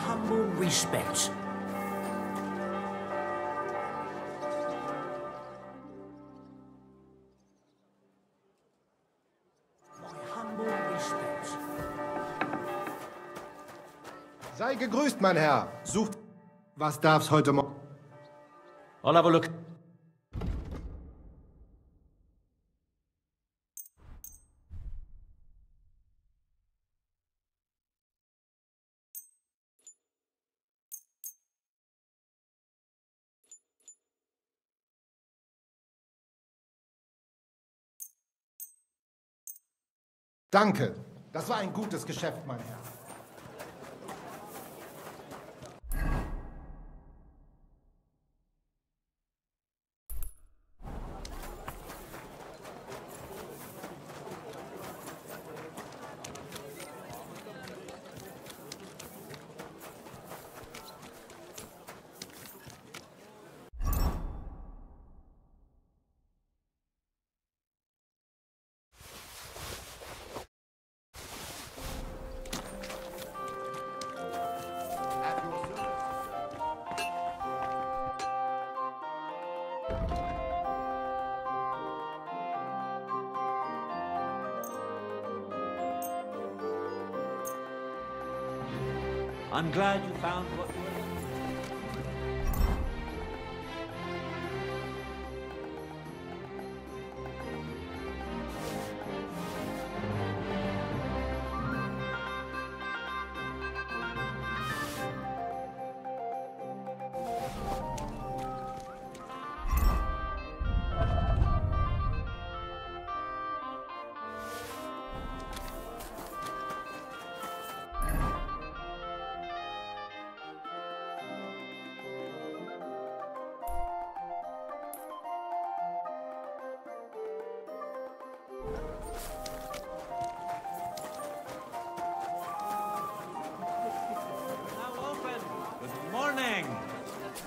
humble respects. Sei gegrüßt, mein Herr. Sucht. Was darf's heute Morgen? I'll have a look. Danke. Das war ein gutes Geschäft, mein Herr. I'm glad you found what you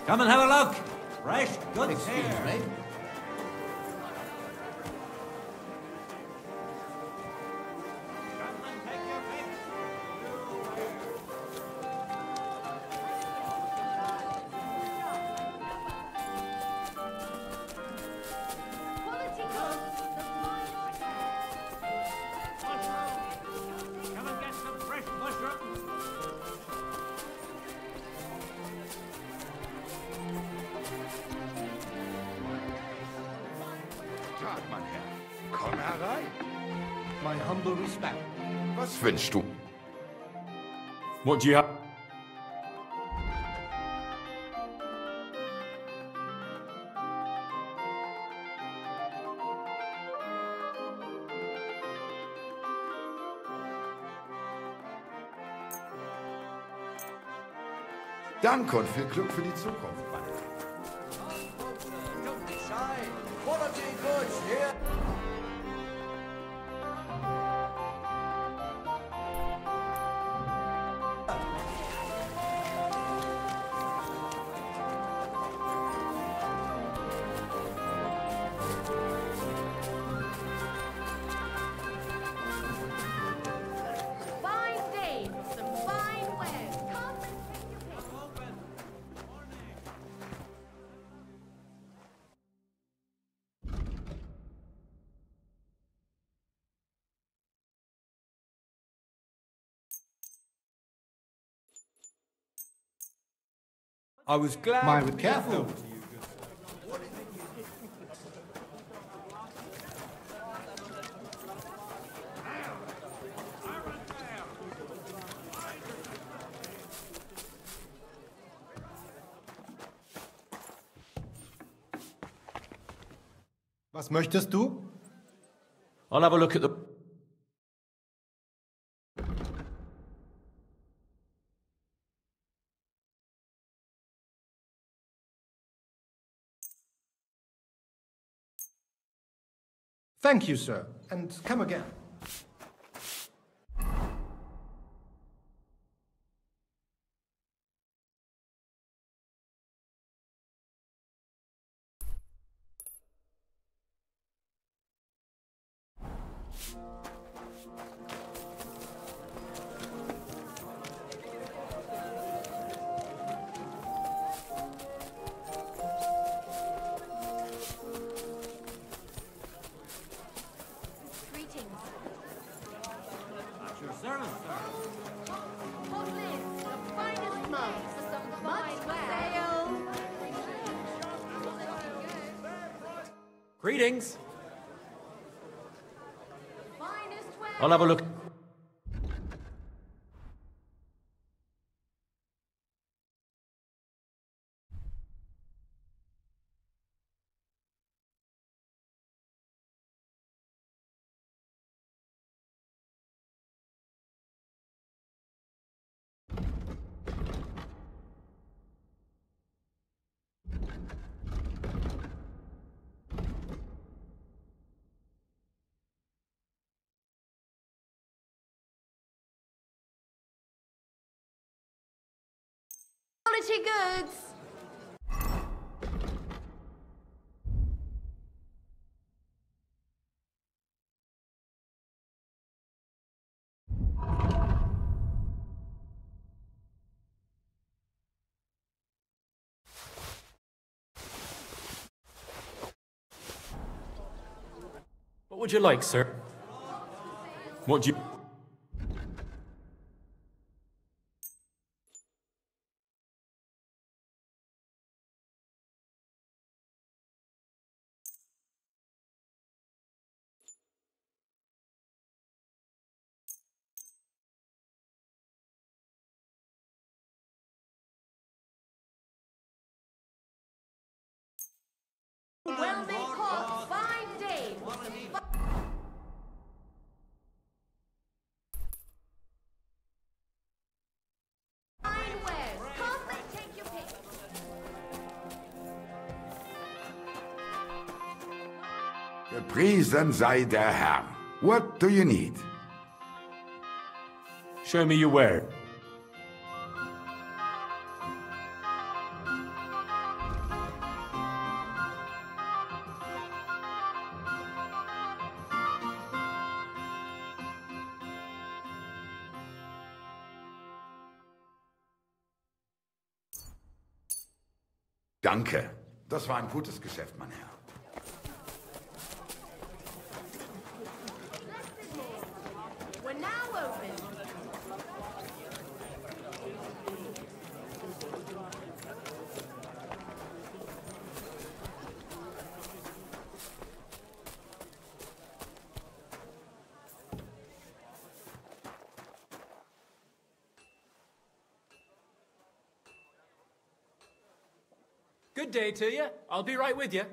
Come and have a look. Fresh, good hair. Come and get some fresh mushrooms. Tag, mein Herr. Komm herein. My humble respect. Was wünschst du? What do you have? Danke und viel Glück für die Zukunft, Mann. Don't be shy. Quality goods here. Fine day for some fine wares. Come and take your pick. I was glad. My, careful. Was möchtest du? I'll have a look at the... Thank you, sir. And come again. Hot lids, the finest mugs, some fine sale. Greetings. Finest wear. I'll have a look. Quality goods. What would you like, sir? What do you... Well made pot, 5 days. Fine wares, come and take your pick. Gepriesen sei der Herr. What do you need? Show me your ware. Danke. Das war ein gutes Geschäft, mein Herr. We're now open. Good day to you. I'll be right with you.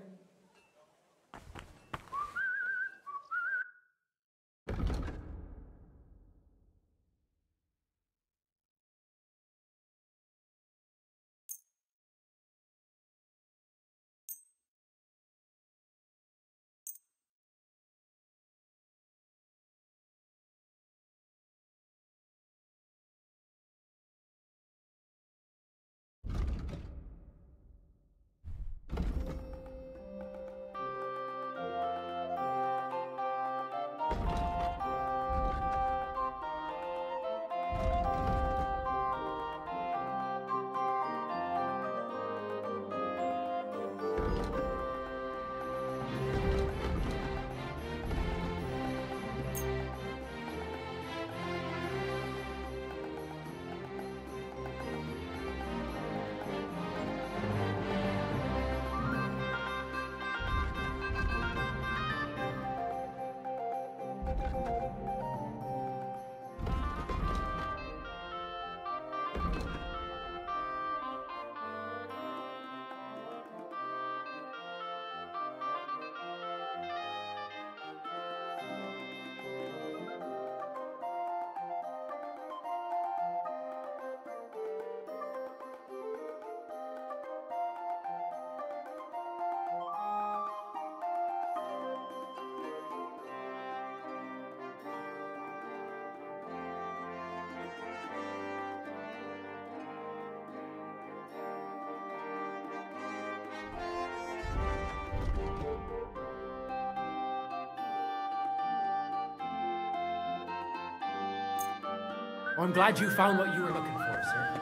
I'm glad you found what you were looking for, sir.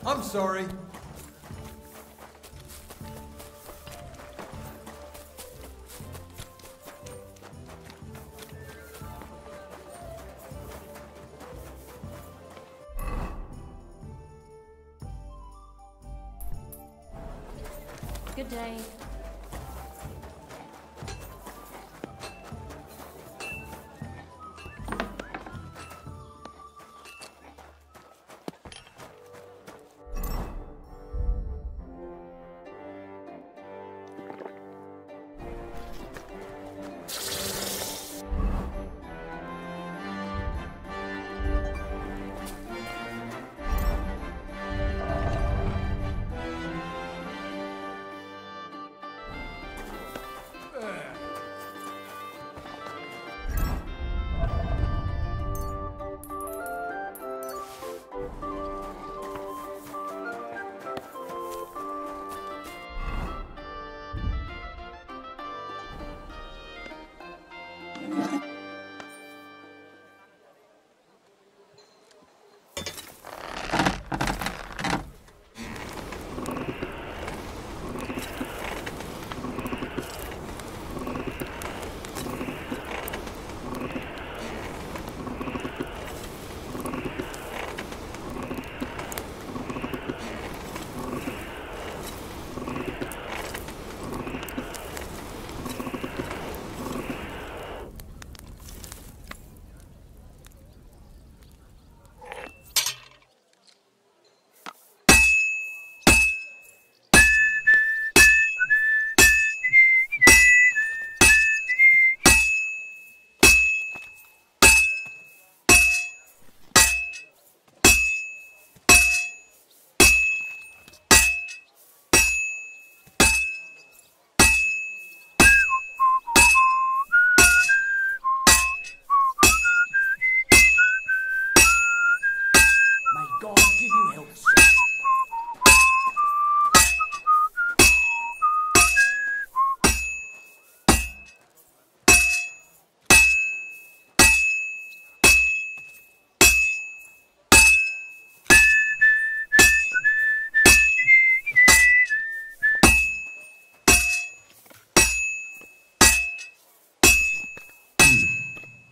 I'm sorry. Good day.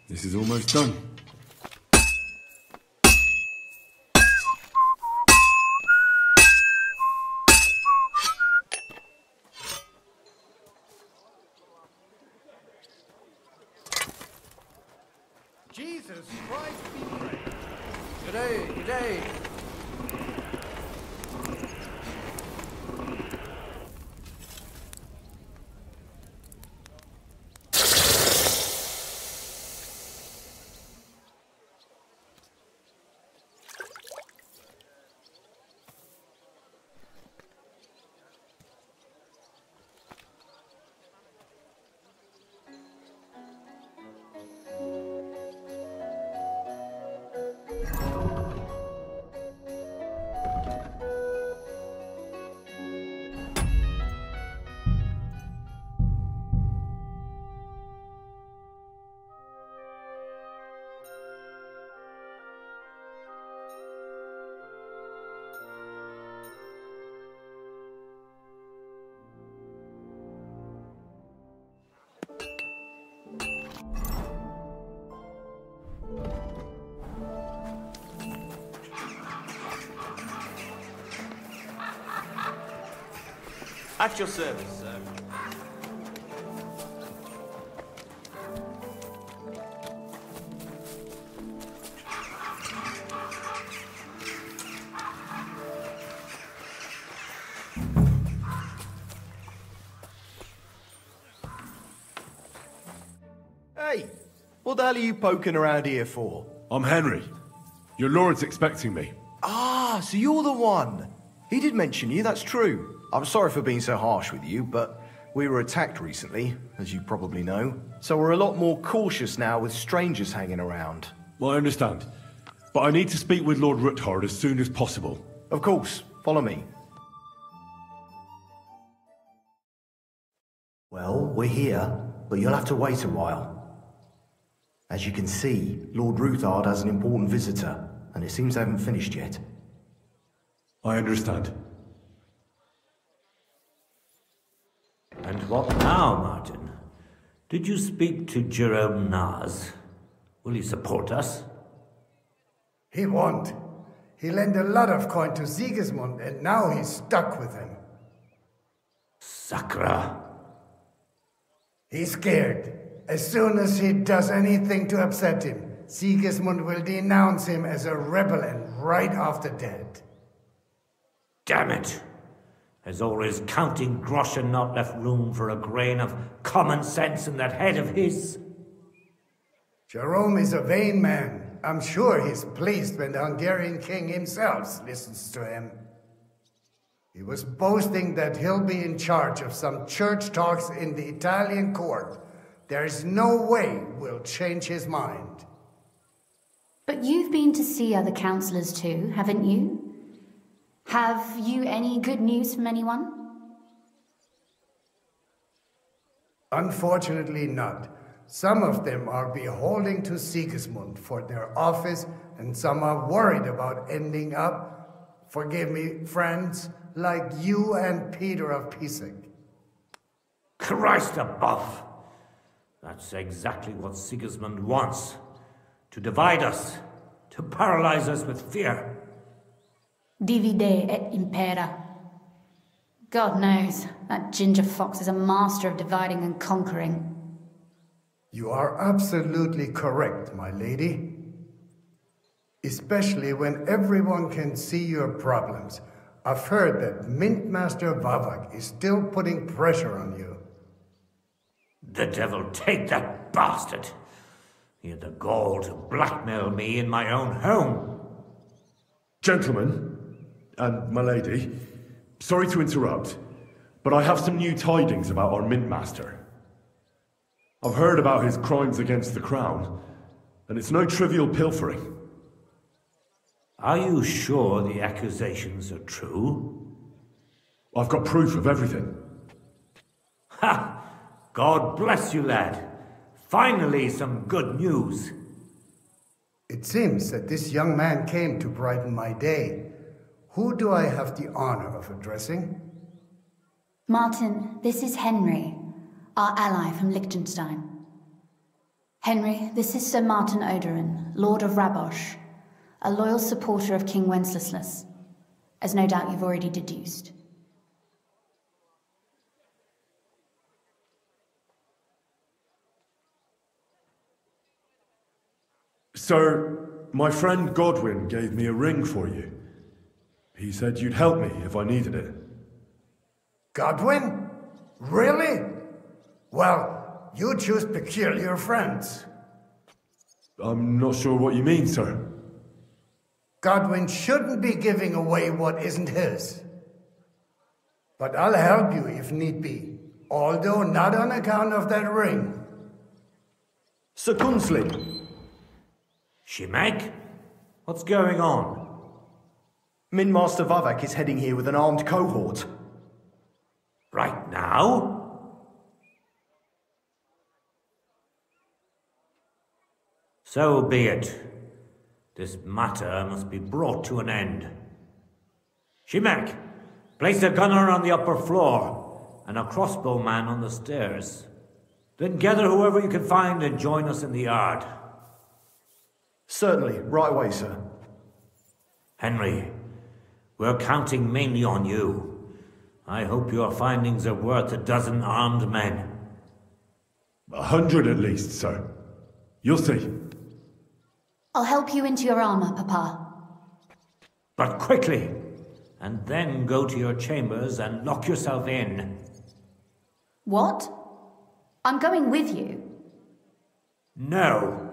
This is almost done. Jesus Christ be praised. Today, today. At your service, sir. Hey, what the hell are you poking around here for? I'm Henry. Your lord's expecting me. Ah, so you're the one. He did mention you, that's true. I'm sorry for being so harsh with you, but we were attacked recently, as you probably know. So we're a lot more cautious now with strangers hanging around. Well, I understand. But I need to speak with Lord Ruthard as soon as possible. Of course. Follow me. Well, we're here, but you'll have to wait a while. As you can see, Lord Ruthard has an important visitor, and it seems they haven't finished yet. I understand. And what now, Martin? Did you speak to Jerome Naz? Will he support us? He won't. He lent a lot of coin to Sigismund, and now he's stuck with him. Sakra. He's scared. As soon as he does anything to upset him, Sigismund will denounce him as a rebel and right after dead. Damn it! Has all his counting groschen not left room for a grain of common sense in that head of his? Jerome is a vain man. I'm sure he's pleased when the Hungarian king himself listens to him. He was boasting that he'll be in charge of some church talks in the Italian court. There is no way we'll change his mind. But you've been to see other councillors too, haven't you? Have you any good news from anyone? Unfortunately not. Some of them are beholden to Sigismund for their office, and some are worried about ending up, forgive me, friends, like you and Peter of Pisek. Christ above! That's exactly what Sigismund wants. To divide us, to paralyze us with fear. Divide et impera. God knows, that ginger fox is a master of dividing and conquering. You are absolutely correct, my lady. Especially when everyone can see your problems. I've heard that Mintmaster Vavak is still putting pressure on you. The devil take that bastard! He had the gall to blackmail me in my own home. Gentlemen, and my lady, sorry to interrupt, but I have some new tidings about our Mintmaster. I've heard about his crimes against the crown, and it's no trivial pilfering. Are you sure the accusations are true? I've got proof of everything. Ha! God bless you, lad. Finally, some good news. It seems that this young man came to brighten my day. Who do I have the honor of addressing? Martin, this is Henry, our ally from Liechtenstein. Henry, this is Sir Martin Odorin, Lord of Rabosh, a loyal supporter of King Wenceslas, as no doubt you've already deduced. Sir, my friend Godwin gave me a ring for you. He said you'd help me if I needed it. Godwin? Really? Well, you choose peculiar friends. I'm not sure what you mean, sir. Godwin shouldn't be giving away what isn't his. But I'll help you if need be, although not on account of that ring. Sir Gunsley. Shimek? What's going on? Mintmaster Vavak is heading here with an armed cohort. Right now? So be it. This matter must be brought to an end. Shimek, place a gunner on the upper floor and a crossbowman on the stairs. Then gather whoever you can find and join us in the yard. Certainly, right away, sir. Henry, we're counting mainly on you. I hope your findings are worth 12 armed men. 100 at least, sir. You'll see. I'll help you into your armor, Papa. But quickly, and then go to your chambers and lock yourself in. What? I'm going with you. No.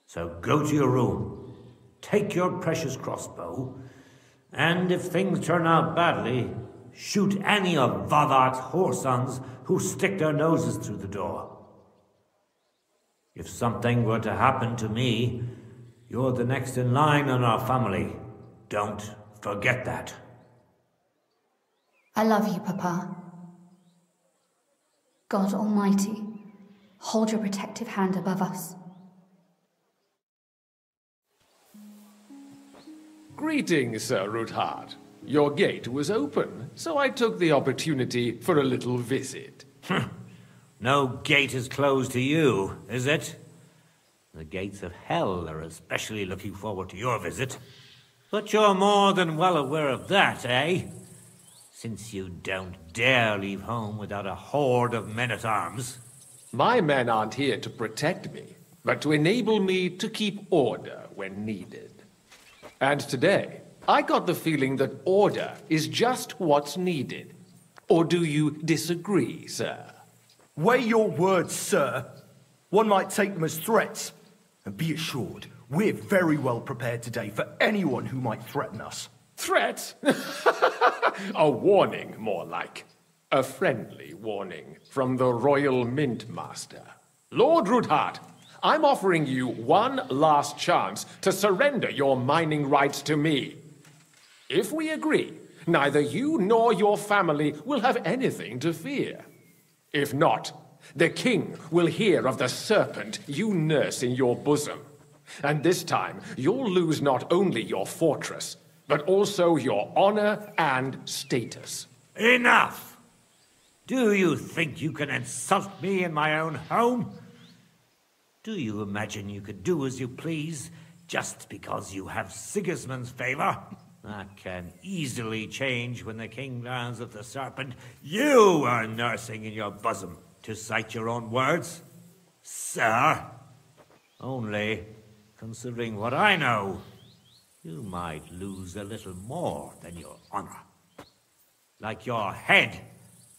So go to your room, take your precious crossbow, and if things turn out badly, shoot any of Vavak's whoresons who stick their noses through the door. If something were to happen to me, you're the next in line in our family. Don't forget that. I love you, Papa. God Almighty, hold your protective hand above us. Greetings, Sir Ruthard. Your gate was open, so I took the opportunity for a little visit. No gate is closed to you, is it? The gates of hell are especially looking forward to your visit. But you're more than well aware of that, eh? Since you don't dare leave home without a horde of men-at-arms. My men aren't here to protect me, but to enable me to keep order when needed. And today, I got the feeling that order is just what's needed. Or do you disagree, sir? Weigh your words, sir. One might take them as threats. And be assured, we're very well prepared today for anyone who might threaten us. Threat? A warning, more like. A friendly warning from the Royal Mint Master. Lord Ruthard, I'm offering you one last chance to surrender your mining rights to me. If we agree, neither you nor your family will have anything to fear. If not, the king will hear of the serpent you nurse in your bosom. And this time, you'll lose not only your fortress, but also your honor and status. Enough! Do you think you can insult me in my own home? Do you imagine you could do as you please just because you have Sigismund's favor? That can easily change when the king learns of the serpent you are nursing in your bosom, to cite your own words, sir. Only, considering what I know, you might lose a little more than your honor. Like your head,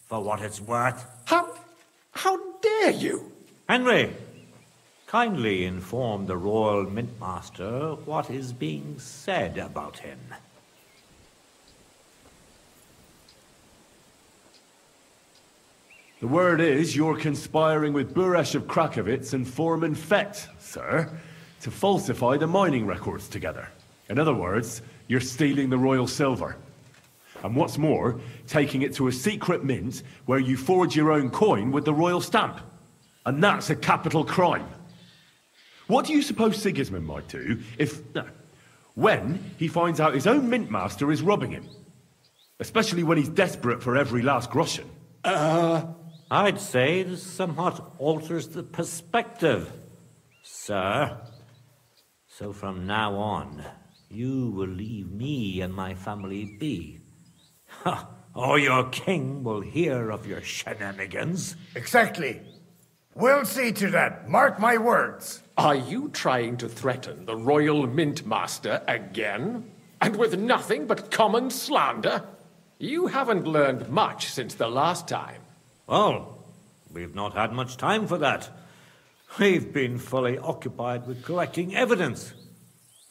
for what it's worth. How dare you? Henry, kindly inform the Royal Mintmaster what is being said about him. The word is you're conspiring with Buresh of Krakowitz and Foreman Fett, sir, to falsify the mining records together. In other words, you're stealing the royal silver. And what's more, taking it to a secret mint where you forge your own coin with the royal stamp. And that's a capital crime. What do you suppose Sigismund might do when he finds out his own mint master is robbing him? Especially when he's desperate for every last groschen. I'd say this somewhat alters the perspective, sir. So from now on, you will leave me and my family be. Or your king will hear of your shenanigans. Exactly. We'll see to that. Mark my words. Are you trying to threaten the Royal Mint Master again? And with nothing but common slander? You haven't learned much since the last time. Well, we've not had much time for that. We've been fully occupied with collecting evidence.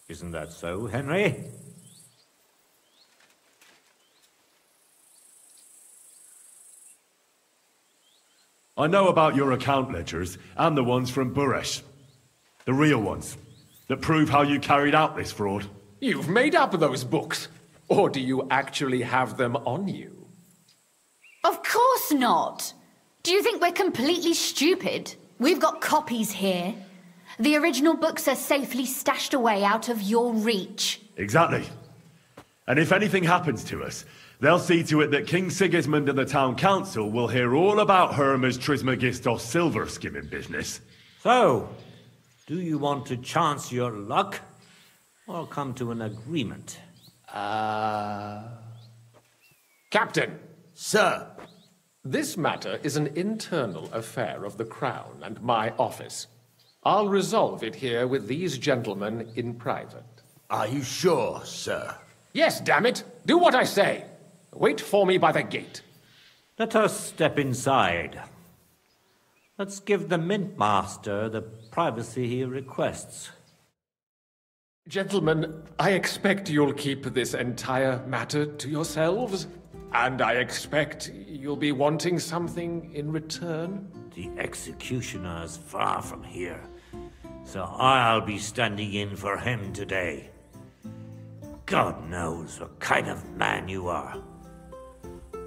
Isn't that so, Henry? I know about your account ledgers and the ones from Buresh. The real ones, that prove how you carried out this fraud. You've made up those books. Or do you actually have them on you? Of course not. Do you think we're completely stupid? We've got copies here. The original books are safely stashed away out of your reach. Exactly. And if anything happens to us, they'll see to it that King Sigismund and the town council will hear all about Hermes Trismegistos silver skimming business. So, do you want to chance your luck, or come to an agreement? Captain! Sir! This matter is an internal affair of the Crown and my office. I'll resolve it here with these gentlemen in private. Are you sure, sir? Yes, damn it! Do what I say! Wait for me by the gate. Let us step inside. Let's give the Mint Master the privacy he requests. Gentlemen, I expect you'll keep this entire matter to yourselves. And I expect you'll be wanting something in return? The executioner is far from here, so I'll be standing in for him today. God knows what kind of man you are.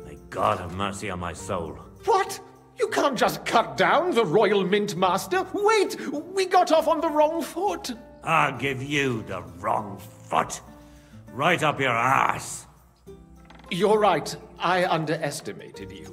May God have mercy on my soul. What? You can't just cut down the Royal Mint Master? Wait! We got off on the wrong foot! I'll give you the wrong foot. Right up your arse. You're right. I underestimated you.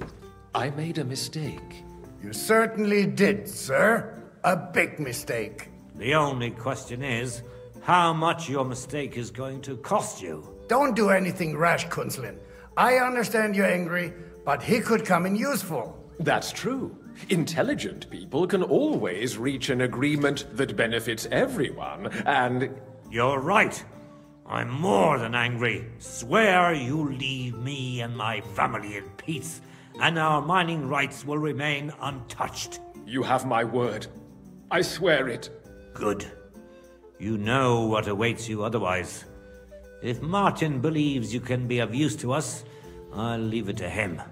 I made a mistake. You certainly did, sir. A big mistake. The only question is, how much your mistake is going to cost you. Don't do anything rash, Kunzlin. I understand you're angry, but he could come in useful. That's true. Intelligent people can always reach an agreement that benefits everyone, and... You're right. I'm more than angry. Swear you leave me and my family in peace, and our mining rights will remain untouched. You have my word. I swear it. Good. You know what awaits you otherwise. If Martin believes you can be of use to us, I'll leave it to him.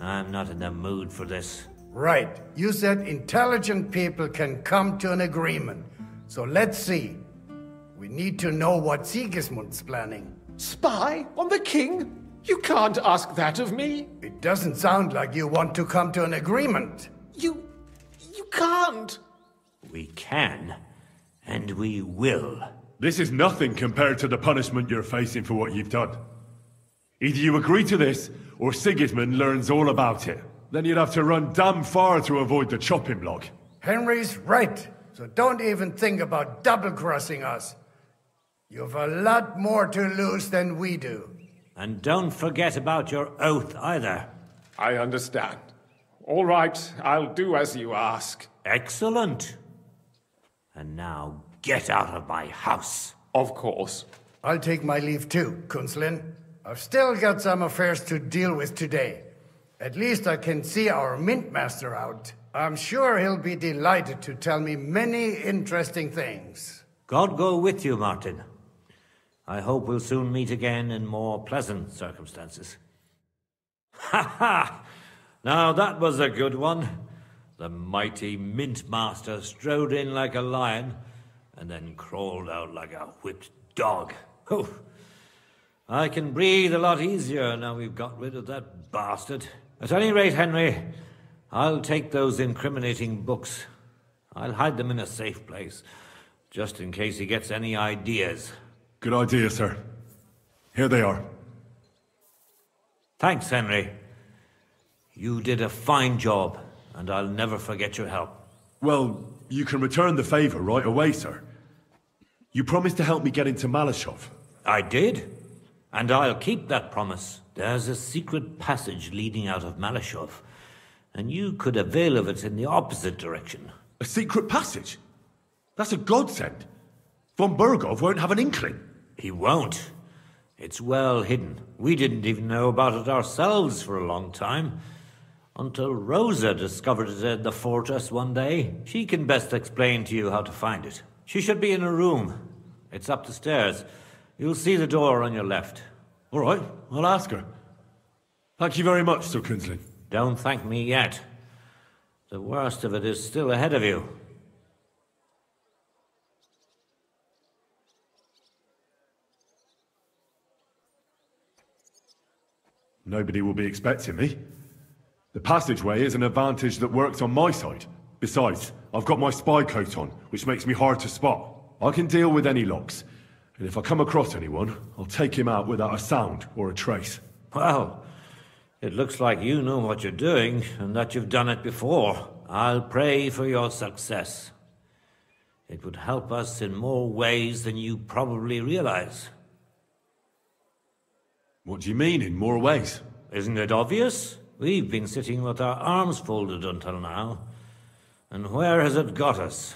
I'm not in the mood for this. Right. You said intelligent people can come to an agreement. So let's see. We need to know what Sigismund's planning. Spy on the king? You can't ask that of me. It doesn't sound like you want to come to an agreement. You can't. We can, and we will. This is nothing compared to the punishment you're facing for what you've done. Either you agree to this, or Sigismund learns all about it. Then you'd have to run damn far to avoid the chopping block. Henry's right, so don't even think about double-crossing us. You've a lot more to lose than we do. And don't forget about your oath either. I understand. All right, I'll do as you ask. Excellent. And now get out of my house. Of course. I'll take my leave too, Kunzlin. I've still got some affairs to deal with today. At least I can see our mint master out. I'm sure he'll be delighted to tell me many interesting things. God go with you, Martin. I hope we'll soon meet again in more pleasant circumstances. Ha ha! Now that was a good one. The mighty mint master strode in like a lion, and then crawled out like a whipped dog. Oof. I can breathe a lot easier now we've got rid of that bastard. At any rate, Henry, I'll take those incriminating books. I'll hide them in a safe place, just in case he gets any ideas. Good idea, sir. Here they are. Thanks, Henry. You did a fine job, and I'll never forget your help. Well, you can return the favor right away, sir. You promised to help me get into Malashov. I did, and I'll keep that promise. There's a secret passage leading out of Malashov, and you could avail of it in the opposite direction. A secret passage? That's a godsend. Von Burgov won't have an inkling. He won't. It's well hidden. We didn't even know about it ourselves for a long time. Until Rosa discovered it in the fortress one day. She can best explain to you how to find it. She should be in her room. It's up the stairs. You'll see the door on your left. All right, I'll ask her. Thank you very much, Sir Kunzlin. Don't thank me yet. The worst of it is still ahead of you. Nobody will be expecting me. The passageway is an advantage that works on my side. Besides, I've got my spy coat on, which makes me hard to spot. I can deal with any locks, and if I come across anyone, I'll take him out without a sound or a trace. Well, it looks like you know what you're doing, and that you've done it before. I'll pray for your success. It would help us in more ways than you probably realize. What do you mean, in more ways? Isn't it obvious? We've been sitting with our arms folded until now. And where has it got us?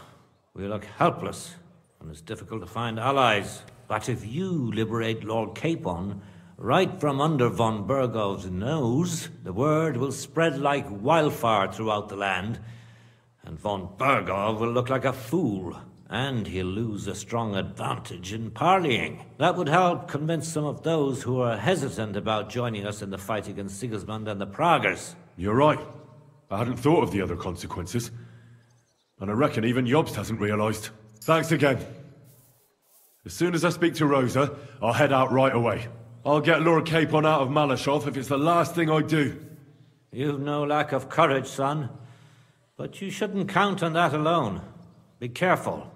We look helpless, and it's difficult to find allies. But if you liberate Lord Capon, right from under von Burgov's nose, the word will spread like wildfire throughout the land, and von Burgov will look like a fool. And he'll lose a strong advantage in parleying. That would help convince some of those who are hesitant about joining us in the fight against Sigismund and the Praguers. You're right. I hadn't thought of the other consequences. And I reckon even Jobst hasn't realized. Thanks again. As soon as I speak to Rosa, I'll head out right away. I'll get Lord Capon out of Malashov if it's the last thing I do. You've no lack of courage, son. But you shouldn't count on that alone. Be careful.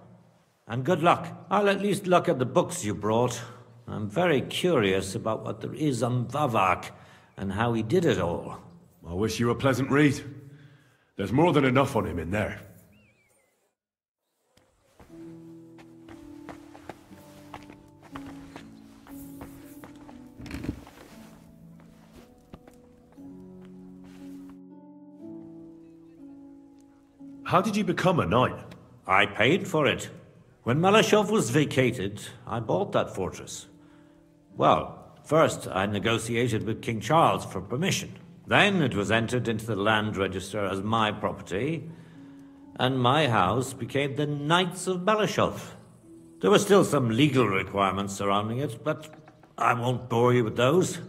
And good luck. I'll at least look at the books you brought. I'm very curious about what there is on Vavak and how he did it all. I wish you a pleasant read. There's more than enough on him in there. How did you become a knight? I paid for it. When Malashov was vacated, I bought that fortress. Well, first I negotiated with King Charles for permission. Then it was entered into the land register as my property, and my house became the Knights of Malashov. There were still some legal requirements surrounding it, but I won't bore you with those.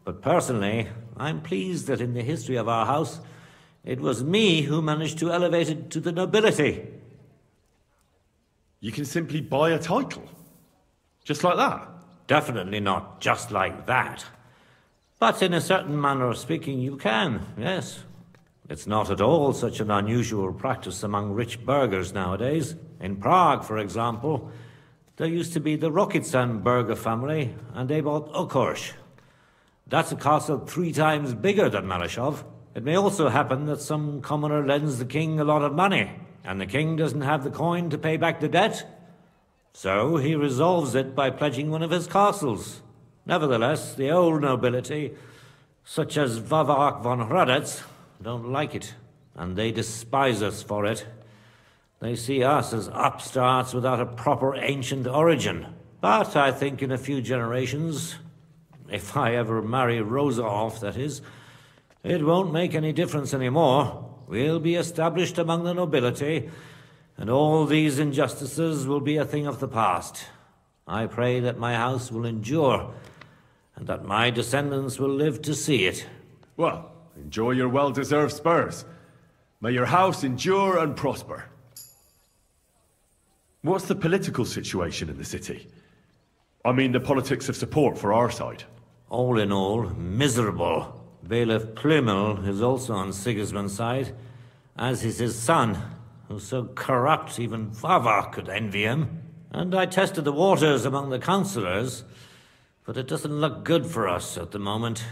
But personally, I'm pleased that in the history of our house, it was me who managed to elevate it to the nobility. You can simply buy a title? Just like that? Definitely not just like that. But in a certain manner of speaking, you can, yes. It's not at all such an unusual practice among rich burghers nowadays. In Prague, for example, there used to be the Rokitsan burgher family, and they bought Okorsh. That's a castle 3 times bigger than Malashov. It may also happen that some commoner lends the king a lot of money, and the king doesn't have the coin to pay back the debt. So he resolves it by pledging one of his castles. Nevertheless, the old nobility, such as Vavak von Hradec, don't like it, and they despise us for it. They see us as upstarts without a proper ancient origin. But I think in a few generations, if I ever marry Rosa off, that is, it won't make any difference anymore. We'll be established among the nobility, and all these injustices will be a thing of the past. I pray that my house will endure, and that my descendants will live to see it. Well, enjoy your well-deserved spurs. May your house endure and prosper. What's the political situation in the city? I mean the politics of support for our side. All in all, miserable. Bailiff Plymel is also on Sigismund's side, as is his son, who's so corrupt even Vavak could envy him. And I tested the waters among the councillors, but it doesn't look good for us at the moment.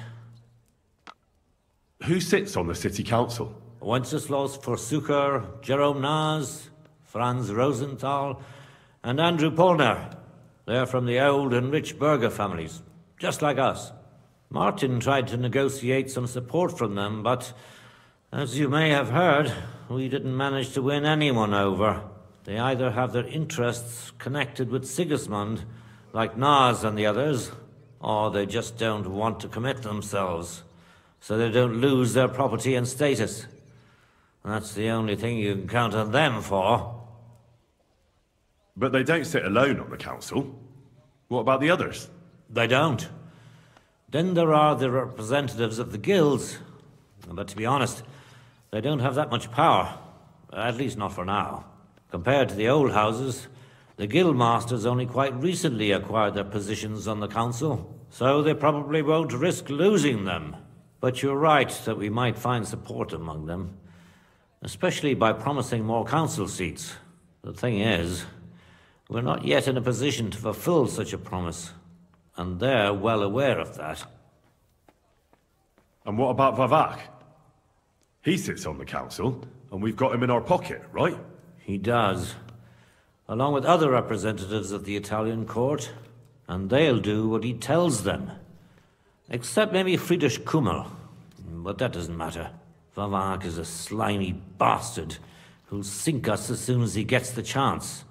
Who sits on the city council? Wenceslaus Forsucher, Jerome Naz, Franz Rosenthal, and Andrew Polner. They're from the old and rich burgher families, just like us. Martin tried to negotiate some support from them, but as you may have heard, we didn't manage to win anyone over. They either have their interests connected with Sigismund, like Naz and the others, or they just don't want to commit themselves, so they don't lose their property and status. That's the only thing you can count on them for. But they don't sit alone on the council. What about the others? They don't. Then there are the representatives of the guilds. But to be honest, they don't have that much power. At least not for now. Compared to the old houses, the guild masters only quite recently acquired their positions on the council, so they probably won't risk losing them. But you're right that we might find support among them, especially by promising more council seats. The thing is, we're not yet in a position to fulfill such a promise, and they're well aware of that. And what about Vavak? He sits on the council, and we've got him in our pocket, right? He does, along with other representatives of the Italian court, and they'll do what he tells them. Except maybe Friedrich Kummel, but that doesn't matter. Vavak is a slimy bastard who'll sink us as soon as he gets the chance.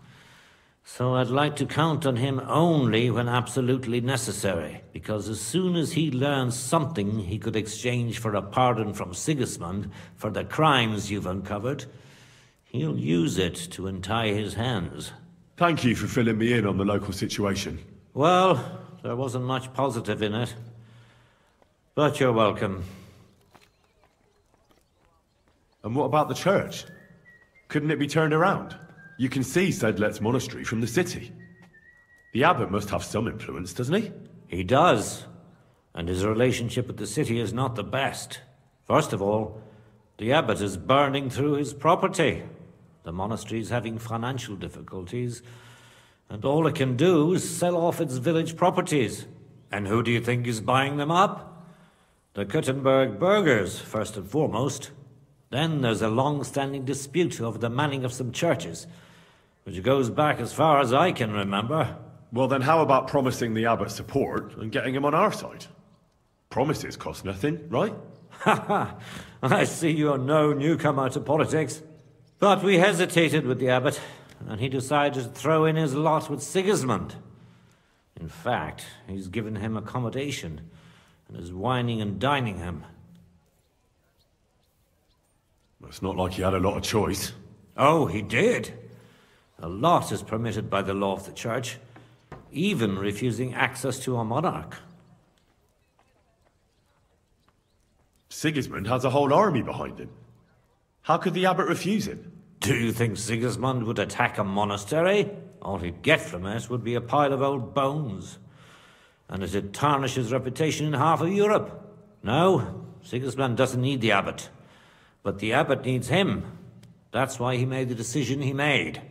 So I'd like to count on him only when absolutely necessary, because as soon as he learns something he could exchange for a pardon from Sigismund for the crimes you've uncovered, he'll use it to untie his hands. Thank you for filling me in on the local situation. Well, there wasn't much positive in it. But you're welcome. And what about the church? Couldn't it be turned around? You can see Sedlet's monastery from the city. The abbot must have some influence, doesn't he? He does. And his relationship with the city is not the best. First of all, the abbot is burning through his property. The monastery is having financial difficulties, and all it can do is sell off its village properties. And who do you think is buying them up? The Kuttenberg burghers, first and foremost. Then there's a long-standing dispute over the manning of some churches, which goes back as far as I can remember. Well, then how about promising the abbot support and getting him on our side? Promises cost nothing, right? Ha ha! I see you're no newcomer to politics. But we hesitated with the abbot, and he decided to throw in his lot with Sigismund. In fact, he's given him accommodation and is wining and dining him. It's not like he had a lot of choice. Oh, he did. A lot is permitted by the law of the church, even refusing access to a monarch. Sigismund has a whole army behind him. How could the abbot refuse him? Do you think Sigismund would attack a monastery? All he'd get from it would be a pile of old bones. And it'd tarnish his reputation in half of Europe. No, Sigismund doesn't need the abbot. But the abbot needs him. That's why he made the decision he made.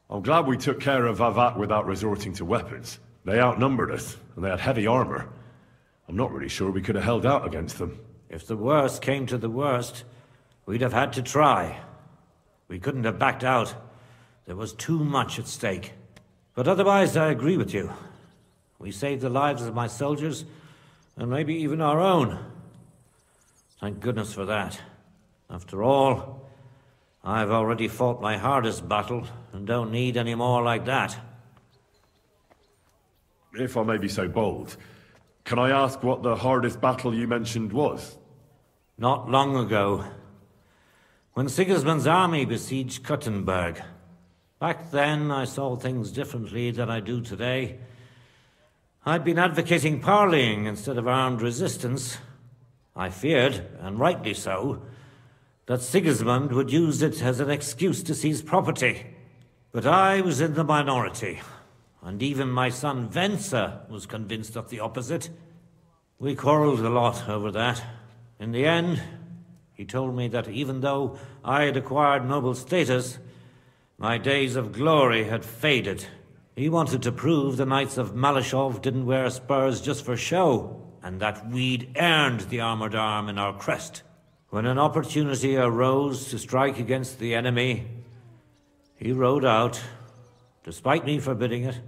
I'm glad we took care of Vavat without resorting to weapons. They outnumbered us, and they had heavy armor. I'm not really sure we could have held out against them. If the worst came to the worst, we'd have had to try. We couldn't have backed out. There was too much at stake. But otherwise, I agree with you. We saved the lives of my soldiers, and maybe even our own. Thank goodness for that. After all, I've already fought my hardest battle, and don't need any more like that. If I may be so bold, can I ask what the hardest battle you mentioned was? Not long ago, when Sigismund's army besieged Kuttenberg. Back then, I saw things differently than I do today. I'd been advocating parleying instead of armed resistance. I feared, and rightly so, that Sigismund would use it as an excuse to seize property. But I was in the minority, and even my son Venser was convinced of the opposite. We quarreled a lot over that. In the end, he told me that even though I had acquired noble status, my days of glory had faded. He wanted to prove the Knights of Malashov didn't wear spurs just for show, and that we'd earned the armored arm in our crest. When an opportunity arose to strike against the enemy, he rode out, despite me forbidding it.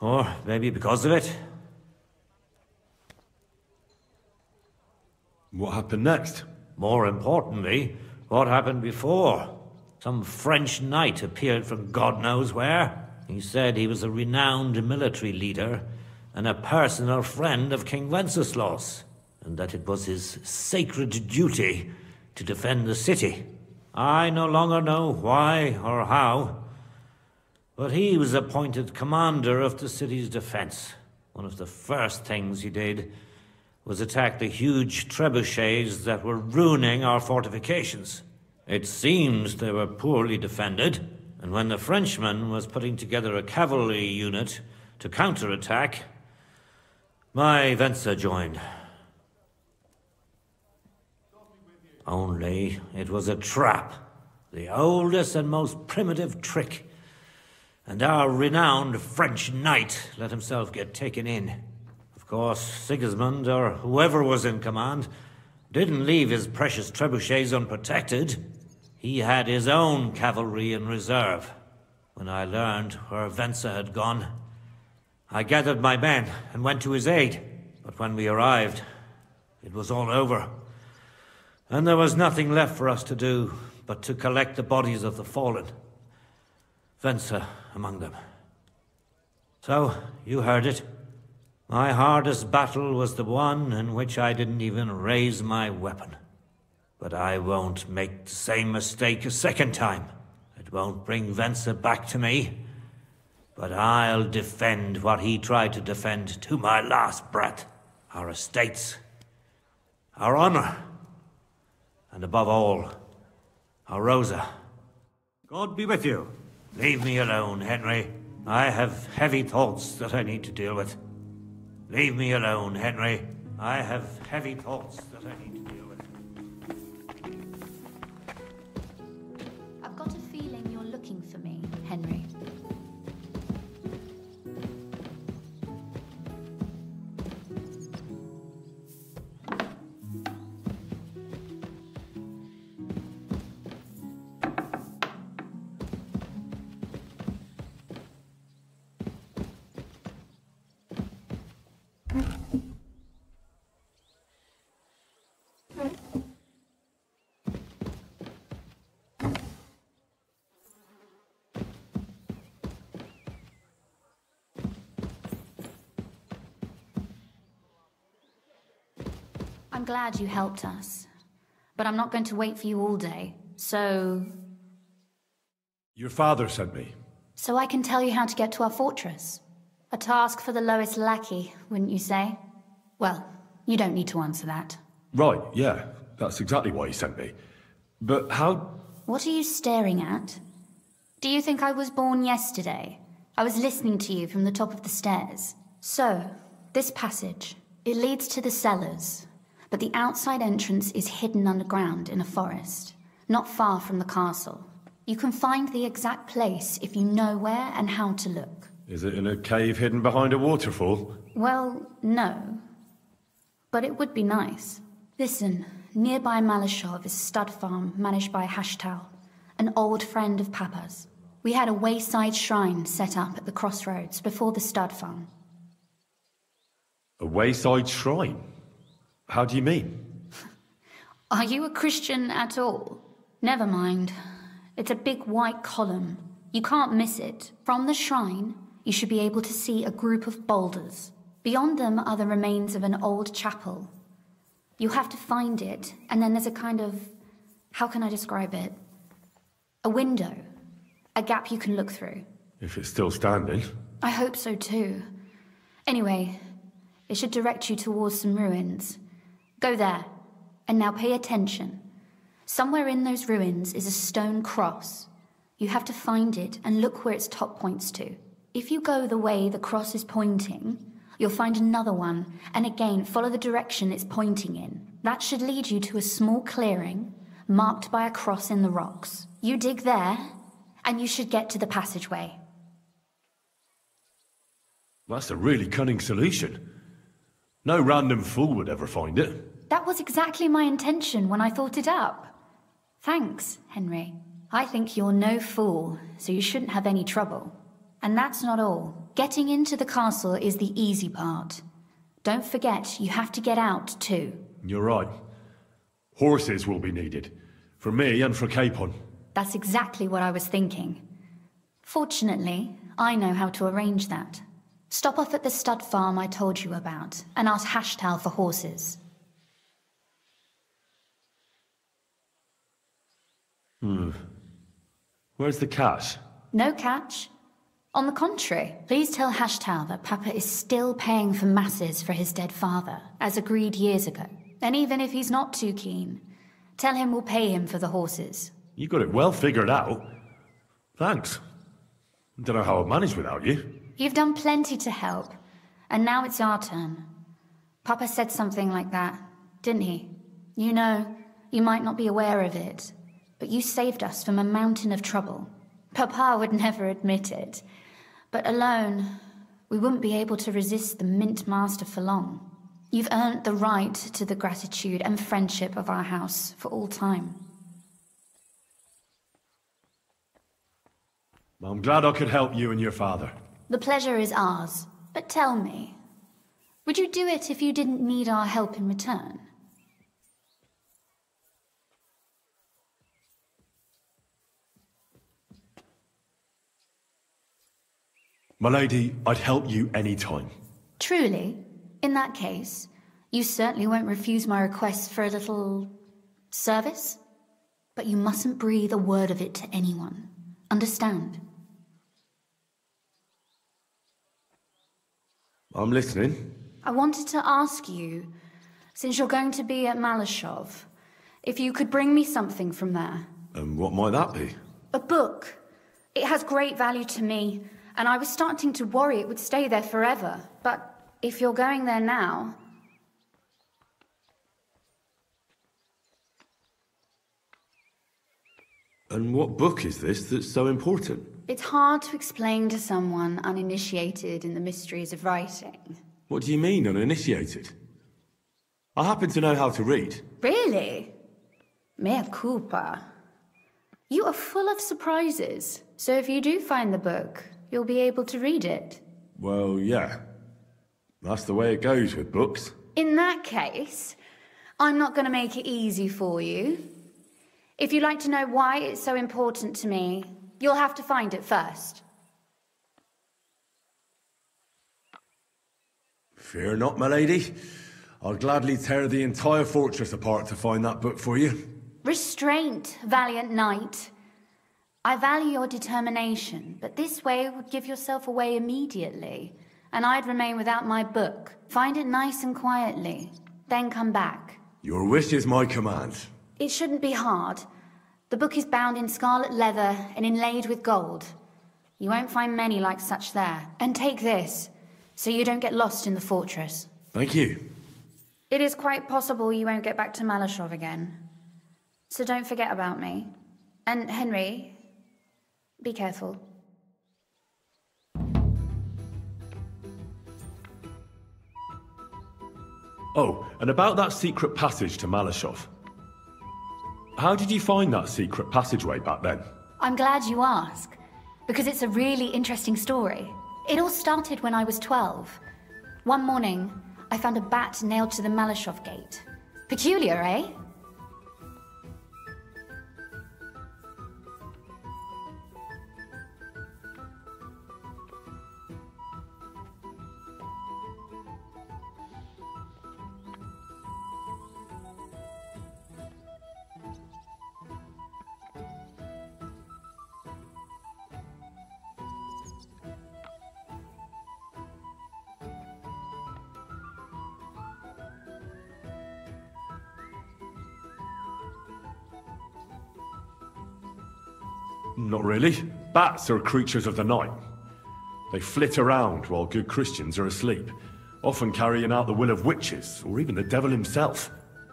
Or maybe because of it. What happened next? More importantly, what happened before? Some French knight appeared from God knows where. He said he was a renowned military leader and a personal friend of King Wenceslas, and that it was his sacred duty to defend the city. I no longer know why or how, but he was appointed commander of the city's defense. One of the first things he did was attack the huge trebuchets that were ruining our fortifications. It seems they were poorly defended, and when the Frenchman was putting together a cavalry unit to counterattack, my Venser joined. Only it was a trap, the oldest and most primitive trick, and our renowned French knight let himself get taken in. Of course, Sigismund, or whoever was in command, didn't leave his precious trebuchets unprotected. He had his own cavalry in reserve. When I learned where Venser had gone, I gathered my men and went to his aid. But when we arrived, it was all over. And there was nothing left for us to do but to collect the bodies of the fallen. Venser among them. So, you heard it. My hardest battle was the one in which I didn't even raise my weapon. But I won't make the same mistake a second time. It won't bring Venser back to me. But I'll defend what he tried to defend to my last breath. Our estates, our honor, and above all, our Rosa. God be with you. Leave me alone, Henry. I have heavy thoughts that I need to deal with. Leave me alone, Henry. I have heavy thoughts that I need to deal with. I've got a feeling you're looking for me. I'm glad you helped us. But I'm not going to wait for you all day, so... Your father sent me. So I can tell you how to get to our fortress. A task for the lowest lackey, wouldn't you say? Well, you don't need to answer that. Right, yeah. That's exactly why he sent me. But how... What are you staring at? Do you think I was born yesterday? I was listening to you from the top of the stairs. So, this passage, it leads to the cellars, but the outside entrance is hidden underground in a forest, not far from the castle. You can find the exact place if you know where and how to look. Is it in a cave hidden behind a waterfall? Well, no. But it would be nice. Listen, nearby Malashov is a stud farm managed by Hashtal, an old friend of Papa's. We had a wayside shrine set up at the crossroads before the stud farm. A wayside shrine? How do you mean? Are you a Christian at all? Never mind. It's a big white column. You can't miss it. From the shrine, you should be able to see a group of boulders. Beyond them are the remains of an old chapel. You have to find it, and then there's a kind of... how can I describe it? A window. A gap you can look through. If it's still standing. I hope so too. Anyway, it should direct you towards some ruins. Go there. And now pay attention. Somewhere in those ruins is a stone cross. You have to find it and look where its top points to. If you go the way the cross is pointing, you'll find another one, and again follow the direction it's pointing in. That should lead you to a small clearing, marked by a cross in the rocks. You dig there, and you should get to the passageway. That's a really cunning solution. No random fool would ever find it. That was exactly my intention when I thought it up. Thanks, Henry. I think you're no fool, so you shouldn't have any trouble. And that's not all. Getting into the castle is the easy part. Don't forget, you have to get out too. You're right. Horses will be needed. For me and for Capon. That's exactly what I was thinking. Fortunately, I know how to arrange that. Stop off at the stud farm I told you about, and ask Hashtal for horses. Where's the cash? No catch. On the contrary, please tell Hashtal that Papa is still paying for masses for his dead father, as agreed years ago. And even if he's not too keen, tell him we'll pay him for the horses. You got it well figured out. Thanks. Don't know how I'd manage without you. You've done plenty to help, and now it's our turn. Papa said something like that, didn't he? You know, you might not be aware of it, but you saved us from a mountain of trouble. Papa would never admit it, but alone, we wouldn't be able to resist the Mint Master for long. You've earned the right to the gratitude and friendship of our house for all time. I'm glad I could help you and your father. The pleasure is ours, but tell me, would you do it if you didn't need our help in return? My lady, I'd help you any time. Truly? In that case, you certainly won't refuse my request for a little... service? But you mustn't breathe a word of it to anyone. Understand? I'm listening. I wanted to ask you, since you're going to be at Malashov, if you could bring me something from there. And what might that be? A book. It has great value to me, and I was starting to worry it would stay there forever. But if you're going there now... And what book is this that's so important? It's hard to explain to someone uninitiated in the mysteries of writing. What do you mean, uninitiated? I happen to know how to read. Really? Mea culpa. You are full of surprises, so if you do find the book, you'll be able to read it. Well, yeah. That's the way it goes with books. In that case, I'm not going to make it easy for you. If you'd like to know why it's so important to me, you'll have to find it first. Fear not, my lady. I'll gladly tear the entire fortress apart to find that book for you. Restraint, valiant knight. I value your determination, but this way would give yourself away immediately, and I'd remain without my book. Find it nice and quietly, then come back. Your wish is my command. It shouldn't be hard. The book is bound in scarlet leather and inlaid with gold. You won't find many like such there. And take this, so you don't get lost in the fortress. Thank you. It is quite possible you won't get back to Malashov again. So don't forget about me. And Henry, be careful. Oh, and about that secret passage to Malashov. How did you find that secret passageway back then? I'm glad you ask, because it's a really interesting story. It all started when I was 12. One morning, I found a bat nailed to the Malashov gate. Peculiar, eh? Not really. Bats are creatures of the night. They flit around while good Christians are asleep, often carrying out the will of witches, or even the devil himself.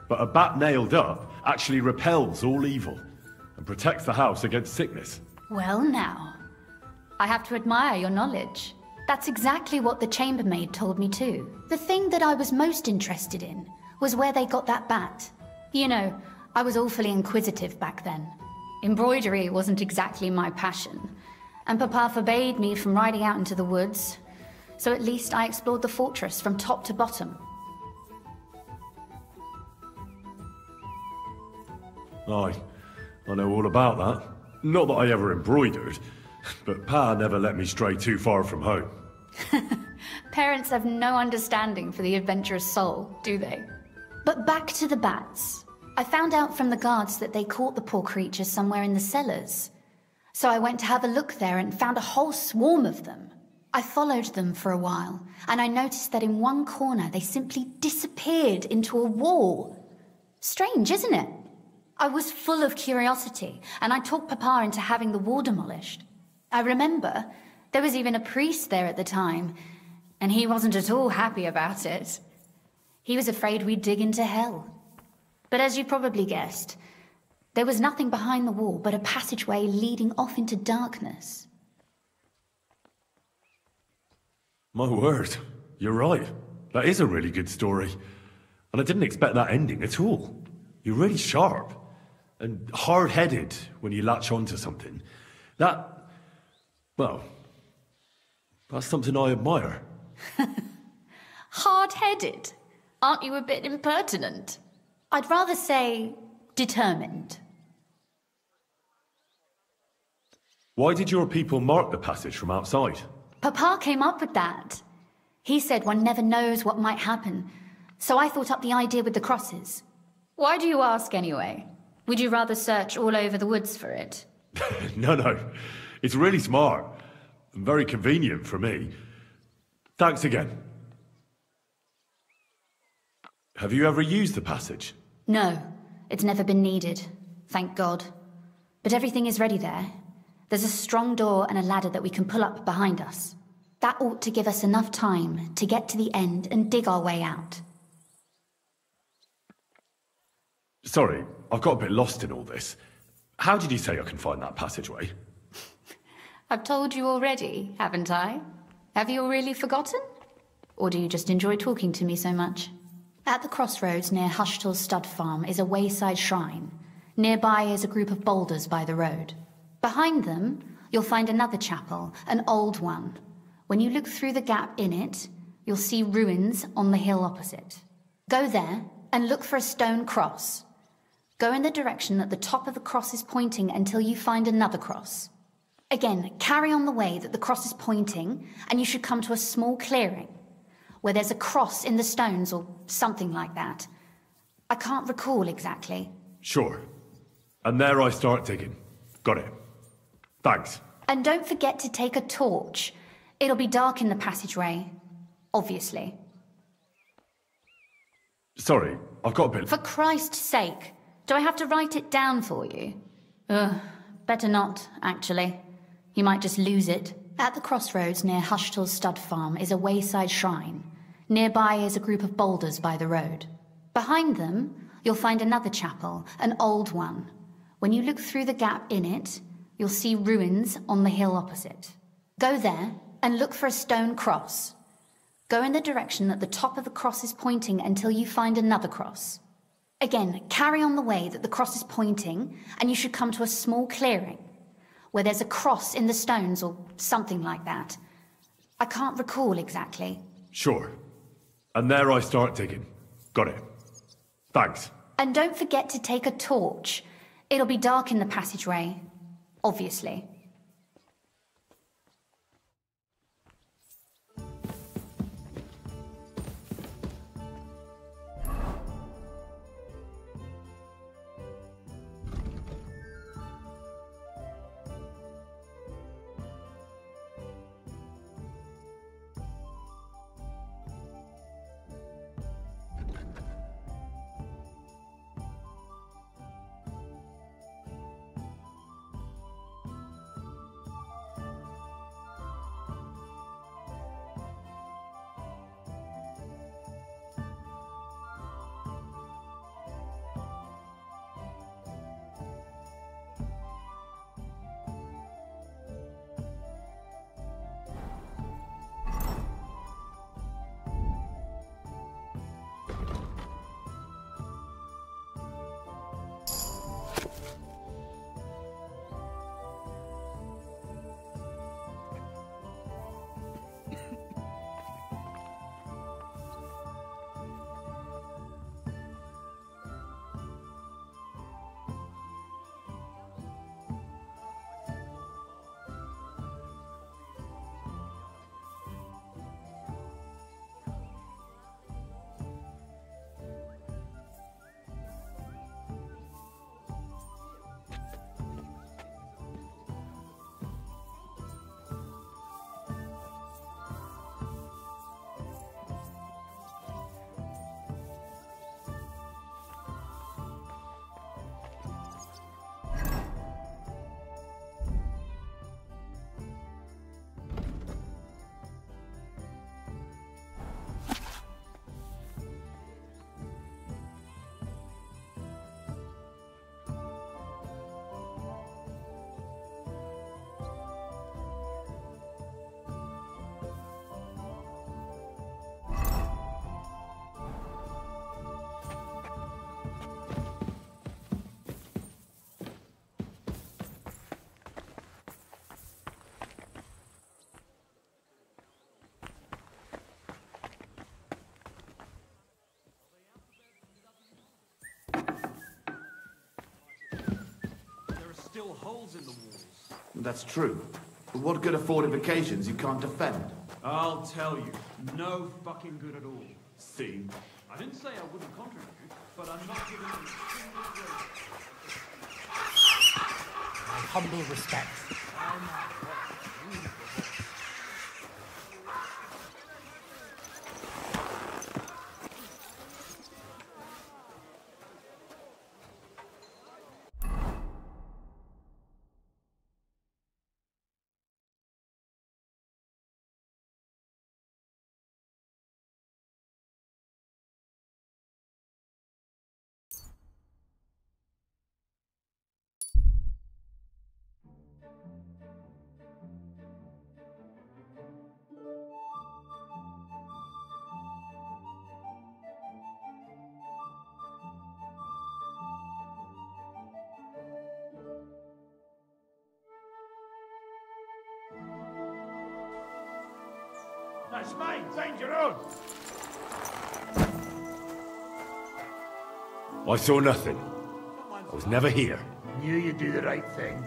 But a bat nailed up actually repels all evil, and protects the house against sickness. Well now, I have to admire your knowledge. That's exactly what the chambermaid told me too. The thing that I was most interested in was where they got that bat. You know, I was awfully inquisitive back then. Embroidery wasn't exactly my passion, and Papa forbade me from riding out into the woods, so at least I explored the fortress from top to bottom. I know all about that. Not that I ever embroidered, but Pa never let me stray too far from home. Parents have no understanding for the adventurous soul, do they? But back to the bats. I found out from the guards that they caught the poor creatures somewhere in the cellars. So I went to have a look there and found a whole swarm of them. I followed them for a while, and I noticed that in one corner they simply disappeared into a wall. Strange, isn't it? I was full of curiosity, and I talked Papa into having the wall demolished. I remember there was even a priest there at the time, and he wasn't at all happy about it. He was afraid we'd dig into hell. But as you probably guessed, there was nothing behind the wall but a passageway leading off into darkness. My word, you're right. That is a really good story. And I didn't expect that ending at all. You're really sharp and hard-headed when you latch onto something. Well, that's something I admire. Hard-headed? Aren't you a bit impertinent? I'd rather say determined. Why did your people mark the passage from outside? Papa came up with that. He said one never knows what might happen, so I thought up the idea with the crosses. Why do you ask anyway? Would you rather search all over the woods for it? No. It's really smart. And very convenient for me. Thanks again. Have you ever used the passage? No, it's never been needed. Thank God. But everything is ready there. There's a strong door and a ladder that we can pull up behind us. That ought to give us enough time to get to the end and dig our way out. Sorry, I've got a bit lost in all this. How did you say I can find that passageway? I've told you already, haven't I? Have you really forgotten? Or do you just enjoy talking to me so much? At the crossroads near Hushtal's stud farm is a wayside shrine. Nearby is a group of boulders by the road. Behind them, you'll find another chapel, an old one. When you look through the gap in it, you'll see ruins on the hill opposite. Go there and look for a stone cross. Go in the direction that the top of the cross is pointing until you find another cross. Again, carry on the way that the cross is pointing, and you should come to a small clearing. where there's a cross in the stones or something like that. I can't recall exactly. Sure. And there I start digging. Got it. Thanks. And don't forget to take a torch. It'll be dark in the passageway. Obviously. Sorry, I've got a bit... For Christ's sake, do I have to write it down for you? Better not, actually. You might just lose it. At the crossroads near Hushtal's stud farm is a wayside shrine. Nearby is a group of boulders by the road. Behind them, you'll find another chapel, an old one. When you look through the gap in it, you'll see ruins on the hill opposite. Go there and look for a stone cross. Go in the direction that the top of the cross is pointing until you find another cross. Again, carry on the way that the cross is pointing, and you should come to a small clearing, where there's a cross in the stones or something like that. I can't recall exactly. Sure. And there I start digging. Got it. Thanks. And don't forget to take a torch. It'll be dark in the passageway. Obviously. Still holes in the walls. That's true. But what good are fortifications you can't defend? I'll tell you, no fucking good at all. See? I didn't say I wouldn't contribute, but I'm not giving you a single word. My humble respect. That's mine, find your own. I saw nothing. I was never here. Knew you'd do the right thing.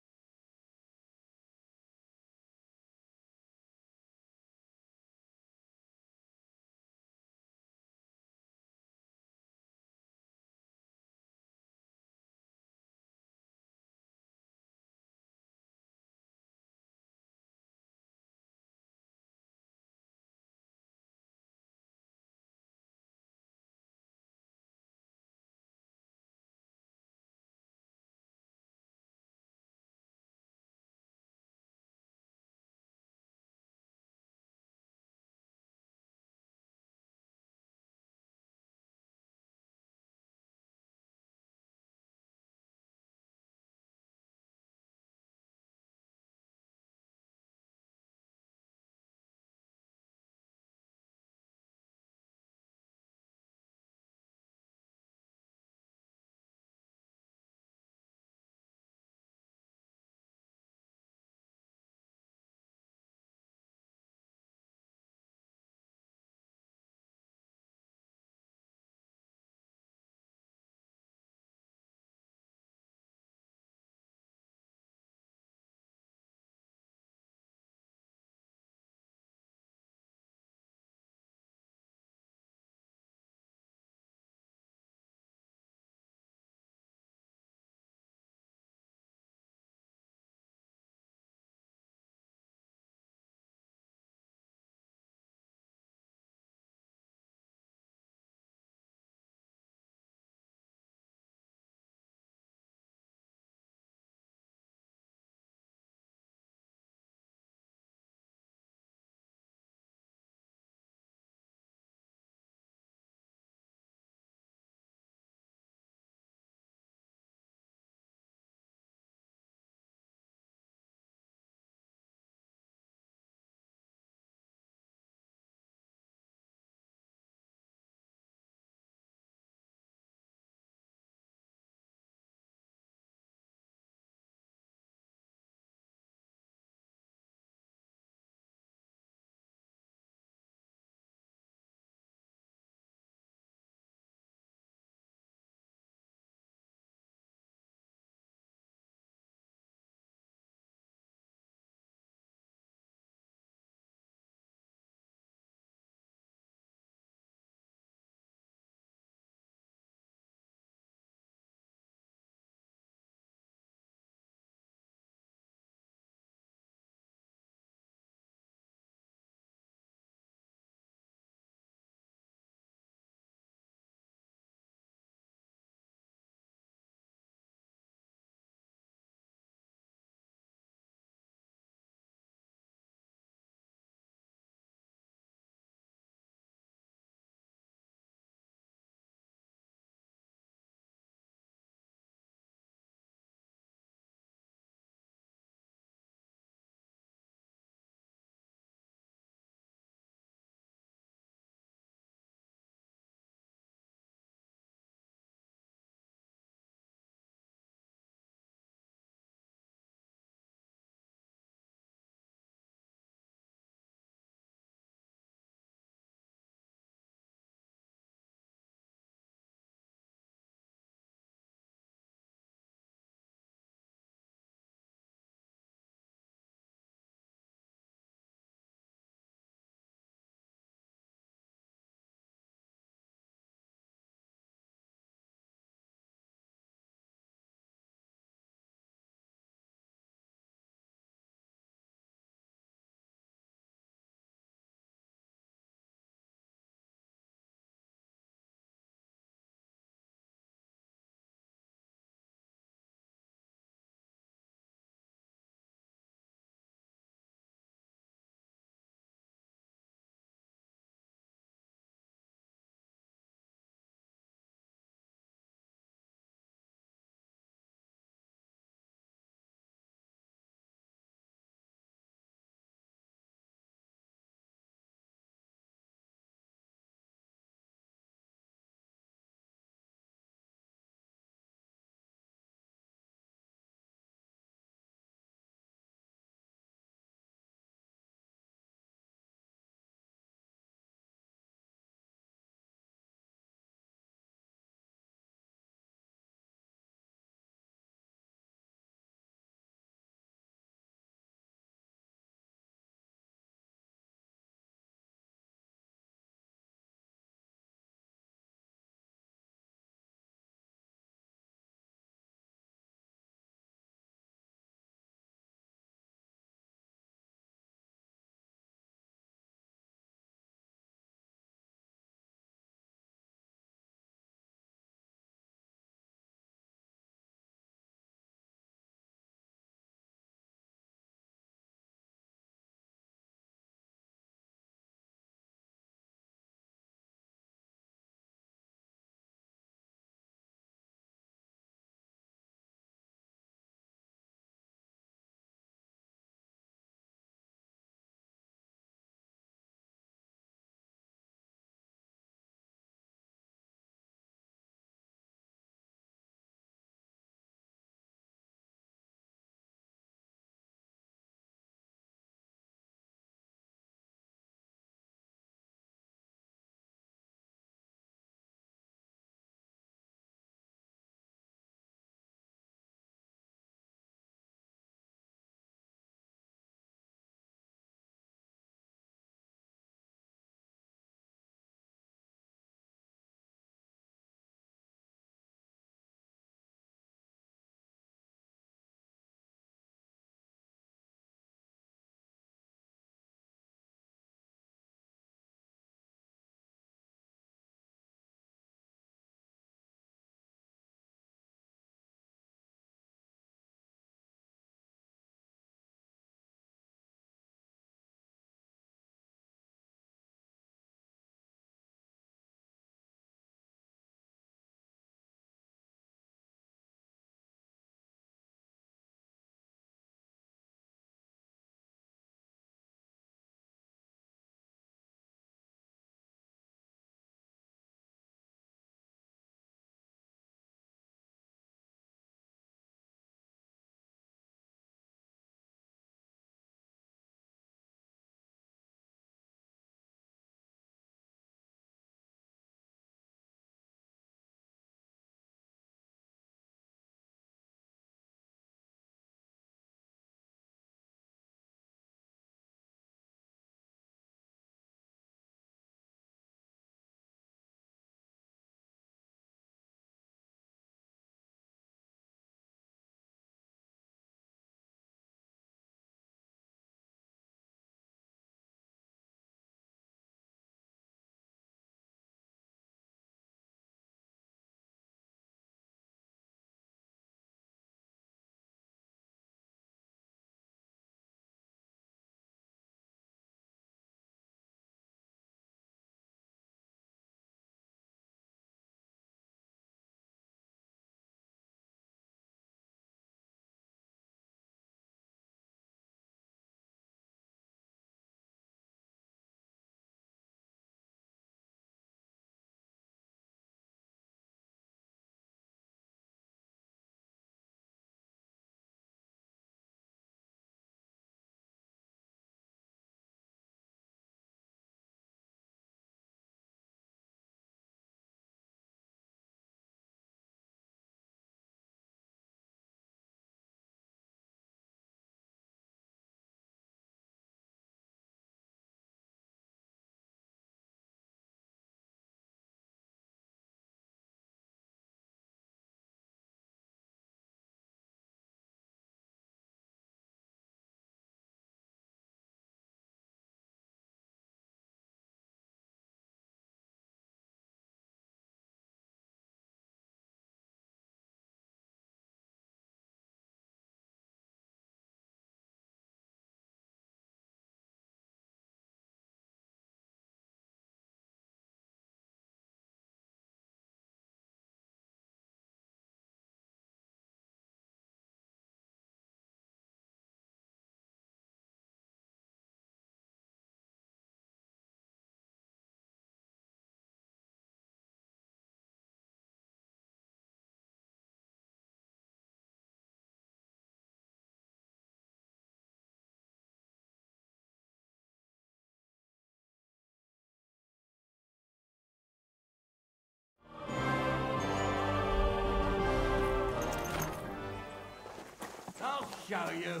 show you.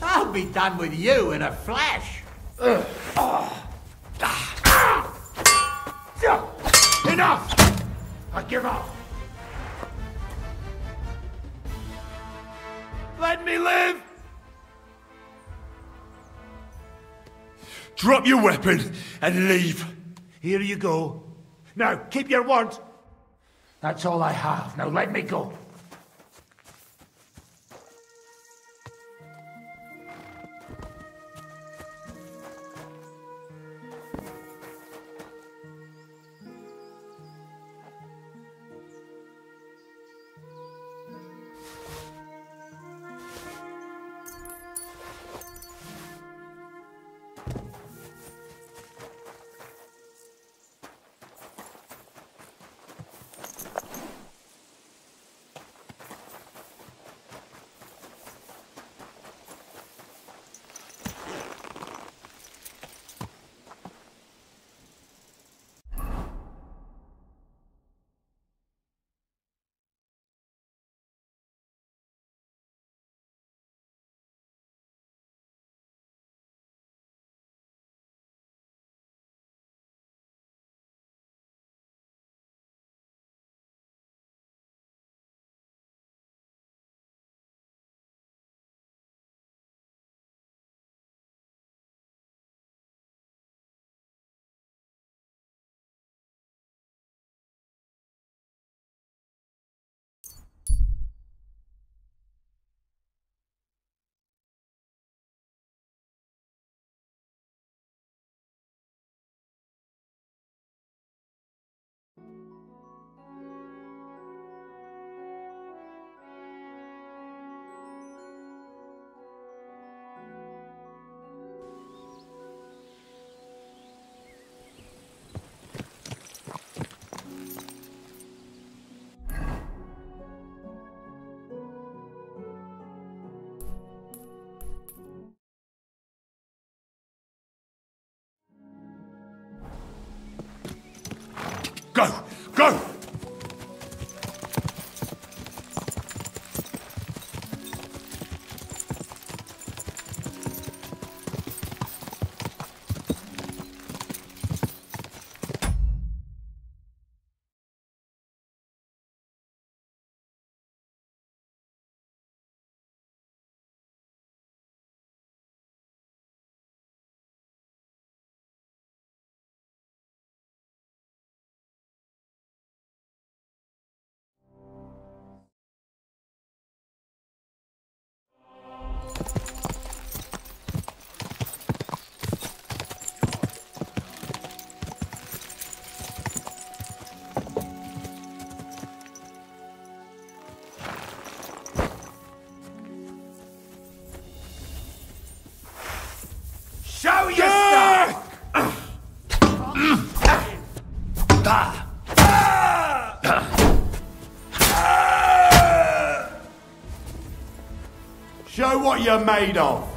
I'll be done with you in a flash. Enough! I give up. Let me live! Drop your weapon and leave. Here you go. Now, keep your word. That's all I have. Now let me go. Go! Go! Show your stuff! Show what you're made of.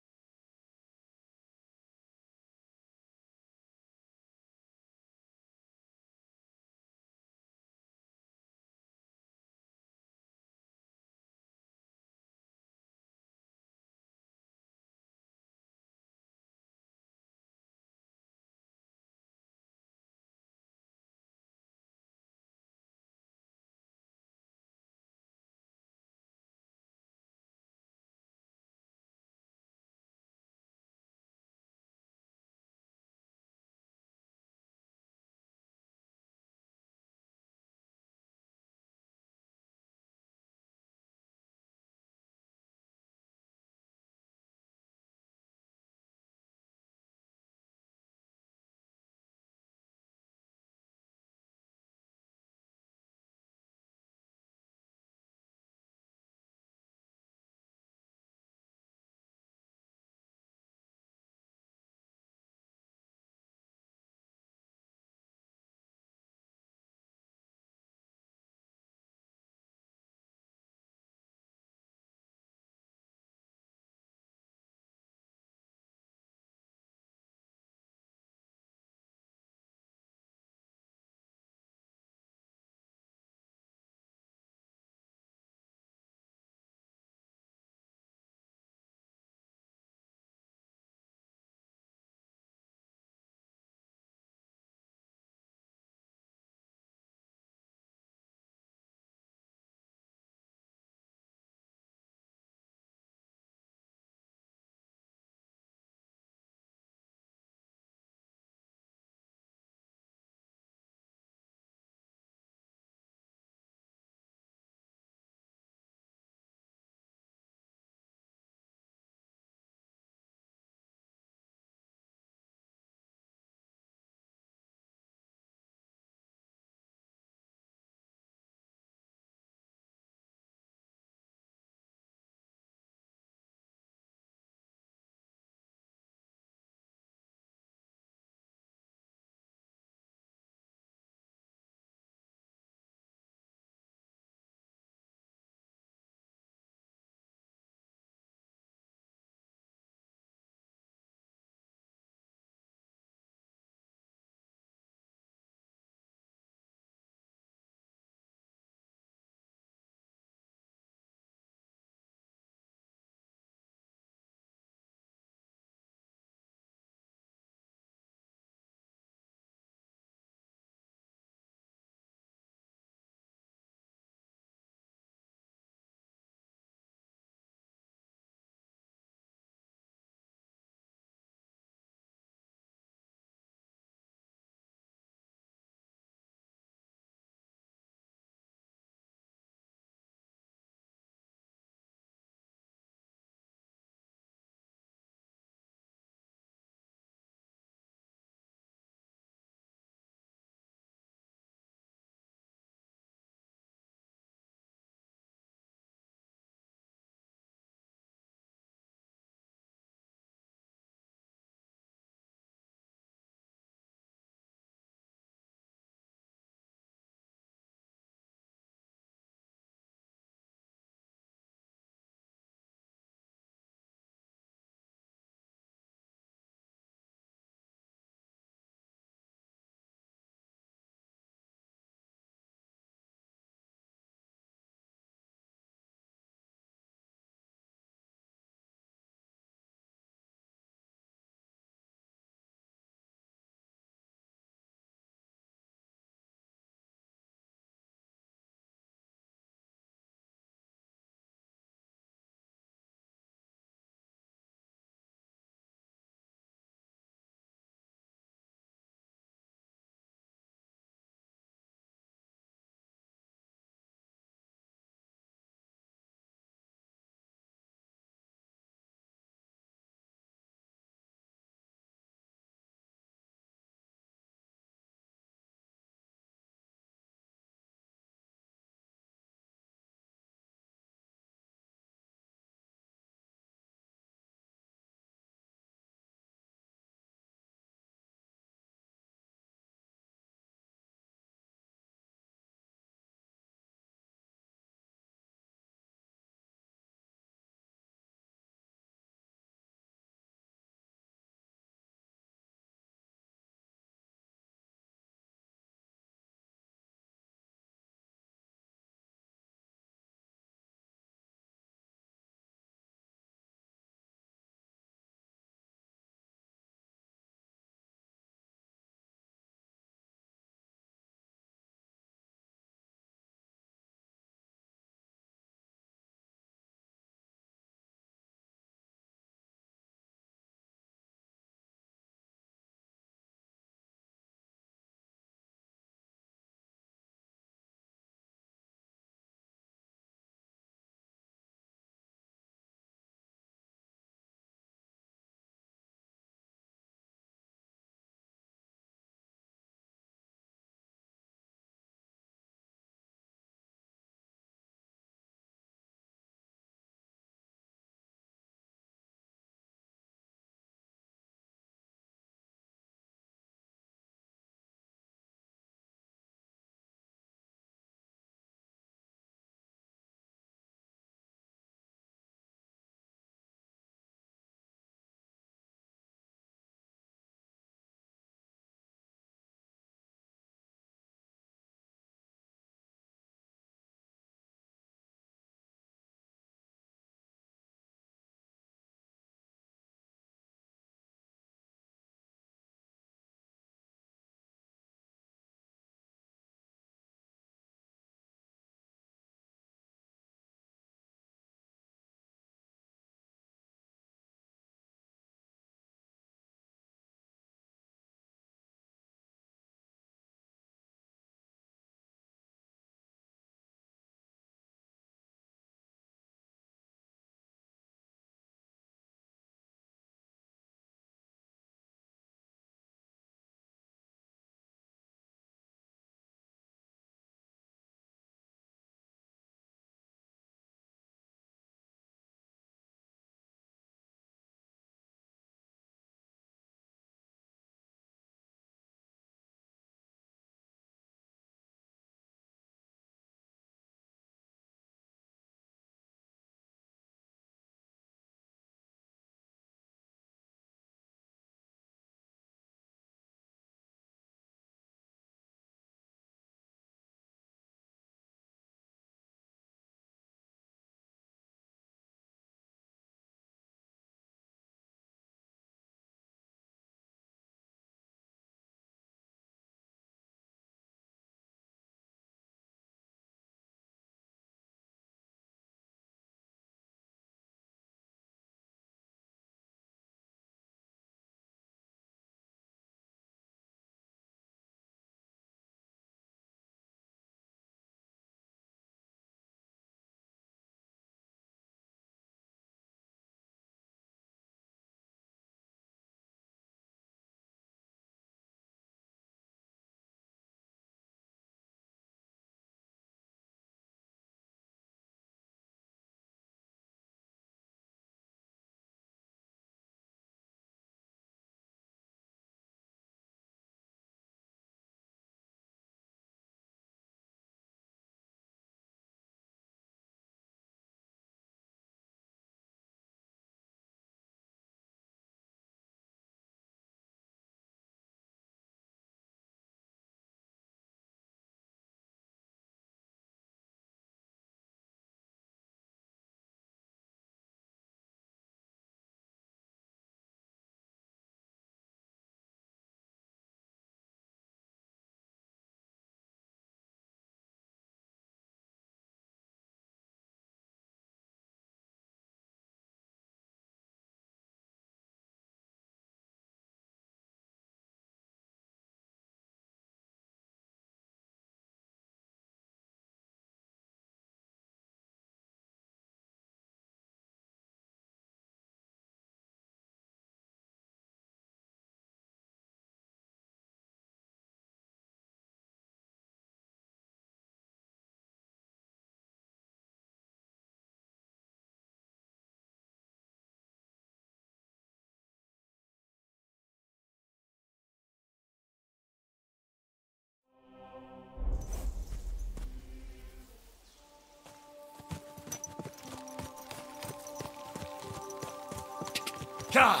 God!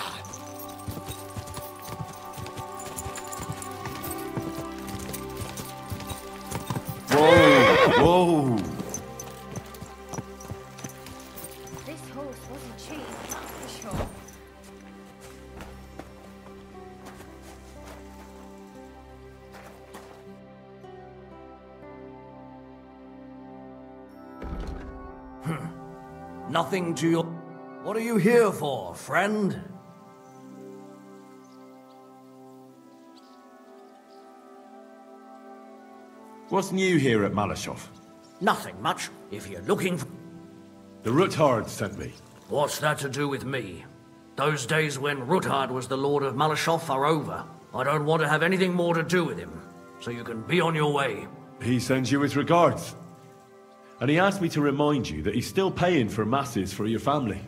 Whoa! Whoa! This horse wasn't cheap, that's for sure. Nothing to your... What are you here for, friend? What's new here at Malashov? Nothing much. If you're looking for... The Ruthard sent me. What's that to do with me? Those days when Ruthard was the Lord of Malashov are over. I don't want to have anything more to do with him. So you can be on your way. He sends you his regards. And he asked me to remind you that he's still paying for masses for your family.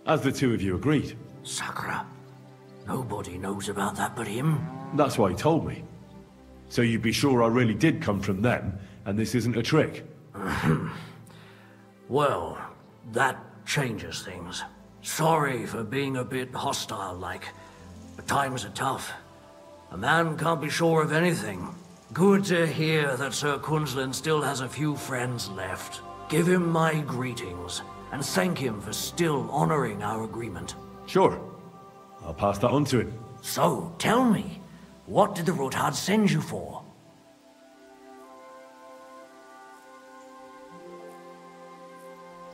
As the two of you agreed. Sakura. Nobody knows about that but him. That's why he told me. So you'd be sure I really did come from them, and this isn't a trick? Well, that changes things. Sorry for being a bit hostile-like, but times are tough. A man can't be sure of anything. Good to hear that Sir Kunzlin still has a few friends left. Give him my greetings, and thank him for still honoring our agreement. Sure. I'll pass that on to him. So, tell me, what did the Ruthard send you for?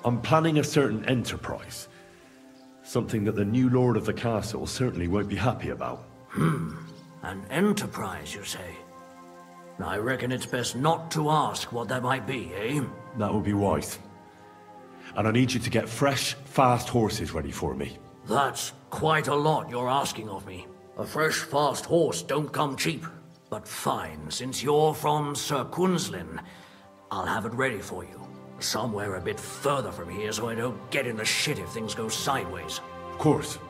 I'm planning a certain enterprise. Something that the new lord of the castle certainly won't be happy about. An enterprise, you say? I reckon it's best not to ask what that might be, eh? That would be wise. And I need you to get fresh, fast horses ready for me. That's quite a lot you're asking of me. A fresh, fast horse don't come cheap. But fine, since you're from Sir Kunzlin, I'll have it ready for you. Somewhere a bit further from here so I don't get in the shit if things go sideways. Of course.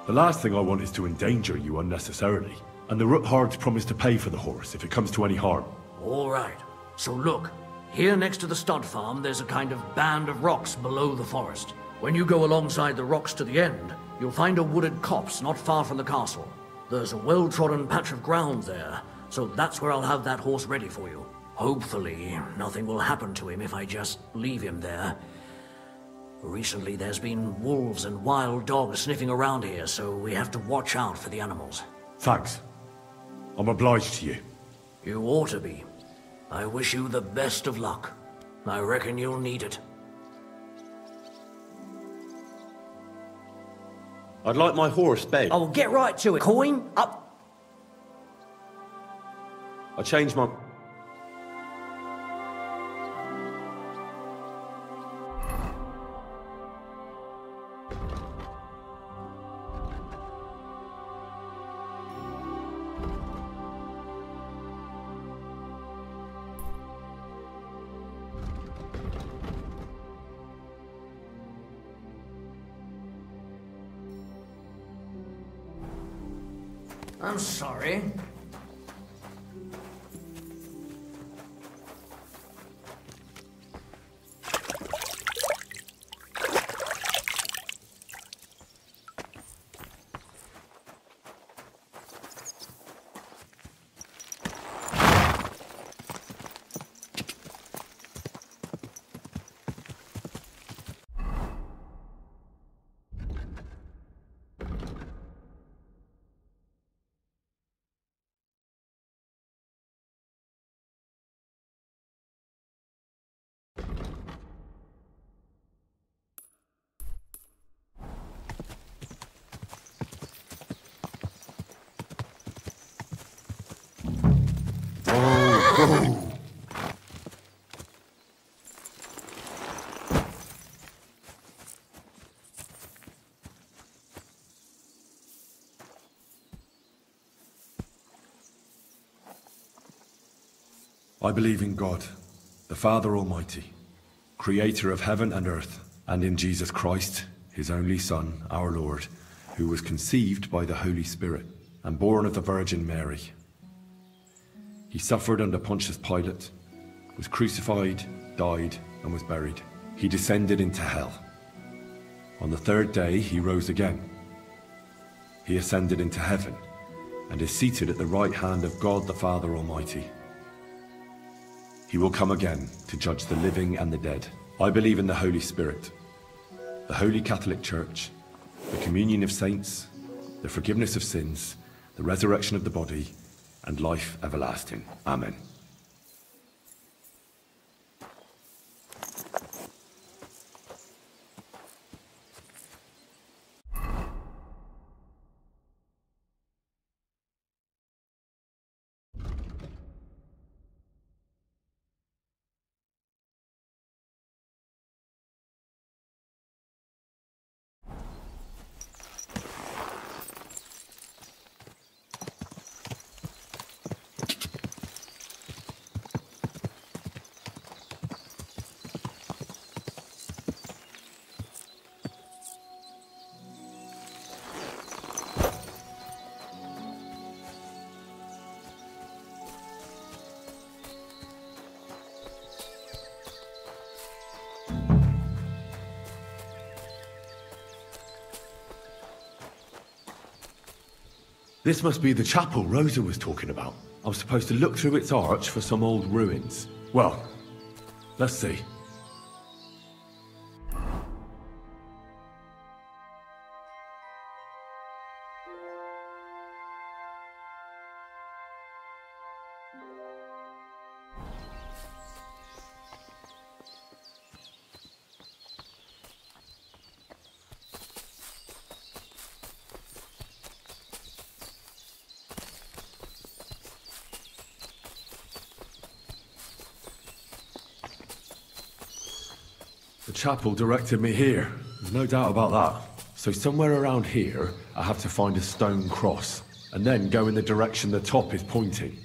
The last thing I want is to endanger you unnecessarily. And the Ruthards promise to pay for the horse if it comes to any harm. All right. So look, here next to the stud farm there's a kind of band of rocks below the forest. When you go alongside the rocks to the end, you'll find a wooded copse not far from the castle. There's a well-trodden patch of ground there, so that's where I'll have that horse ready for you. Hopefully, nothing will happen to him if I just leave him there. Recently, there's been wolves and wild dogs sniffing around here, so we have to watch out for the animals. Thanks. I'm obliged to you. You ought to be. I wish you the best of luck. I reckon you'll need it. I'd like my horse bed. I will get right to it. Coin up. I changed my... I'm sorry. I believe in God, the Father Almighty, creator of heaven and earth, and in Jesus Christ, his only Son, our Lord, who was conceived by the Holy Spirit and born of the Virgin Mary. He suffered under Pontius Pilate, was crucified, died, and was buried. He descended into hell. On the third day, he rose again. he ascended into heaven and is seated at the right hand of God the Father Almighty. He will come again to judge the living and the dead. I believe in the Holy Spirit, the Holy Catholic Church, the communion of saints, the forgiveness of sins, the resurrection of the body, and life everlasting. Amen. This must be the chapel Rosa was talking about. I was supposed to look through its arch for some old ruins. Well, let's see. The chapel directed me here. There's no doubt about that. So somewhere around here, I have to find a stone cross, and then go in the direction the top is pointing.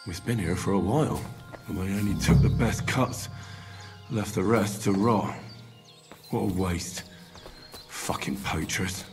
We've been here for a while, and we only took the best cuts, left the rest to rot. What a waste. Fucking poachers.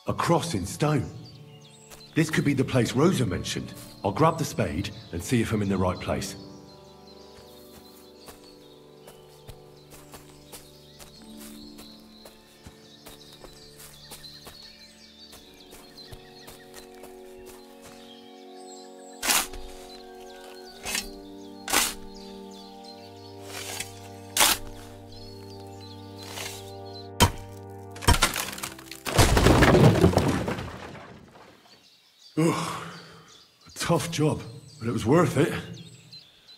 A cross in stone. This could be the place Rosa mentioned. I'll grab the spade and see if I'm in the right place. A tough job, but it was worth it.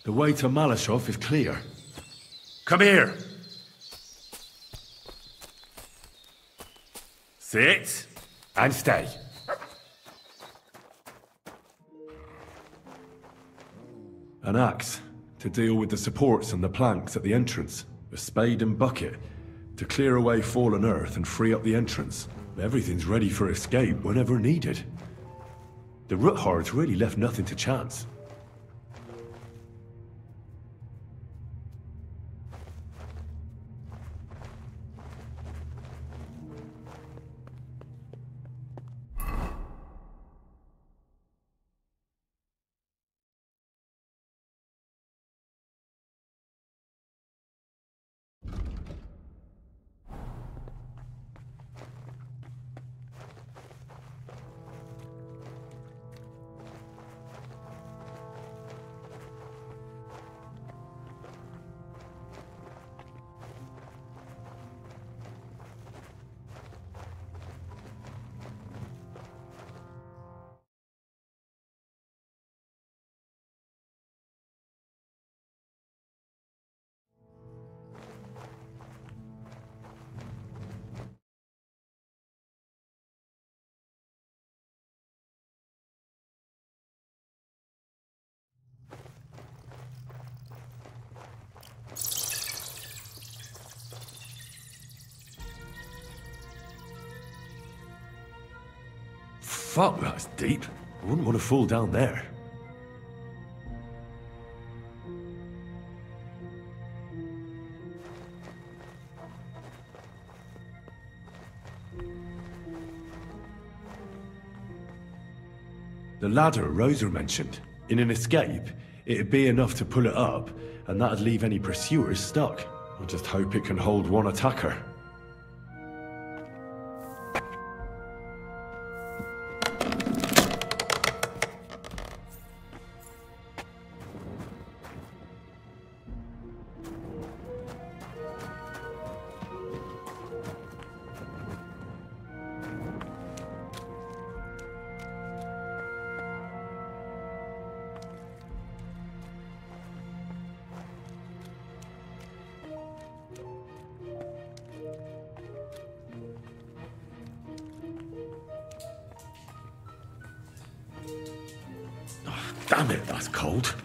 The way to Malashov is clear. Come here. Sit and stay. An axe to deal with the supports and the planks at the entrance. A spade and bucket to clear away fallen earth and free up the entrance. Everything's ready for escape whenever needed. The Ruthards really left nothing to chance. Fuck, that's deep. I wouldn't want to fall down there. The ladder Rosa mentioned. In an escape, it'd be enough to pull it up, and that'd leave any pursuers stuck. I just hope it can hold one attacker. Damn it, that's cold.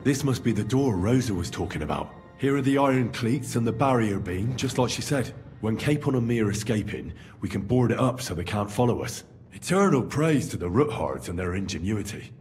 This must be the door Rosa was talking about. Here are the iron cleats and the barrier beam, just like she said. When Capon and me are escaping, we can board it up so they can't follow us. Eternal praise to the Ruthards and their ingenuity.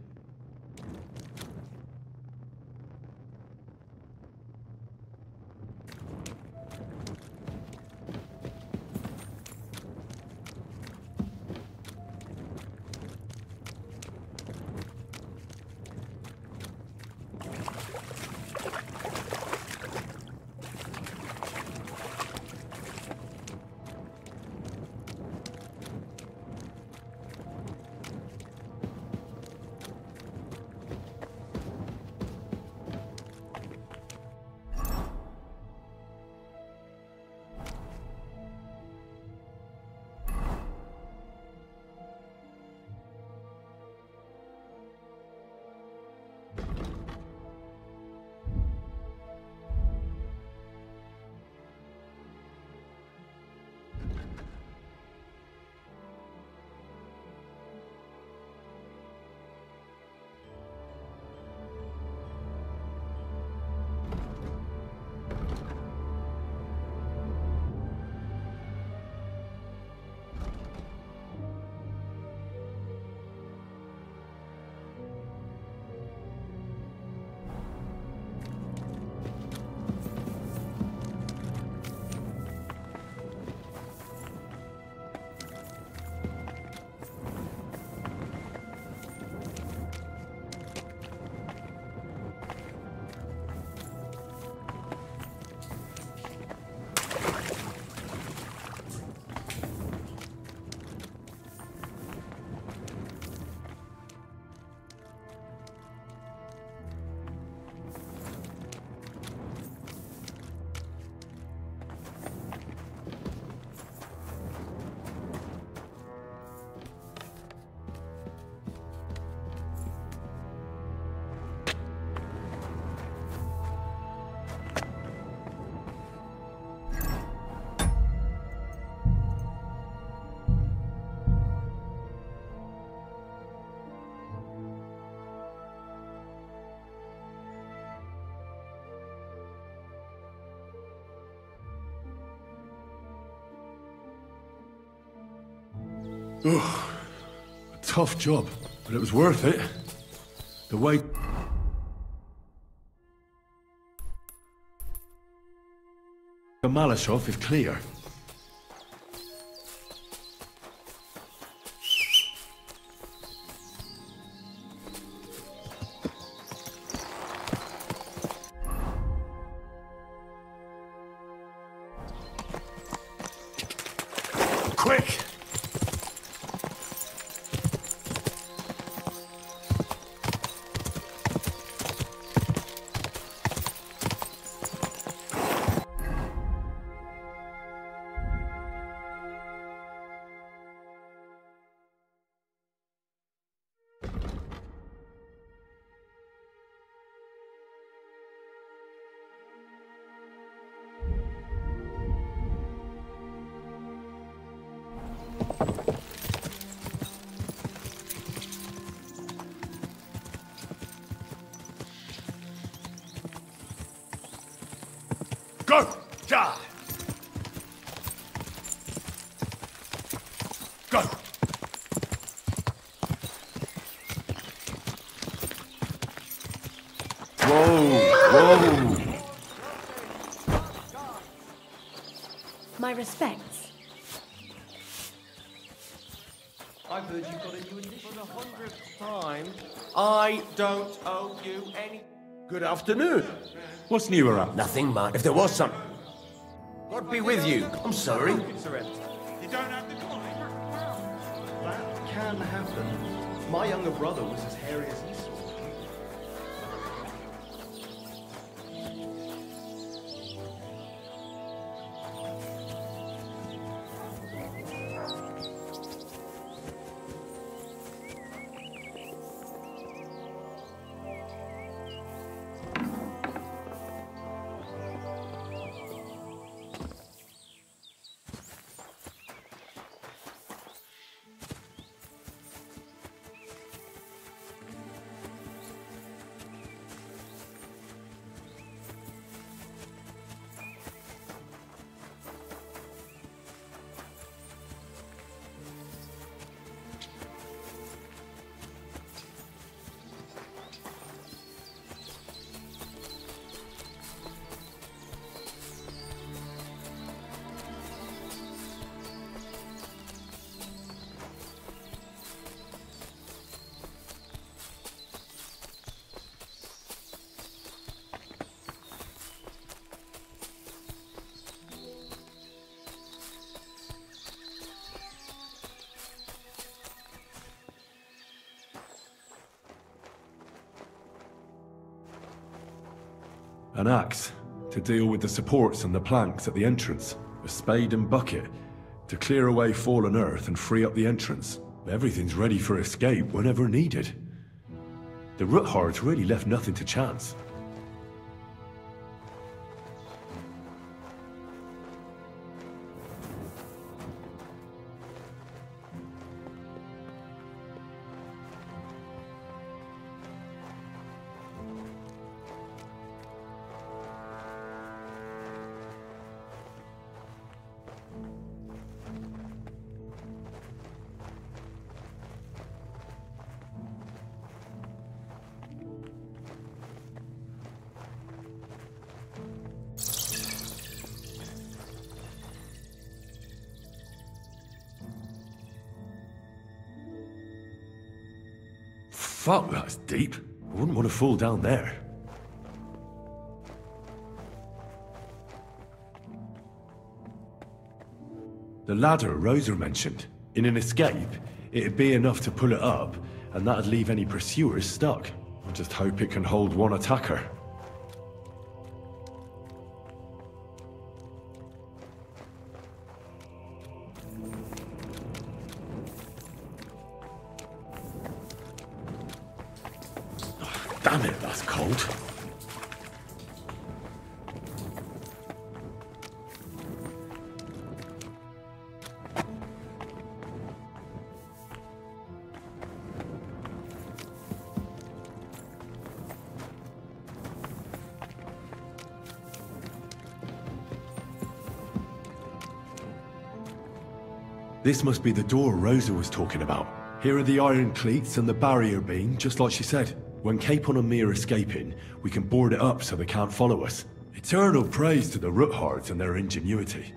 Ugh. A tough job, but it was worth it. The way... The Malashov is clear. Quick! Go! Ja! Go! Whoa! My respects. I've heard you've got a new edition for the 100th time. I don't owe you any... Good afternoon. What's new around? Nothing much. If there was some... God be with you. I'm sorry. You don't have to climb. That can happen. My younger brother was as hairy as Esau. An axe to deal with the supports and the planks at the entrance. A spade and bucket to clear away fallen earth and free up the entrance. Everything's ready for escape whenever needed. The Ruthards really left nothing to chance. Fuck, that's deep. I wouldn't want to fall down there. The ladder Rosa mentioned. In an escape, it'd be enough to pull it up, and that'd leave any pursuers stuck. I just hope it can hold one attacker. Damn it, that's cold. This must be the door Rosa was talking about. Here are the iron cleats and the barrier beam, just like she said. When Capon and me are escaping, we can board it up so they can't follow us. Eternal praise to the Roothards and their ingenuity.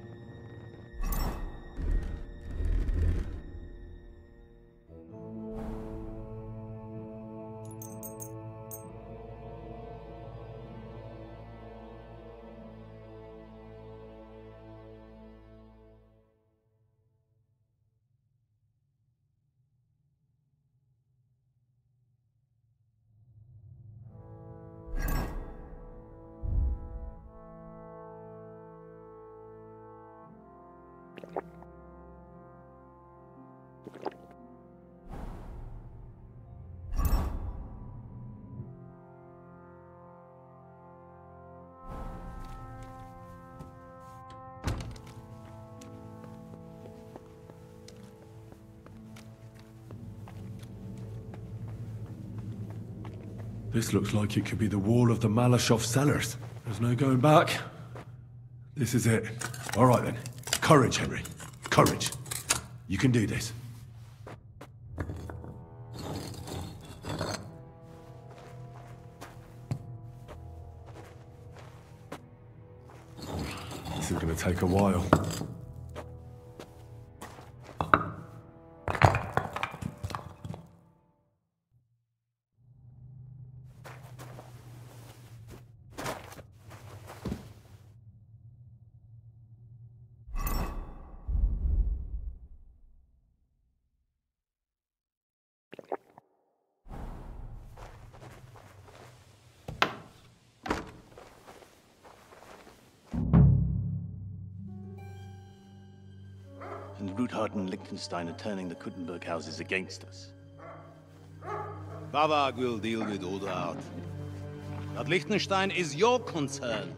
This looks like it could be the wall of the Malashov cellars. There's no going back. This is it. All right then. Courage, Henry. Courage. You can do this. This is going to take a while. And Ruthard and Liechtenstein are turning the Kuttenberg houses against us. Bavag will deal with Odoard. But Liechtenstein is your concern.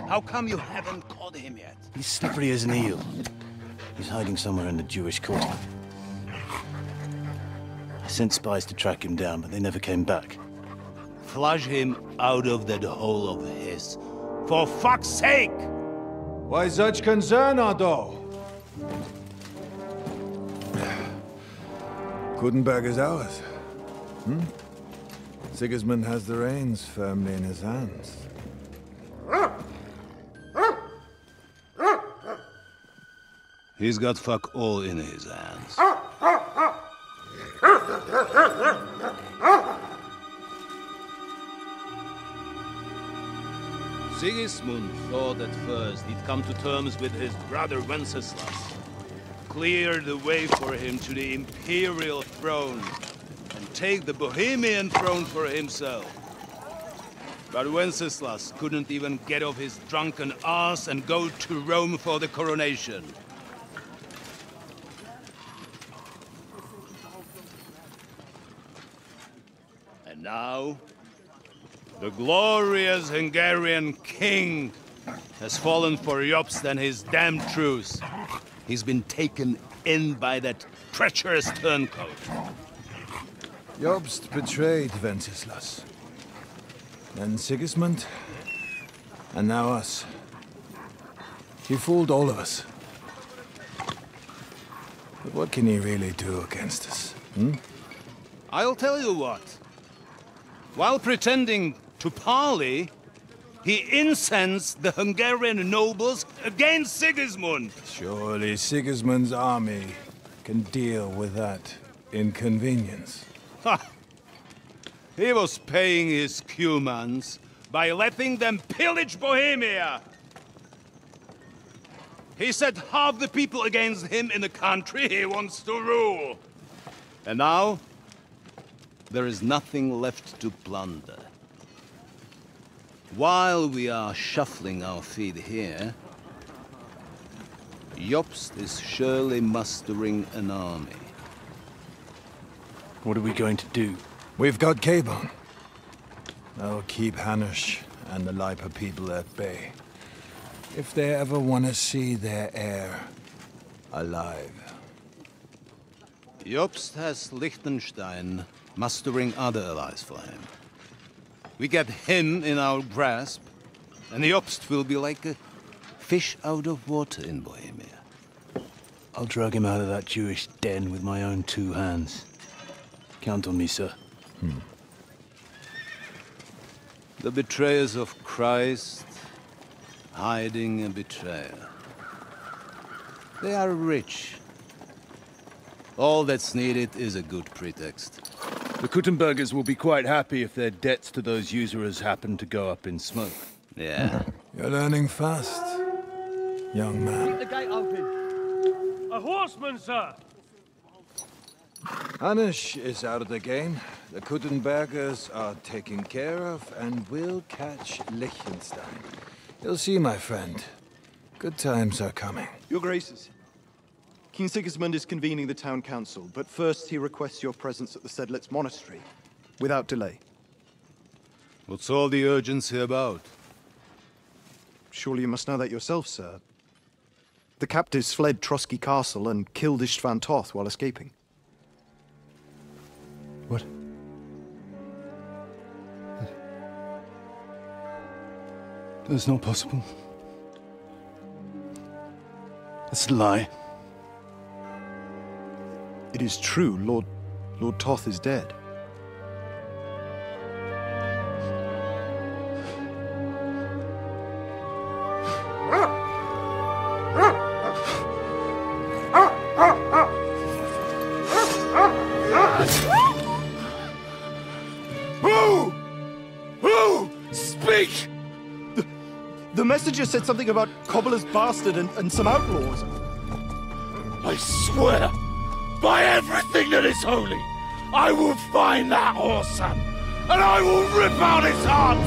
How come you haven't caught him yet? He's slippery as an eel. He's hiding somewhere in the Jewish quarter. I sent spies to track him down, but they never came back. Flush him out of that hole of his. For fuck's sake! Why such concern, Otto? Kuttenberg is ours. Sigismund has the reins firmly in his hands. He's got fuck all in his hands. Sigismund thought at first he'd come to terms with his brother Wenceslas, clear the way for him to the imperial throne, and take the Bohemian throne for himself. But Wenceslas couldn't even get off his drunken ass and go to Rome for the coronation. And now, the glorious Hungarian king has fallen for Jobst and his damned truce. He's been taken in by that treacherous turncoat. Jobst betrayed Wenceslas. Then Sigismund, and now us. He fooled all of us. But what can he really do against us, I'll tell you what. While pretending to parley, he incensed the Hungarian nobles against Sigismund. Surely Sigismund's army can deal with that inconvenience. Ha! He was paying his Cumans by letting them pillage Bohemia. He set half the people against him in the country he wants to rule. And now, there is nothing left to plunder. While we are shuffling our feet here, Jobst is surely mustering an army. What are we going to do? We've got Capon. That'll keep Hanush and the Lipa people at bay. If they ever want to see their heir alive. Jobst has Liechtenstein mustering other allies for him. We get him in our grasp, and Jobst will be like a fish out of water in Bohemia. I'll drag him out of that Jewish den with my own 2 hands. Count on me, sir. The betrayers of Christ, hiding a betrayer. They are rich. All that's needed is a good pretext. The Kuttenbergers will be quite happy if their debts to those usurers happen to go up in smoke. Yeah. You're learning fast, young man. Keep the gate open. A horseman, sir! Hanush is out of the game. The Kuttenbergers are taken care of, and we'll catch Liechtenstein. You'll see, my friend. Good times are coming. Your Graces, King Sigismund is convening the town council, but first he requests your presence at the Sedlitz monastery, without delay. What's all the urgency about? Surely you must know that yourself, sir. The captives fled Trotsky Castle and killed Istvan Toth while escaping. What? That's not possible. That's a lie. It is true, Lord Toth is dead. Who? Speak! The messenger said something about Cobbler's bastard and some outlaws. I swear, by everything that is holy, I will find that whoreson, and I will rip out his heart!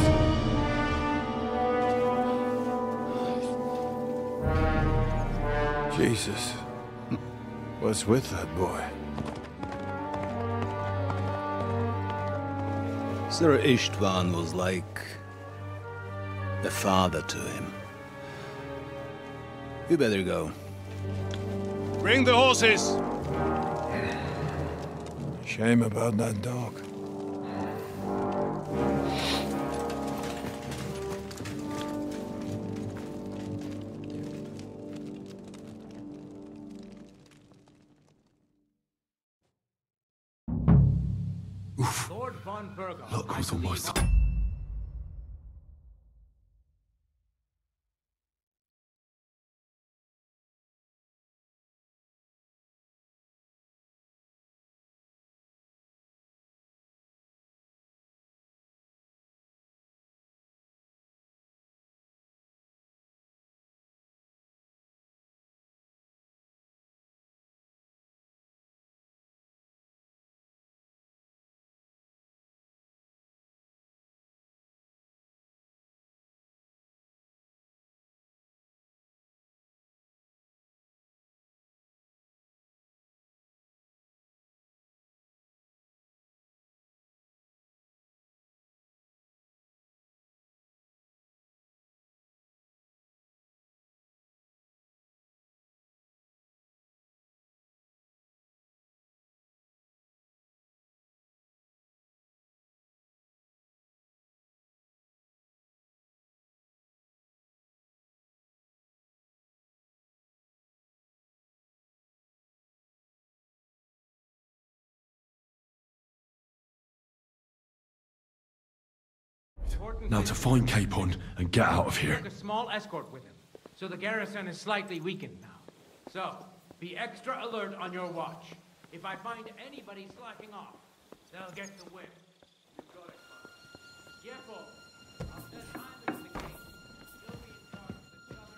Jesus. What's with that boy? Sir Istvan was like a father to him. You better go. Bring the horses! Shame about that dog. Lord von Burgo. Look who's almost... Now to find Capon and get out of here. Took a small escort with him, so the garrison is slightly weakened now. So, be extra alert on your watch. If I find anybody slacking off, they'll get the whip. You got it, Father. Careful. I'll send Heinrich to the king. He'll be in charge of the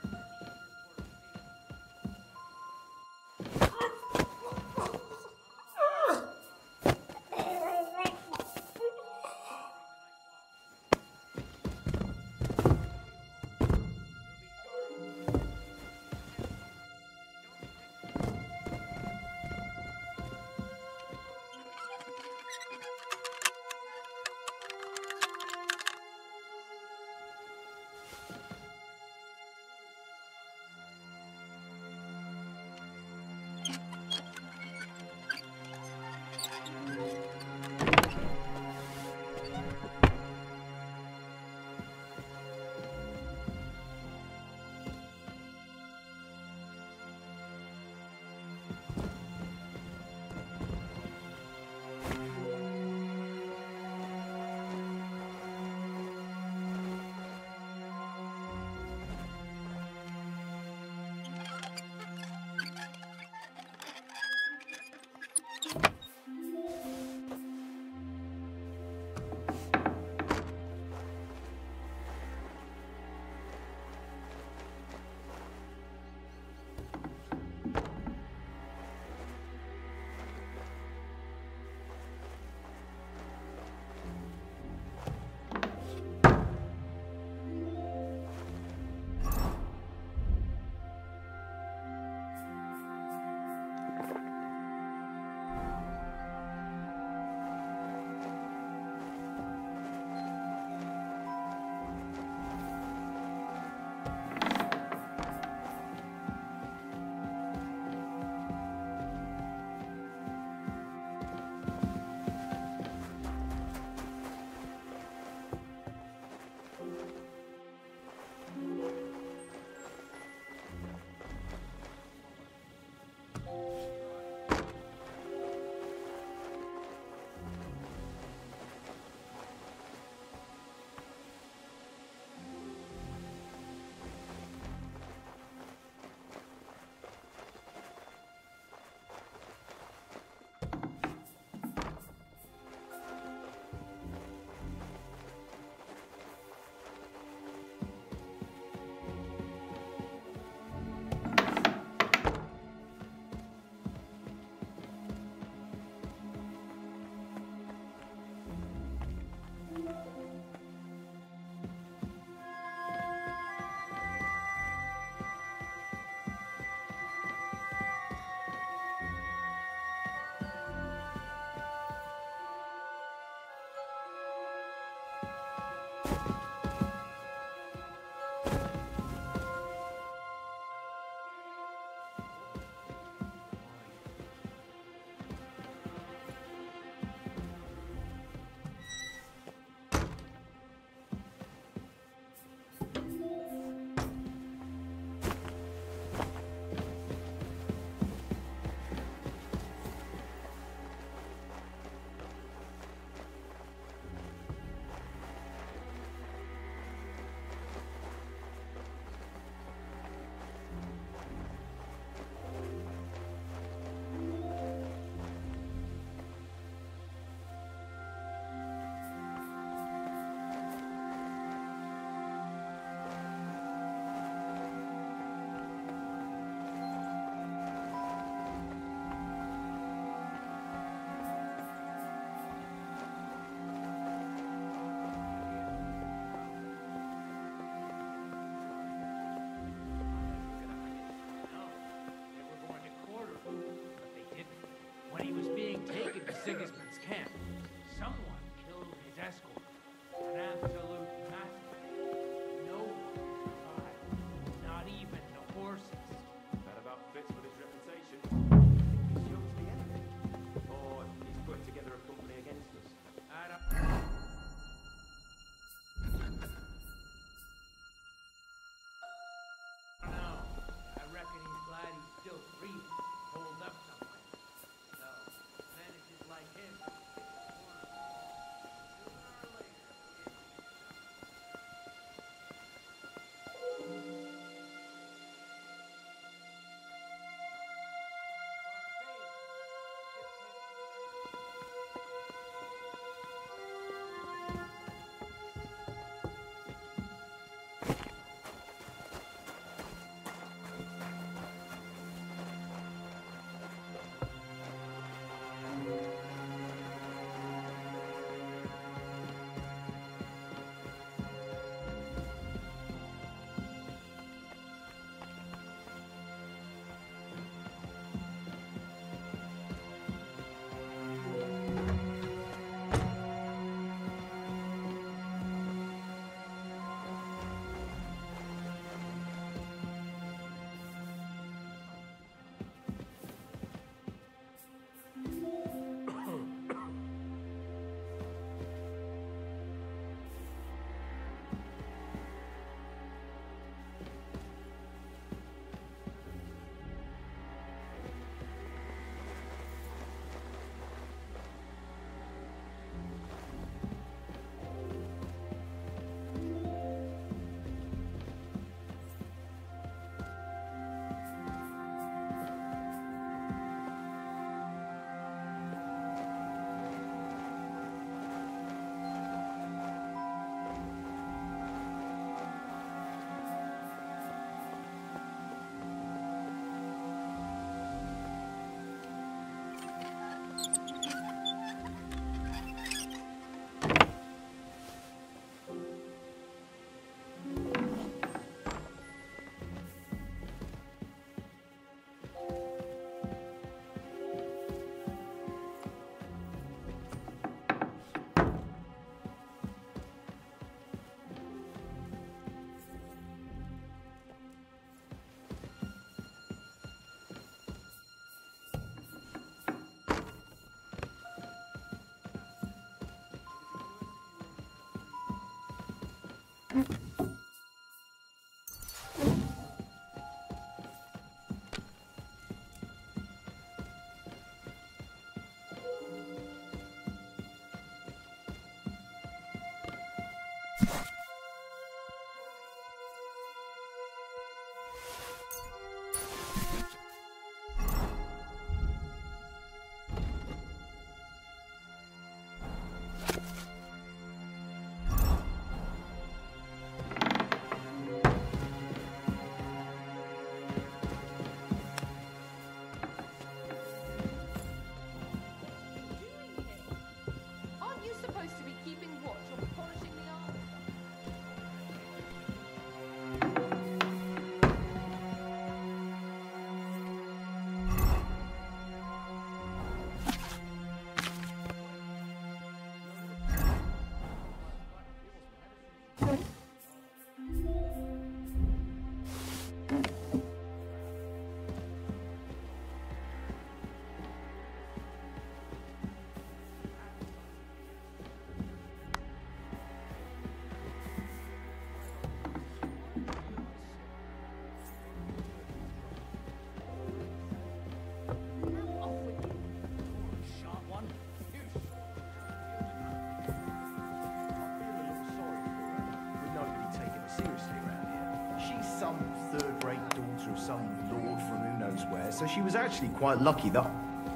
some lord from who knows where, so she was actually quite lucky that...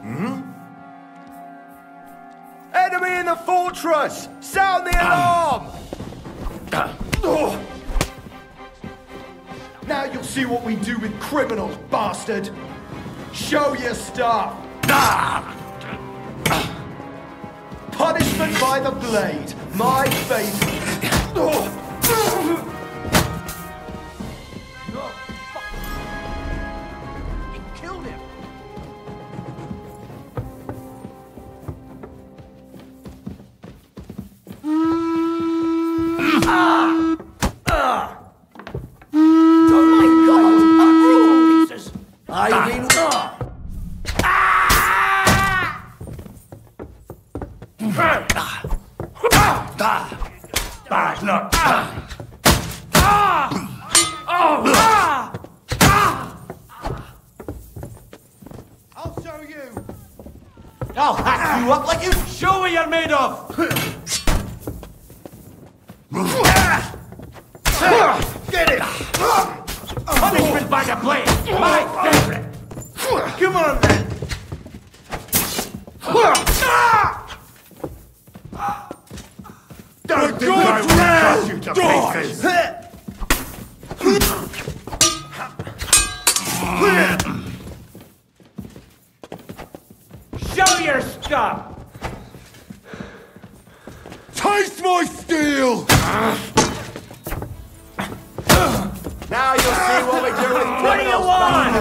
Hmm? Enemy in the fortress! Sound the alarm! Now you'll see what we do with criminals, bastard! Show your stuff! Punishment by the blade, my favourite. He killed him. Oh my God! Brutal pieces! I've been... I'll show you. I'll hack you up like you. Show what you're made of. Get it. Punishment by the blade. My favorite. Come on then. Don't think I will cut you to pieces. Show your stuff. Taste my steel. Now you'll see what we do with What do you want?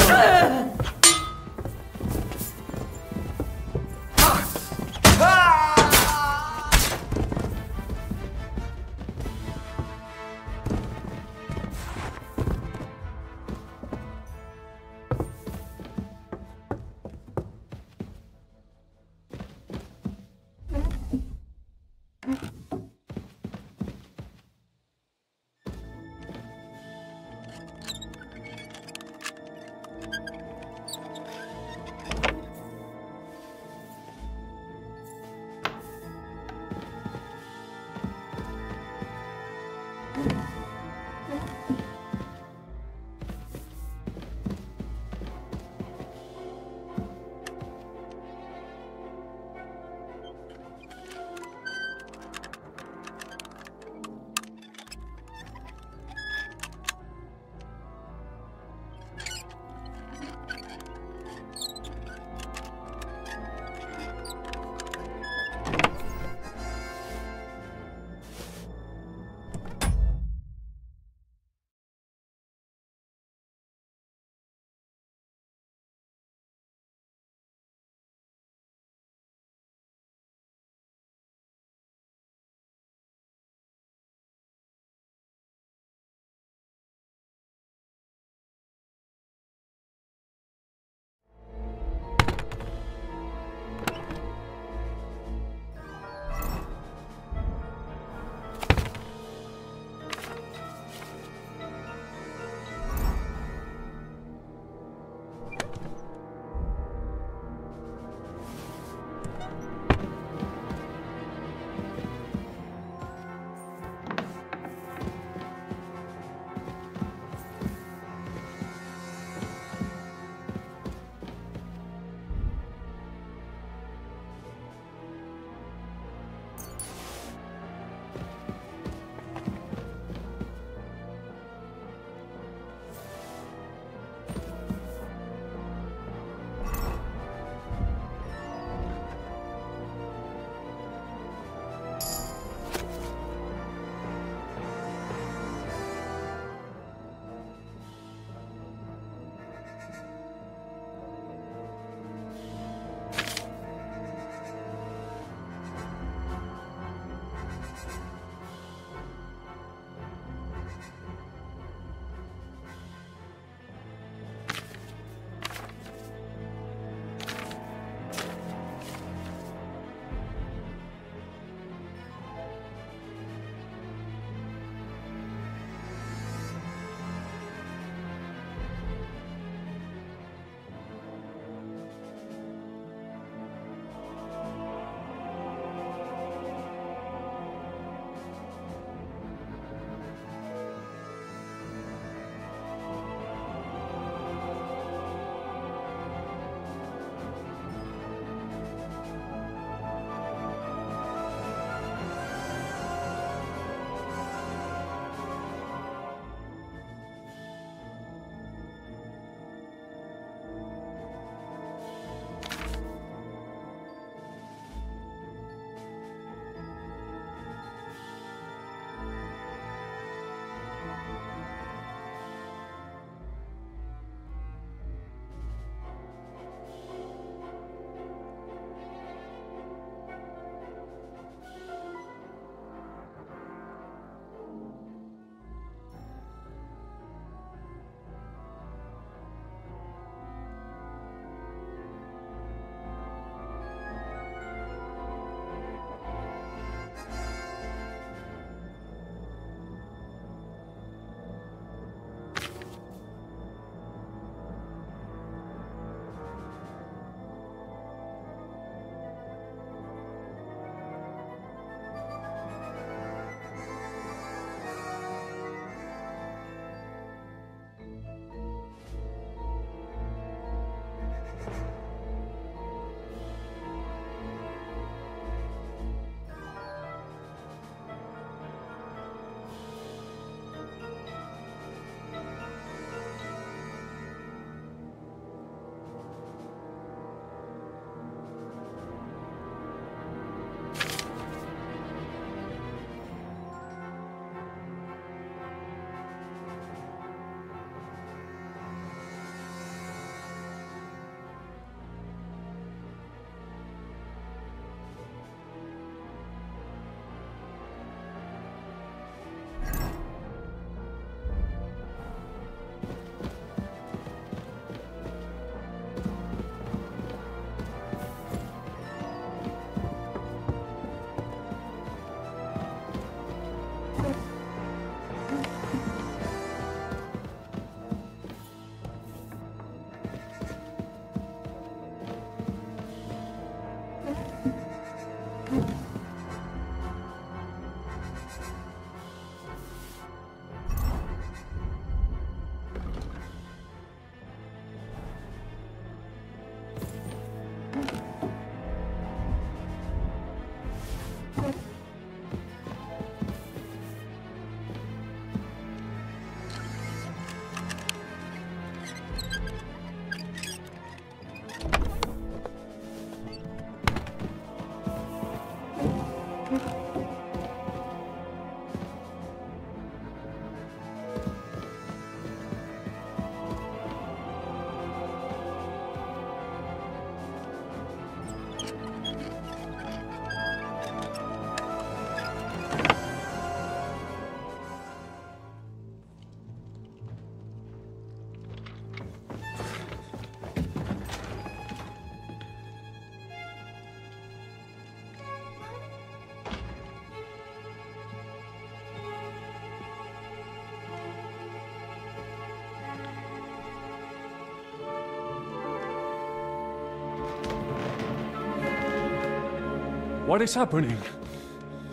What is happening?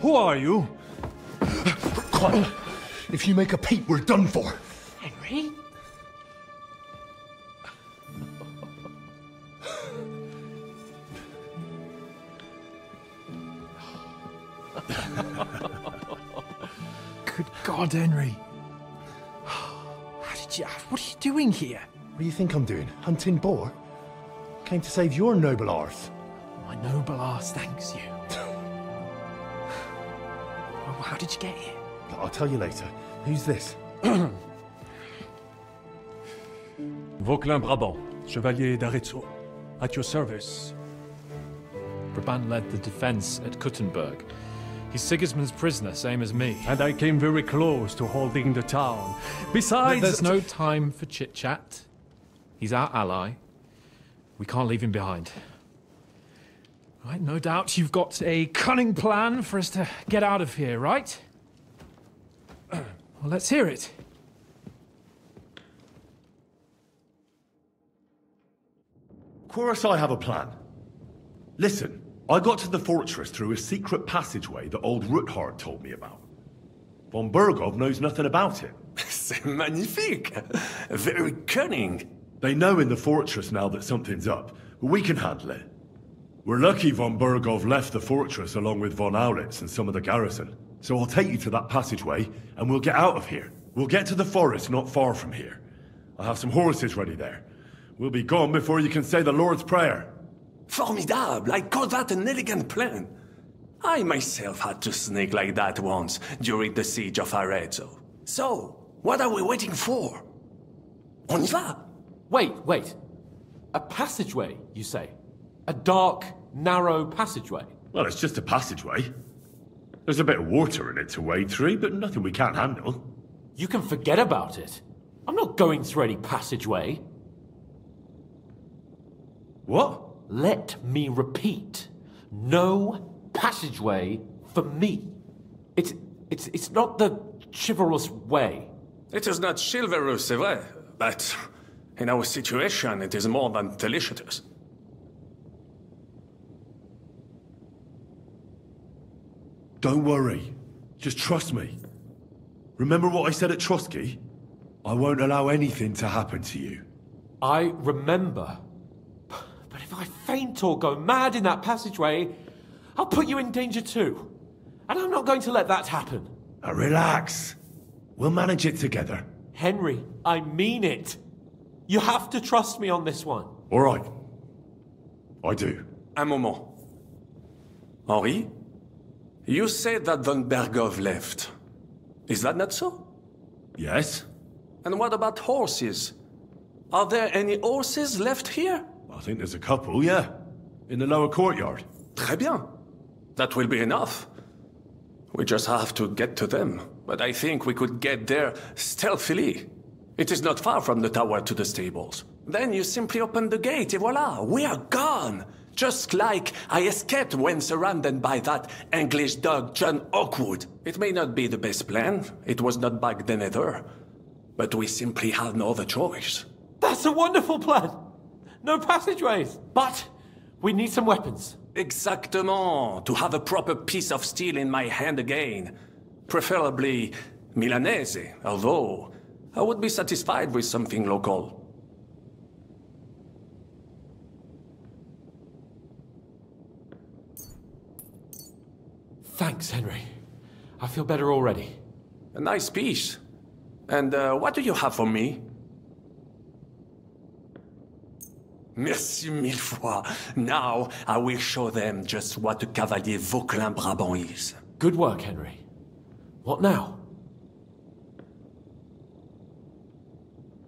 Who are you? Quiet. If you make a peep, we're done for. Henry? Good God, Henry. What are you doing here? What do you think I'm doing? Hunting boar? Came to save your noble arse. My noble arse thanks you. Well, how did you get here? I'll tell you later. Who's this? Vauquelin Brabant, Chevalier d'Arezzo. At your service. Brabant led the defense at Kuttenberg. He's Sigismund's prisoner, same as me. And I came very close to holding the town. Besides... There's no time for chit-chat. He's our ally. We can't leave him behind. Right, no doubt you've got a cunning plan for us to get out of here, right? Well, let's hear it. Of course I have a plan. Listen, I got to the fortress through a secret passageway that old Ruthard told me about. Von Bergov knows nothing about it. C'est magnifique! Very cunning. They know in the fortress now that something's up, but we can handle it. We're lucky Von Bergov left the fortress along with Von Aulitz and some of the garrison. So I'll take you to that passageway, and we'll get out of here. We'll get to the forest not far from here. I'll have some horses ready there. We'll be gone before you can say the Lord's Prayer. Formidable! I call that an elegant plan. I myself had to sneak like that once during the siege of Arezzo. So, what are we waiting for? On y va! Wait. A passageway, you say? A dark, narrow passageway? Well, it's just a passageway. There's a bit of water in it to wade through, but nothing we can't handle. You can forget about it. I'm not going through any passageway. What? Let me repeat. No passageway for me. It's not the chivalrous way. It is not chivalrous, c'est vrai, but in our situation, it is more than delicious. Don't worry. Just trust me. Remember what I said at Trotsky? I won't allow anything to happen to you. I remember. But if I faint or go mad in that passageway, I'll put you in danger too. And I'm not going to let that happen. Now relax. We'll manage it together. Henry, I mean it. You have to trust me on this one. All right. I do. Un moment. Henri? You said that Von Bergov left. Is that not so? Yes. And what about horses? Are there any horses left here? I think there's a couple, yeah. In the lower courtyard. Très bien. That will be enough. We just have to get to them. But I think we could get there stealthily. It is not far from the tower to the stables. Then you simply open the gate, et voila, we are gone! Just like I escaped when surrounded by that English dog John Oakwood. It may not be the best plan. It was not back then either. But we simply had no other choice. That's a wonderful plan! No passageways! But we need some weapons. Exactement. To have a proper piece of steel in my hand again. Preferably Milanese, although I would be satisfied with something local. Thanks, Henry. I feel better already. A nice piece. And what do you have for me? Merci mille fois. Now I will show them just what a Cavalier Vauquelin Brabant is. Good work, Henry. What now?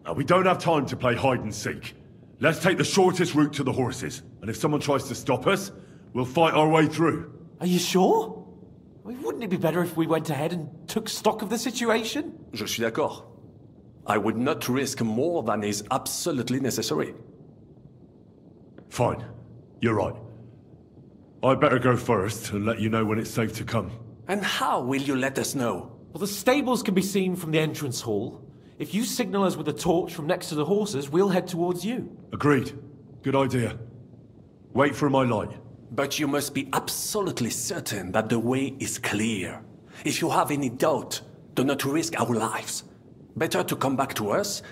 Now, we don't have time to play hide and seek. Let's take the shortest route to the horses. And if someone tries to stop us, we'll fight our way through. Are you sure? I mean, wouldn't it be better if we went ahead and took stock of the situation? Je suis d'accord. I would not risk more than is absolutely necessary. Fine. You're right. I'd better go first and let you know when it's safe to come. And how will you let us know? Well, the stables can be seen from the entrance hall. If you signal us with a torch from next to the horses, we'll head towards you. Agreed. Good idea. Wait for my light. But you must be absolutely certain that the way is clear. If you have any doubt, do not risk our lives. Better to come back to us,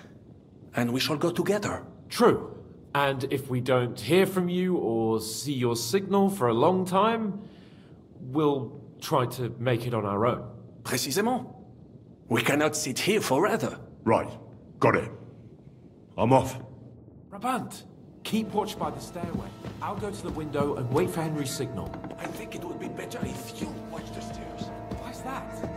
and we shall go together. True. And if we don't hear from you or see your signal for a long time, we'll try to make it on our own. Précisément. We cannot sit here forever. Right. Got it. I'm off. Brabant, keep watch by the stairway. I'll go to the window and wait for Henry's signal. I think it would be better if you watch the stairs. Why's that?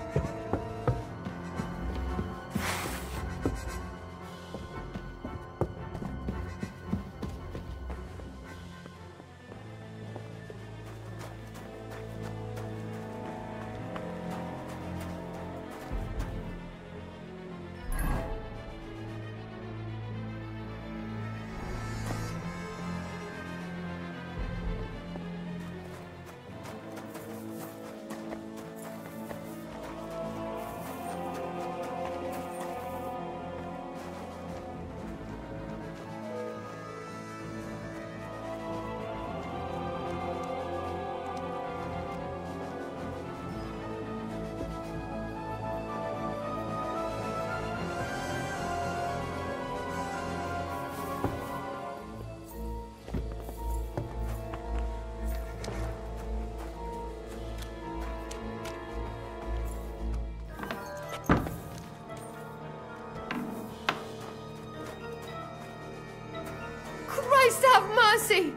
Christ have mercy!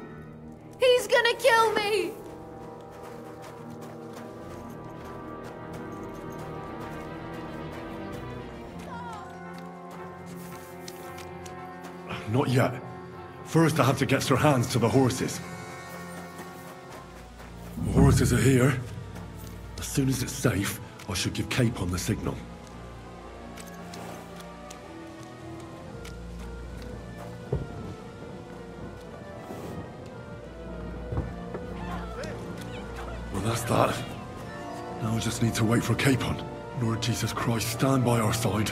He's gonna kill me! Not yet. First, I have to get Sir Hans to the horses. The horses are here. As soon as it's safe, I should give Capon the signal. Well, that's that. Now I just need to wait for Capon. Lord Jesus Christ, stand by our side.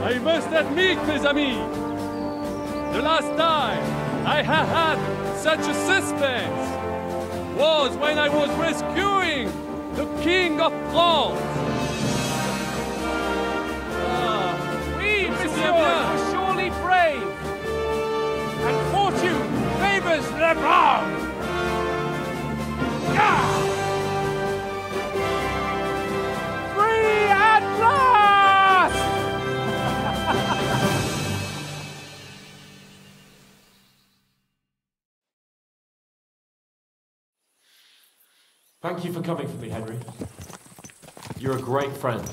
I must admit, mes amis, the last time I have had such a suspense was when I was rescuing the King of France. Oui, monsieur, you're surely brave. And fortune favors le brave. Free at last! Thank you for coming for me, Henry. You're a great friend.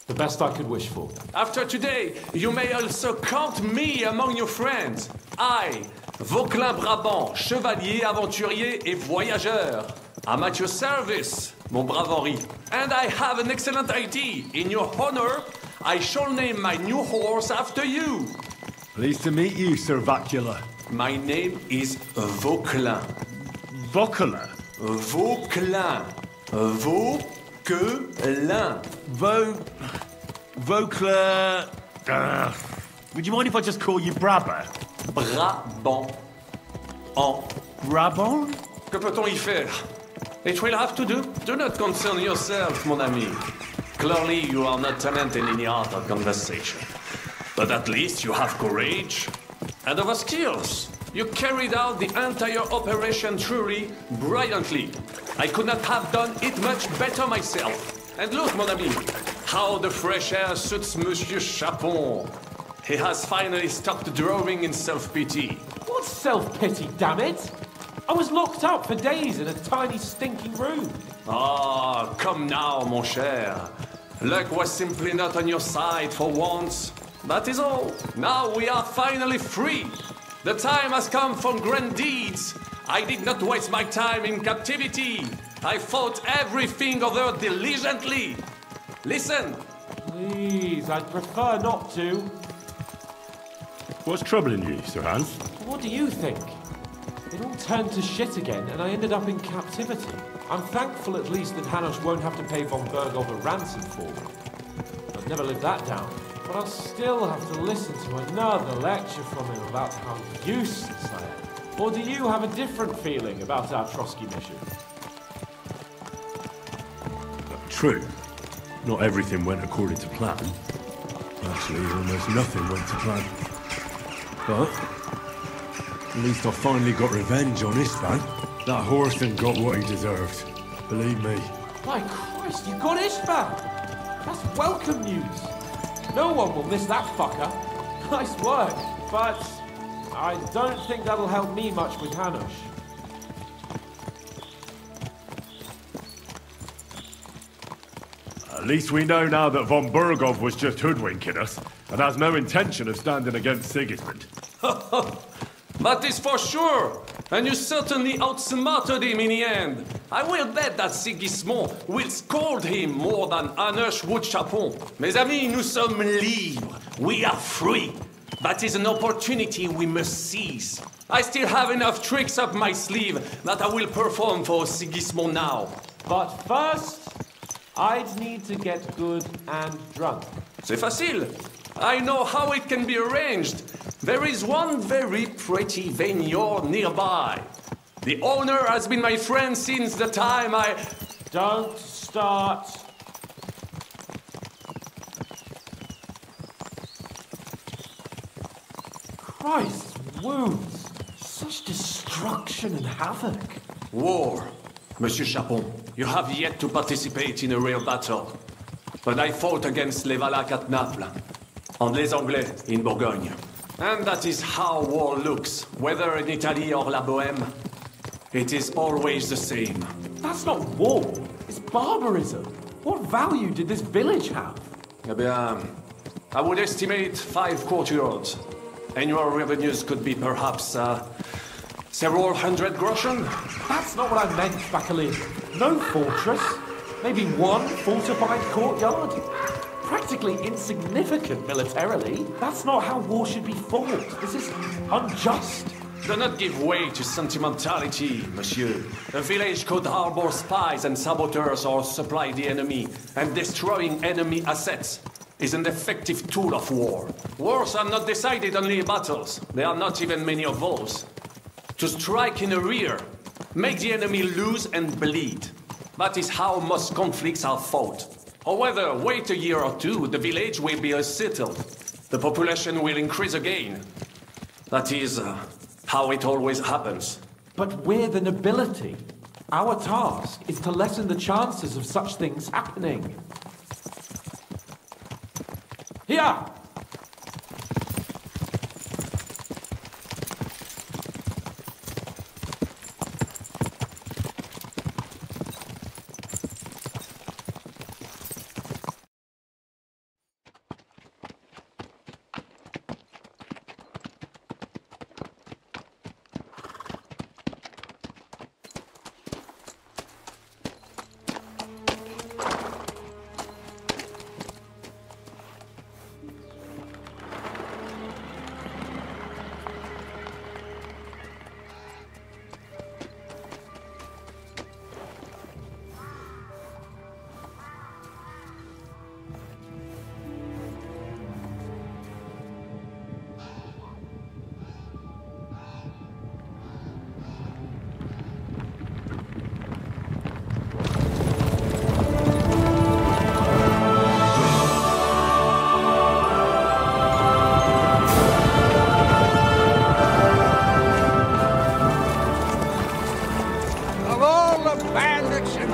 The best I could wish for. After today, you may also count me among your friends. I, Vauquelin Brabant, chevalier, aventurier et voyageur. I'm at your service, mon brave Henri. And I have an excellent idea. In your honor, I shall name my new horse after you. Pleased to meet you, Sir Vacula. My name is Vauquelin. Vauquelin? Vauquelin. Vauquelin. Vauquelin... would you mind if I just call you Brabant? Brabant. Brabant? Que peut-on y faire? It will have to do. Do not concern yourself, mon ami. Clearly, you are not talented in the art of conversation. But at least you have courage and other skills. You carried out the entire operation truly brilliantly. I could not have done it much better myself. And look, mon ami, how the fresh air suits Monsieur Chapon. He has finally stopped drawing in self-pity. What self-pity, damn it? I was locked up for days in a tiny stinking room. Ah, come now, mon cher. Luck was simply not on your side for once. That is all. Now we are finally free. The time has come for grand deeds. I did not waste my time in captivity. I fought everything over diligently. Listen. Please, I'd prefer not to. What's troubling you, Sir Hans? What do you think? It all turned to shit again, and I ended up in captivity. I'm thankful at least that Hanush won't have to pay von Bergov a ransom for me. I'd never live that down. But I'll still have to listen to another lecture from him about how useless I am. Or do you have a different feeling about our Trotsky mission? True. Not everything went according to plan. Actually, almost nothing went to plan. But at least I finally got revenge on Istvan. That Horson got what he deserved. Believe me. My Christ, you got Istvan! That's welcome news! No one will miss that fucker. Nice work, but I don't think that'll help me much with Hanush. At least we know now that von Bergov was just hoodwinking us and has no intention of standing against Sigismund. That is for sure. And you certainly outsmarted him in the end. I will bet that Sigismund will scold him more than Hanush would Chapon. Mes amis, nous sommes libres. We are free. That is an opportunity we must seize. I still have enough tricks up my sleeve that I will perform for Sigismund now. But first, I'd need to get good and drunk. C'est facile. I know how it can be arranged. There is one very pretty vineyard nearby. The owner has been my friend since the time I... Don't start. Christ's wounds. Such destruction and havoc. War. Monsieur Chapon, you have yet to participate in a real battle. But I fought against les Valaques at Naples, and les Anglais in Bourgogne. And that is how war looks, whether in Italy or La Bohème. It is always the same. That's not war. It's barbarism. What value did this village have? Eh bien, I would estimate 5 courtyards. Annual revenues could be perhaps, several hundred groschen. That's not what I meant, Bakalin. No fortress. Maybe one fortified courtyard. Practically insignificant militarily. That's not how war should be fought. This is unjust. Do not give way to sentimentality, monsieur. A village could harbor spies and saboteurs or supply the enemy, and destroying enemy assets is an effective tool of war. Wars are not decided only in battles. There are not even many of those. To strike in the rear, make the enemy lose and bleed. That is how most conflicts are fought. However, wait a year or two, the village will be settled. The population will increase again. That is how it always happens. But we're the nobility. Our task is to lessen the chances of such things happening. Here!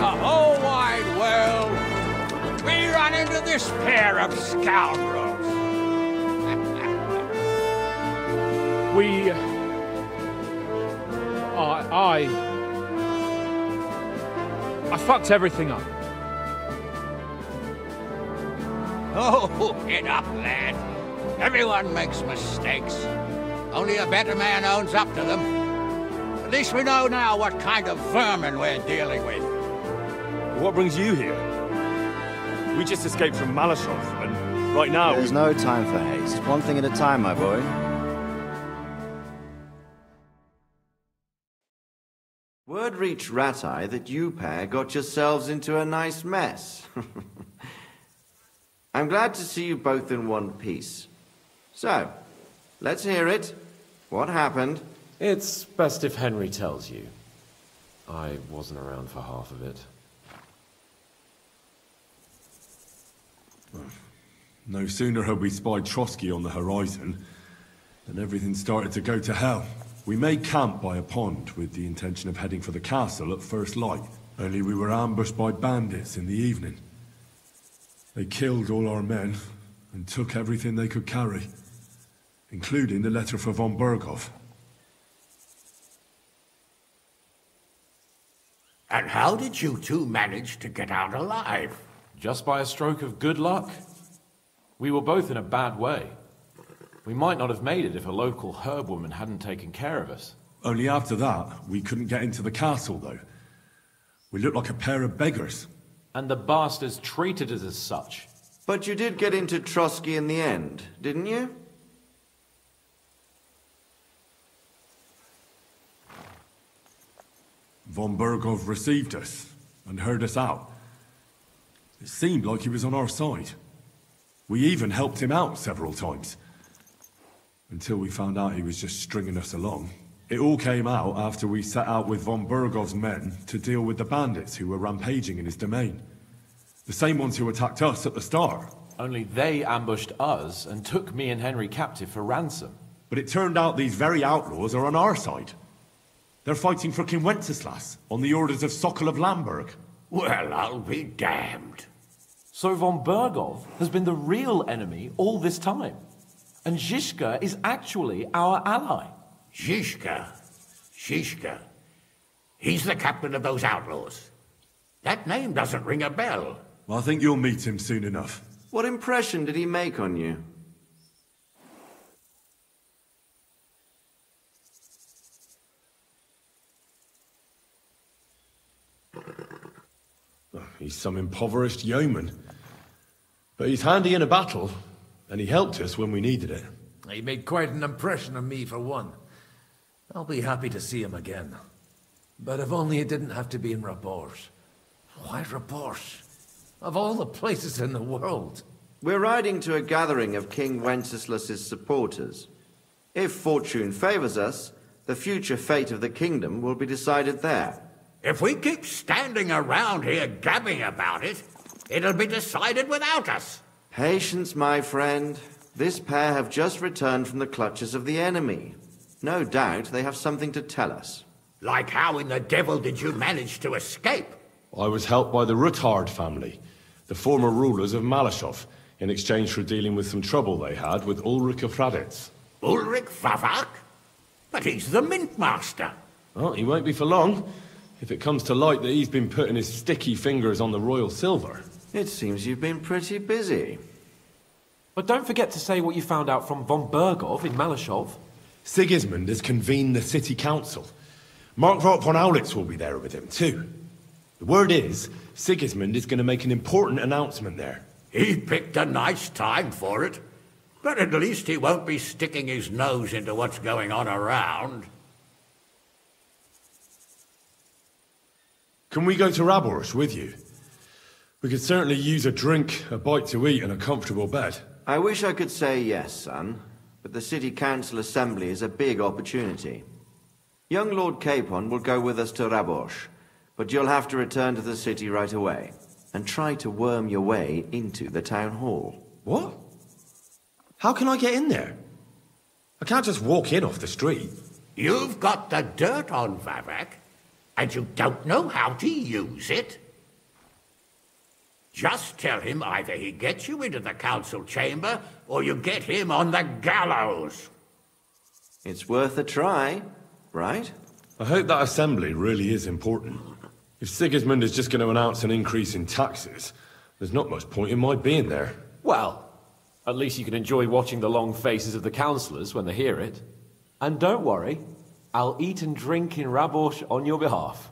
the whole wide world, we run into this pair of scoundrels. I fucked everything up. Oh, get up, lad. Everyone makes mistakes. Only a better man owns up to them. At least we know now what kind of vermin we're dealing with. What brings you here? We just escaped from Malashov, and right now... There's no time for haste. One thing at a time, my boy. Word reached Rattay that you pair got yourselves into a nice mess. I'm glad to see you both in one piece. So, let's hear it. What happened? It's best if Henry tells you. I wasn't around for half of it. No sooner had we spied Trotsky on the horizon than everything started to go to hell. We made camp by a pond with the intention of heading for the castle at first light. Only we were ambushed by bandits in the evening. They killed all our men and took everything they could carry, including the letter for von Berghoff. And how did you two manage to get out alive? Just by a stroke of good luck. We were both in a bad way. We might not have made it if a local herbwoman hadn't taken care of us. Only after that, we couldn't get into the castle, though. We looked like a pair of beggars. And the bastards treated us as such. But you did get into Trotsky in the end, didn't you? Von Berghoff received us and heard us out. It seemed like he was on our side. We even helped him out several times. Until we found out he was just stringing us along. It all came out after we set out with von Berghoff's men to deal with the bandits who were rampaging in his domain. The same ones who attacked us at the start. Only they ambushed us and took me and Henry captive for ransom. But it turned out these very outlaws are on our side. They're fighting for King Wenceslas on the orders of Sokol of Lamberg. Well, I'll be damned. So von Berghoff has been the real enemy all this time. And Zizka is actually our ally. Zizka? He's the captain of those outlaws. That name doesn't ring a bell. Well, I think you'll meet him soon enough. What impression did he make on you? He's some impoverished yeoman. But he's handy in a battle, and he helped us when we needed it. He made quite an impression on me, for one. I'll be happy to see him again. But if only it didn't have to be in Rabors. Why Rabors? Of all the places in the world. We're riding to a gathering of King Wenceslas's supporters. If fortune favors us, the future fate of the kingdom will be decided there. If we keep standing around here gabbing about it, it'll be decided without us. Patience, my friend. This pair have just returned from the clutches of the enemy. No doubt they have something to tell us. Like how in the devil did you manage to escape? I was helped by the Ruthard family, the former rulers of Malashov, in exchange for dealing with some trouble they had with Ulrich of Hradec. Ulrich Favak? But he's the mint master. Well, he won't be for long, if it comes to light that he's been putting his sticky fingers on the royal silver. It seems you've been pretty busy. But don't forget to say what you found out from von Berghoff in Malashov. Sigismund has convened the city council. Markvart von Aulitz will be there with him, too. The word is, Sigismund is going to make an important announcement there. He picked a nice time for it. But at least he won't be sticking his nose into what's going on around. Can we go to Rabors with you? We could certainly use a drink, a bite to eat, and a comfortable bed. I wish I could say yes, son, but the City Council Assembly is a big opportunity. Young Lord Capon will go with us to Rabors, but you'll have to return to the city right away, and try to worm your way into the town hall. What? How can I get in there? I can't just walk in off the street. You've got the dirt on Favak, and you don't know how to use it? Just tell him either he gets you into the council chamber, or you get him on the gallows. It's worth a try, right? I hope that assembly really is important. If Sigismund is just going to announce an increase in taxes, there's not much point in my being there. Well, at least you can enjoy watching the long faces of the councillors when they hear it. And don't worry, I'll eat and drink in Rabosh on your behalf.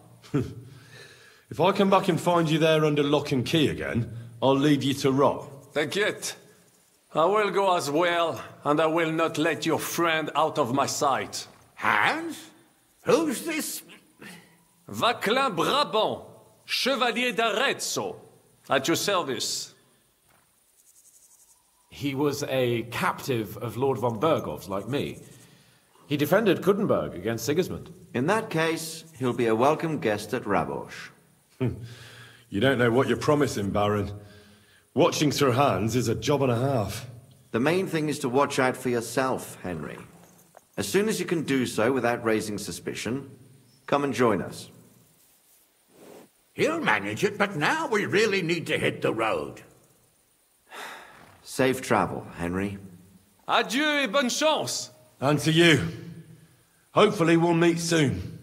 If I come back and find you there under lock and key again, I'll leave you to rot. T'inquiète. I will go as well, and I will not let your friend out of my sight. Hans? Who's this? Vaclin Brabant, Chevalier d'Arezzo, at your service. He was a captive of Lord von Bergov's, like me. He defended Kuddenberg against Sigismund. In that case, he'll be a welcome guest at Rabosh. You don't know what you're promising, Baron. Watching Sir Hans is a job and a half. The main thing is to watch out for yourself, Henry. As soon as you can do so without raising suspicion, come and join us. He'll manage it, but now we really need to hit the road. Safe travel, Henry. Adieu et bonne chance. And to you. Hopefully we'll meet soon.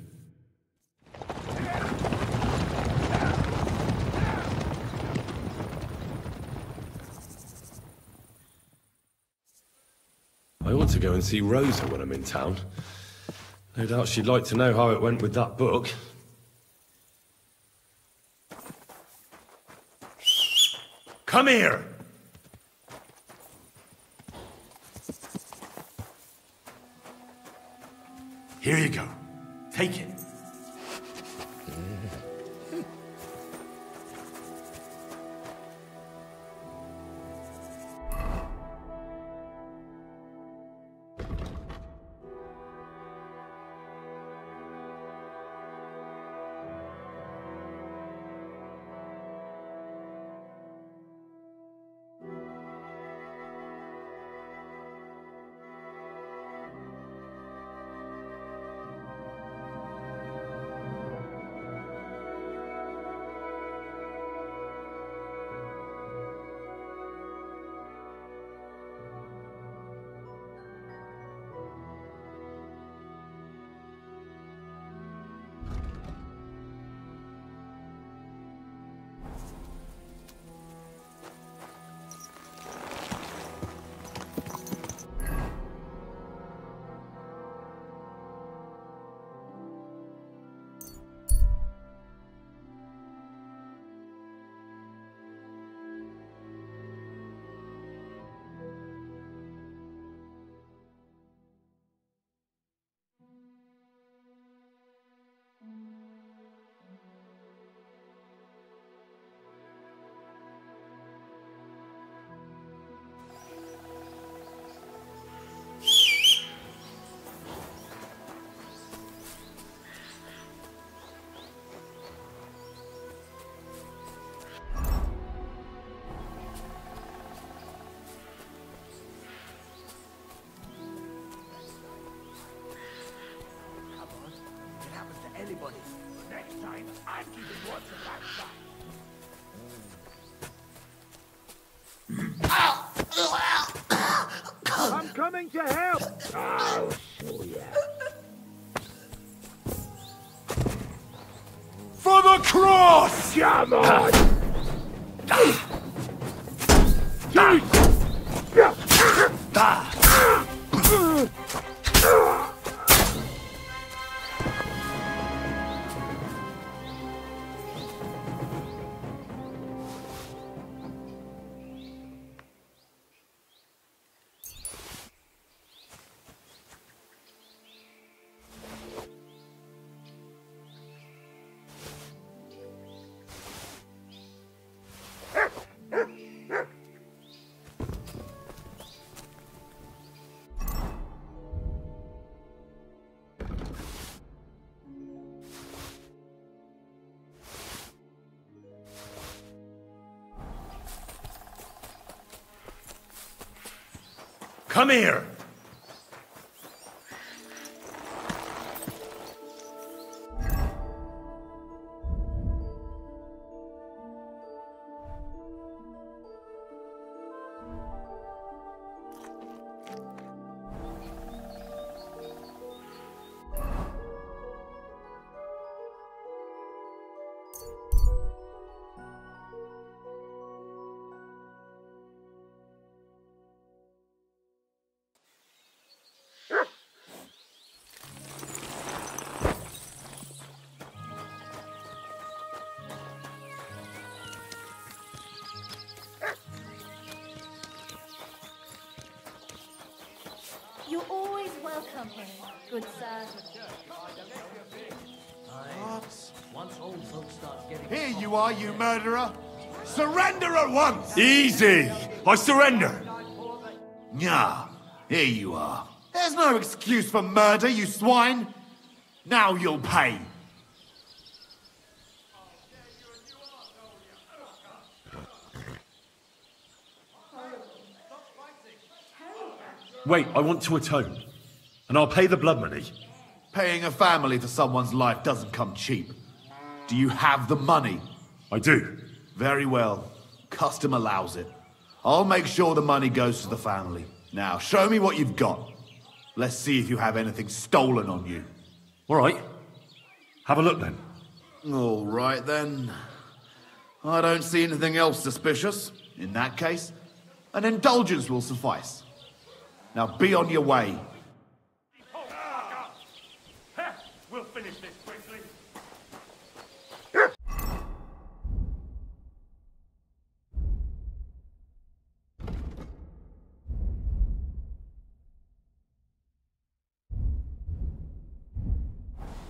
I ought to go and see Rosa when I'm in town. No doubt she'd like to know how it went with that book. Come here! Here you go. Take it. Anybody. Next time, I'm keeping watch of that side. I'm coming to help! I'll show you. For the cross! Come on! Come here! Good sir. Once old folks start getting... Here you are, you murderer! Surrender at once! Easy! I surrender! Nah, here you are. There's no excuse for murder, you swine! Now you'll pay! Wait, I want to atone. And I'll pay the blood money. Paying a family for someone's life doesn't come cheap. Do you have the money? I do. Very well. Custom allows it. I'll make sure the money goes to the family. Now, show me what you've got. Let's see if you have anything stolen on you. All right. Have a look then. All right then. I don't see anything else suspicious. In that case, an indulgence will suffice. Now be on your way. We'll finish this quickly.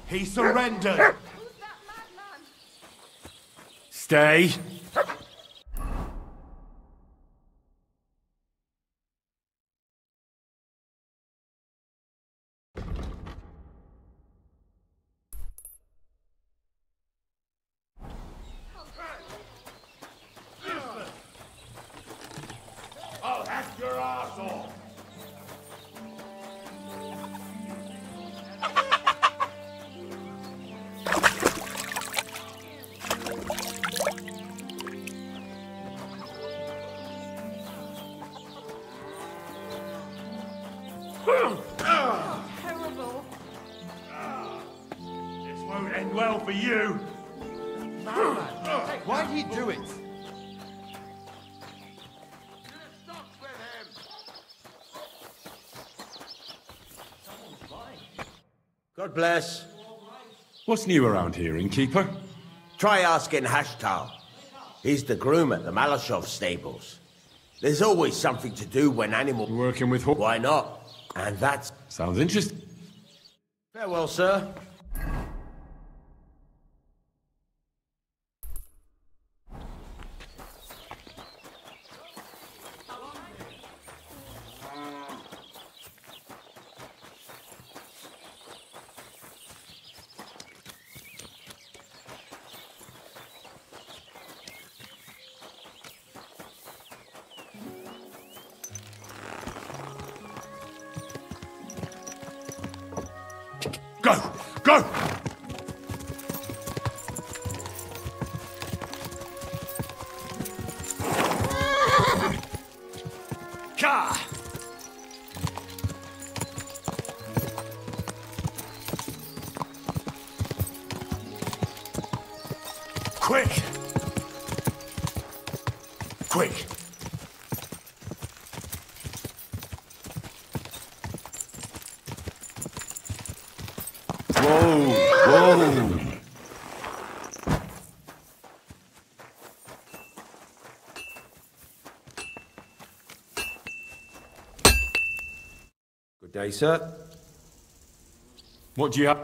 He surrendered! Stay. I'll hack your ass off! Terrible. This won't end well for you! Why'd he do it? God bless. What's new around here, innkeeper? Try asking Hashtal. He's the groom at the Malashov stables. There's always something to do when animals... Working with... Why not? And that's... Sounds interesting. Farewell, sir. Go! Go! Ka! Quick! Quick! Whoa! Whoa! Good day, sir. What do you have?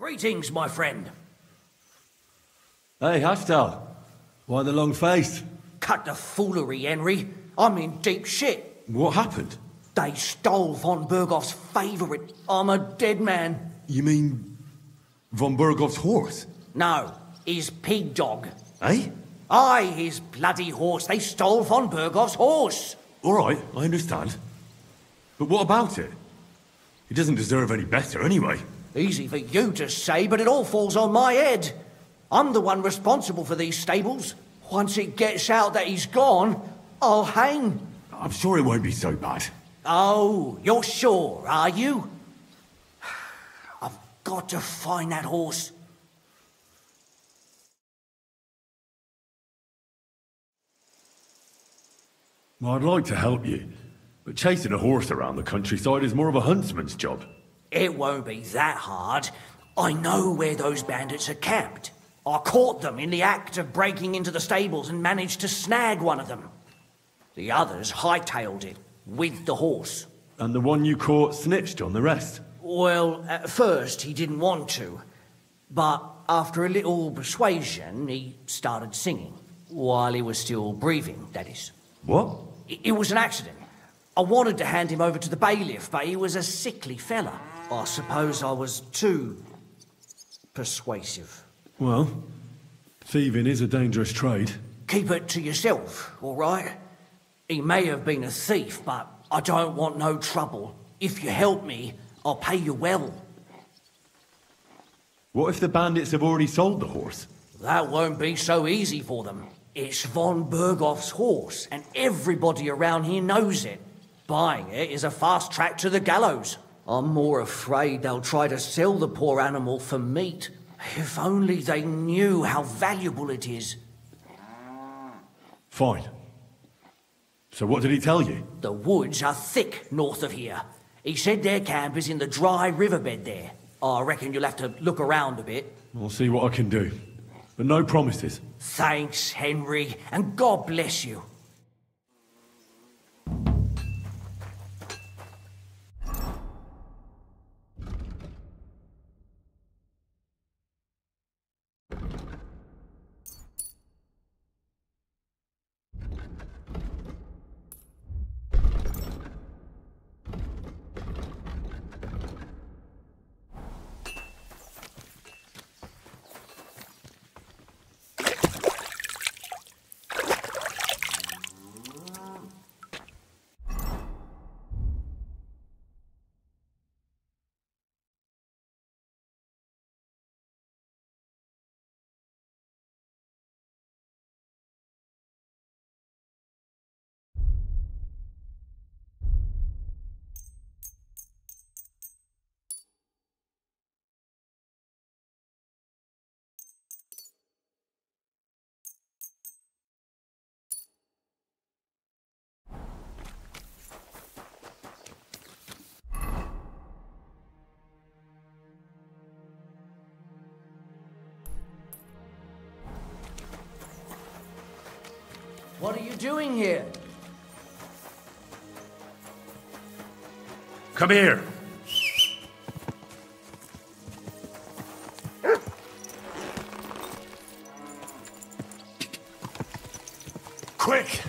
Greetings, my friend. Hey, Hashtal. Why the long face? Cut the foolery, Henry. I'm in deep shit. What happened? They stole von Bergoff's favourite. I'm a dead man. You mean von Bergoff's horse? No, his pig dog. Eh? Aye, his bloody horse. They stole von Bergoff's horse. All right, I understand. But what about it? He doesn't deserve any better anyway. Easy for you to say, but it all falls on my head. I'm the one responsible for these stables. Once it gets out that he's gone, I'll hang. I'm sure it won't be so bad. Oh, you're sure, are you? I've got to find that horse. Well, I'd like to help you, but chasing a horse around the countryside is more of a huntsman's job. It won't be that hard. I know where those bandits are camped. I caught them in the act of breaking into the stables and managed to snag one of them. The others hightailed it with the horse. And the one you caught snitched on the rest? Well, at first he didn't want to, but after a little persuasion, he started singing. While he was still breathing, that is. What? It was an accident. I wanted to hand him over to the bailiff, but he was a sickly fella. I suppose I was too persuasive. Well, thieving is a dangerous trade. Keep it to yourself, all right? He may have been a thief, but I don't want no trouble. If you help me, I'll pay you well. What if the bandits have already sold the horse? That won't be so easy for them. It's von Bergoff's horse, and everybody around here knows it. Buying it is a fast track to the gallows. I'm more afraid they'll try to sell the poor animal for meat. If only they knew how valuable it is. Fine. So what did he tell you? The woods are thick north of here. He said their camp is in the dry riverbed there. I reckon you'll have to look around a bit. I'll see what I can do. But no promises. Thanks, Henry, and God bless you. What are you doing here? Come here. Quick!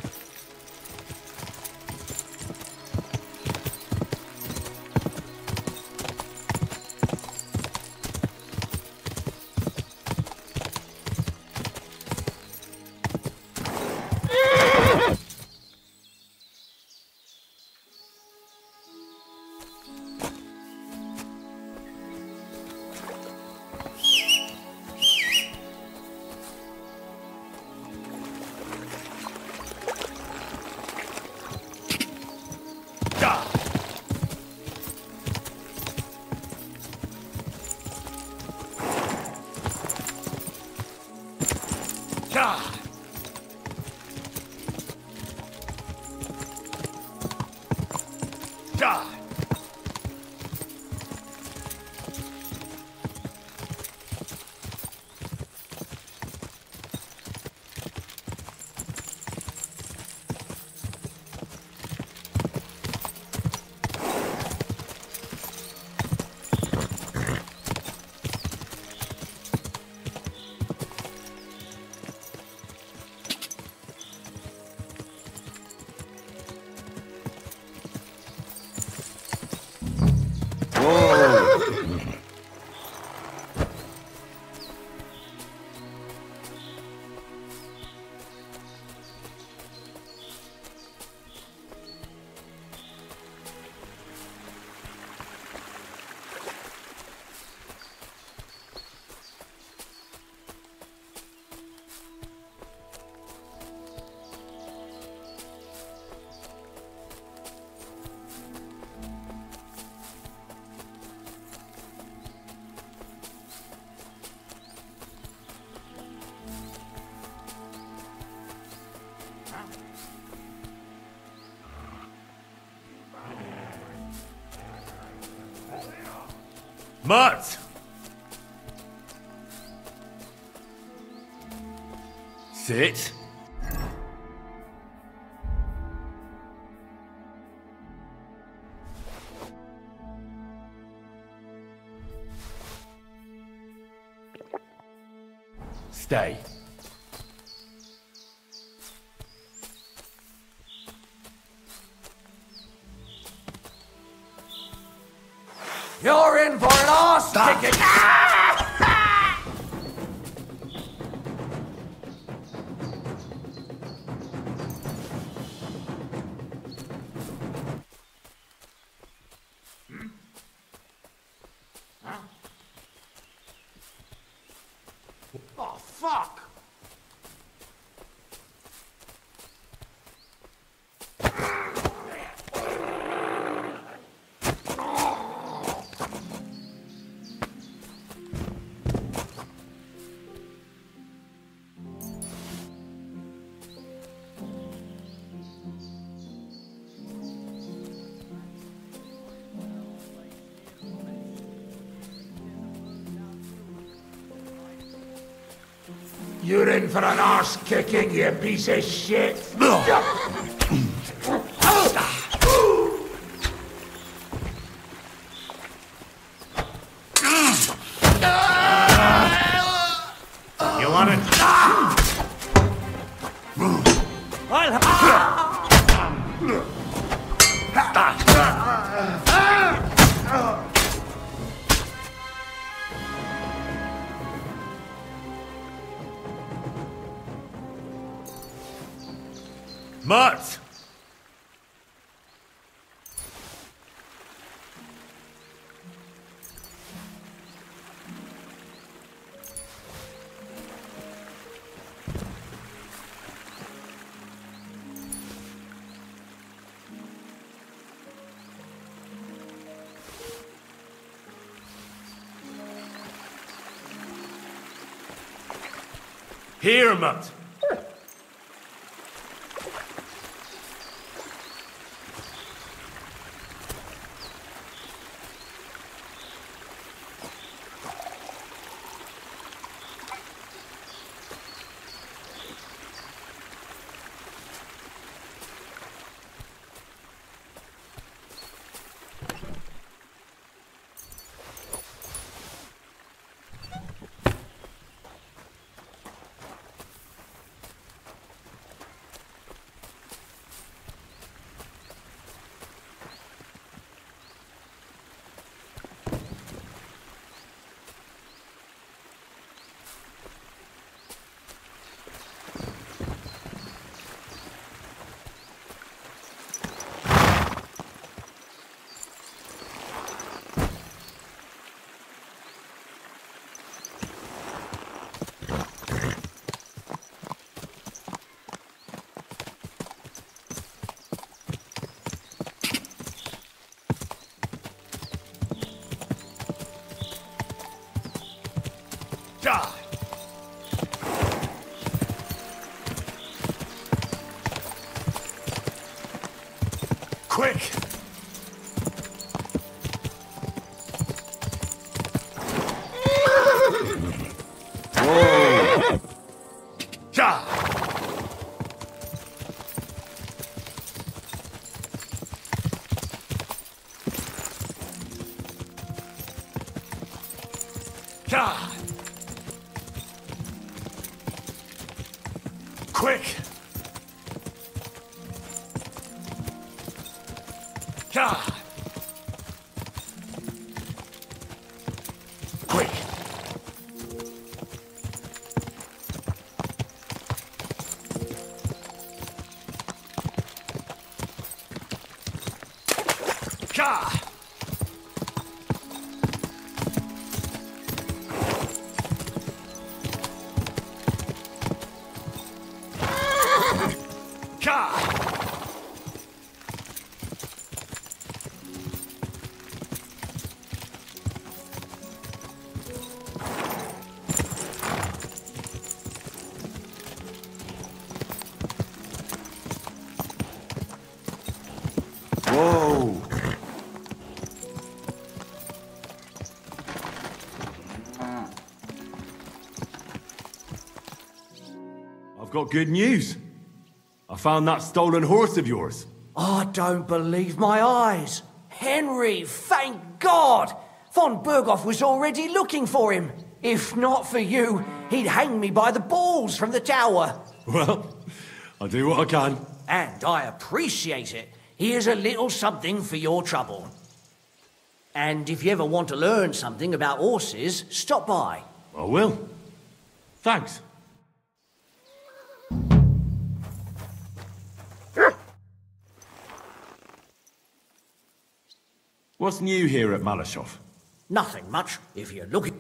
Mutt! Sit. Stay. You're in for an arse kicking! Oh, fuck! You're in for an arse kicking, you piece of shit! You want it? Mutt! Here, Mutt! Quick! Whoa! Ja! Ja! Quick! Ja! Quick! Ja! Ja! Whoa! got good news. I found that stolen horse of yours. I don't believe my eyes. Henry, thank God! Von Berghoff was already looking for him. If not for you, he'd hang me by the balls from the tower. Well, I'll do what I can. And I appreciate it. Here's a little something for your trouble. And if you ever want to learn something about horses, stop by. I will. Thanks. What's new here at Malashov? Nothing much, if you're looking.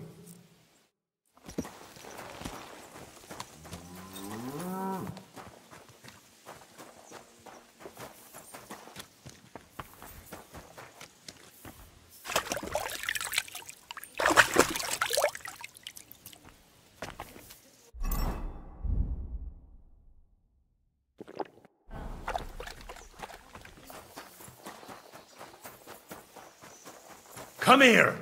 Come here!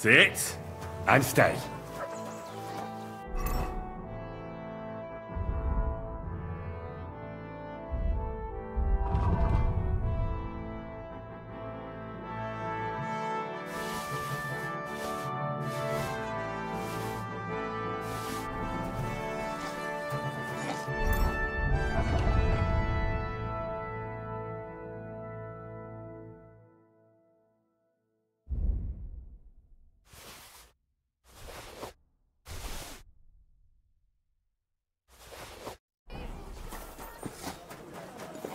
Sit and stay.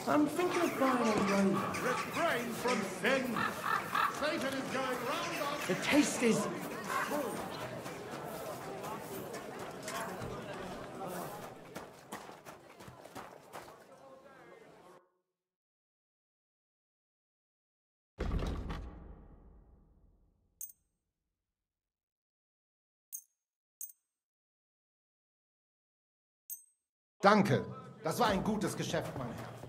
I'm thinking of buying a rover. Refrain from sin. Satan is going round us. The taste is... Danke. Das war ein gutes Geschäft, mein Herr.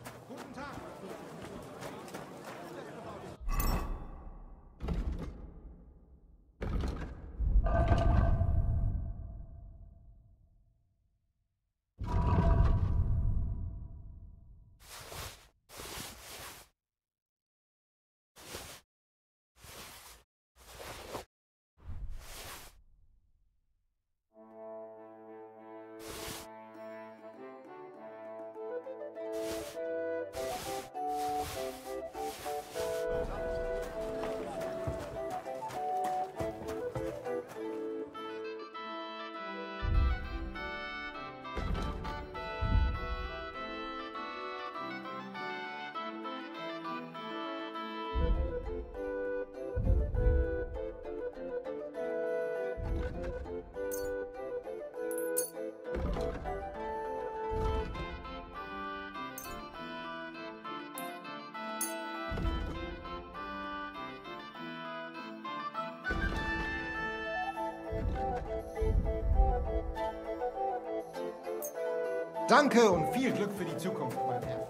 Danke und viel Glück für die Zukunft, mein Herr.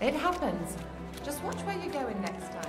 It happens. Just watch where you're going next time.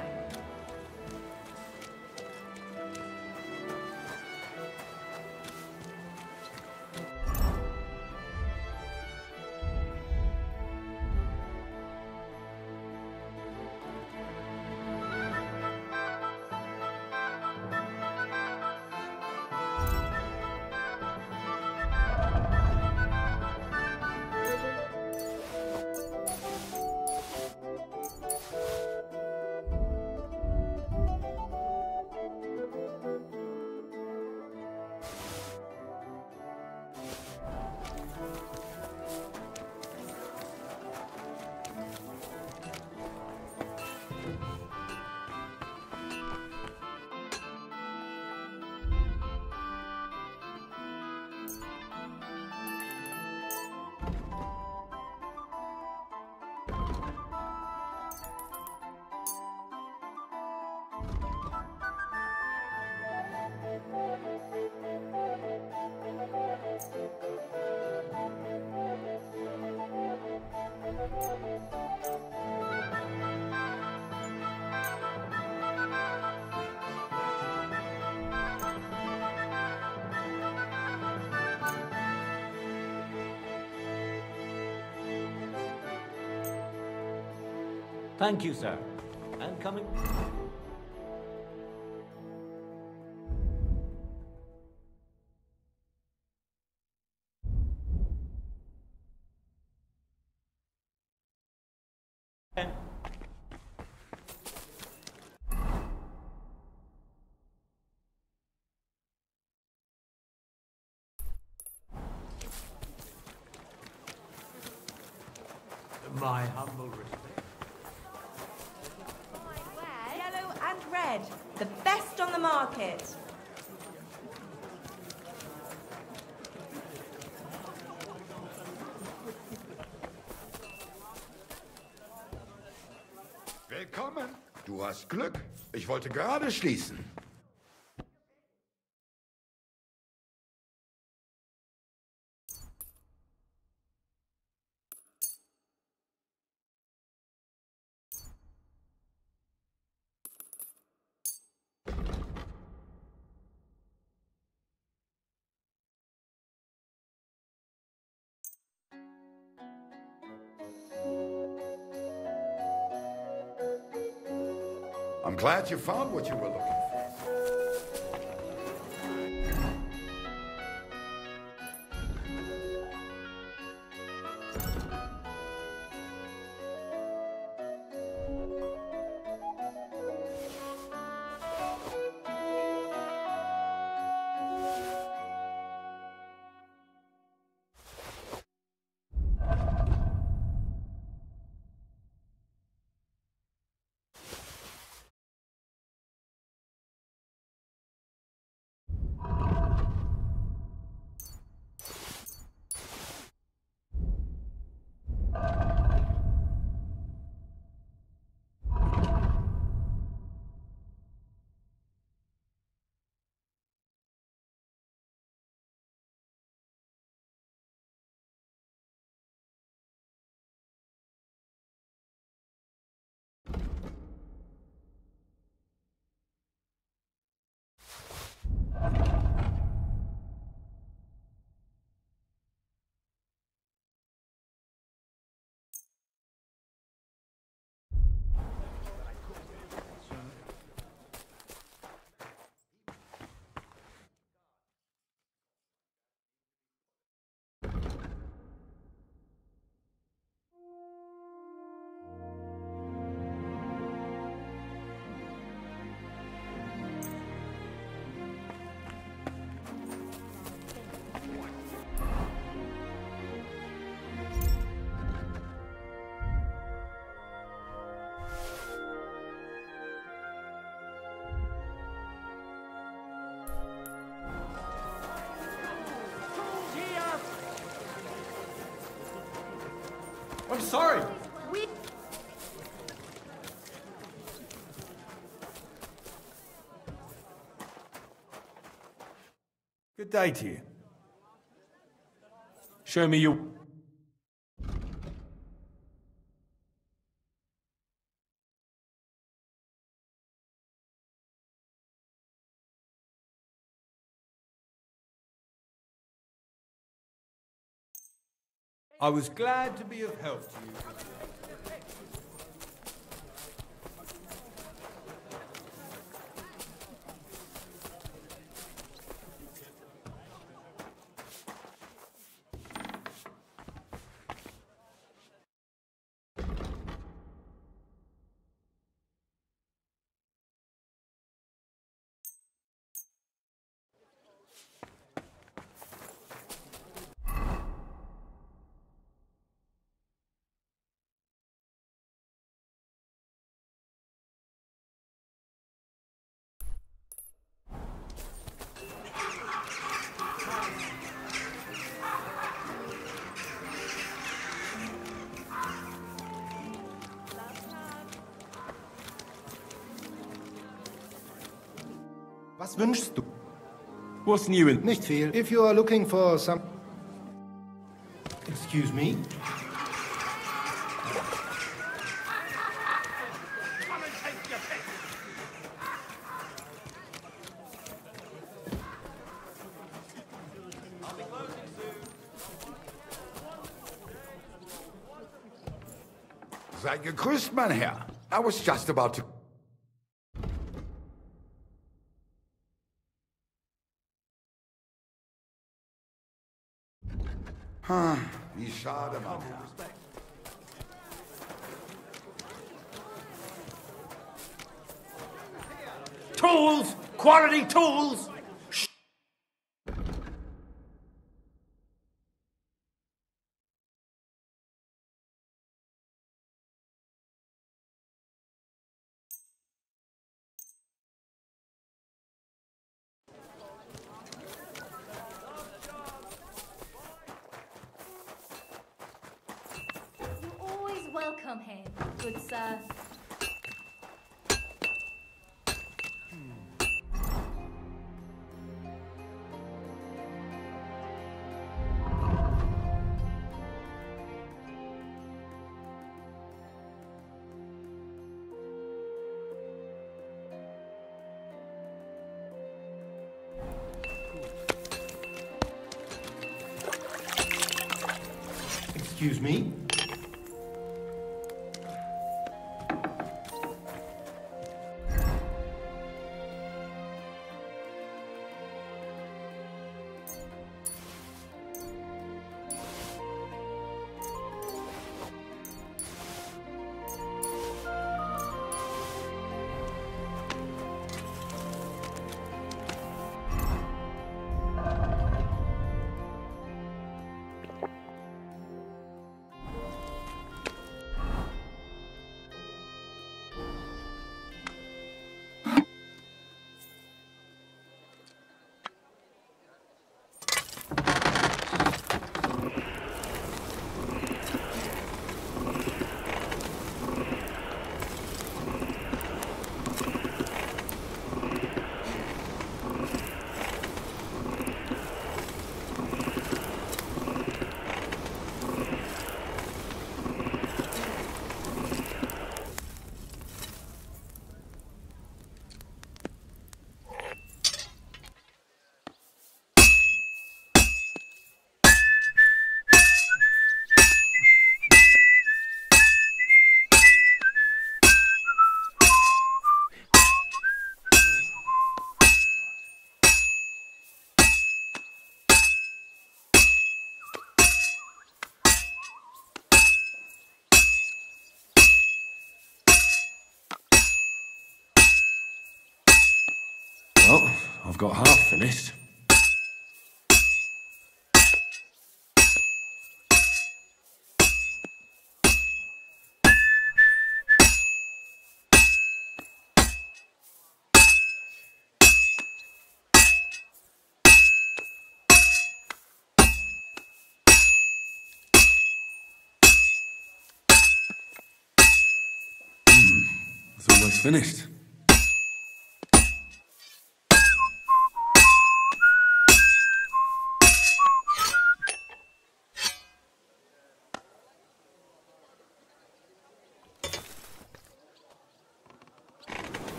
Thank you, sir. And coming... My humble respect. Yellow and red. The best on the market. Willkommen. Du hast Glück. Ich wollte gerade schließen. I'm glad you found what you were looking for. I'm sorry. Good day to you. Show me your... I was glad to be of help to you. Was wünschst du? What's new in... Nicht viel. If you are looking for some... Excuse me? Sei gegrüßt, mein Herr. I was just about to... Wie schade, mein Herr. Tools! Quality tools! Welcome here, good sir. Excuse me? Well, I've got half finished. almost finished.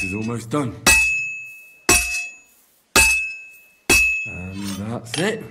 This is almost done. And that's it.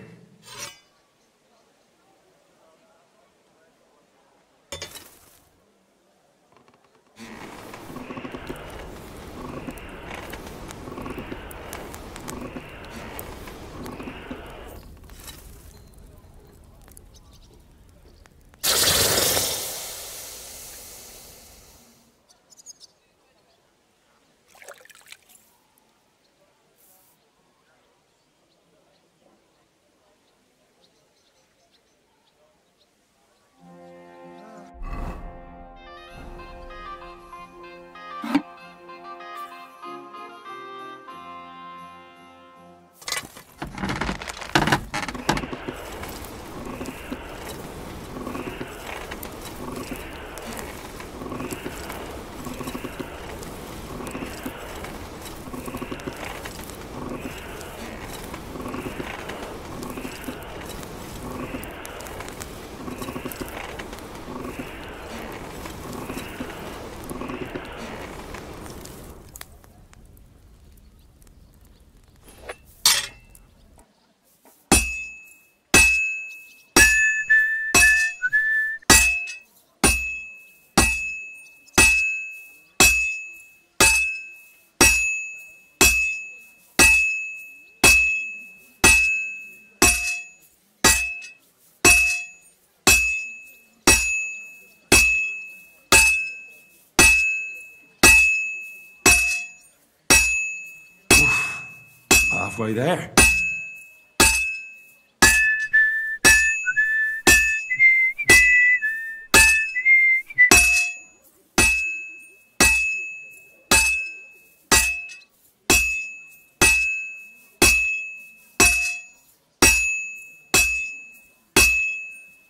halfway there.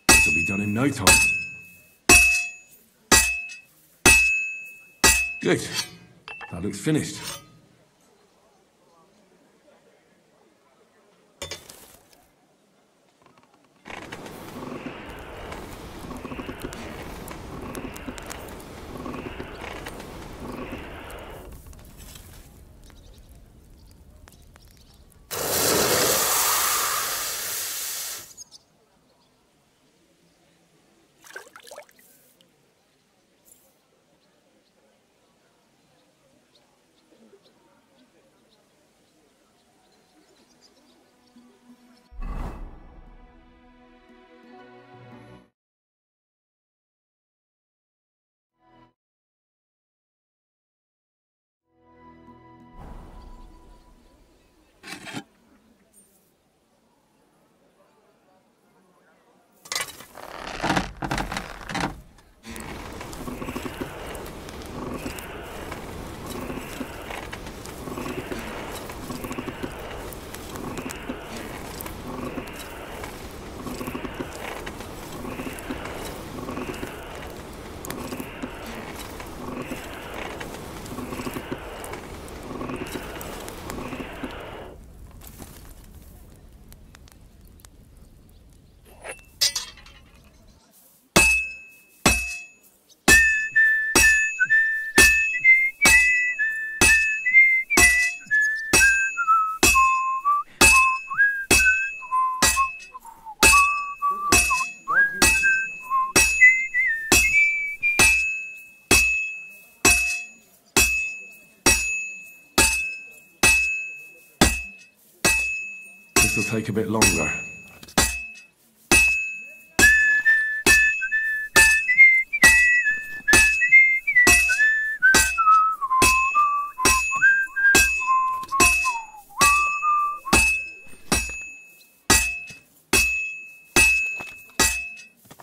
This'll be done in no time. Good. That looks finished. This'll take a bit longer.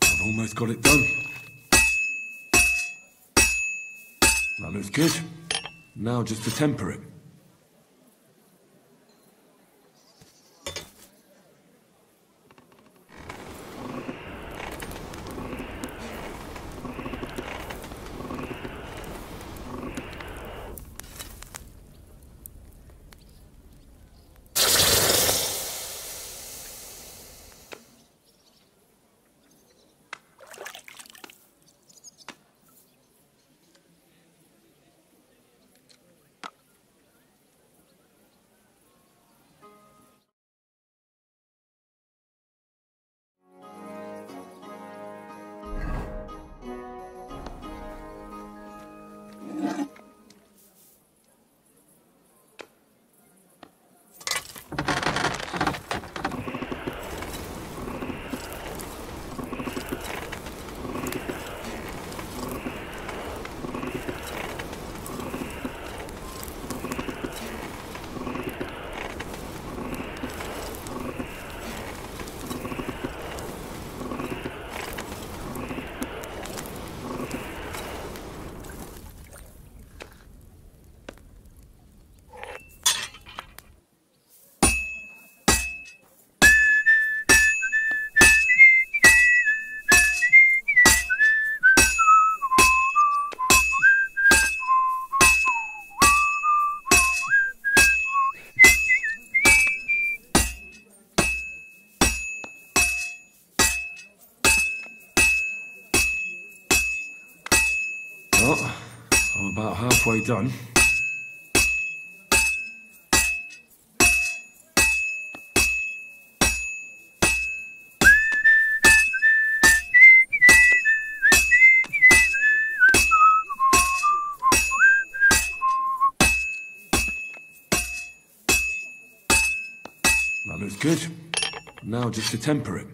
I've almost got it done. That looks good. Now just to temper it. Well, I'm about halfway done. That looks good. Now just to temper it.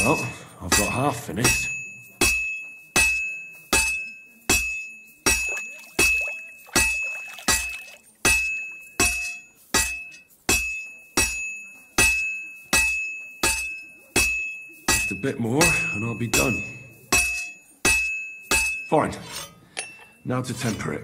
Well, I've got half finished. Just a bit more, and I'll be done. Fine. Now to temper it.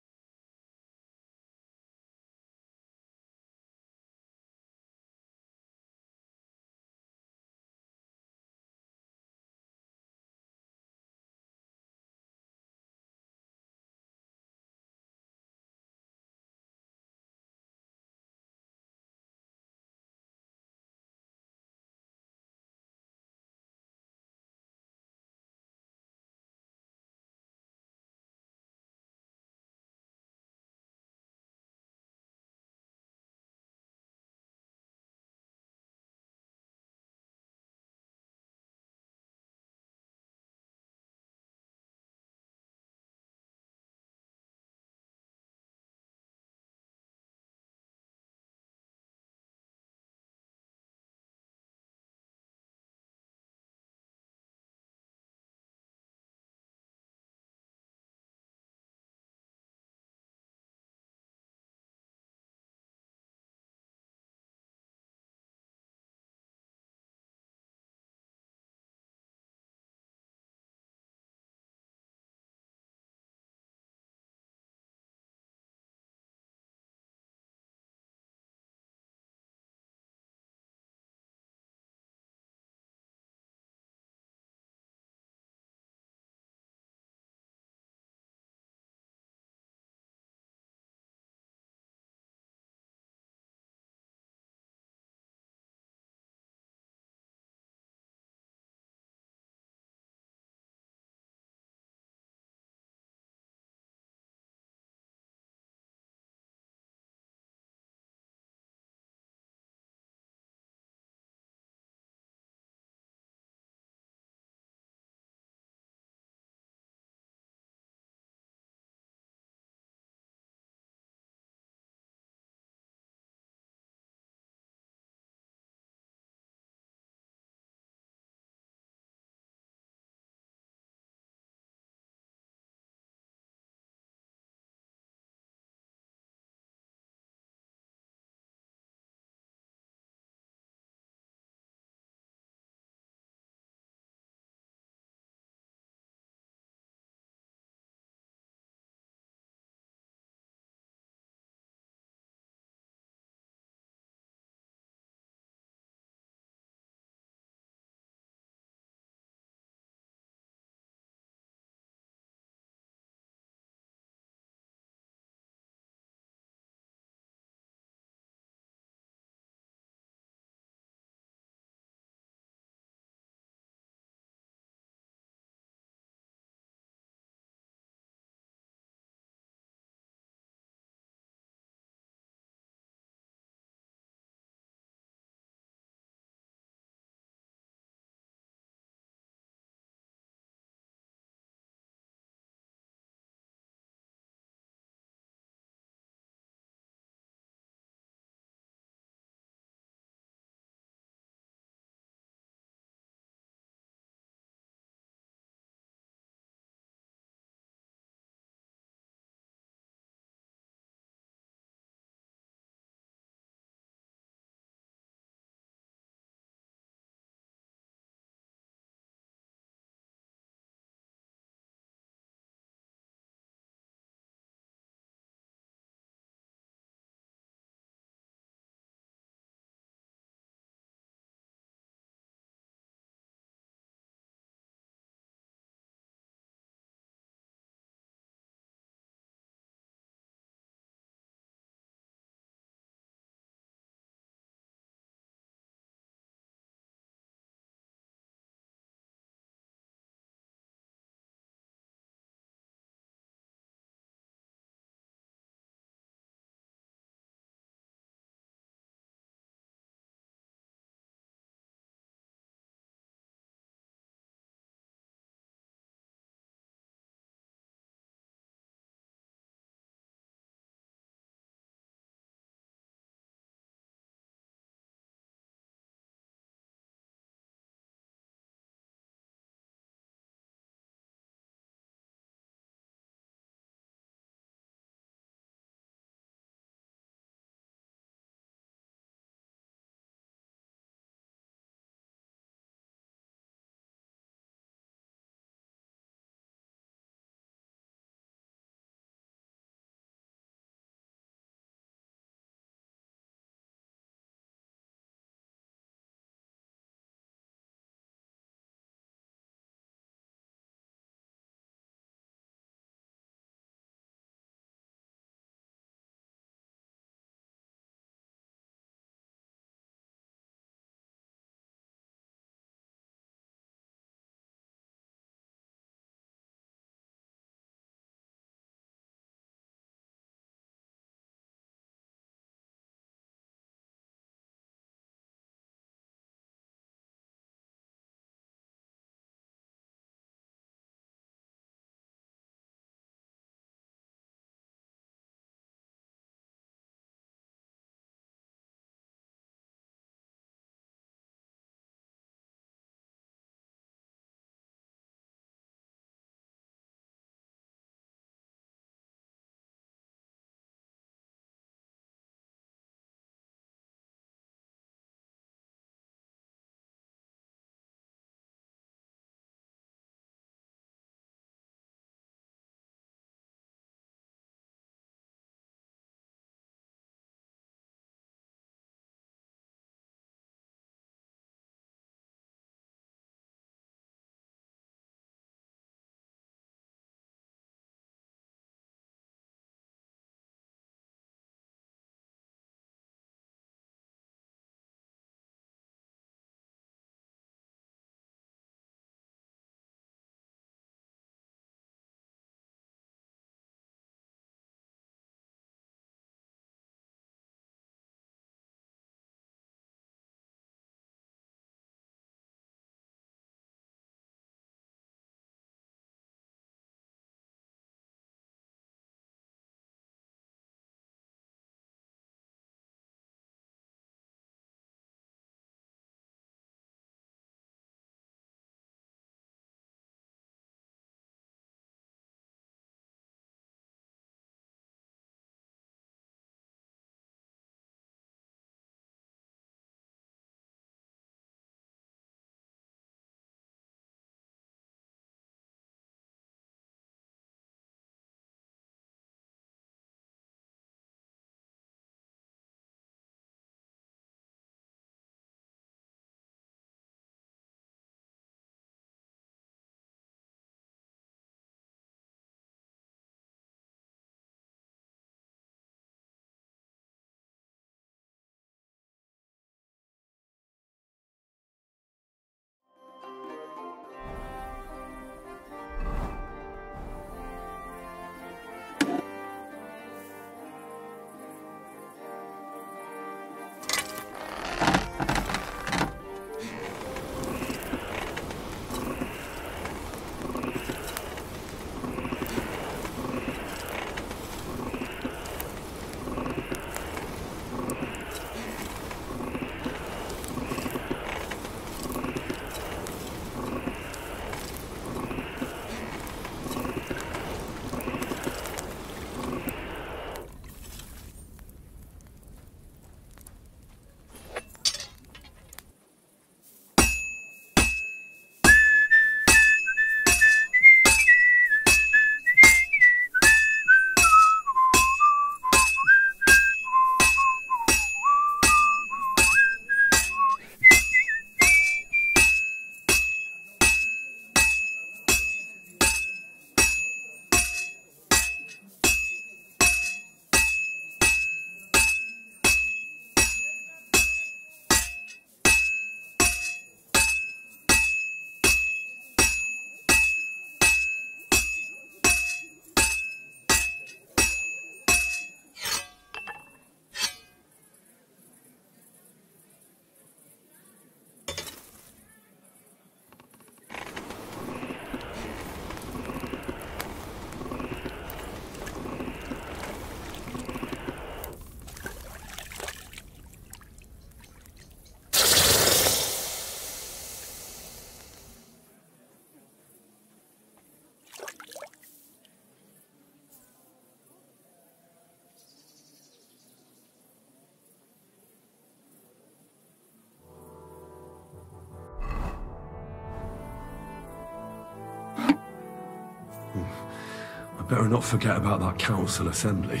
Better not forget about that council assembly.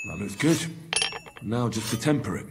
That looks good. Now just to temper it.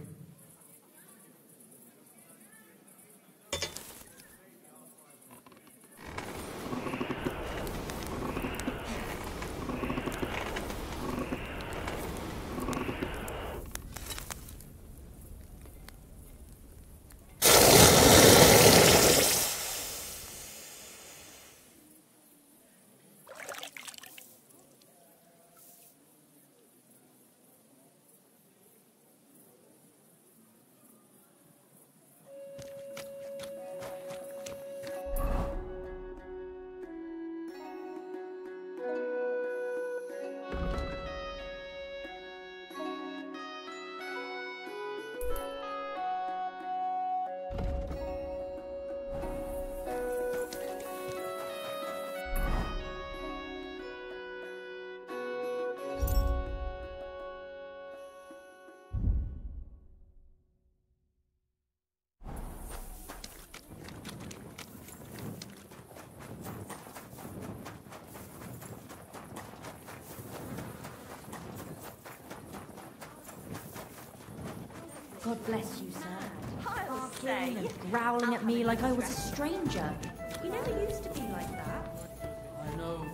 God bless you, sir. Barking and growling at me like I was a stranger. You never used to be like that. I know.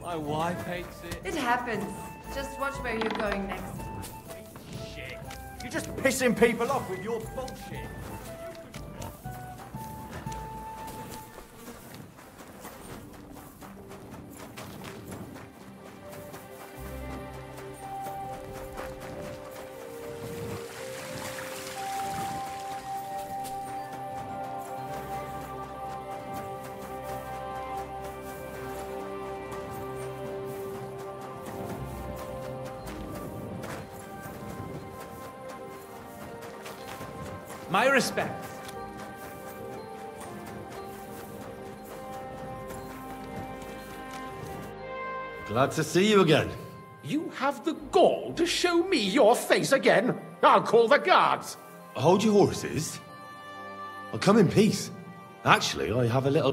My wife hates it. It happens. Just watch where you're going next. Shit. You're just pissing people off with your bullshit. My respects. Glad to see you again. You have the gall to show me your face again? I'll call the guards. Hold your horses. I'll come in peace. Actually, I have a little...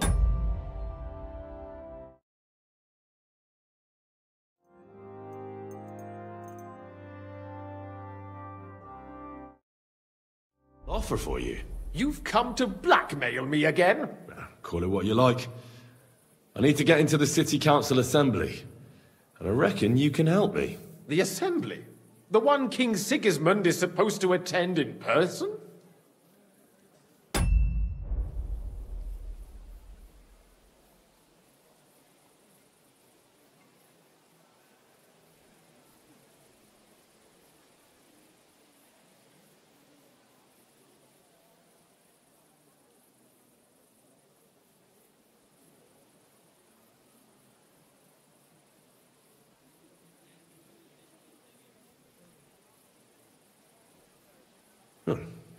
offer for you. You've come to blackmail me again? Call it what you like. I need to get into the City Council Assembly, and I reckon you can help me. The Assembly? The one King Sigismund is supposed to attend in person?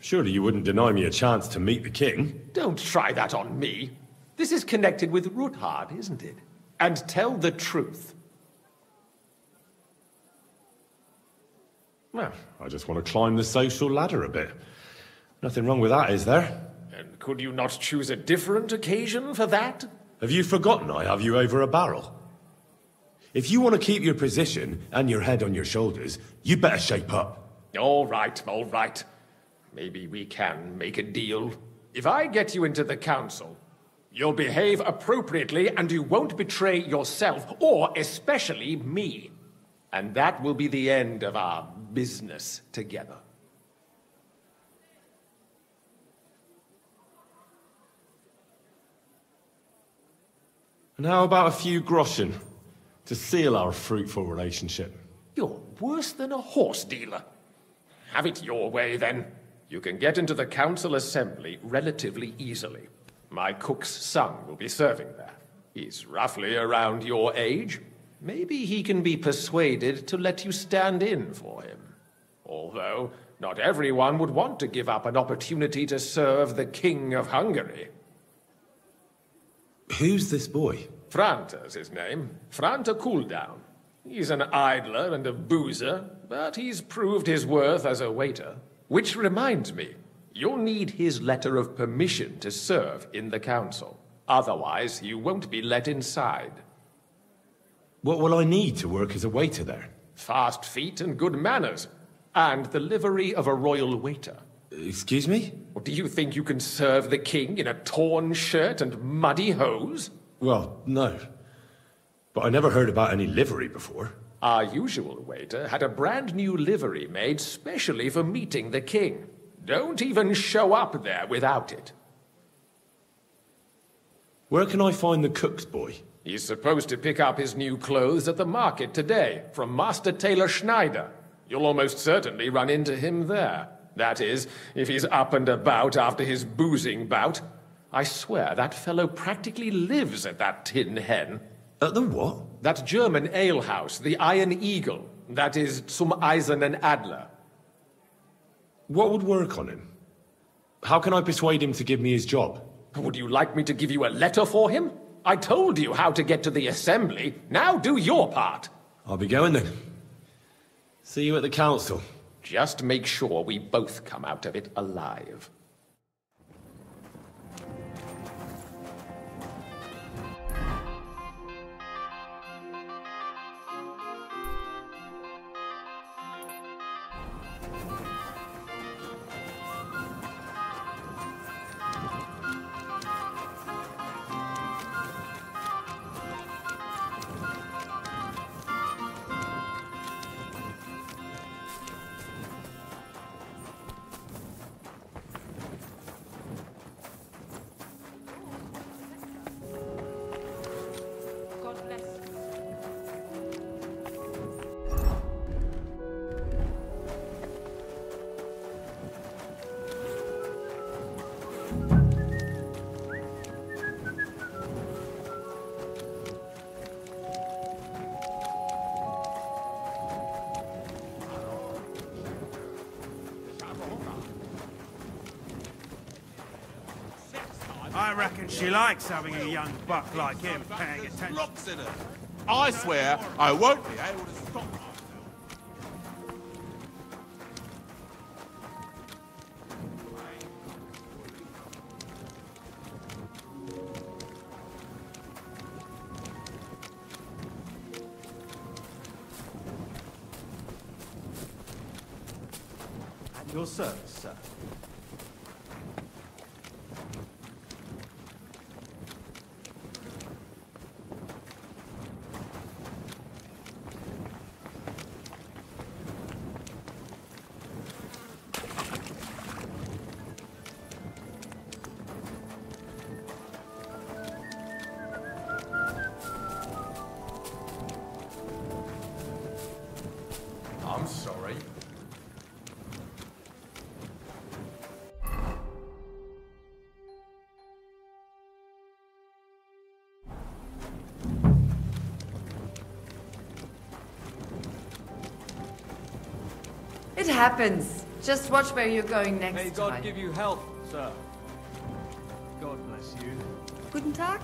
Surely you wouldn't deny me a chance to meet the king? Don't try that on me. This is connected with Ruthard, isn't it? And tell the truth. Well, I just want to climb the social ladder a bit. Nothing wrong with that, is there? And could you not choose a different occasion for that? Have you forgotten I have you over a barrel? If you want to keep your position and your head on your shoulders, you better shape up. All right, all right. Maybe we can make a deal. If I get you into the council, you'll behave appropriately and you won't betray yourself, or especially me. And that will be the end of our business together. And how about a few groschen to seal our fruitful relationship? You're worse than a horse dealer. Have it your way, then. You can get into the council assembly relatively easily. My cook's son will be serving there. He's roughly around your age. Maybe he can be persuaded to let you stand in for him. Although, not everyone would want to give up an opportunity to serve the King of Hungary. Who's this boy? Franta's his name. Franta Cooldown. He's an idler and a boozer, but he's proved his worth as a waiter. Which reminds me, you'll need his letter of permission to serve in the council. Otherwise, you won't be let inside. What will I need to work as a waiter there? Fast feet and good manners. And the livery of a royal waiter. Excuse me? Or do you think you can serve the king in a torn shirt and muddy hose? Well, no. But I never heard about any livery before. Our usual waiter had a brand new livery made specially for meeting the king. Don't even show up there without it. Where can I find the cook's boy? He's supposed to pick up his new clothes at the market today from Master Tailor Schneider. You'll almost certainly run into him there. That is, if he's up and about after his boozing bout. I swear that fellow practically lives at that Tin Hen. At the what? That German alehouse, the Iron Eagle. That is Zum Eisernen Adler. What would work on him? How can I persuade him to give me his job? Would you like me to give you a letter for him? I told you how to get to the assembly. Now do your part. I'll be going then. See you at the council. Just make sure we both come out of it alive. I reckon she likes having a young buck like him paying attention. Rocks in her. I swear I won't be able to stop myself. At your service, sir. I'm sorry. It happens. Just watch where you're going next May God time. give you health, sir. God bless you. Guten Tag.